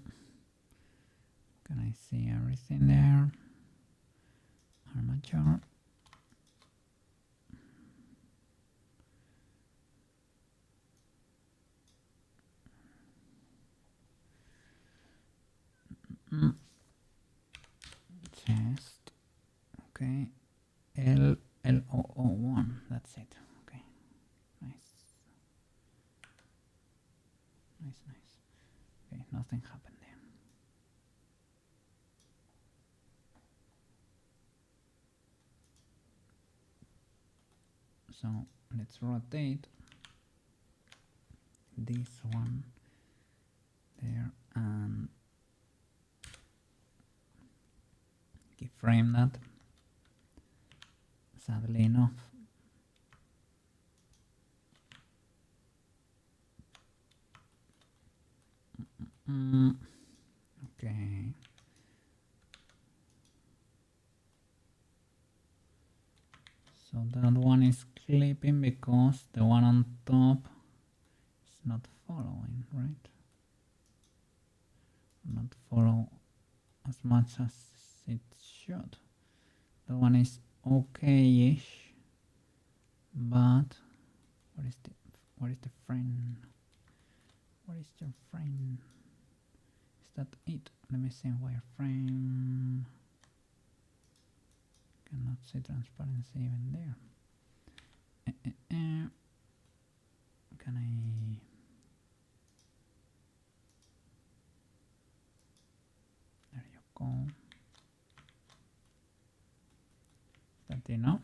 I see everything there? Armature. Chest. Okay. L001. That's it. Okay. Nice. Nice. Okay, nothing happened there. So let's rotate this one there and keyframe that. Sadly enough. Okay. So that one is clipping because the one on top is not following, right? Not follow as much as it should. That one is okay-ish, but where is the friend? Where is your friend? Is that it? Let me see wireframe. Cannot see transparency even there. Can I? There you go. Is that enough?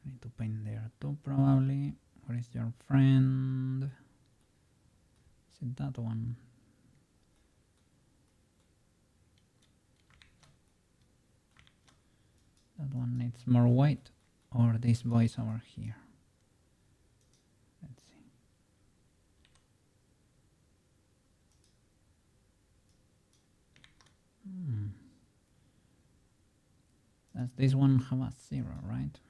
Need to paint there too, probably. Where is your friend? Is it that one? That one needs more white, or this voice over here. Let's see. Does this one have a 0, right?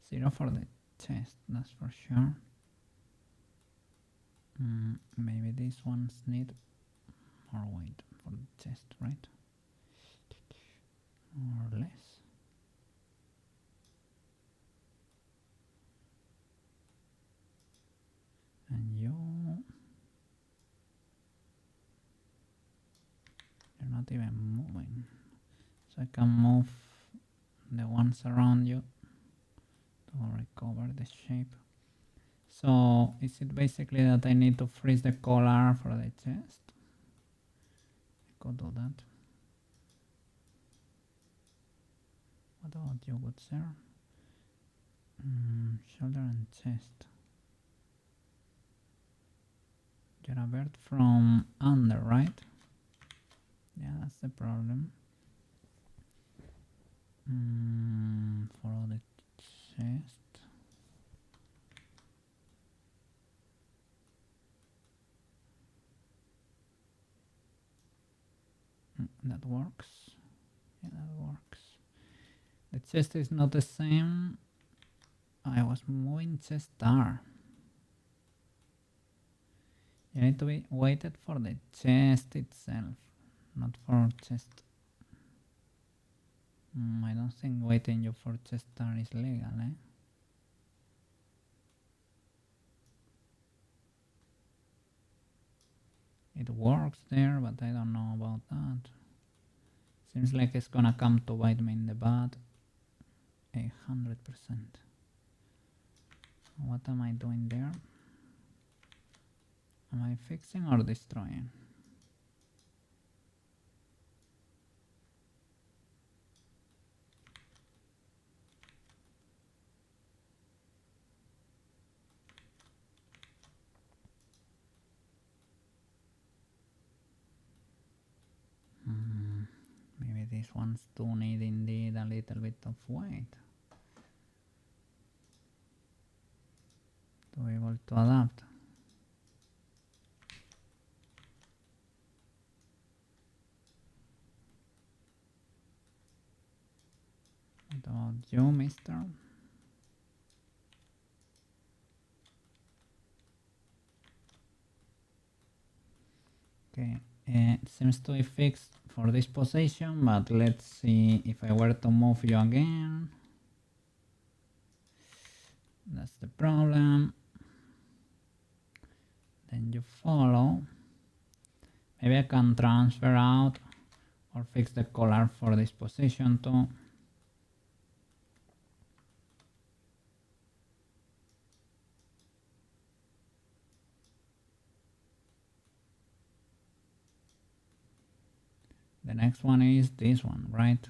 0 for the chest, that's for sure. Maybe these ones need more white for the chest, right? More or less. And you're not even moving. So I can move the ones around you to recover the shape. So is it basically that I need to freeze the collar for the chest? I could do that. What about you, good sir? Shoulder and chest. You're a bird from under, right? Yeah, that's the problem. Follow the chest. That works. Yeah, that works. The chest is not the same. I was moving chest R. You need to be weighted for the chest itself, not for chest. I don't think weighting you for chest R is legal, eh? It works there, but I don't know about that. Seems like it's gonna come to bite me in the butt. 100%. What am I doing there? Am I fixing or destroying? Maybe these ones do need indeed a little bit of weight to be able to adapt. What about you, mister? Okay, it seems to be fixed for this position, but let's see if I were to move you again. That's the problem. Then you follow. Maybe I can transfer out or fix the collar for this position too. The next next one is this one, right?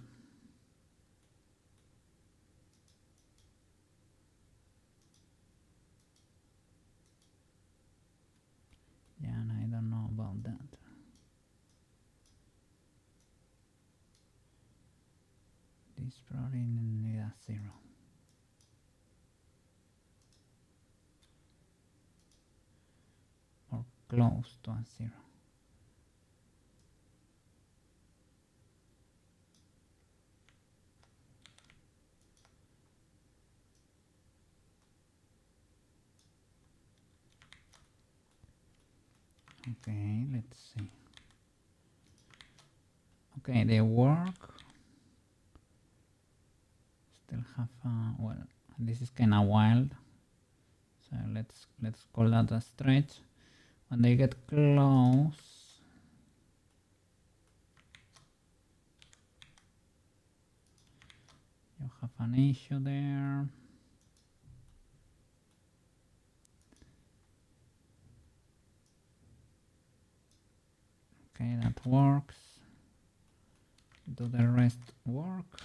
Yeah, and I don't know about that. This probably need a 0. Or close to a 0. Okay, let's see. Okay, they work. Still have well, this is kind of wild. So let's call that a stretch. When they get close, you have an issue there. Okay, that works. Do the rest work?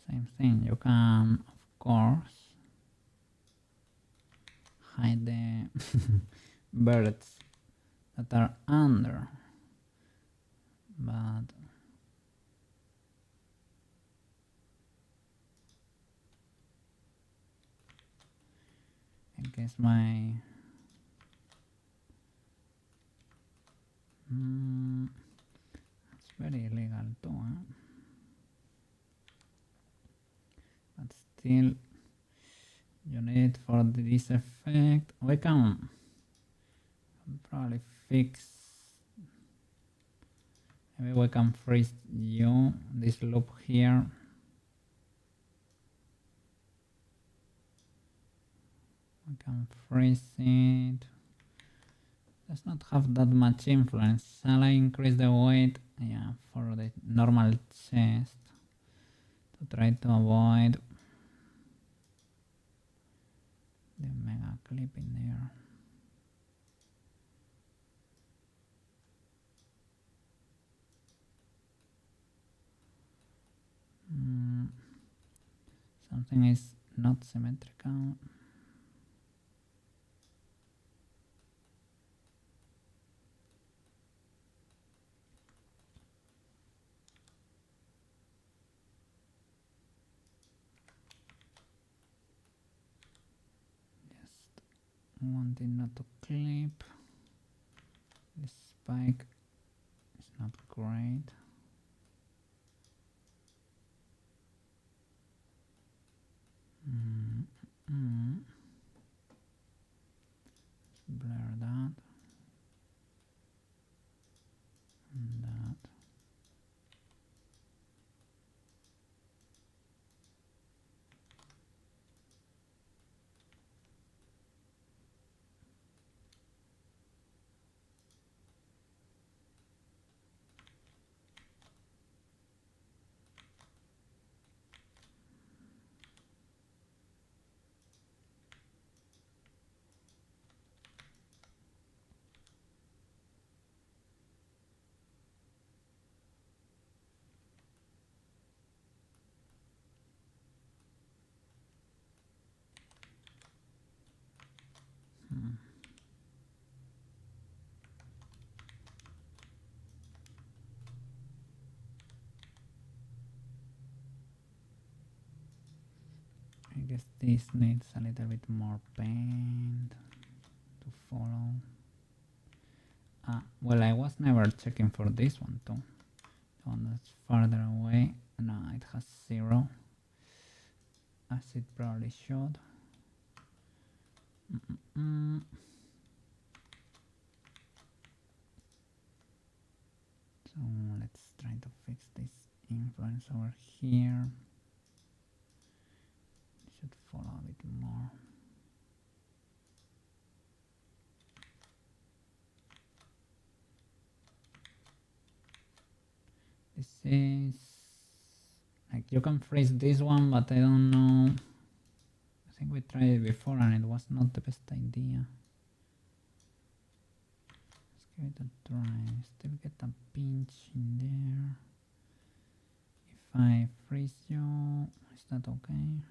Same thing. You can, of course, hide the birds that are under, but I guess my it's very illegal too, huh? But still, you need it for this effect. We can probably fix. Maybe we can freeze you this loop here. We can freeze it. Does not have that much influence. Shall I increase the weight? Yeah, for the normal chest to try to avoid the mega clip in there. Something is not symmetrical. Wanting not to clip. This spike is not great. Blur that and that. I guess this needs a little bit more paint to follow. Well, I was never checking for this one too. The one that's farther away. No, it has 0, as it probably should. fix this influence over here. Should follow a bit more. This is like you can freeze this one, but I don't know. I think we tried it before and it was not the best idea. Let's give it a try. Still get a pinch in there. If I freeze you, is that okay?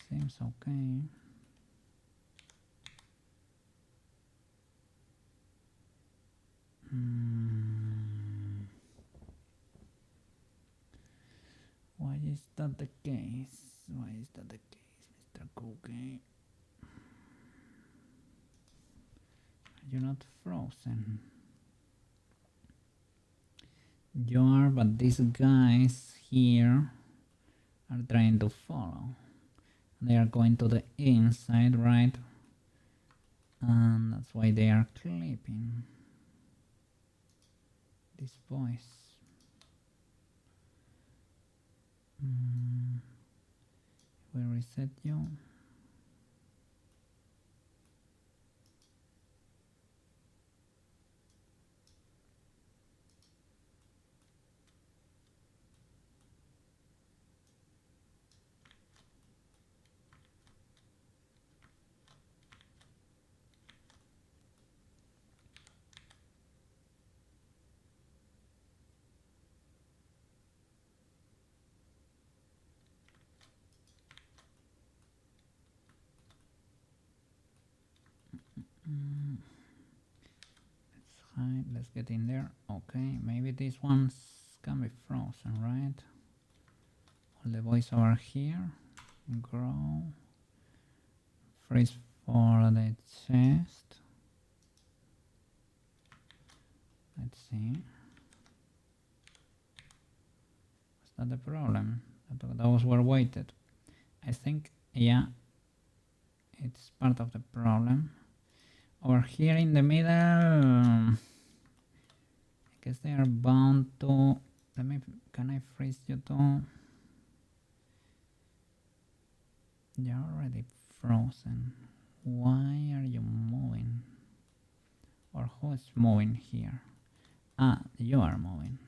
Seems okay. Why is that the case? Why is that the case, Mr. Cookie? You're not frozen. You are, but these guys here are trying to follow. They are going to the inside, right? And that's why they are clipping. These boys. We reset you. Let's hide, let's get in there. Okay, maybe these ones can be frozen, right? All the boys over here. Grow. Freeze for the chest. Let's see. Was that the problem? Those were weighted. I think, yeah, it's part of the problem. Over here in the middle, I guess they are bound to. Let me. Can I freeze you too? You're already frozen. Why are you moving? Or who is moving here? Ah, you are moving.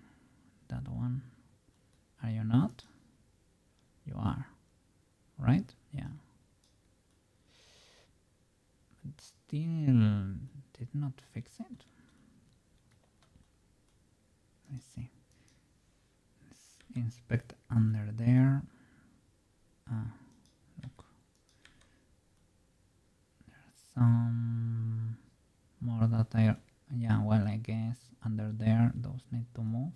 That one. Are you not? You are. Right? Yeah. But still did not fix it. Let's see. Let's inspect under there. Ah, look. There's some more that I. Yeah, well, I guess under there, those need to move.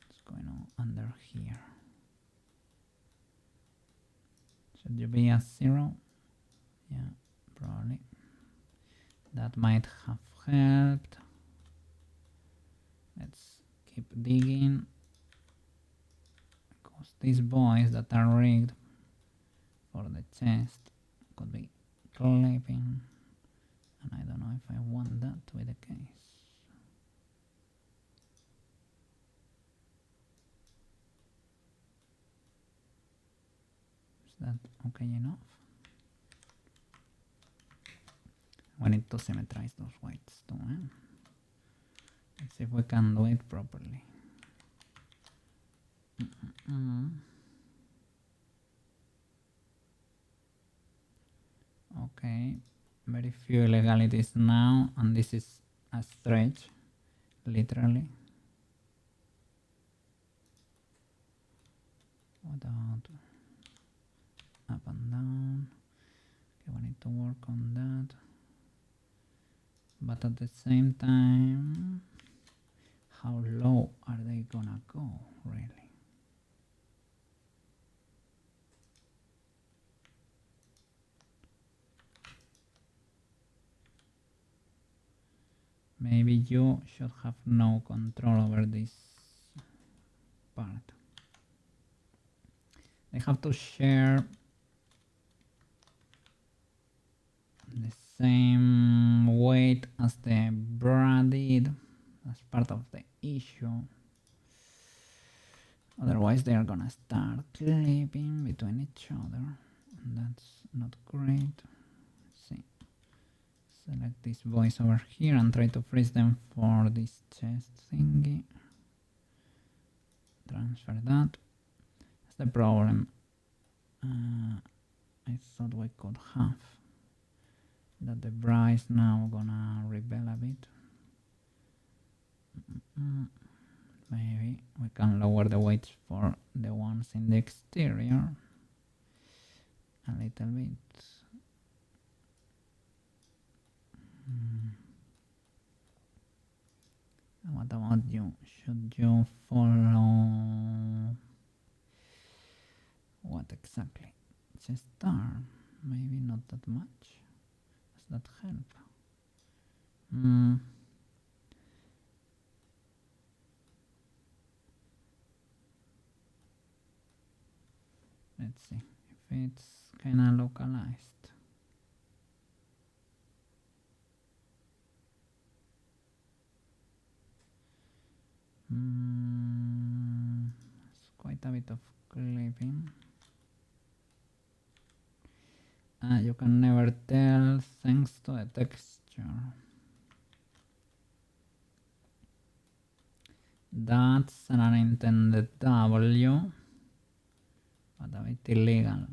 What's going on under here? Should you be a 0? Yeah, probably. That might have helped. Let's keep digging. Because these boys that are rigged for the chest could be clipping. And I don't know if I want that to be the case. Is that okay enough? We need to symmetrize those whites too, eh? Let's see if we can do it properly. Okay, very few illegalities now, and this is a stretch, literally. What about up and down? Okay, we need to work on that. But at the same time, how low are they gonna go, really? Maybe you should have no control over this part. They have to share the same weight as the bra did, That's part of the issue. Otherwise, they are gonna start clipping between each other, and that's not great. Let's see. Select this voice over here and try to freeze them for this chest thingy. Transfer that. That's the problem. I thought we could have that the bride's now gonna rebel a bit. Maybe we can lower the weights for the ones in the exterior a little bit. And what about you? Should you follow what exactly? Just star? Maybe not that much. Does that help? Let's see if it's kinda localized. It's quite a bit of clipping. You can never tell thanks to the texture. That's an unintended W, but a bit illegal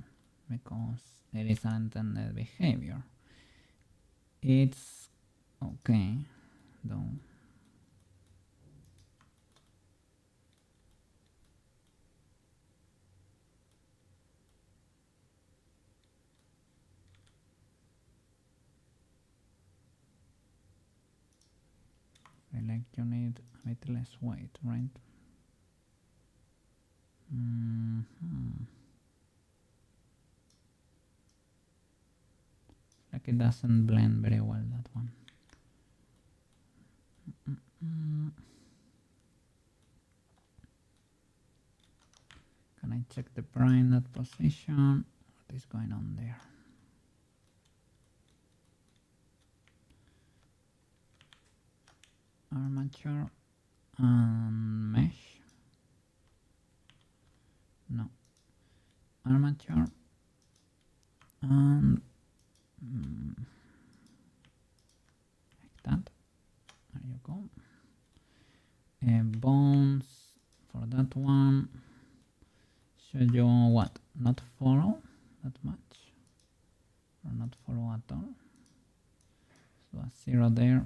because it is unintended behavior. It's okay though. I like you need a bit less weight, right? Like it doesn't blend very well, that one. Can I check the prime in that position? What is going on there? Armature and mesh. No. Armature and like that. There you go. Bones for that one. Should you what? Not follow that much? Or not follow at all? So a 0 there.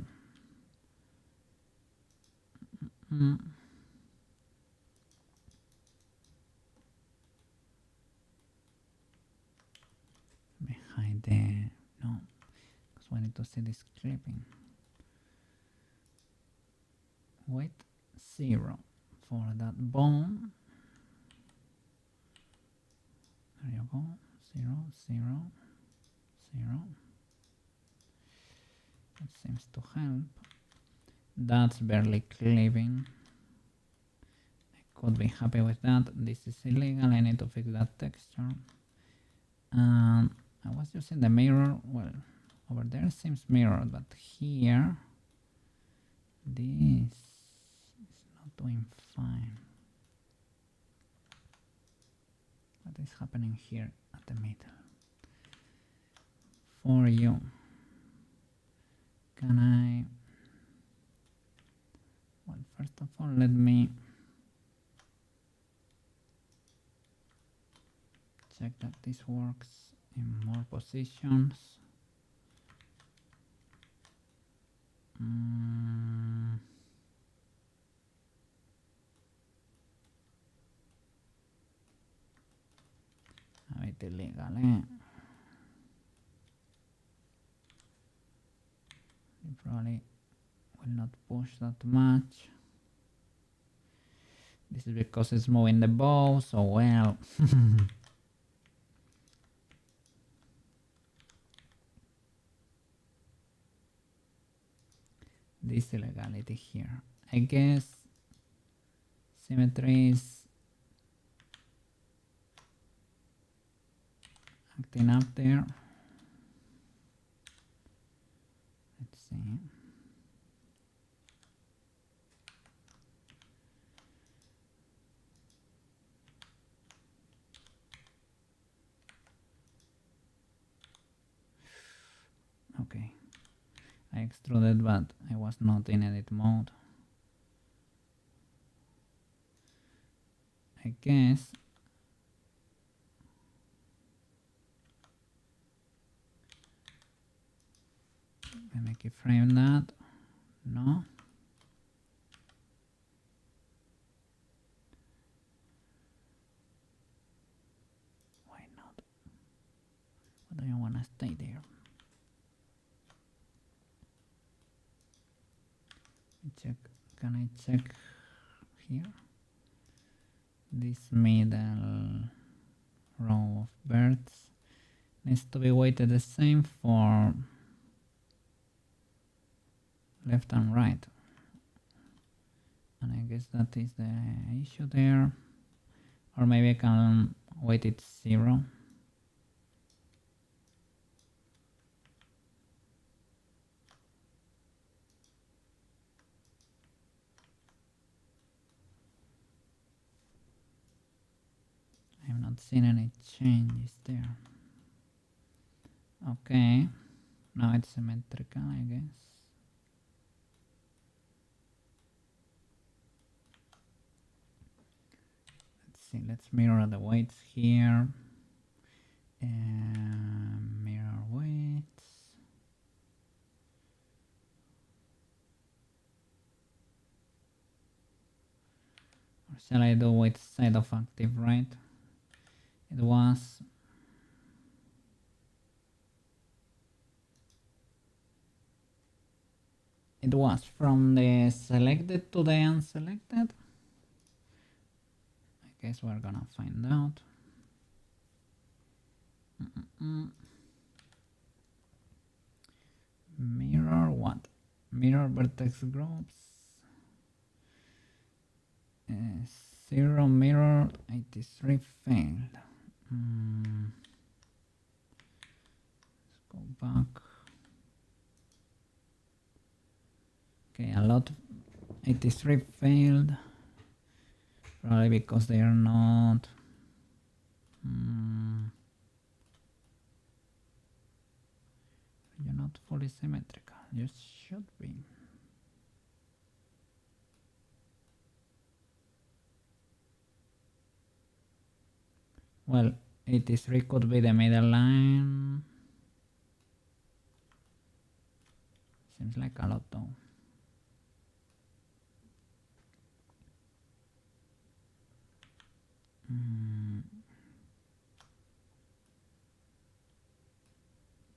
Behind the... no, because we need to see this clipping. Weight 0 for that bone. There you go. 0, 0, 0. That seems to help. That's barely clipping. I could be happy with that. This is illegal. I need to fix that texture. I was using the mirror. Well, over there seems mirrored, but here this is not doing fine. What is happening here at the middle? For you, can I... well, first of all, let me check that this works in more positions. A bit illegal, eh? You probably will not push that much. This is because it's moving the bow, so well. This illegality here. I guess symmetry is acting up there. Let's see. I extruded, but I was not in edit mode. I guess let me keyframe that. No. Why not? Why do you want to stay there? Check. Can I check here? This middle row of birds needs to be weighted the same for left and right. And I guess that is the issue there. Or maybe I can weight it 0. I'm not seeing any changes there. Okay, now it's symmetrical, I guess. Let's see, let's mirror the weights here. Mirror weights. Or shall I do with side of active, right? It was from the selected to the unselected. I guess we're gonna find out. Mirror what? Mirror vertex groups. 0 mirror, 83 failed. Let's go back. Okay, a lot. 83 failed. Probably because they are not. You're not fully symmetrical. You should be. Well, 83 could be the middle line. Seems like a lot though.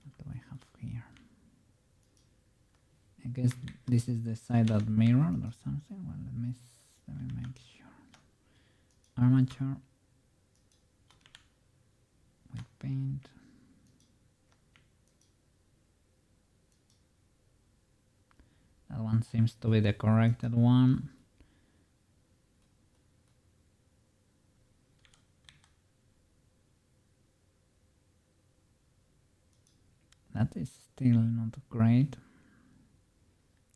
What do I have here? I guess this is the side that mirrored or something. Well, let me make sure. Armature with paint. That one seems to be the corrected one. That is still not great.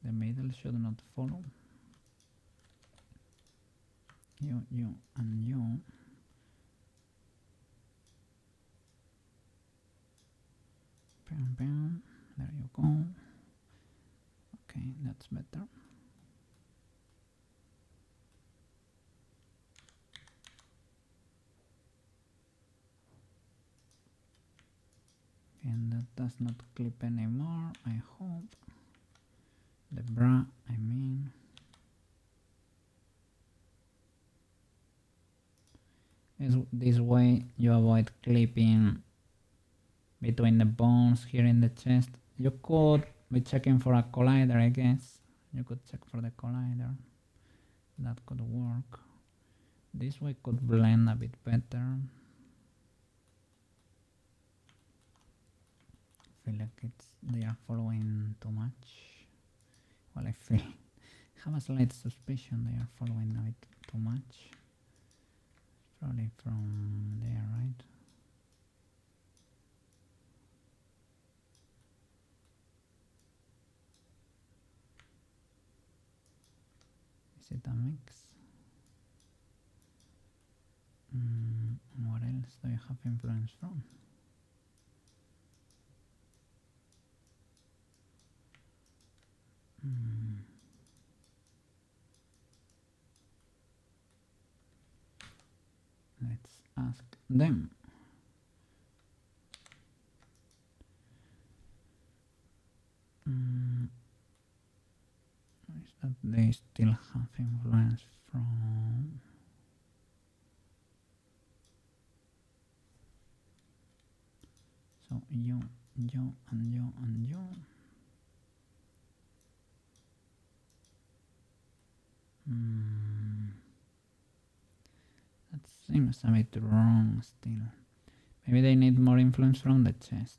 The middle should not follow. You, and you. Bam, bam. There you go. Okay, that's better. And that does not clip anymore, I hope. The bra, I mean. This way you avoid clipping between the bones here in the chest. You could be checking for a collider, I guess. You could check for the collider. That could work. This way could blend a bit better. I feel like they are following too much. Well, I have a slight suspicion they are following a bit too much. Probably from there, right? Is it a mix? What else do you have influence from? Let's ask them. Is that they still have influence from... So you, and you, and you. That seems a bit wrong still. Maybe they need more influence from the chest.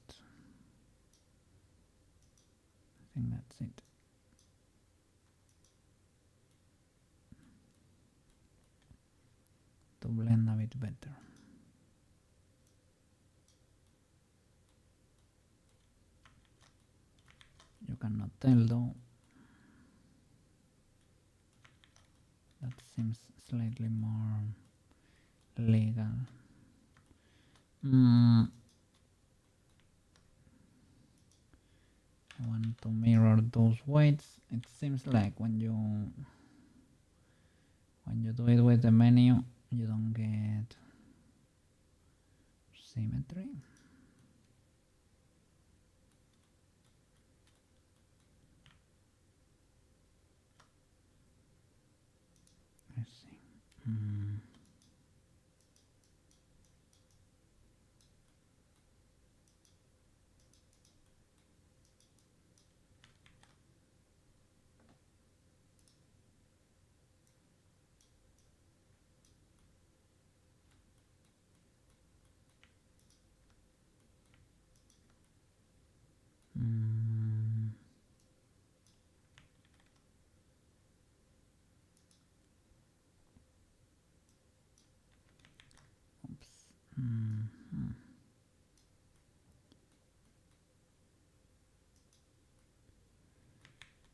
I think that's it. To blend a bit better. You cannot tell though. That seems slightly more legal. I want to mirror those weights. It seems like when you do it with the menu, you don't get symmetry. I see.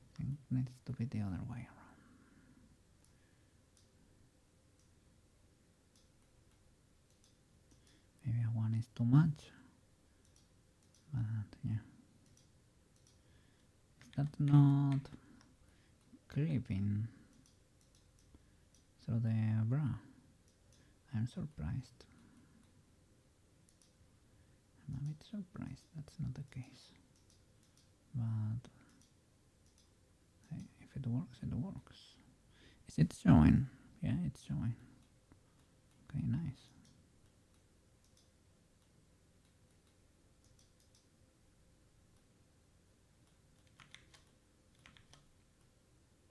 I think it needs to be the other way around. Maybe a one is too much. But yeah. Is that not clipping through the bra? I'm surprised. I'm a bit surprised that's not the case. But hey, if it works, it works. Is it showing? Yeah, it's showing. Okay, nice.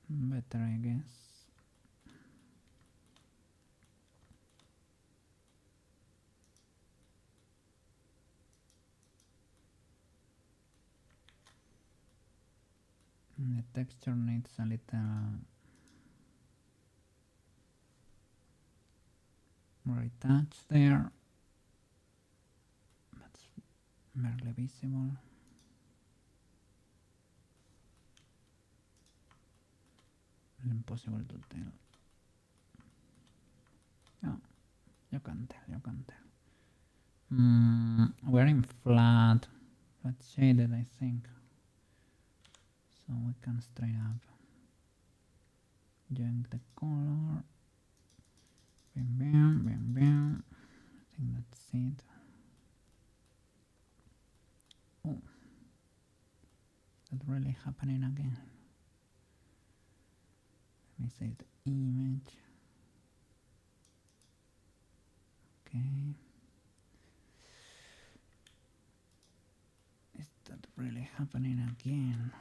Better, I guess. The texture needs a little retouch there. That's barely visible. It's impossible to tell. Oh, you can tell, you can tell. We're in flat shaded, I think. So we can straight up change the color. Bam, bam, bam, bam. I think that's it. Oh, is that really happening again? Let me save the image. Okay. Is that really happening again?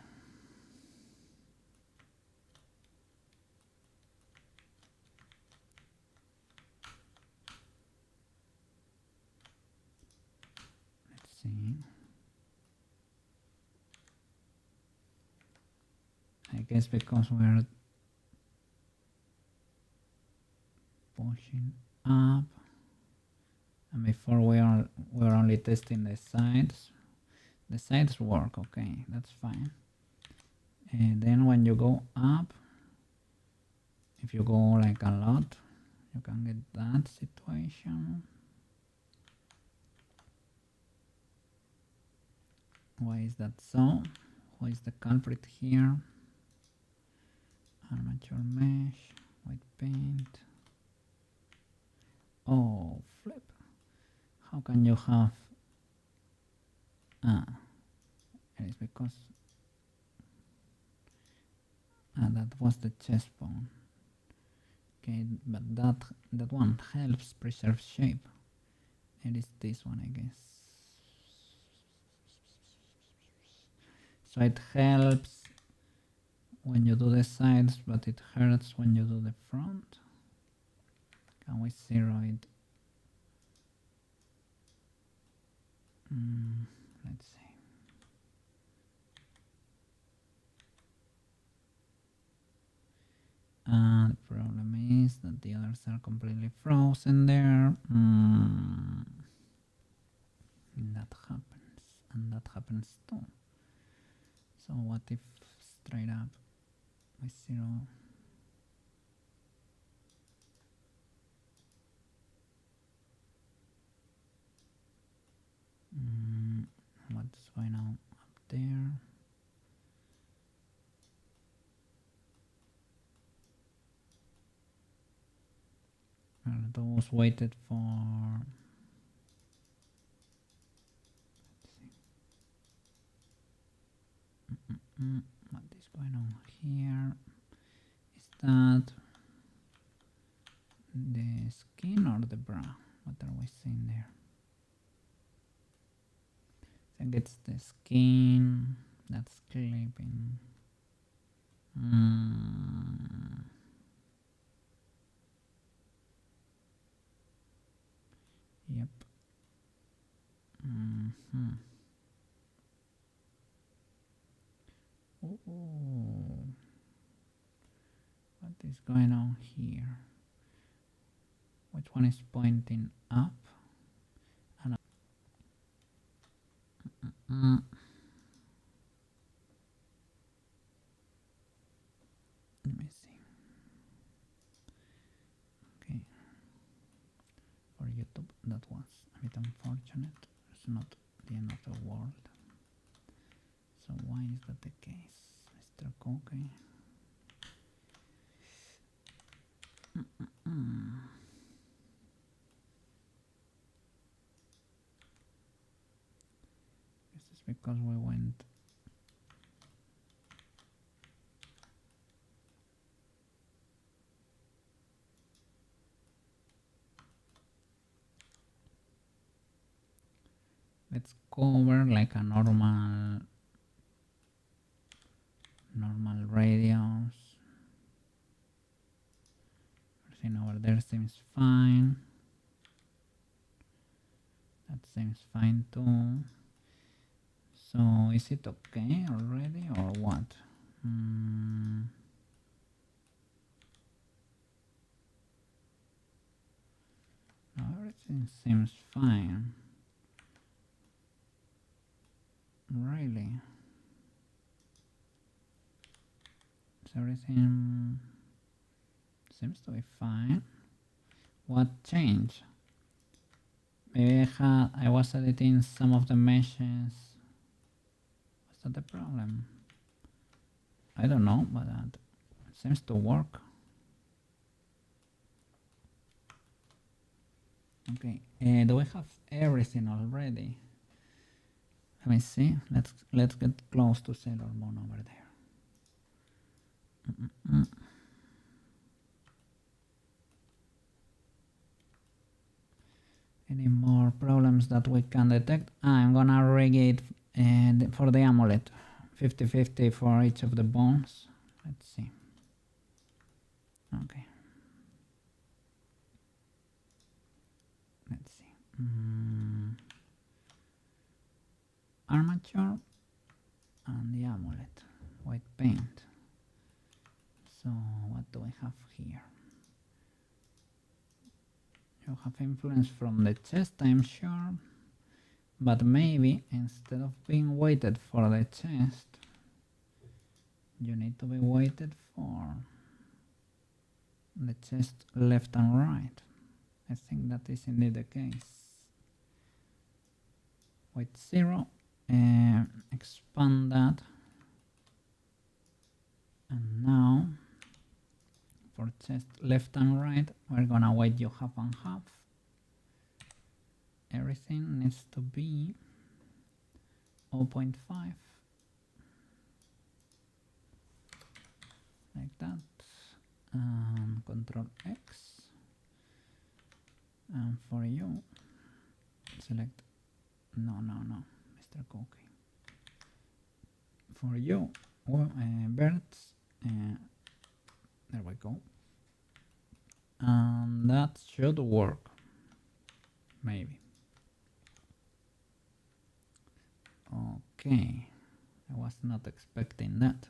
Let's see. I guess because we're pushing up, and before we're only testing the sides. The sides work, okay, that's fine. And then when you go up, if you go like a lot, you can get that situation. Why is that so? Who is the culprit here? Armature mesh, white paint. Oh, flip. How can you have... it is because... that was the chest bone. Okay, but that one helps preserve shape. It is this one, I guess. So it helps when you do the sides, but it hurts when you do the front. Can we zero it? Let's see. The problem is that the others are completely frozen there. That happens, and that happens too. So what if straight up we zero? What's going on up there? Are those waited for? What is going on here? Is that the skin or the bra? What are we seeing there? I think it's the skin that's clipping. Yep. Oh, what is going on here? Which one is pointing up? And let me see. Okay. For YouTube, that was a bit unfortunate. It's not the end of the world. So why is that the case, Mr. Cookie? This is because we went... Let's cover like a normal radius. Everything over there seems fine. That seems fine too. So is it okay already or what? No, everything seems fine. Really? So everything seems to be fine. What changed? Maybe I was editing some of the meshes. Was that the problem? I don't know, but it seems to work. Okay, do we have everything already? Let me see. Let's get close to Sailor Moon over there. Any more problems that we can detect? I'm gonna rig it for the amulet. 50-50 for each of the bones. Let's see. Okay. Let's see. Armature and the amulet. White paint. So what do we have here? You have influence from the chest, I'm sure, but maybe instead of being weighted for the chest, you need to be weighted for the chest left and right. I think that is indeed the case. Weight 0, expand that, and now for chest left and right, we're gonna weight you half and half. everything needs to be 0.5 like that, and Control X, and for you select no Mr. Cookie. For you birds, there we go, and that should work, maybe. Okay, I was not expecting that.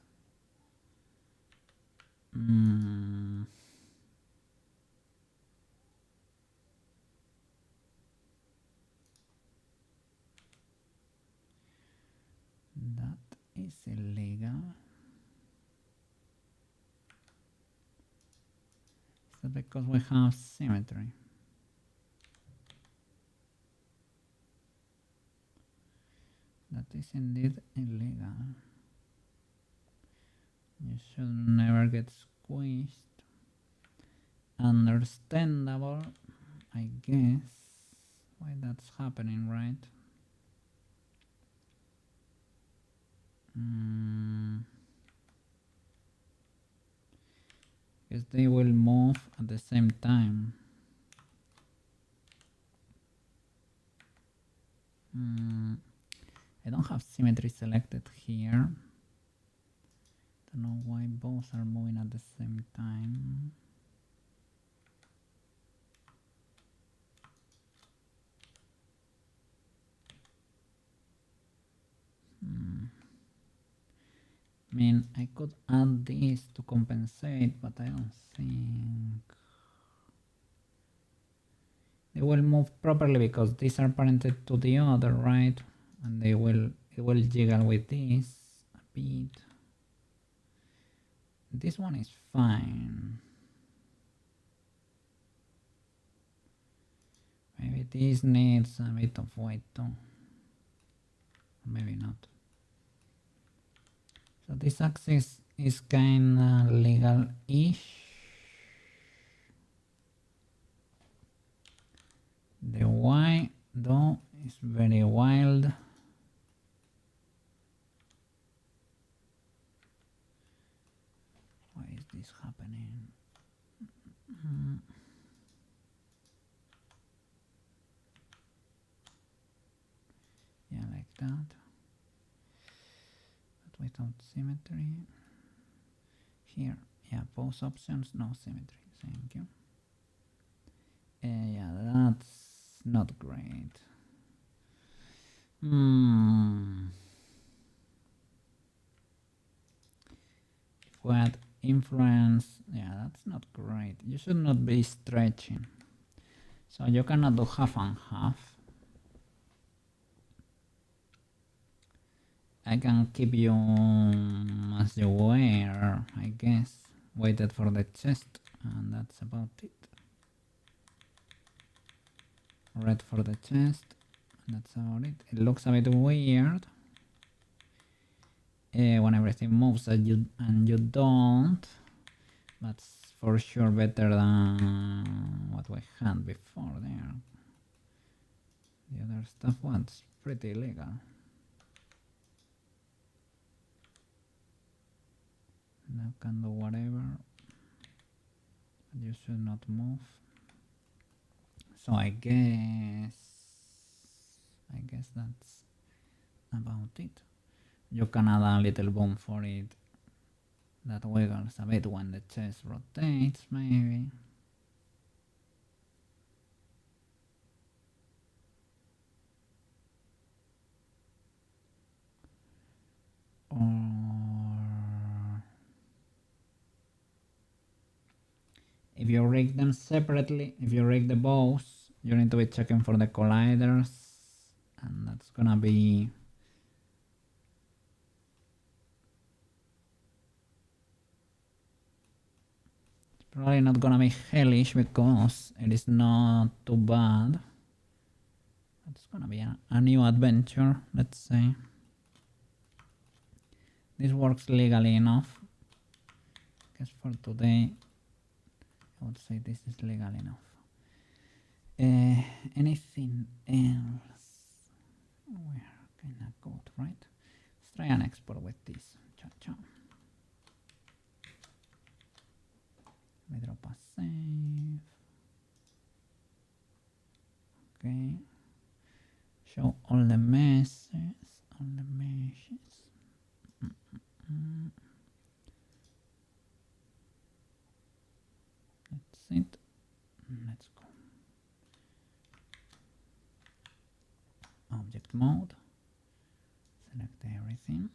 That is illegal. Is that because we have symmetry? That is indeed illegal. You should never get squeezed. Understandable, I guess, why that's happening, right? Because they will move at the same time. I don't have symmetry selected here. Don't know why both are moving at the same time. I mean, I could add this to compensate, but I don't think they will move properly because these are parented to the other, right? And it will jiggle with this a bit. This one is fine. Maybe this needs a bit of weight too. Maybe not. So this axis is kinda legal-ish. The Y though is very wild. Why is this happening? Yeah, like that. But without symmetry. Here, yeah, both options, no symmetry. Thank you. Yeah, that's not great. If we add influence, yeah, that's not great. You should not be stretching. So you cannot do half and half. I can keep you as you were, I guess. Waited for the chest, and that's about it. Red for the chest, and that's about it. It looks a bit weird when everything moves and you don't. That's for sure better than what we had before there. The other stuff was pretty illegal. Now can do whatever, but you should not move. So I guess that's about it. You can add a little boom for it that wiggles a bit when the chest rotates, maybe. Or if you rig them separately, if you rig the bows, you need to be checking for the colliders, and that's gonna be probably not gonna be hellish because it is not too bad. It's gonna be a new adventure, let's say. This works legally enough. I guess for today I would say this is legal enough. Anything else? Where can I go, right? Let's try and export with this. Cha-cha. Let me drop a save. Okay. Show all the meshes. All the meshes. That's it. Let's go. Object mode. Select everything.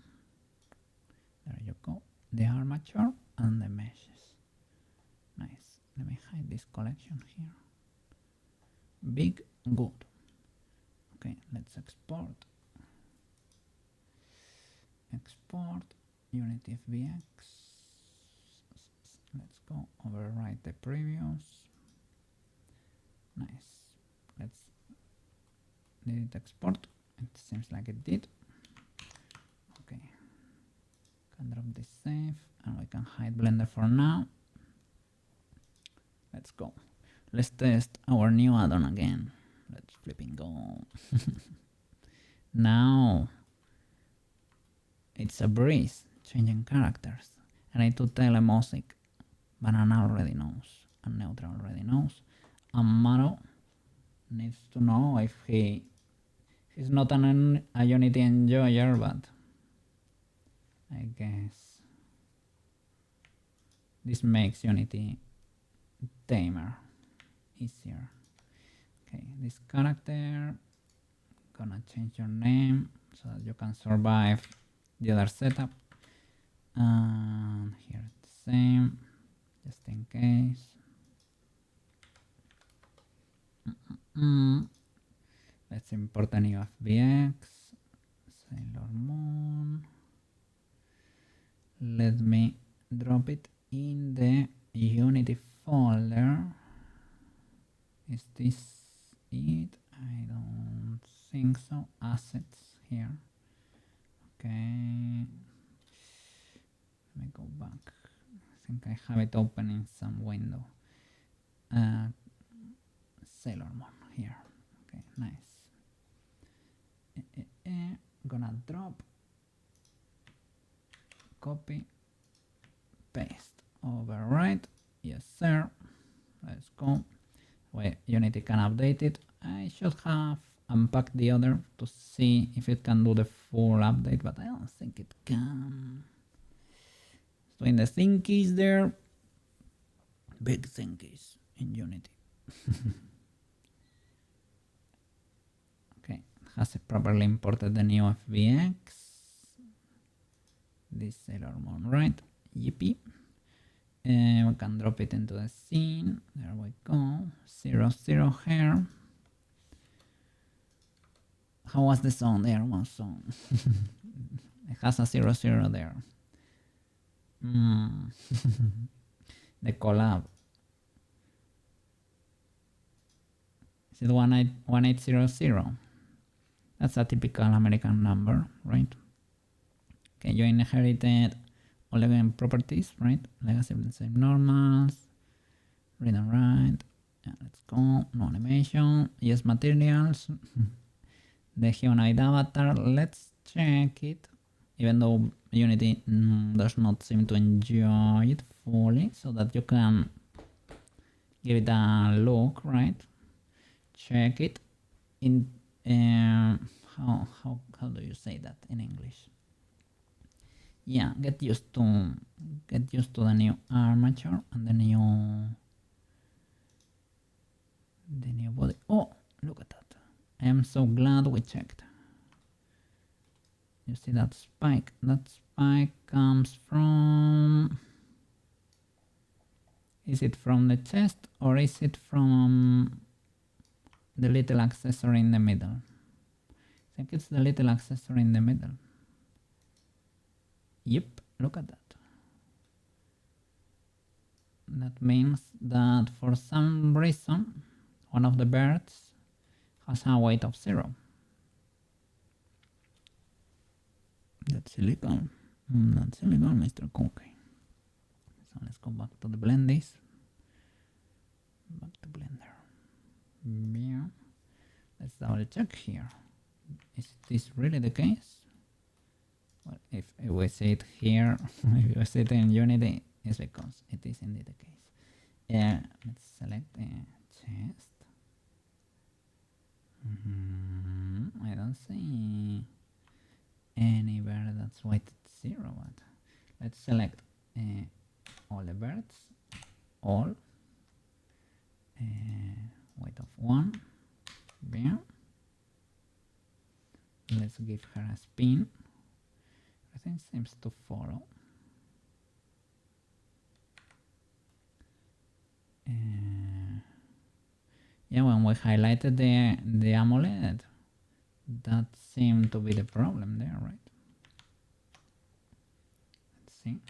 There you go. The armature and the meshes. Nice. Let me hide this collection here. Big, good. Okay, let's export. Export Unity FBX. Let's go overwrite the previous. Nice. Did it export? It seems like it did. Okay. Can drop this save and we can hide Blender for now. Let's go. Let's test our new add-on again. Let's flipping go. Now it's a breeze, changing characters. I need to tell a Mosaic. Banana already knows, and Neutral already knows. And Maro needs to know if he's not a Unity enjoyer, but I guess this makes Unity tamer, easier. Okay, this character, gonna change your name so that you can survive the other setup. And here the same, just in case. Let's import a new FBX, Sailor Moon. Let me drop it in the Unity folder. Is this it? I don't think so. Assets here. Okay. Let me go back. I think I have it open in some window. Sailor Moon here. Okay, nice. Gonna drop, copy, paste, overwrite. Yes, sir. Let's go. Wait, Unity can update it. I should have unpacked the other to see if it can do the full update, but I don't think it can. So in the thinkies there, big thinkies in Unity. Okay, has it properly imported the new FBX. This Sailor Moon, right? Yippee. We can drop it into the scene. There we go. 0 here. How was the sound? There was sound. It has a 0 there. The collab. Is it 1800? That's a typical American number, right? Okay, you inherited all the properties, right? Legacy of the same normals. Read and write. Yeah, let's go. No animation. Yes, materials. The humanoid avatar. Let's check it. Even though Unity does not seem to enjoy it fully, so that you can give it a look, right? Check it in how do you say that in English? Yeah, get used to the new armature and the new body. Oh, look at that. I am so glad we checked. You see that spike? That spike comes from... Is it from the chest or is it from the little accessory in the middle? I think it's the little accessory in the middle. Yep, look at that. That means that for some reason, one of the birds has a weight of 0. That's illegal. That's illegal, Mr. Cookie. So let's go back to the blendies. Back to Blender. Yeah. Let's double check here. Is this really the case? Well, if we see it here, if we see it in Unity, it's because it is indeed the case. Let's select the chest. I don't see any bird that's weighted 0, but let's select all the birds, all, weight of 1. Yeah. Let's give her a spin. Everything seems to follow. Yeah, when we highlighted the amulet, that seemed to be the problem there, right? Let's see.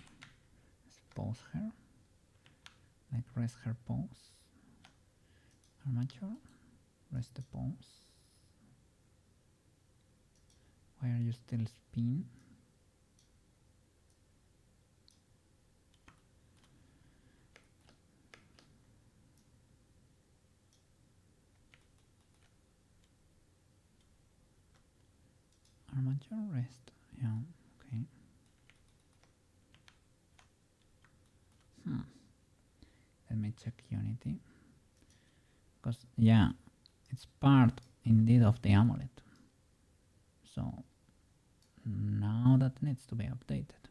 Let's pose her. Like rest her pose. Armature. Rest the pose. Why are you still spin? Armature rest. Yeah, okay. Let me check Unity. Because, yeah, it's part indeed of the amulet. So, now that needs to be updated.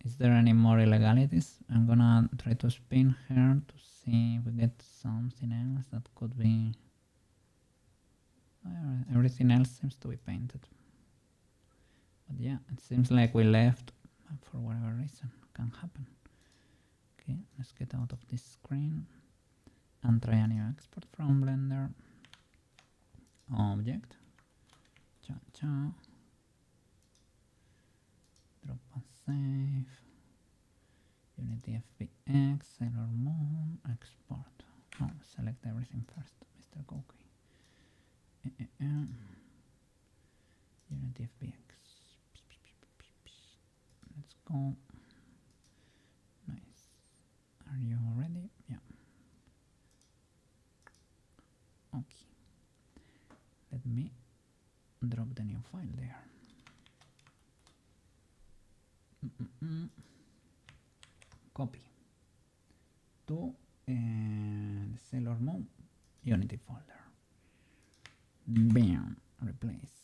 Is there any more illegalities? I'm gonna try to spin her to see if we get something else that could be... Everything else seems to be painted. But yeah, it seems like we left for whatever reason. Can happen. Okay, let's get out of this screen and try a new export from Blender. Object. Cha-cha. Drop and save. Unity FBX, Sailor Moon, export. Oh, select everything first, Mr. Cookie. Unity FBX. Let's go. Nice. Are you ready? Yeah. Okay. Let me drop the new file there. Copy to the Sailor Moon Unity folder. Bam. Replace.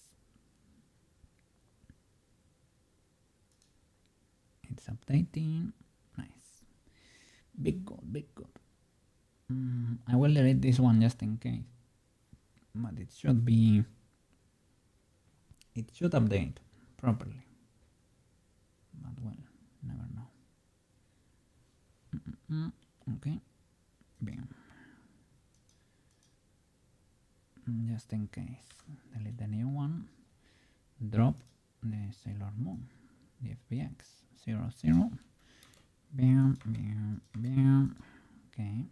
It's updating. Nice. Big good, big good. I will delete this one just in case. But it should be... It should update properly. But well, never know. Okay. Bam. Just in case. Delete the new one. Drop the Sailor Moon. The FBX 00. Bam, bam, bam. Okay.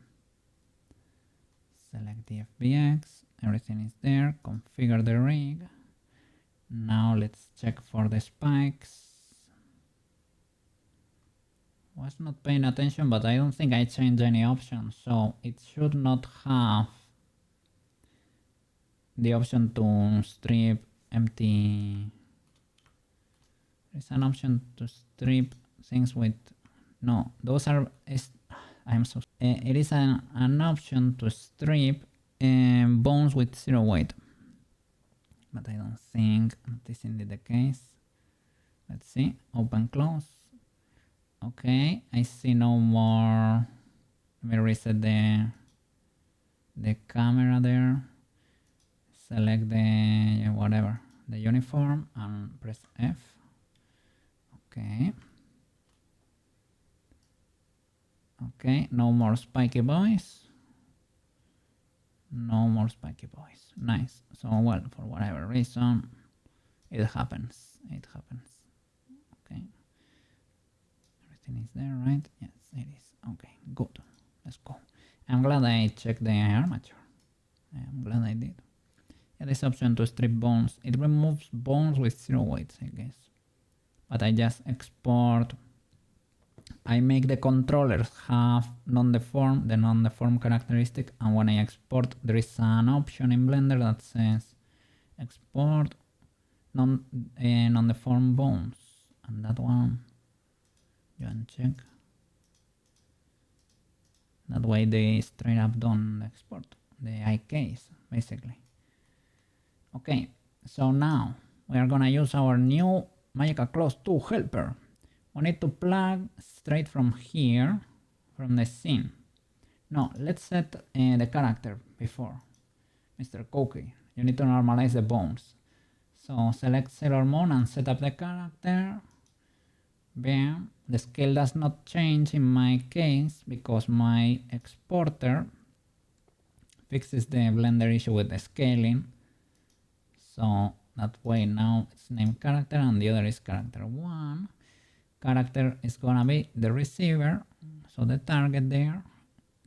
Select the FBX. Everything is there. Configure the rig. Now let's check for the spikes. Was not paying attention, but I don't think I changed any options, so it should not have the option to strip empty. There's an option to strip things with... No, those are... I'm so... it is an option to strip bones with 0 weight. But I don't think this is indeed the case. Let's see. Open, close. Okay, I see no more. Let me reset the camera there. Select the whatever, the uniform, and press F. Okay. Okay, no more spiky boys. No more spiky boys. Nice. So, well, for whatever reason, it happens. It happens. Okay. Everything is there, right? Yes, it is. Okay, good. Let's go. I'm glad I checked the armature. I'm glad I did. Yeah, this option to strip bones. It removes bones with 0 weights, I guess. But I just export I make the controllers have the non-deform characteristic, and when I export, there is an option in Blender that says export non-deform bones, and that one you can check. That way they straight up don't export the IKs, basically. Okay, so now we are gonna use our new Magica Cloth 2 helper. We need to plug straight from here, from the scene. No, let's set the character before. Mr. Cookie, you need to normalize the bones. So select Sailor Moon and set up the character. Bam. The scale does not change in my case because my exporter fixes the Blender issue with the scaling. So that way now it's named character and the other is character 1. Character is gonna be the receiver, so the target there.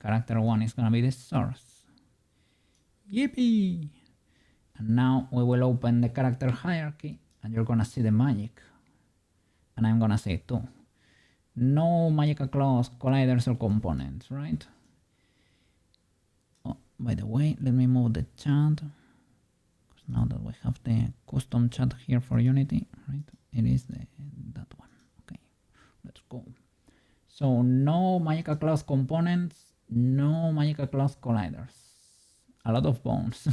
Character 1 is gonna be the source. Yippee! And now we will open the character hierarchy and you're gonna see the magic. And I'm gonna say too. No Magica Cloth colliders or components, right? Oh, by the way, let me move the chat. Because now that we have the custom chat here for Unity, right? It is that one. Okay, let's go. So no Magica Cloth components, no Magica Cloth colliders. A lot of bones.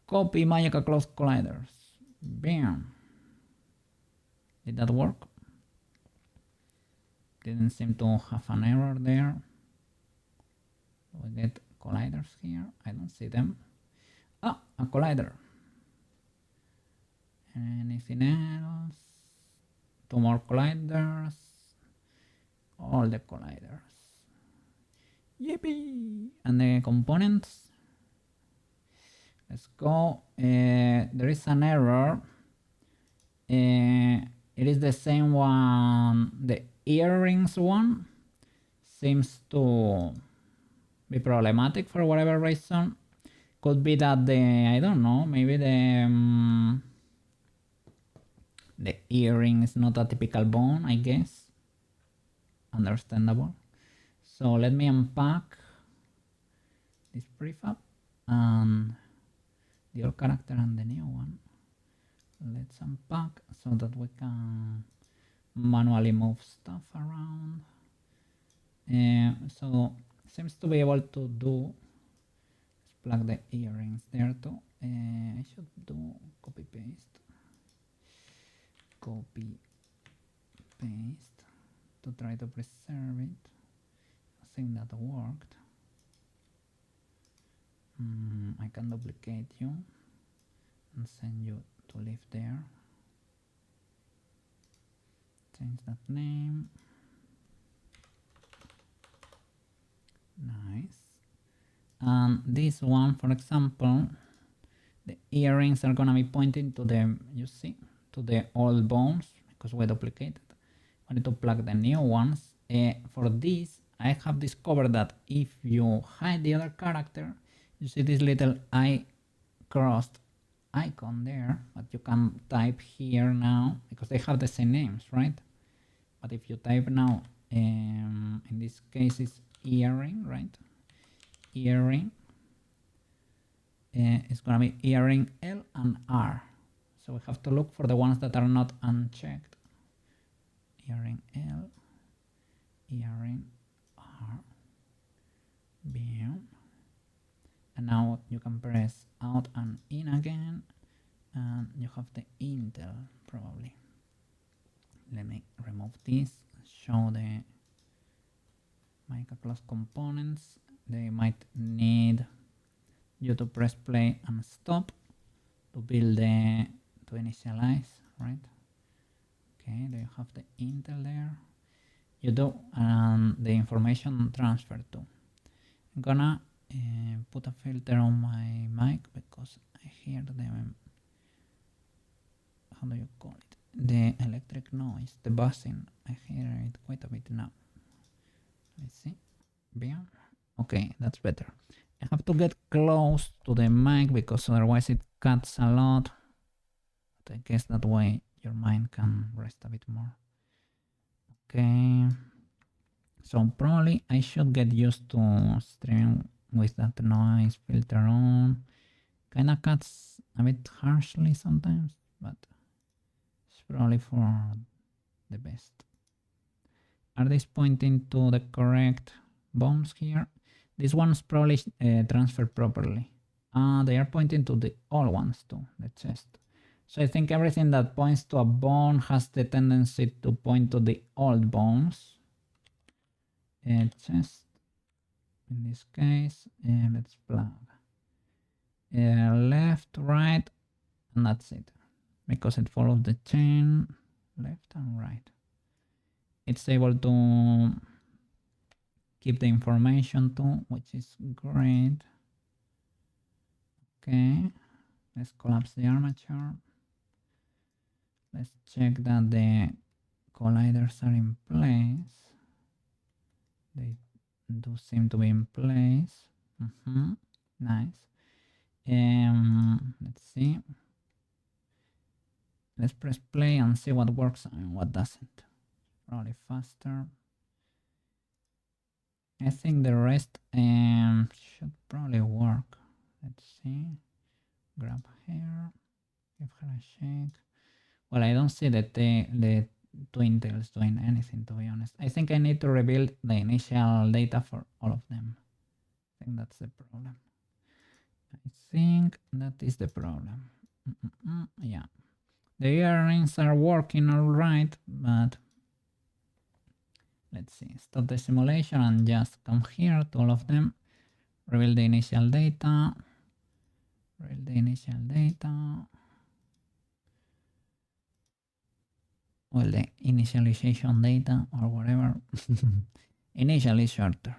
Copy Magica Cloth colliders. Bam. Did that work? Didn't seem to have an error there. We get colliders here. I don't see them. Ah, a collider. Anything else? 2 more colliders. All the colliders. Yippee! And the components. Let's go. There is an error. It is the same one. The earrings one seems to be problematic for whatever reason. Could be that I don't know, maybe the earring is not a typical bone, I guess. Understandable. So let me unpack this prefab and the old character and the new one. Let's unpack so that we can manually move stuff around. So seems to be able to do. Let's plug the earrings there too. I should do copy paste to try to preserve it. I think that worked. I can duplicate you and send you to live there. Change that name. Nice. And this one, for example, the earrings are gonna be pointing to the, you see, to the old bones because we duplicated. I need to plug the new ones. For this, I have discovered that if you hide the other character, you see this little eye crossed icon there, but you can type here now because they have the same names, right? But if you type now, in this case it's earring, right? Earring. It's gonna be earring L and R. So we have to look for the ones that are not unchecked. Earring L, earring R. Bam. And now you can press out and in again, and you have the Intel probably. Let me remove this, show the Magica Cloth components. They might need you to press play and stop to build to initialize, right? Okay, there you have the Intel there. You do the information transfer too. I'm gonna put a filter on my mic because I hear the, how do you call it? The electric noise, the buzzing. I hear it quite a bit now. Let's see. Bam. Okay, that's better. I have to get close to the mic because otherwise it cuts a lot. But I guess that way your mind can rest a bit more. Okay. So probably I should get used to streaming with that noise filter on. Kinda cuts a bit harshly sometimes, but it's probably for the best. Are these pointing to the correct bombs here? These ones probably transfer properly. They are pointing to the old ones too, the chest. So I think everything that points to a bone has the tendency to point to the old bones. Chest, in this case, let's plug. Left, right, and that's it. Because it follows the chain, left and right. It's able to keep the information too, which is great. Okay, let's collapse the armature. Let's check that the colliders are in place. They do seem to be in place. Nice. Let's see. Let's press play and see what works and what doesn't. Probably faster. I think the rest should probably work. Let's see. Grab here. Give her a shake. Well, I don't see the twin tails doing anything, to be honest. I think I need to rebuild the initial data for all of them. I think that's the problem. I think that is the problem. Yeah. The earrings are working all right, but let's see. Stop the simulation and just come here to all of them. Reveal the initial data. Reveal the initial data. Well, the initialization data or whatever. Initial is shorter.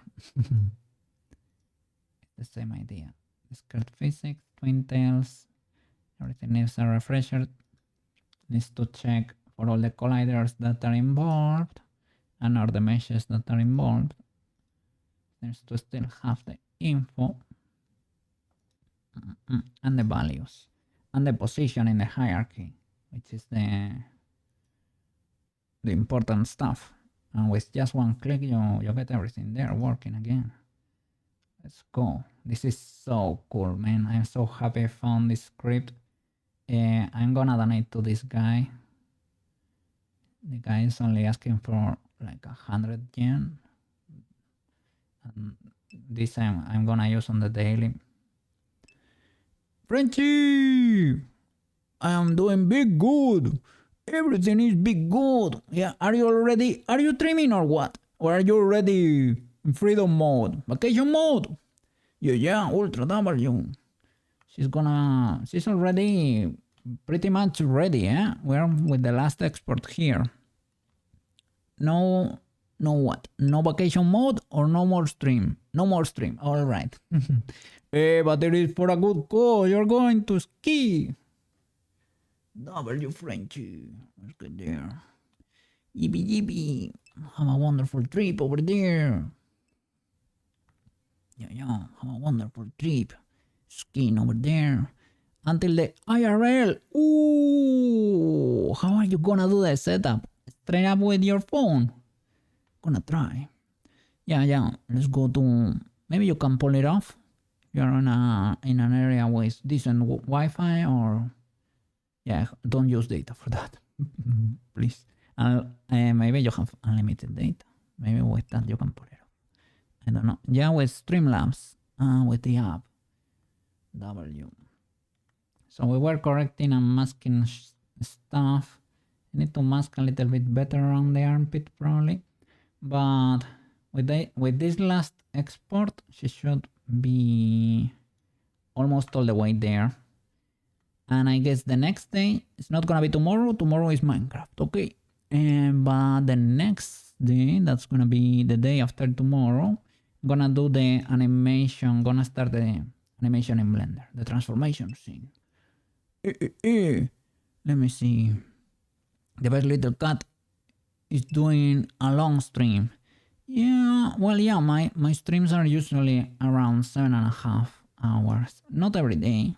The same idea. Discrete physics, twin tails. Everything needs a refresher. Needs to check for all the colliders that are involved and all the meshes that are involved. Needs to still have the info and the values and the position in the hierarchy, which is the important stuff. And with just one click, you get everything there working again. Let's go. This is so cool, man. I'm so happy I found this script. I'm gonna donate to this guy. The guy is only asking for like 100 yen. And this I'm gonna use on the daily. Frenchie! I am doing big good. Everything is big good. Yeah, are you already? Are you trimming or what? Or are you already in freedom mode? Vacation mode? Yeah, Ultra W. She's already pretty much ready, eh? We're with the last export here. No what? No vacation mode or no more stream? No more stream, alright. But it is for a good cause. You're going to ski. W Frenchy. Let's get there. Yippee. Have a wonderful trip over there. Yeah. Have a wonderful trip. Skiing over there. Until the IRL. Ooh. How are you gonna do the setup? Straight up with your phone. Gonna try. Yeah. Let's go to. Maybe you can pull it off. You're in an area with decent Wi-Fi or. Yeah, don't use data for that, please. Maybe you have unlimited data. Maybe with that you can pull it off. I don't know. Yeah, with Streamlabs, with the app. W. So we were correcting and masking stuff. I need to mask a little bit better around the armpit probably. But with this last export, she should be almost all the way there. And I guess the next day, it's not gonna be tomorrow. Tomorrow is Minecraft, okay? But the next day, that's gonna be the day after tomorrow. I'm gonna do the animation. Gonna start the animation in Blender, the transformation scene. Let me see. The best little cat is doing a long stream. Yeah, well, yeah. My streams are usually around 7.5 hours. Not every day.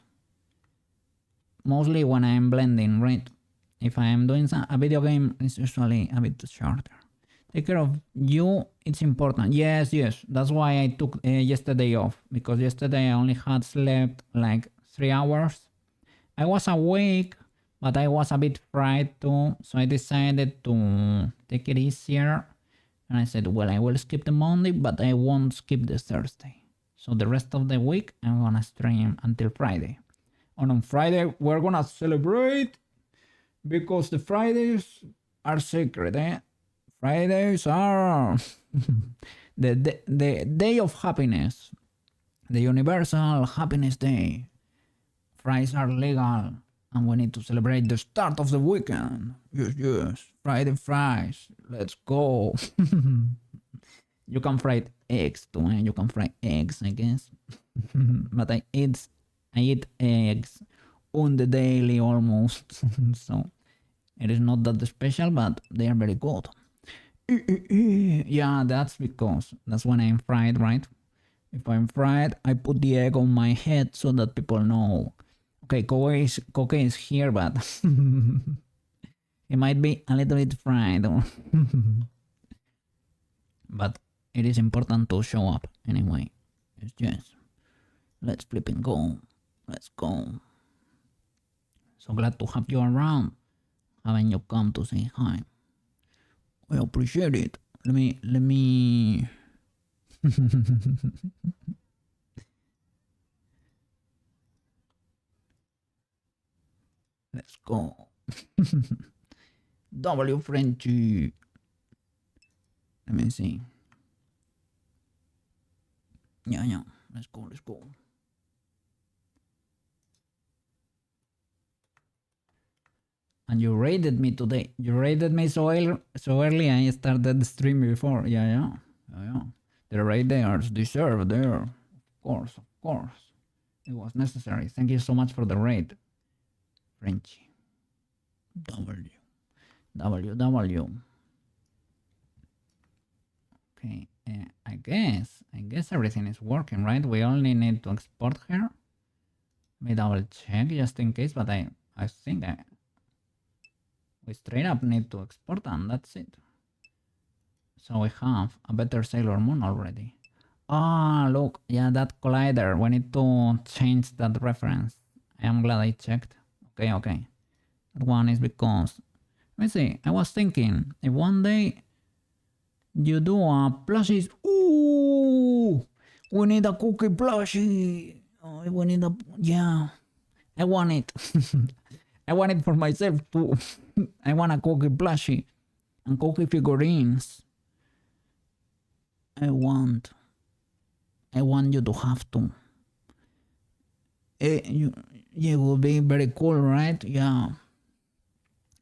Mostly when I'm blending, right? If I am doing a video game, it's usually a bit shorter. take care of you. It's important. Yes, that's why I took yesterday off, because yesterday I only had slept like 3 hours. I was awake, but I was a bit fried too, so I decided to take it easier, and I said, well, I will skip the Monday, but I won't skip the Thursday. So the rest of the week I'm gonna stream until Friday. And on Friday we're gonna celebrate, because the Fridays are sacred, eh? Fridays are the day of happiness, the universal happiness day. Fridays are legal, and we need to celebrate the start of the weekend. Yes, Friday fries. Let's go. You can fry eggs too, eh? You can fry eggs, I guess. But I eat eggs on the daily almost. So it is not that special, but they are very good. Yeah, that's when I'm fried, right? If I'm fried, I put the egg on my head so that people know. Okay, Coque is here, but it might be a little bit fried. But it is important to show up anyway. It's just, let's flip and go. Let's go. So glad to have you around. Having you come to say hi. I appreciate it. Let me let's go. W Frenchy. Let me see. Yeah. Let's go. And you raided me today. You raided me so early. I started the stream before. Yeah. The raiders deserve there. Of course. It was necessary. Thank you so much for the raid. Frenchy. W. Okay. I guess everything is working, right? We only need to export her. Let me double check just in case, but I think we straight up need to export them. That's it. So we have a better Sailor Moon already. Ah, look. Yeah, that collider. We need to change that reference. I am glad I checked. Okay. That one is because... Let me see. I was thinking, if one day you do a plushies... Ooh! We need a cookie plushie. Oh, we need a... Yeah. I want it. I want it for myself too. I want a cookie plushie and cookie figurines. I want you to have to. It would be very cool, right? Yeah.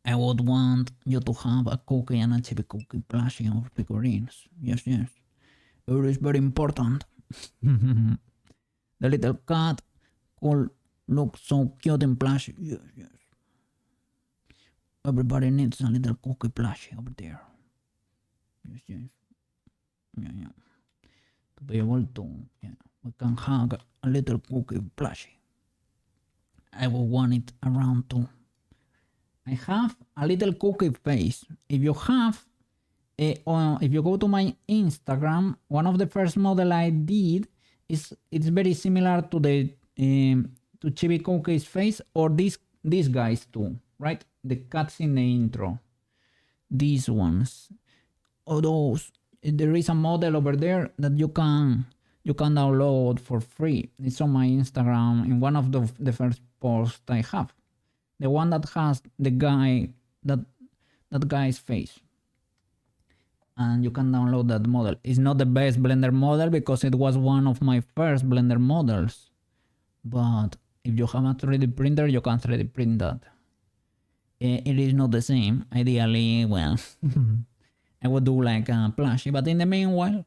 I would want you to have a cookie and a chibi cookie plushie or figurines. Yes. It is very important. The little cat could look so cute and plushy. Yes. Everybody needs a little cookie plushie over there. Yes. Yeah. To be able to, we can hug a little cookie plushie. I will want it around too. I have a little cookie face. If you go to my Instagram, one of the first model I did it's very similar to the to Chibi Cookie's face, or these guys too, right? The cats in the intro. These ones. Or those. There is a model over there that you can download for free. It's on my Instagram in one of the first posts I have. The one that has the guy that guy's face. And you can download that model. It's not the best Blender model because it was one of my first Blender models. But if you have a 3D printer, you can 3D print that. It is not the same. Ideally, well, I would do like a plushie, but in the meanwhile,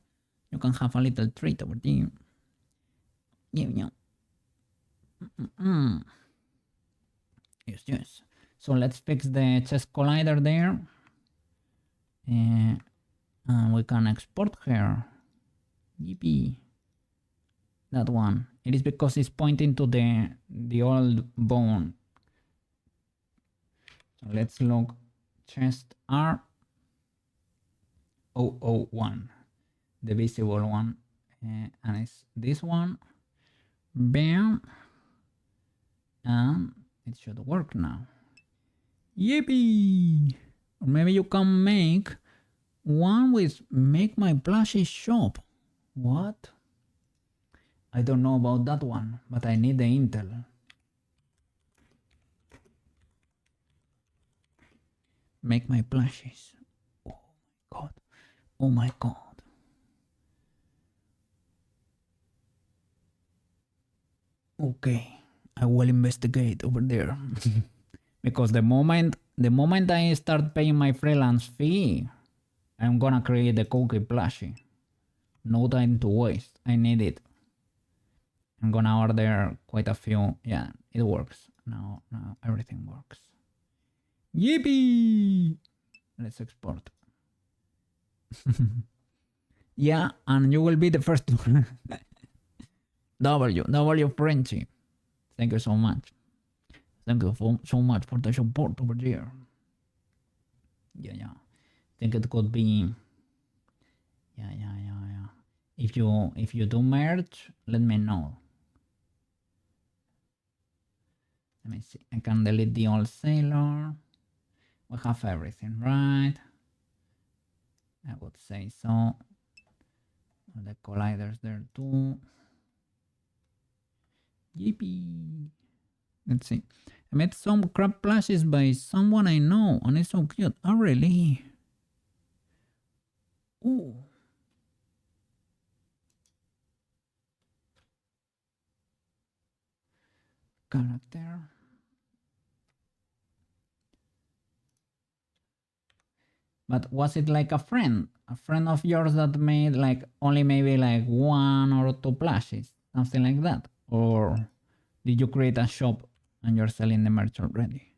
you can have a little treat over there. Yeah. Yes. So let's fix the chest collider there. And we can export her. Yippee. That one. It is because it's pointing to the old bone. So let's look chest R. 001, the visible one, and it's this one. Bam, and it should work now. Yippee! Or maybe you can make one with make my plushie shop. What? I don't know about that one, but I need the Intel. Make my plushies. Oh my god. Oh my god. Okay, I will investigate over there. Because the moment I start paying my freelance fee, I'm gonna create the cookie plushie. No time to waste. I need it. I'm gonna order quite a few. Yeah, it works. Now everything works. Yippee! Let's export. Yeah, and you will be the first to W Frenchy. Thank you so much. Thank you so much for the support over there. Yeah. I think it could be. Yeah. If you do merge, let me know. Let me see. I can delete the old sailor. We have everything, right? I would say so. The colliders there too. Yippee! Let's see. I made some crab plushies by someone I know, and it's so cute. Oh, really? Ooh. Character. But was it like a friend of yours that made like only maybe like one or two plushies, something like that? Or did you create a shop and you're selling the merch already?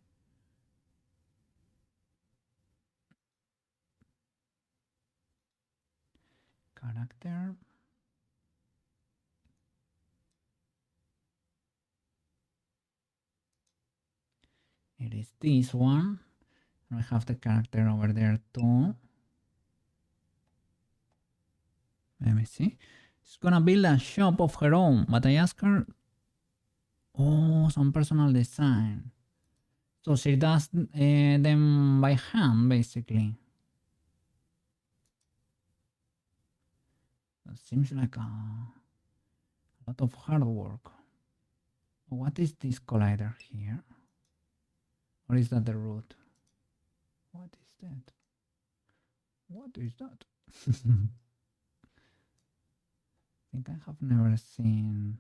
Character. It is this one. I have the character over there too. Let me see. She's gonna build a shop of her own, but I asked her. Oh, some personal design. So she does them by hand, basically. That seems like a lot of hard work. What is this collider here? Or is that the root? What is that? What is that? I think I have never seen.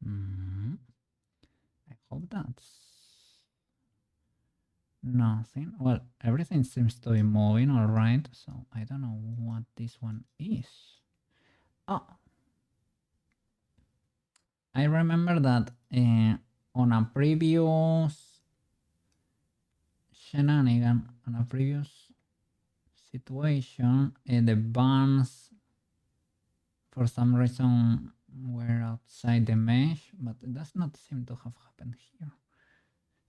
I hope that's nothing. Well, everything seems to be moving all right, so I don't know what this one is. Oh, I remember that on a previous shenanigan, on a previous situation, the buns for some reason were outside the mesh, but it does not seem to have happened here.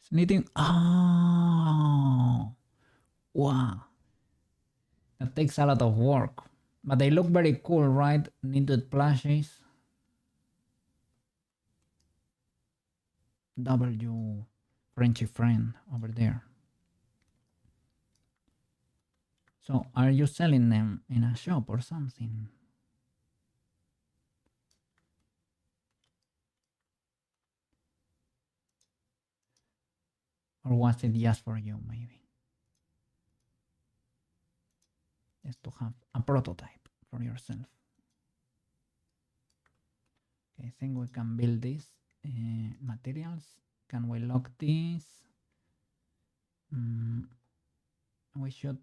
It's needing. Oh, wow. That takes a lot of work, but they look very cool, right? Knitted plushies. W Frenchy friend over there. So are you selling them in a shop or something? Or was it just for you, maybe? Just to have a prototype for yourself. Okay, I think we can build this. Materials. Can we lock this? We should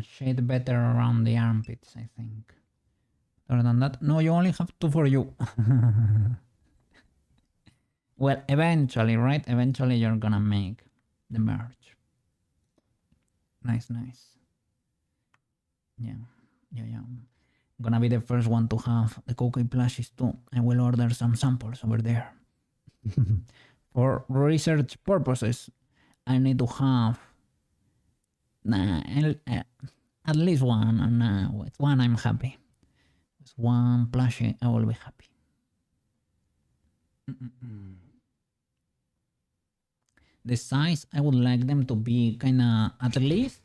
shade better around the armpits, I think. Other than that, no, you only have two for you. Well, eventually, right? Eventually you're gonna make the merge. Nice. Yeah. I'm gonna be the first one to have the cookie plushies too. I will order some samples over there. for research purposes, I need to have at least one, and with one I'm happy. With one plushie, I will be happy. The size, I would like them to be kinda at least.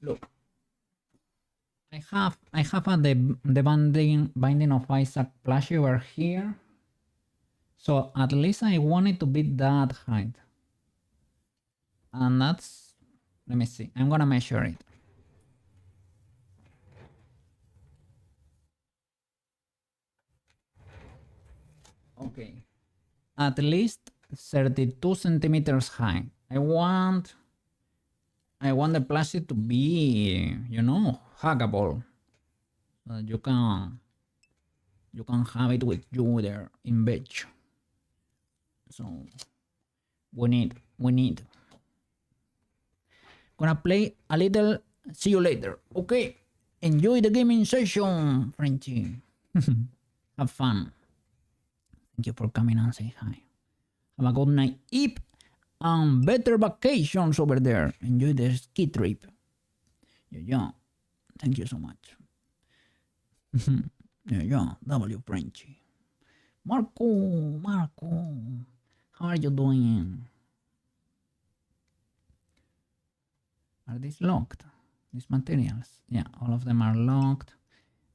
Look, I have the binding of Isaac plushie over here. So at least I want it to be that height. And that's, let me see, I'm gonna measure it. Okay, at least 32 centimeters high. I want the plushie to be, you know, huggable. So that you can have it with you there in bed. So we need. Gonna play a little. See you later. Okay. Enjoy the gaming session, Frenchie. Have fun. Thank you for coming and say hi. Have a good night, Eve, and better vacations over there. Enjoy the ski trip. Yeah. Thank you so much. yeah. W Frenchie. Marco. How are you doing? Are these locked? These materials? Yeah, all of them are locked.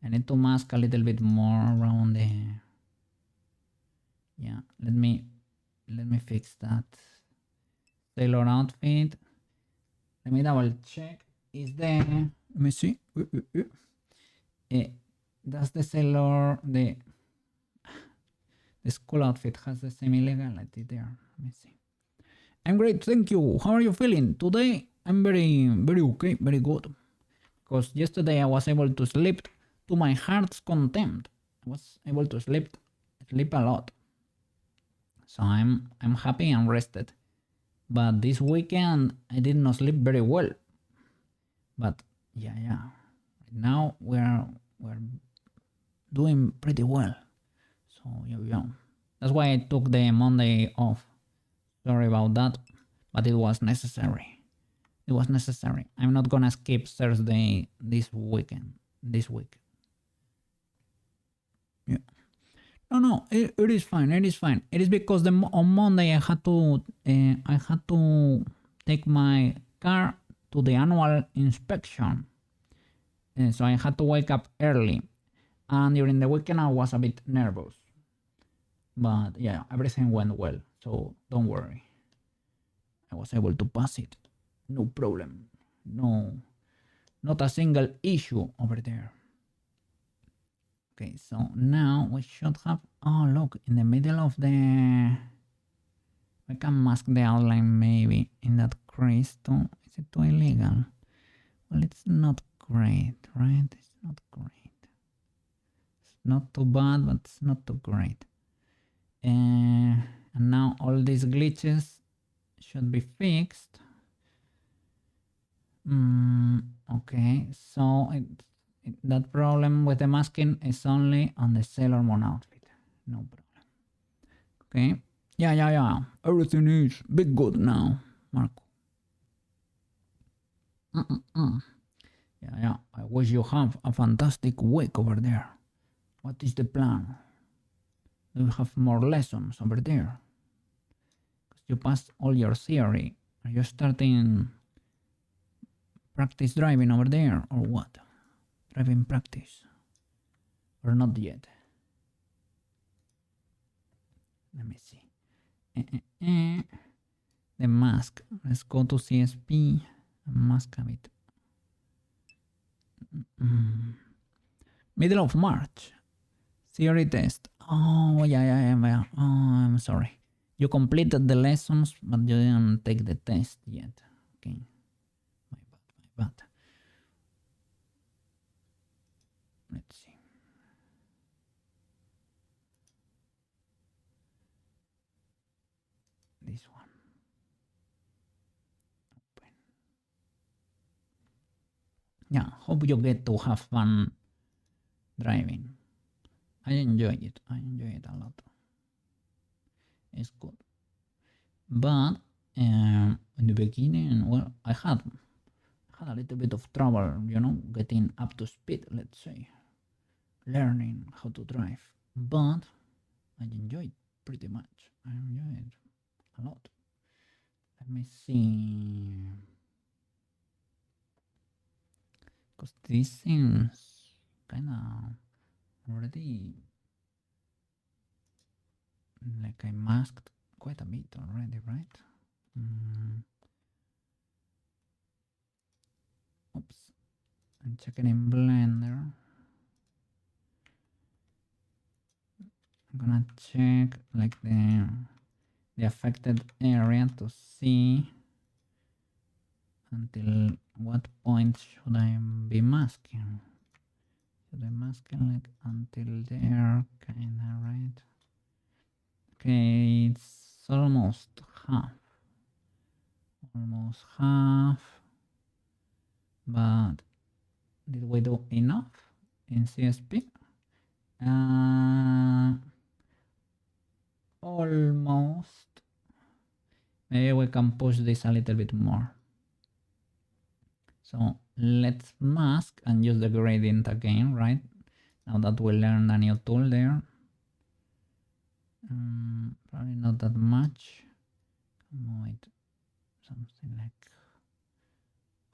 I need to mask a little bit more around the... Yeah, let me fix that. Sailor outfit. Let me double check. Is the... Let me see. Does the sailor... The school outfit has the same illegality there. Let me see. I'm great, thank you. How are you feeling? Today, I'm very okay, very good. Because yesterday I was able to sleep to my heart's content. I was able to sleep a lot. So I'm happy and rested. But this weekend I did not sleep very well. But yeah. Right now we're doing pretty well. So yeah. That's why I took the Monday off. Sorry about that, but it was necessary. I'm not gonna skip Thursday this week. Yeah. No, it is fine. It is because on Monday I had to take my car to the annual inspection. So I had to wake up early, and during the weekend I was a bit nervous. But yeah, everything went well, so don't worry. I was able to pass it. No problem. No, not a single issue over there. Okay, so now we should have... Oh, look, in the middle of the... I can mask the outline maybe in that crease too. Is it too illegal? Well, it's not great, right? It's not great. It's not too bad, but it's not too great. And now all these glitches should be fixed. Okay, so that problem with the masking is only on the Sailor Moon outfit. No problem. Okay. Yeah. Everything is big good now, Marco. Yeah. I wish you have a fantastic week over there. What is the plan? Do you have more lessons over there? Because you passed all your theory. Are you starting practice driving over there or what? Driving practice. Or not yet? Let me see. The mask. Let's go to CSP and mask a bit. Middle of March. Theory test. Oh, yeah. Oh, I'm sorry. You completed the lessons, but you didn't take the test yet. Okay. My bad. Let's see. This one. Open. Yeah, hope you get to have fun driving. I enjoy it a lot. It's good. But in the beginning, well, I had a little bit of trouble, you know, getting up to speed, let's say, learning how to drive. But I enjoyed pretty much. I enjoyed a lot. Let me see. Because this seems kind of already like I masked quite a bit already, right? Oops. I'm checking in Blender. I'm gonna check like the affected area to see until what point should I be masking. Should I mask it like until there, kinda, right? Okay, it's almost half. Almost half. But did we do enough in CSP? Almost. Maybe we can push this a little bit more. So let's mask and use the gradient again, right? Now that we learned a new tool there. Probably not that much. Move it something like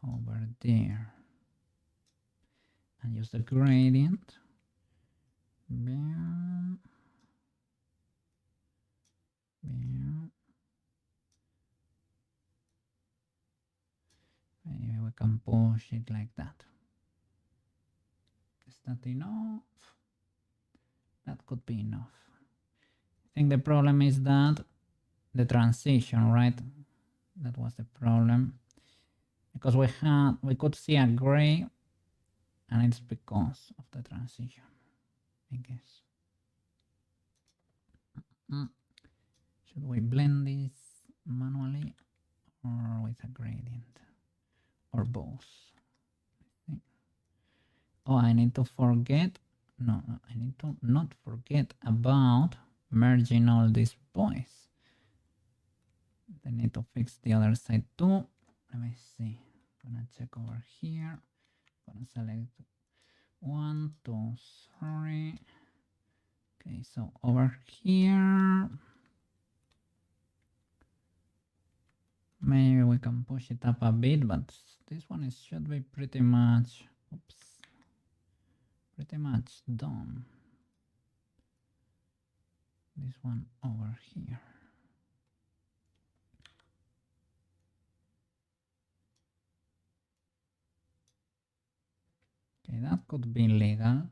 over there. And use the gradient. Bam. Bam. Maybe we can push it like that. Is that enough? That could be enough. I think the problem is that the transition, right? That was the problem. Because we could see a gray, and it's because of the transition, I guess. Should we blend this manually or with a gradient? Or both? Oh, I need to forget. No, I need to not forget about merging all these points. I need to fix the other side too. Let me see. I'm gonna check over here. I'm gonna select 1, 2, 3. Okay, so over here, maybe we can push it up a bit, but this one should be pretty much, pretty much done. This one over here. Okay, that could be legal.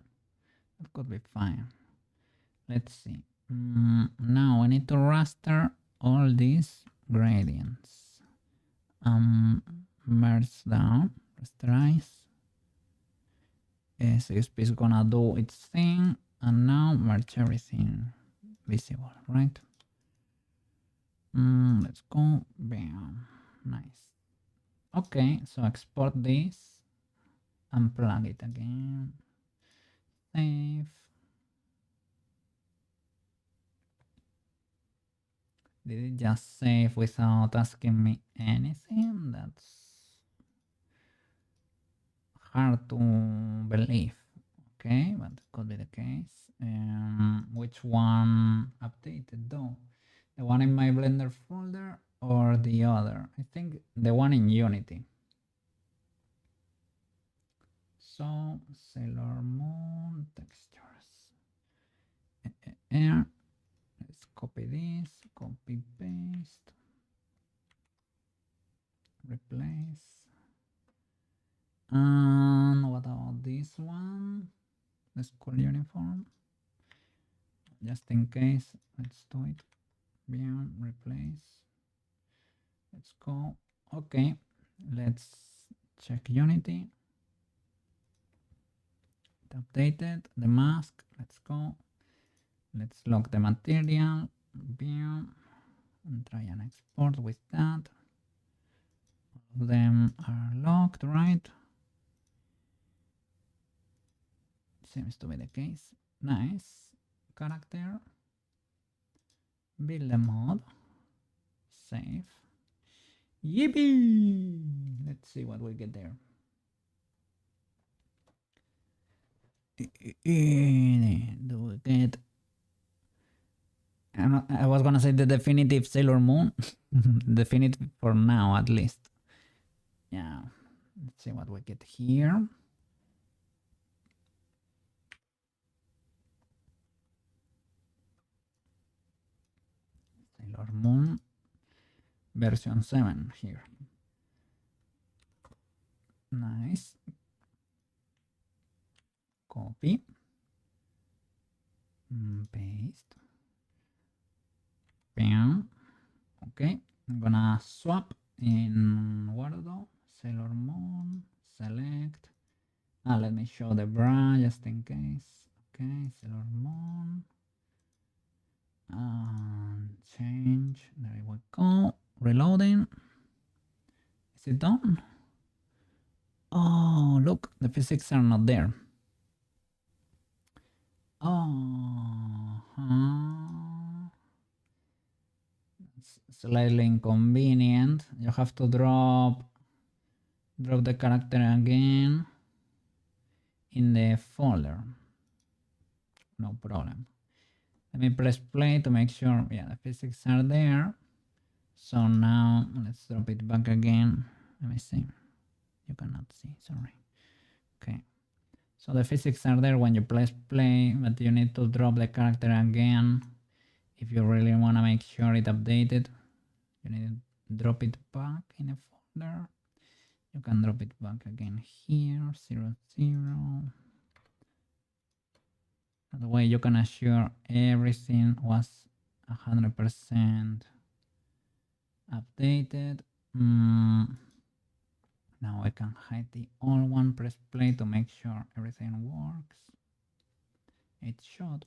That could be fine. Let's see. Now I need to raster all these gradients. Merge down, rasterize. CSP is gonna do its thing, and now merge everything visible, right? Let's go. Bam. Nice. Okay, so export this and plug it again. Save. Did it just save without asking me anything? That's hard to believe. Okay, but it could be the case. Which one updated though? The one in my Blender folder or the other? I think the one in Unity. So, Sailor Moon textures. Let's copy this, copy paste, replace. And what about this one? The school uniform. Just in case, let's do it. Bam, replace. Let's go. Okay, let's check Unity. It updated the mask. Let's go. Let's lock the material. Bam, and try and export with that. All of them are locked, right? Seems to be the case. Nice. Character. Build a mod. Save. Yippee! Let's see what we get there. Do we get... I was gonna say the definitive Sailor Moon. Definitive for now, at least. Yeah. Let's see what we get here. Sailor Moon version 7 here. Nice. Copy. Paste. Bam. Okay. I'm gonna swap in Wardo. Sailor Moon. Select. Let me show the bra just in case. Okay. Sailor Moon. Change. There we go. Reloading. Is it done? Oh, look, the physics are not there. Oh, it's slightly inconvenient. You have to drop the character again in the folder. No problem. Let me press play to make sure, yeah, the physics are there. So now let's drop it back again. Let me see. You cannot see, sorry. Okay. So the physics are there when you press play, but you need to drop the character again. If you really want to make sure it updated, you need to drop it back in a folder. You can drop it back again here, 0, 0. That way you can assure everything was 100% updated. Now I can hide the old one, press play to make sure everything works. It should.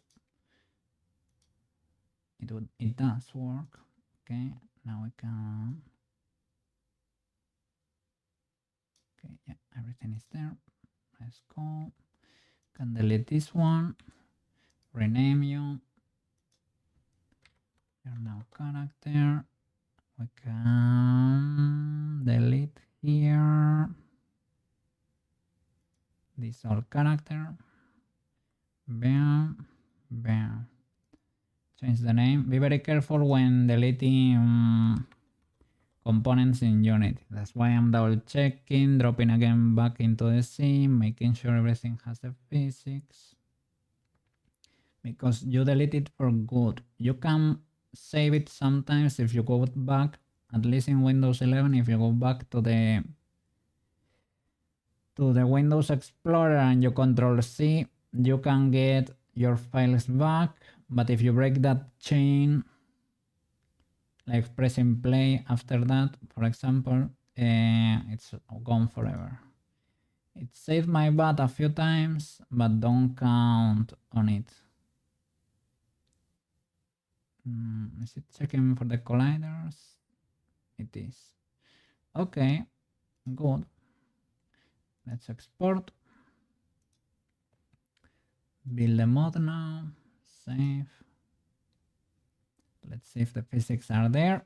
It does work. Okay, now we can. Okay, yeah, everything is there. Let's go. Can delete this one. Rename you. You're now character. We can delete here this old character. Bam, bam. Change the name. Be very careful when deleting components in Unity. That's why I'm double checking, dropping again back into the scene, making sure everything has the physics. Because you delete it for good. You can save it sometimes if you go back, at least in Windows 11, if you go back to the Windows Explorer and you Control-C, you can get your files back. But if you break that chain, like pressing play after that, for example, it's gone forever. It saved my butt a few times, but don't count on it. Is it checking for the colliders? It is. Okay, good. Let's export. Build the mod now. Save. Let's see if the physics are there.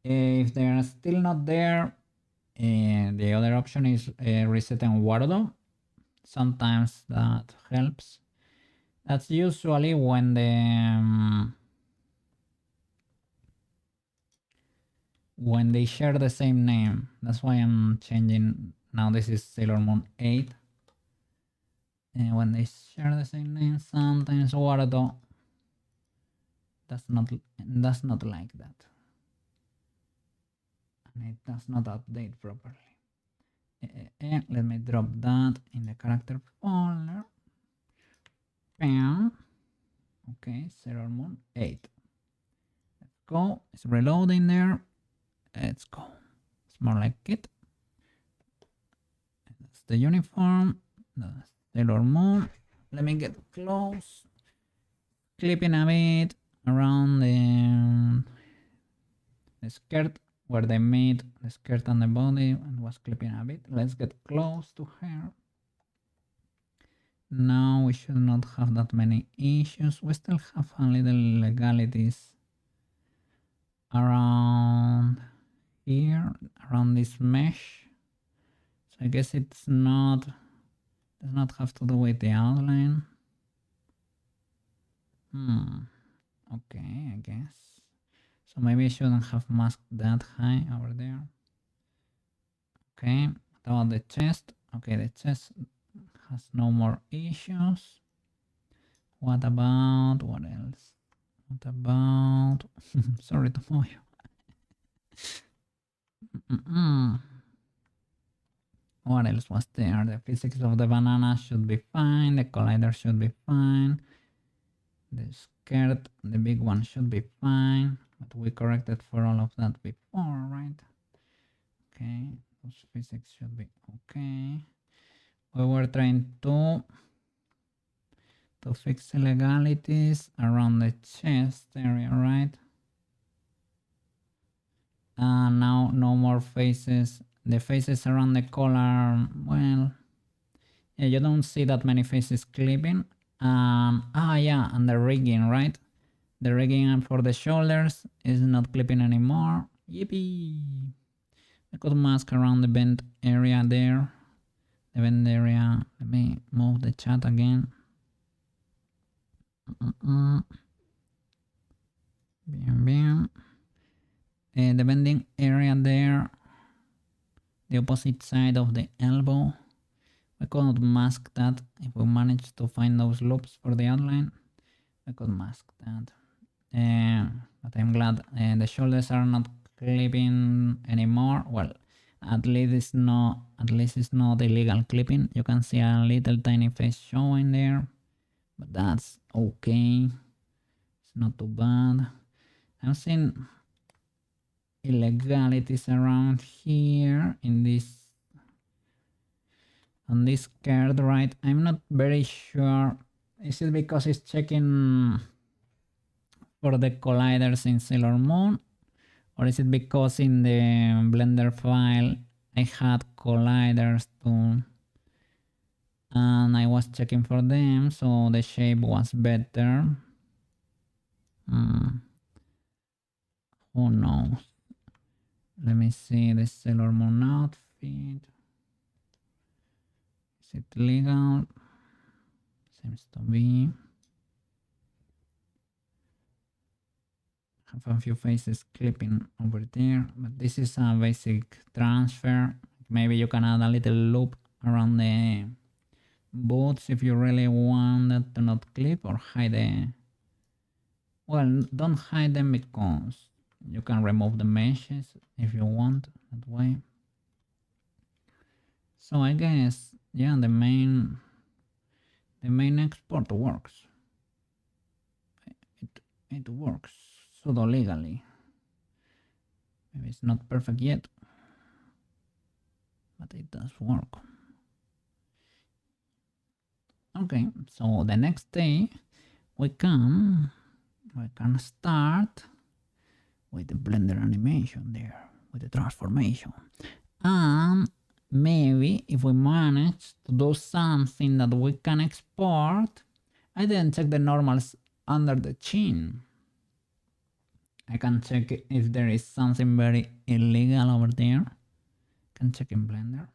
If they are still not there, the other option is resetting Wardo. Sometimes that helps. That's usually when they share the same name. That's why I'm changing. Now this is Sailor Moon 8. And when they share the same name, sometimes Wardo does not like that. And it does not update properly. Let me drop that in the character folder. Bam. Okay, Sailor Moon 8. Let's go. It's reloading there. Let's go. It's more like it. That's the uniform. The Sailor Moon. Let me get close. Clipping a bit around the skirt where they meet the skirt and the body, and was clipping a bit. Let's get close to her. Now we should not have that many issues. We still have a little legalities around around this mesh. So I guess it's not, does not have to do with the outline. Okay, I guess. So maybe I shouldn't have masked that high over there. Okay, about the chest. Okay, the chest has no more issues. What about, what else? What about, sorry to move you. What else was there? The physics of the banana should be fine. The collider should be fine. The skirt, the big one, should be fine. But we corrected for all of that before, right? Okay, those physics should be okay. We were trying to fix illegalities around the chest area, right? Now no more faces. The faces around the collar, well, yeah, you don't see that many faces clipping. Yeah, and the rigging, right? The rigging for the shoulders is not clipping anymore. Yippee! I could mask around the vent area there. The vent area. Let me move the chat again. Bien. The bending area there, the opposite side of the elbow. We could mask that if we manage to find those loops for the outline. I could mask that. But I'm glad the shoulders are not clipping anymore. Well, at least it's not illegal clipping. You can see a little tiny face showing there, but that's okay. It's not too bad. I'm seeing illegalities around here in this on this card, right? I'm not very sure. Is it because it's checking for the colliders in Sailor Moon, or is it because in the Blender file I had colliders too and I was checking for them, so the shape was better? Who knows? Let me see the Sailor Moon outfit. Is it legal? Seems to be. Have a few faces clipping over there, but this is a basic transfer. Maybe you can add a little loop around the boots if you really want that to not clip, or hide the... Well, don't hide them because you can remove the meshes if you want that way. So I guess, yeah, the main export works. It works pseudo legally. Maybe it's not perfect yet, but it does work. Okay, so the next day we can start with the Blender animation there, with the transformation. And maybe if we manage to do something that we can export, I didn't check the normals under the chin. I can check if there is something very illegal over there. Can check in Blender.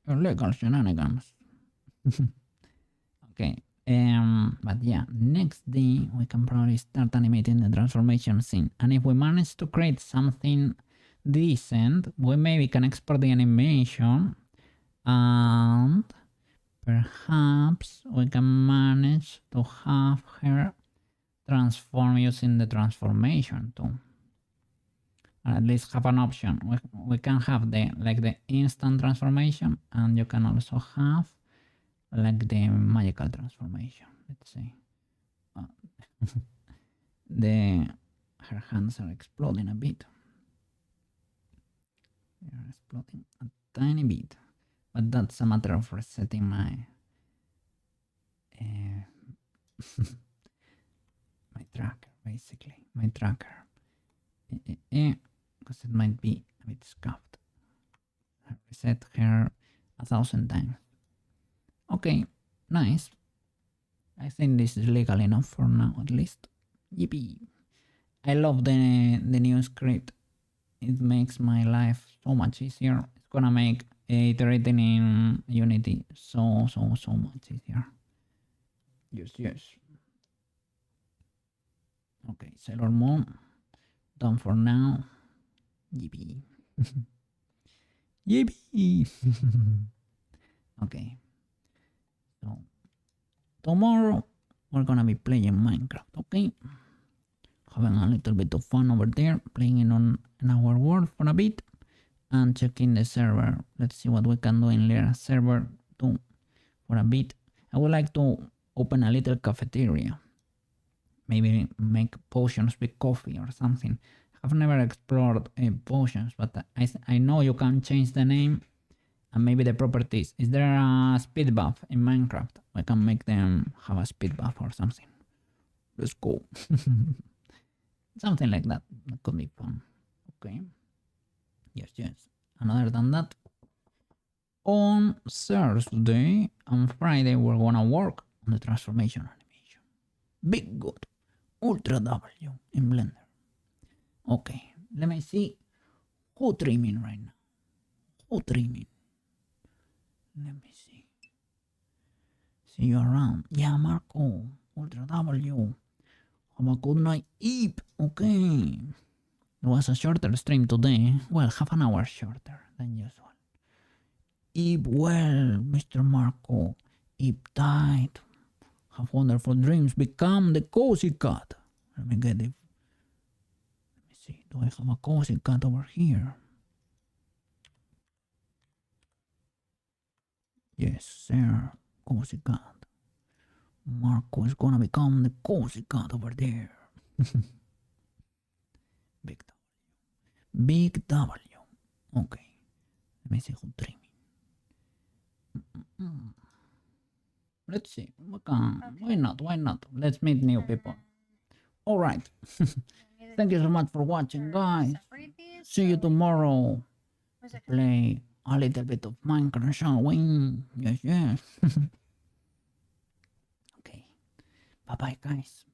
Illegal shenanigans. Okay. But yeah, next day we can probably start animating the transformation scene. And if we manage to create something decent, we maybe can export the animation, and perhaps we can manage to have her transform using the transformation tool. Or at least have an option. We can have the instant transformation, and you can also have like the magical transformation. Let's see. Her hands are exploding a bit. They are exploding a tiny bit, but that's a matter of resetting my my tracker, basically my tracker, because it might be a bit scuffed. I reset her 1,000 times. Okay, nice. I think this is legal enough for now, at least. Yippee! I love the new script. It makes my life so much easier. It's gonna make iterating in Unity so much easier. Yes. Okay, Sailor Moon done for now. Yippee. Yippee. Okay, so tomorrow we're gonna be playing Minecraft. Okay, having a little bit of fun over there, playing in our world for a bit and checking the server. Let's see what we can do in Lyra server too for a bit. I would like to open a little cafeteria. Maybe make potions with coffee or something. I've never explored potions, but I know you can change the name and maybe the properties. Is there a speed buff in Minecraft? I can make them have a speed buff or something. Let's go. Something like that. That could be fun. Okay. Yes. And other than that, on Thursday and Friday we're gonna work on the transformation animation. Big good. Ultra W in Blender. Okay, let me see who trimming right now. Who trimming? Let me see. See you around. Yeah, Marco. Ultra W. Have a good night, Eve. Okay. It was a shorter stream today. Well, half an hour shorter than usual. Eve well, Mr. Marco. Eve died. Have wonderful dreams. Become the cozy cat. Let me get it. Let me see. Do I have a cozy cat over here? Yes, sir. Cozy cat. Marco is gonna become the cozy cat over there. Big W. Big W. Okay. Let me see who trimming. Let's see. Why not? Let's meet new people. Alright. Thank you so much for watching, guys. See you tomorrow. Play a little bit of Minecraft, shall we? Yes. Okay. Bye-bye, guys.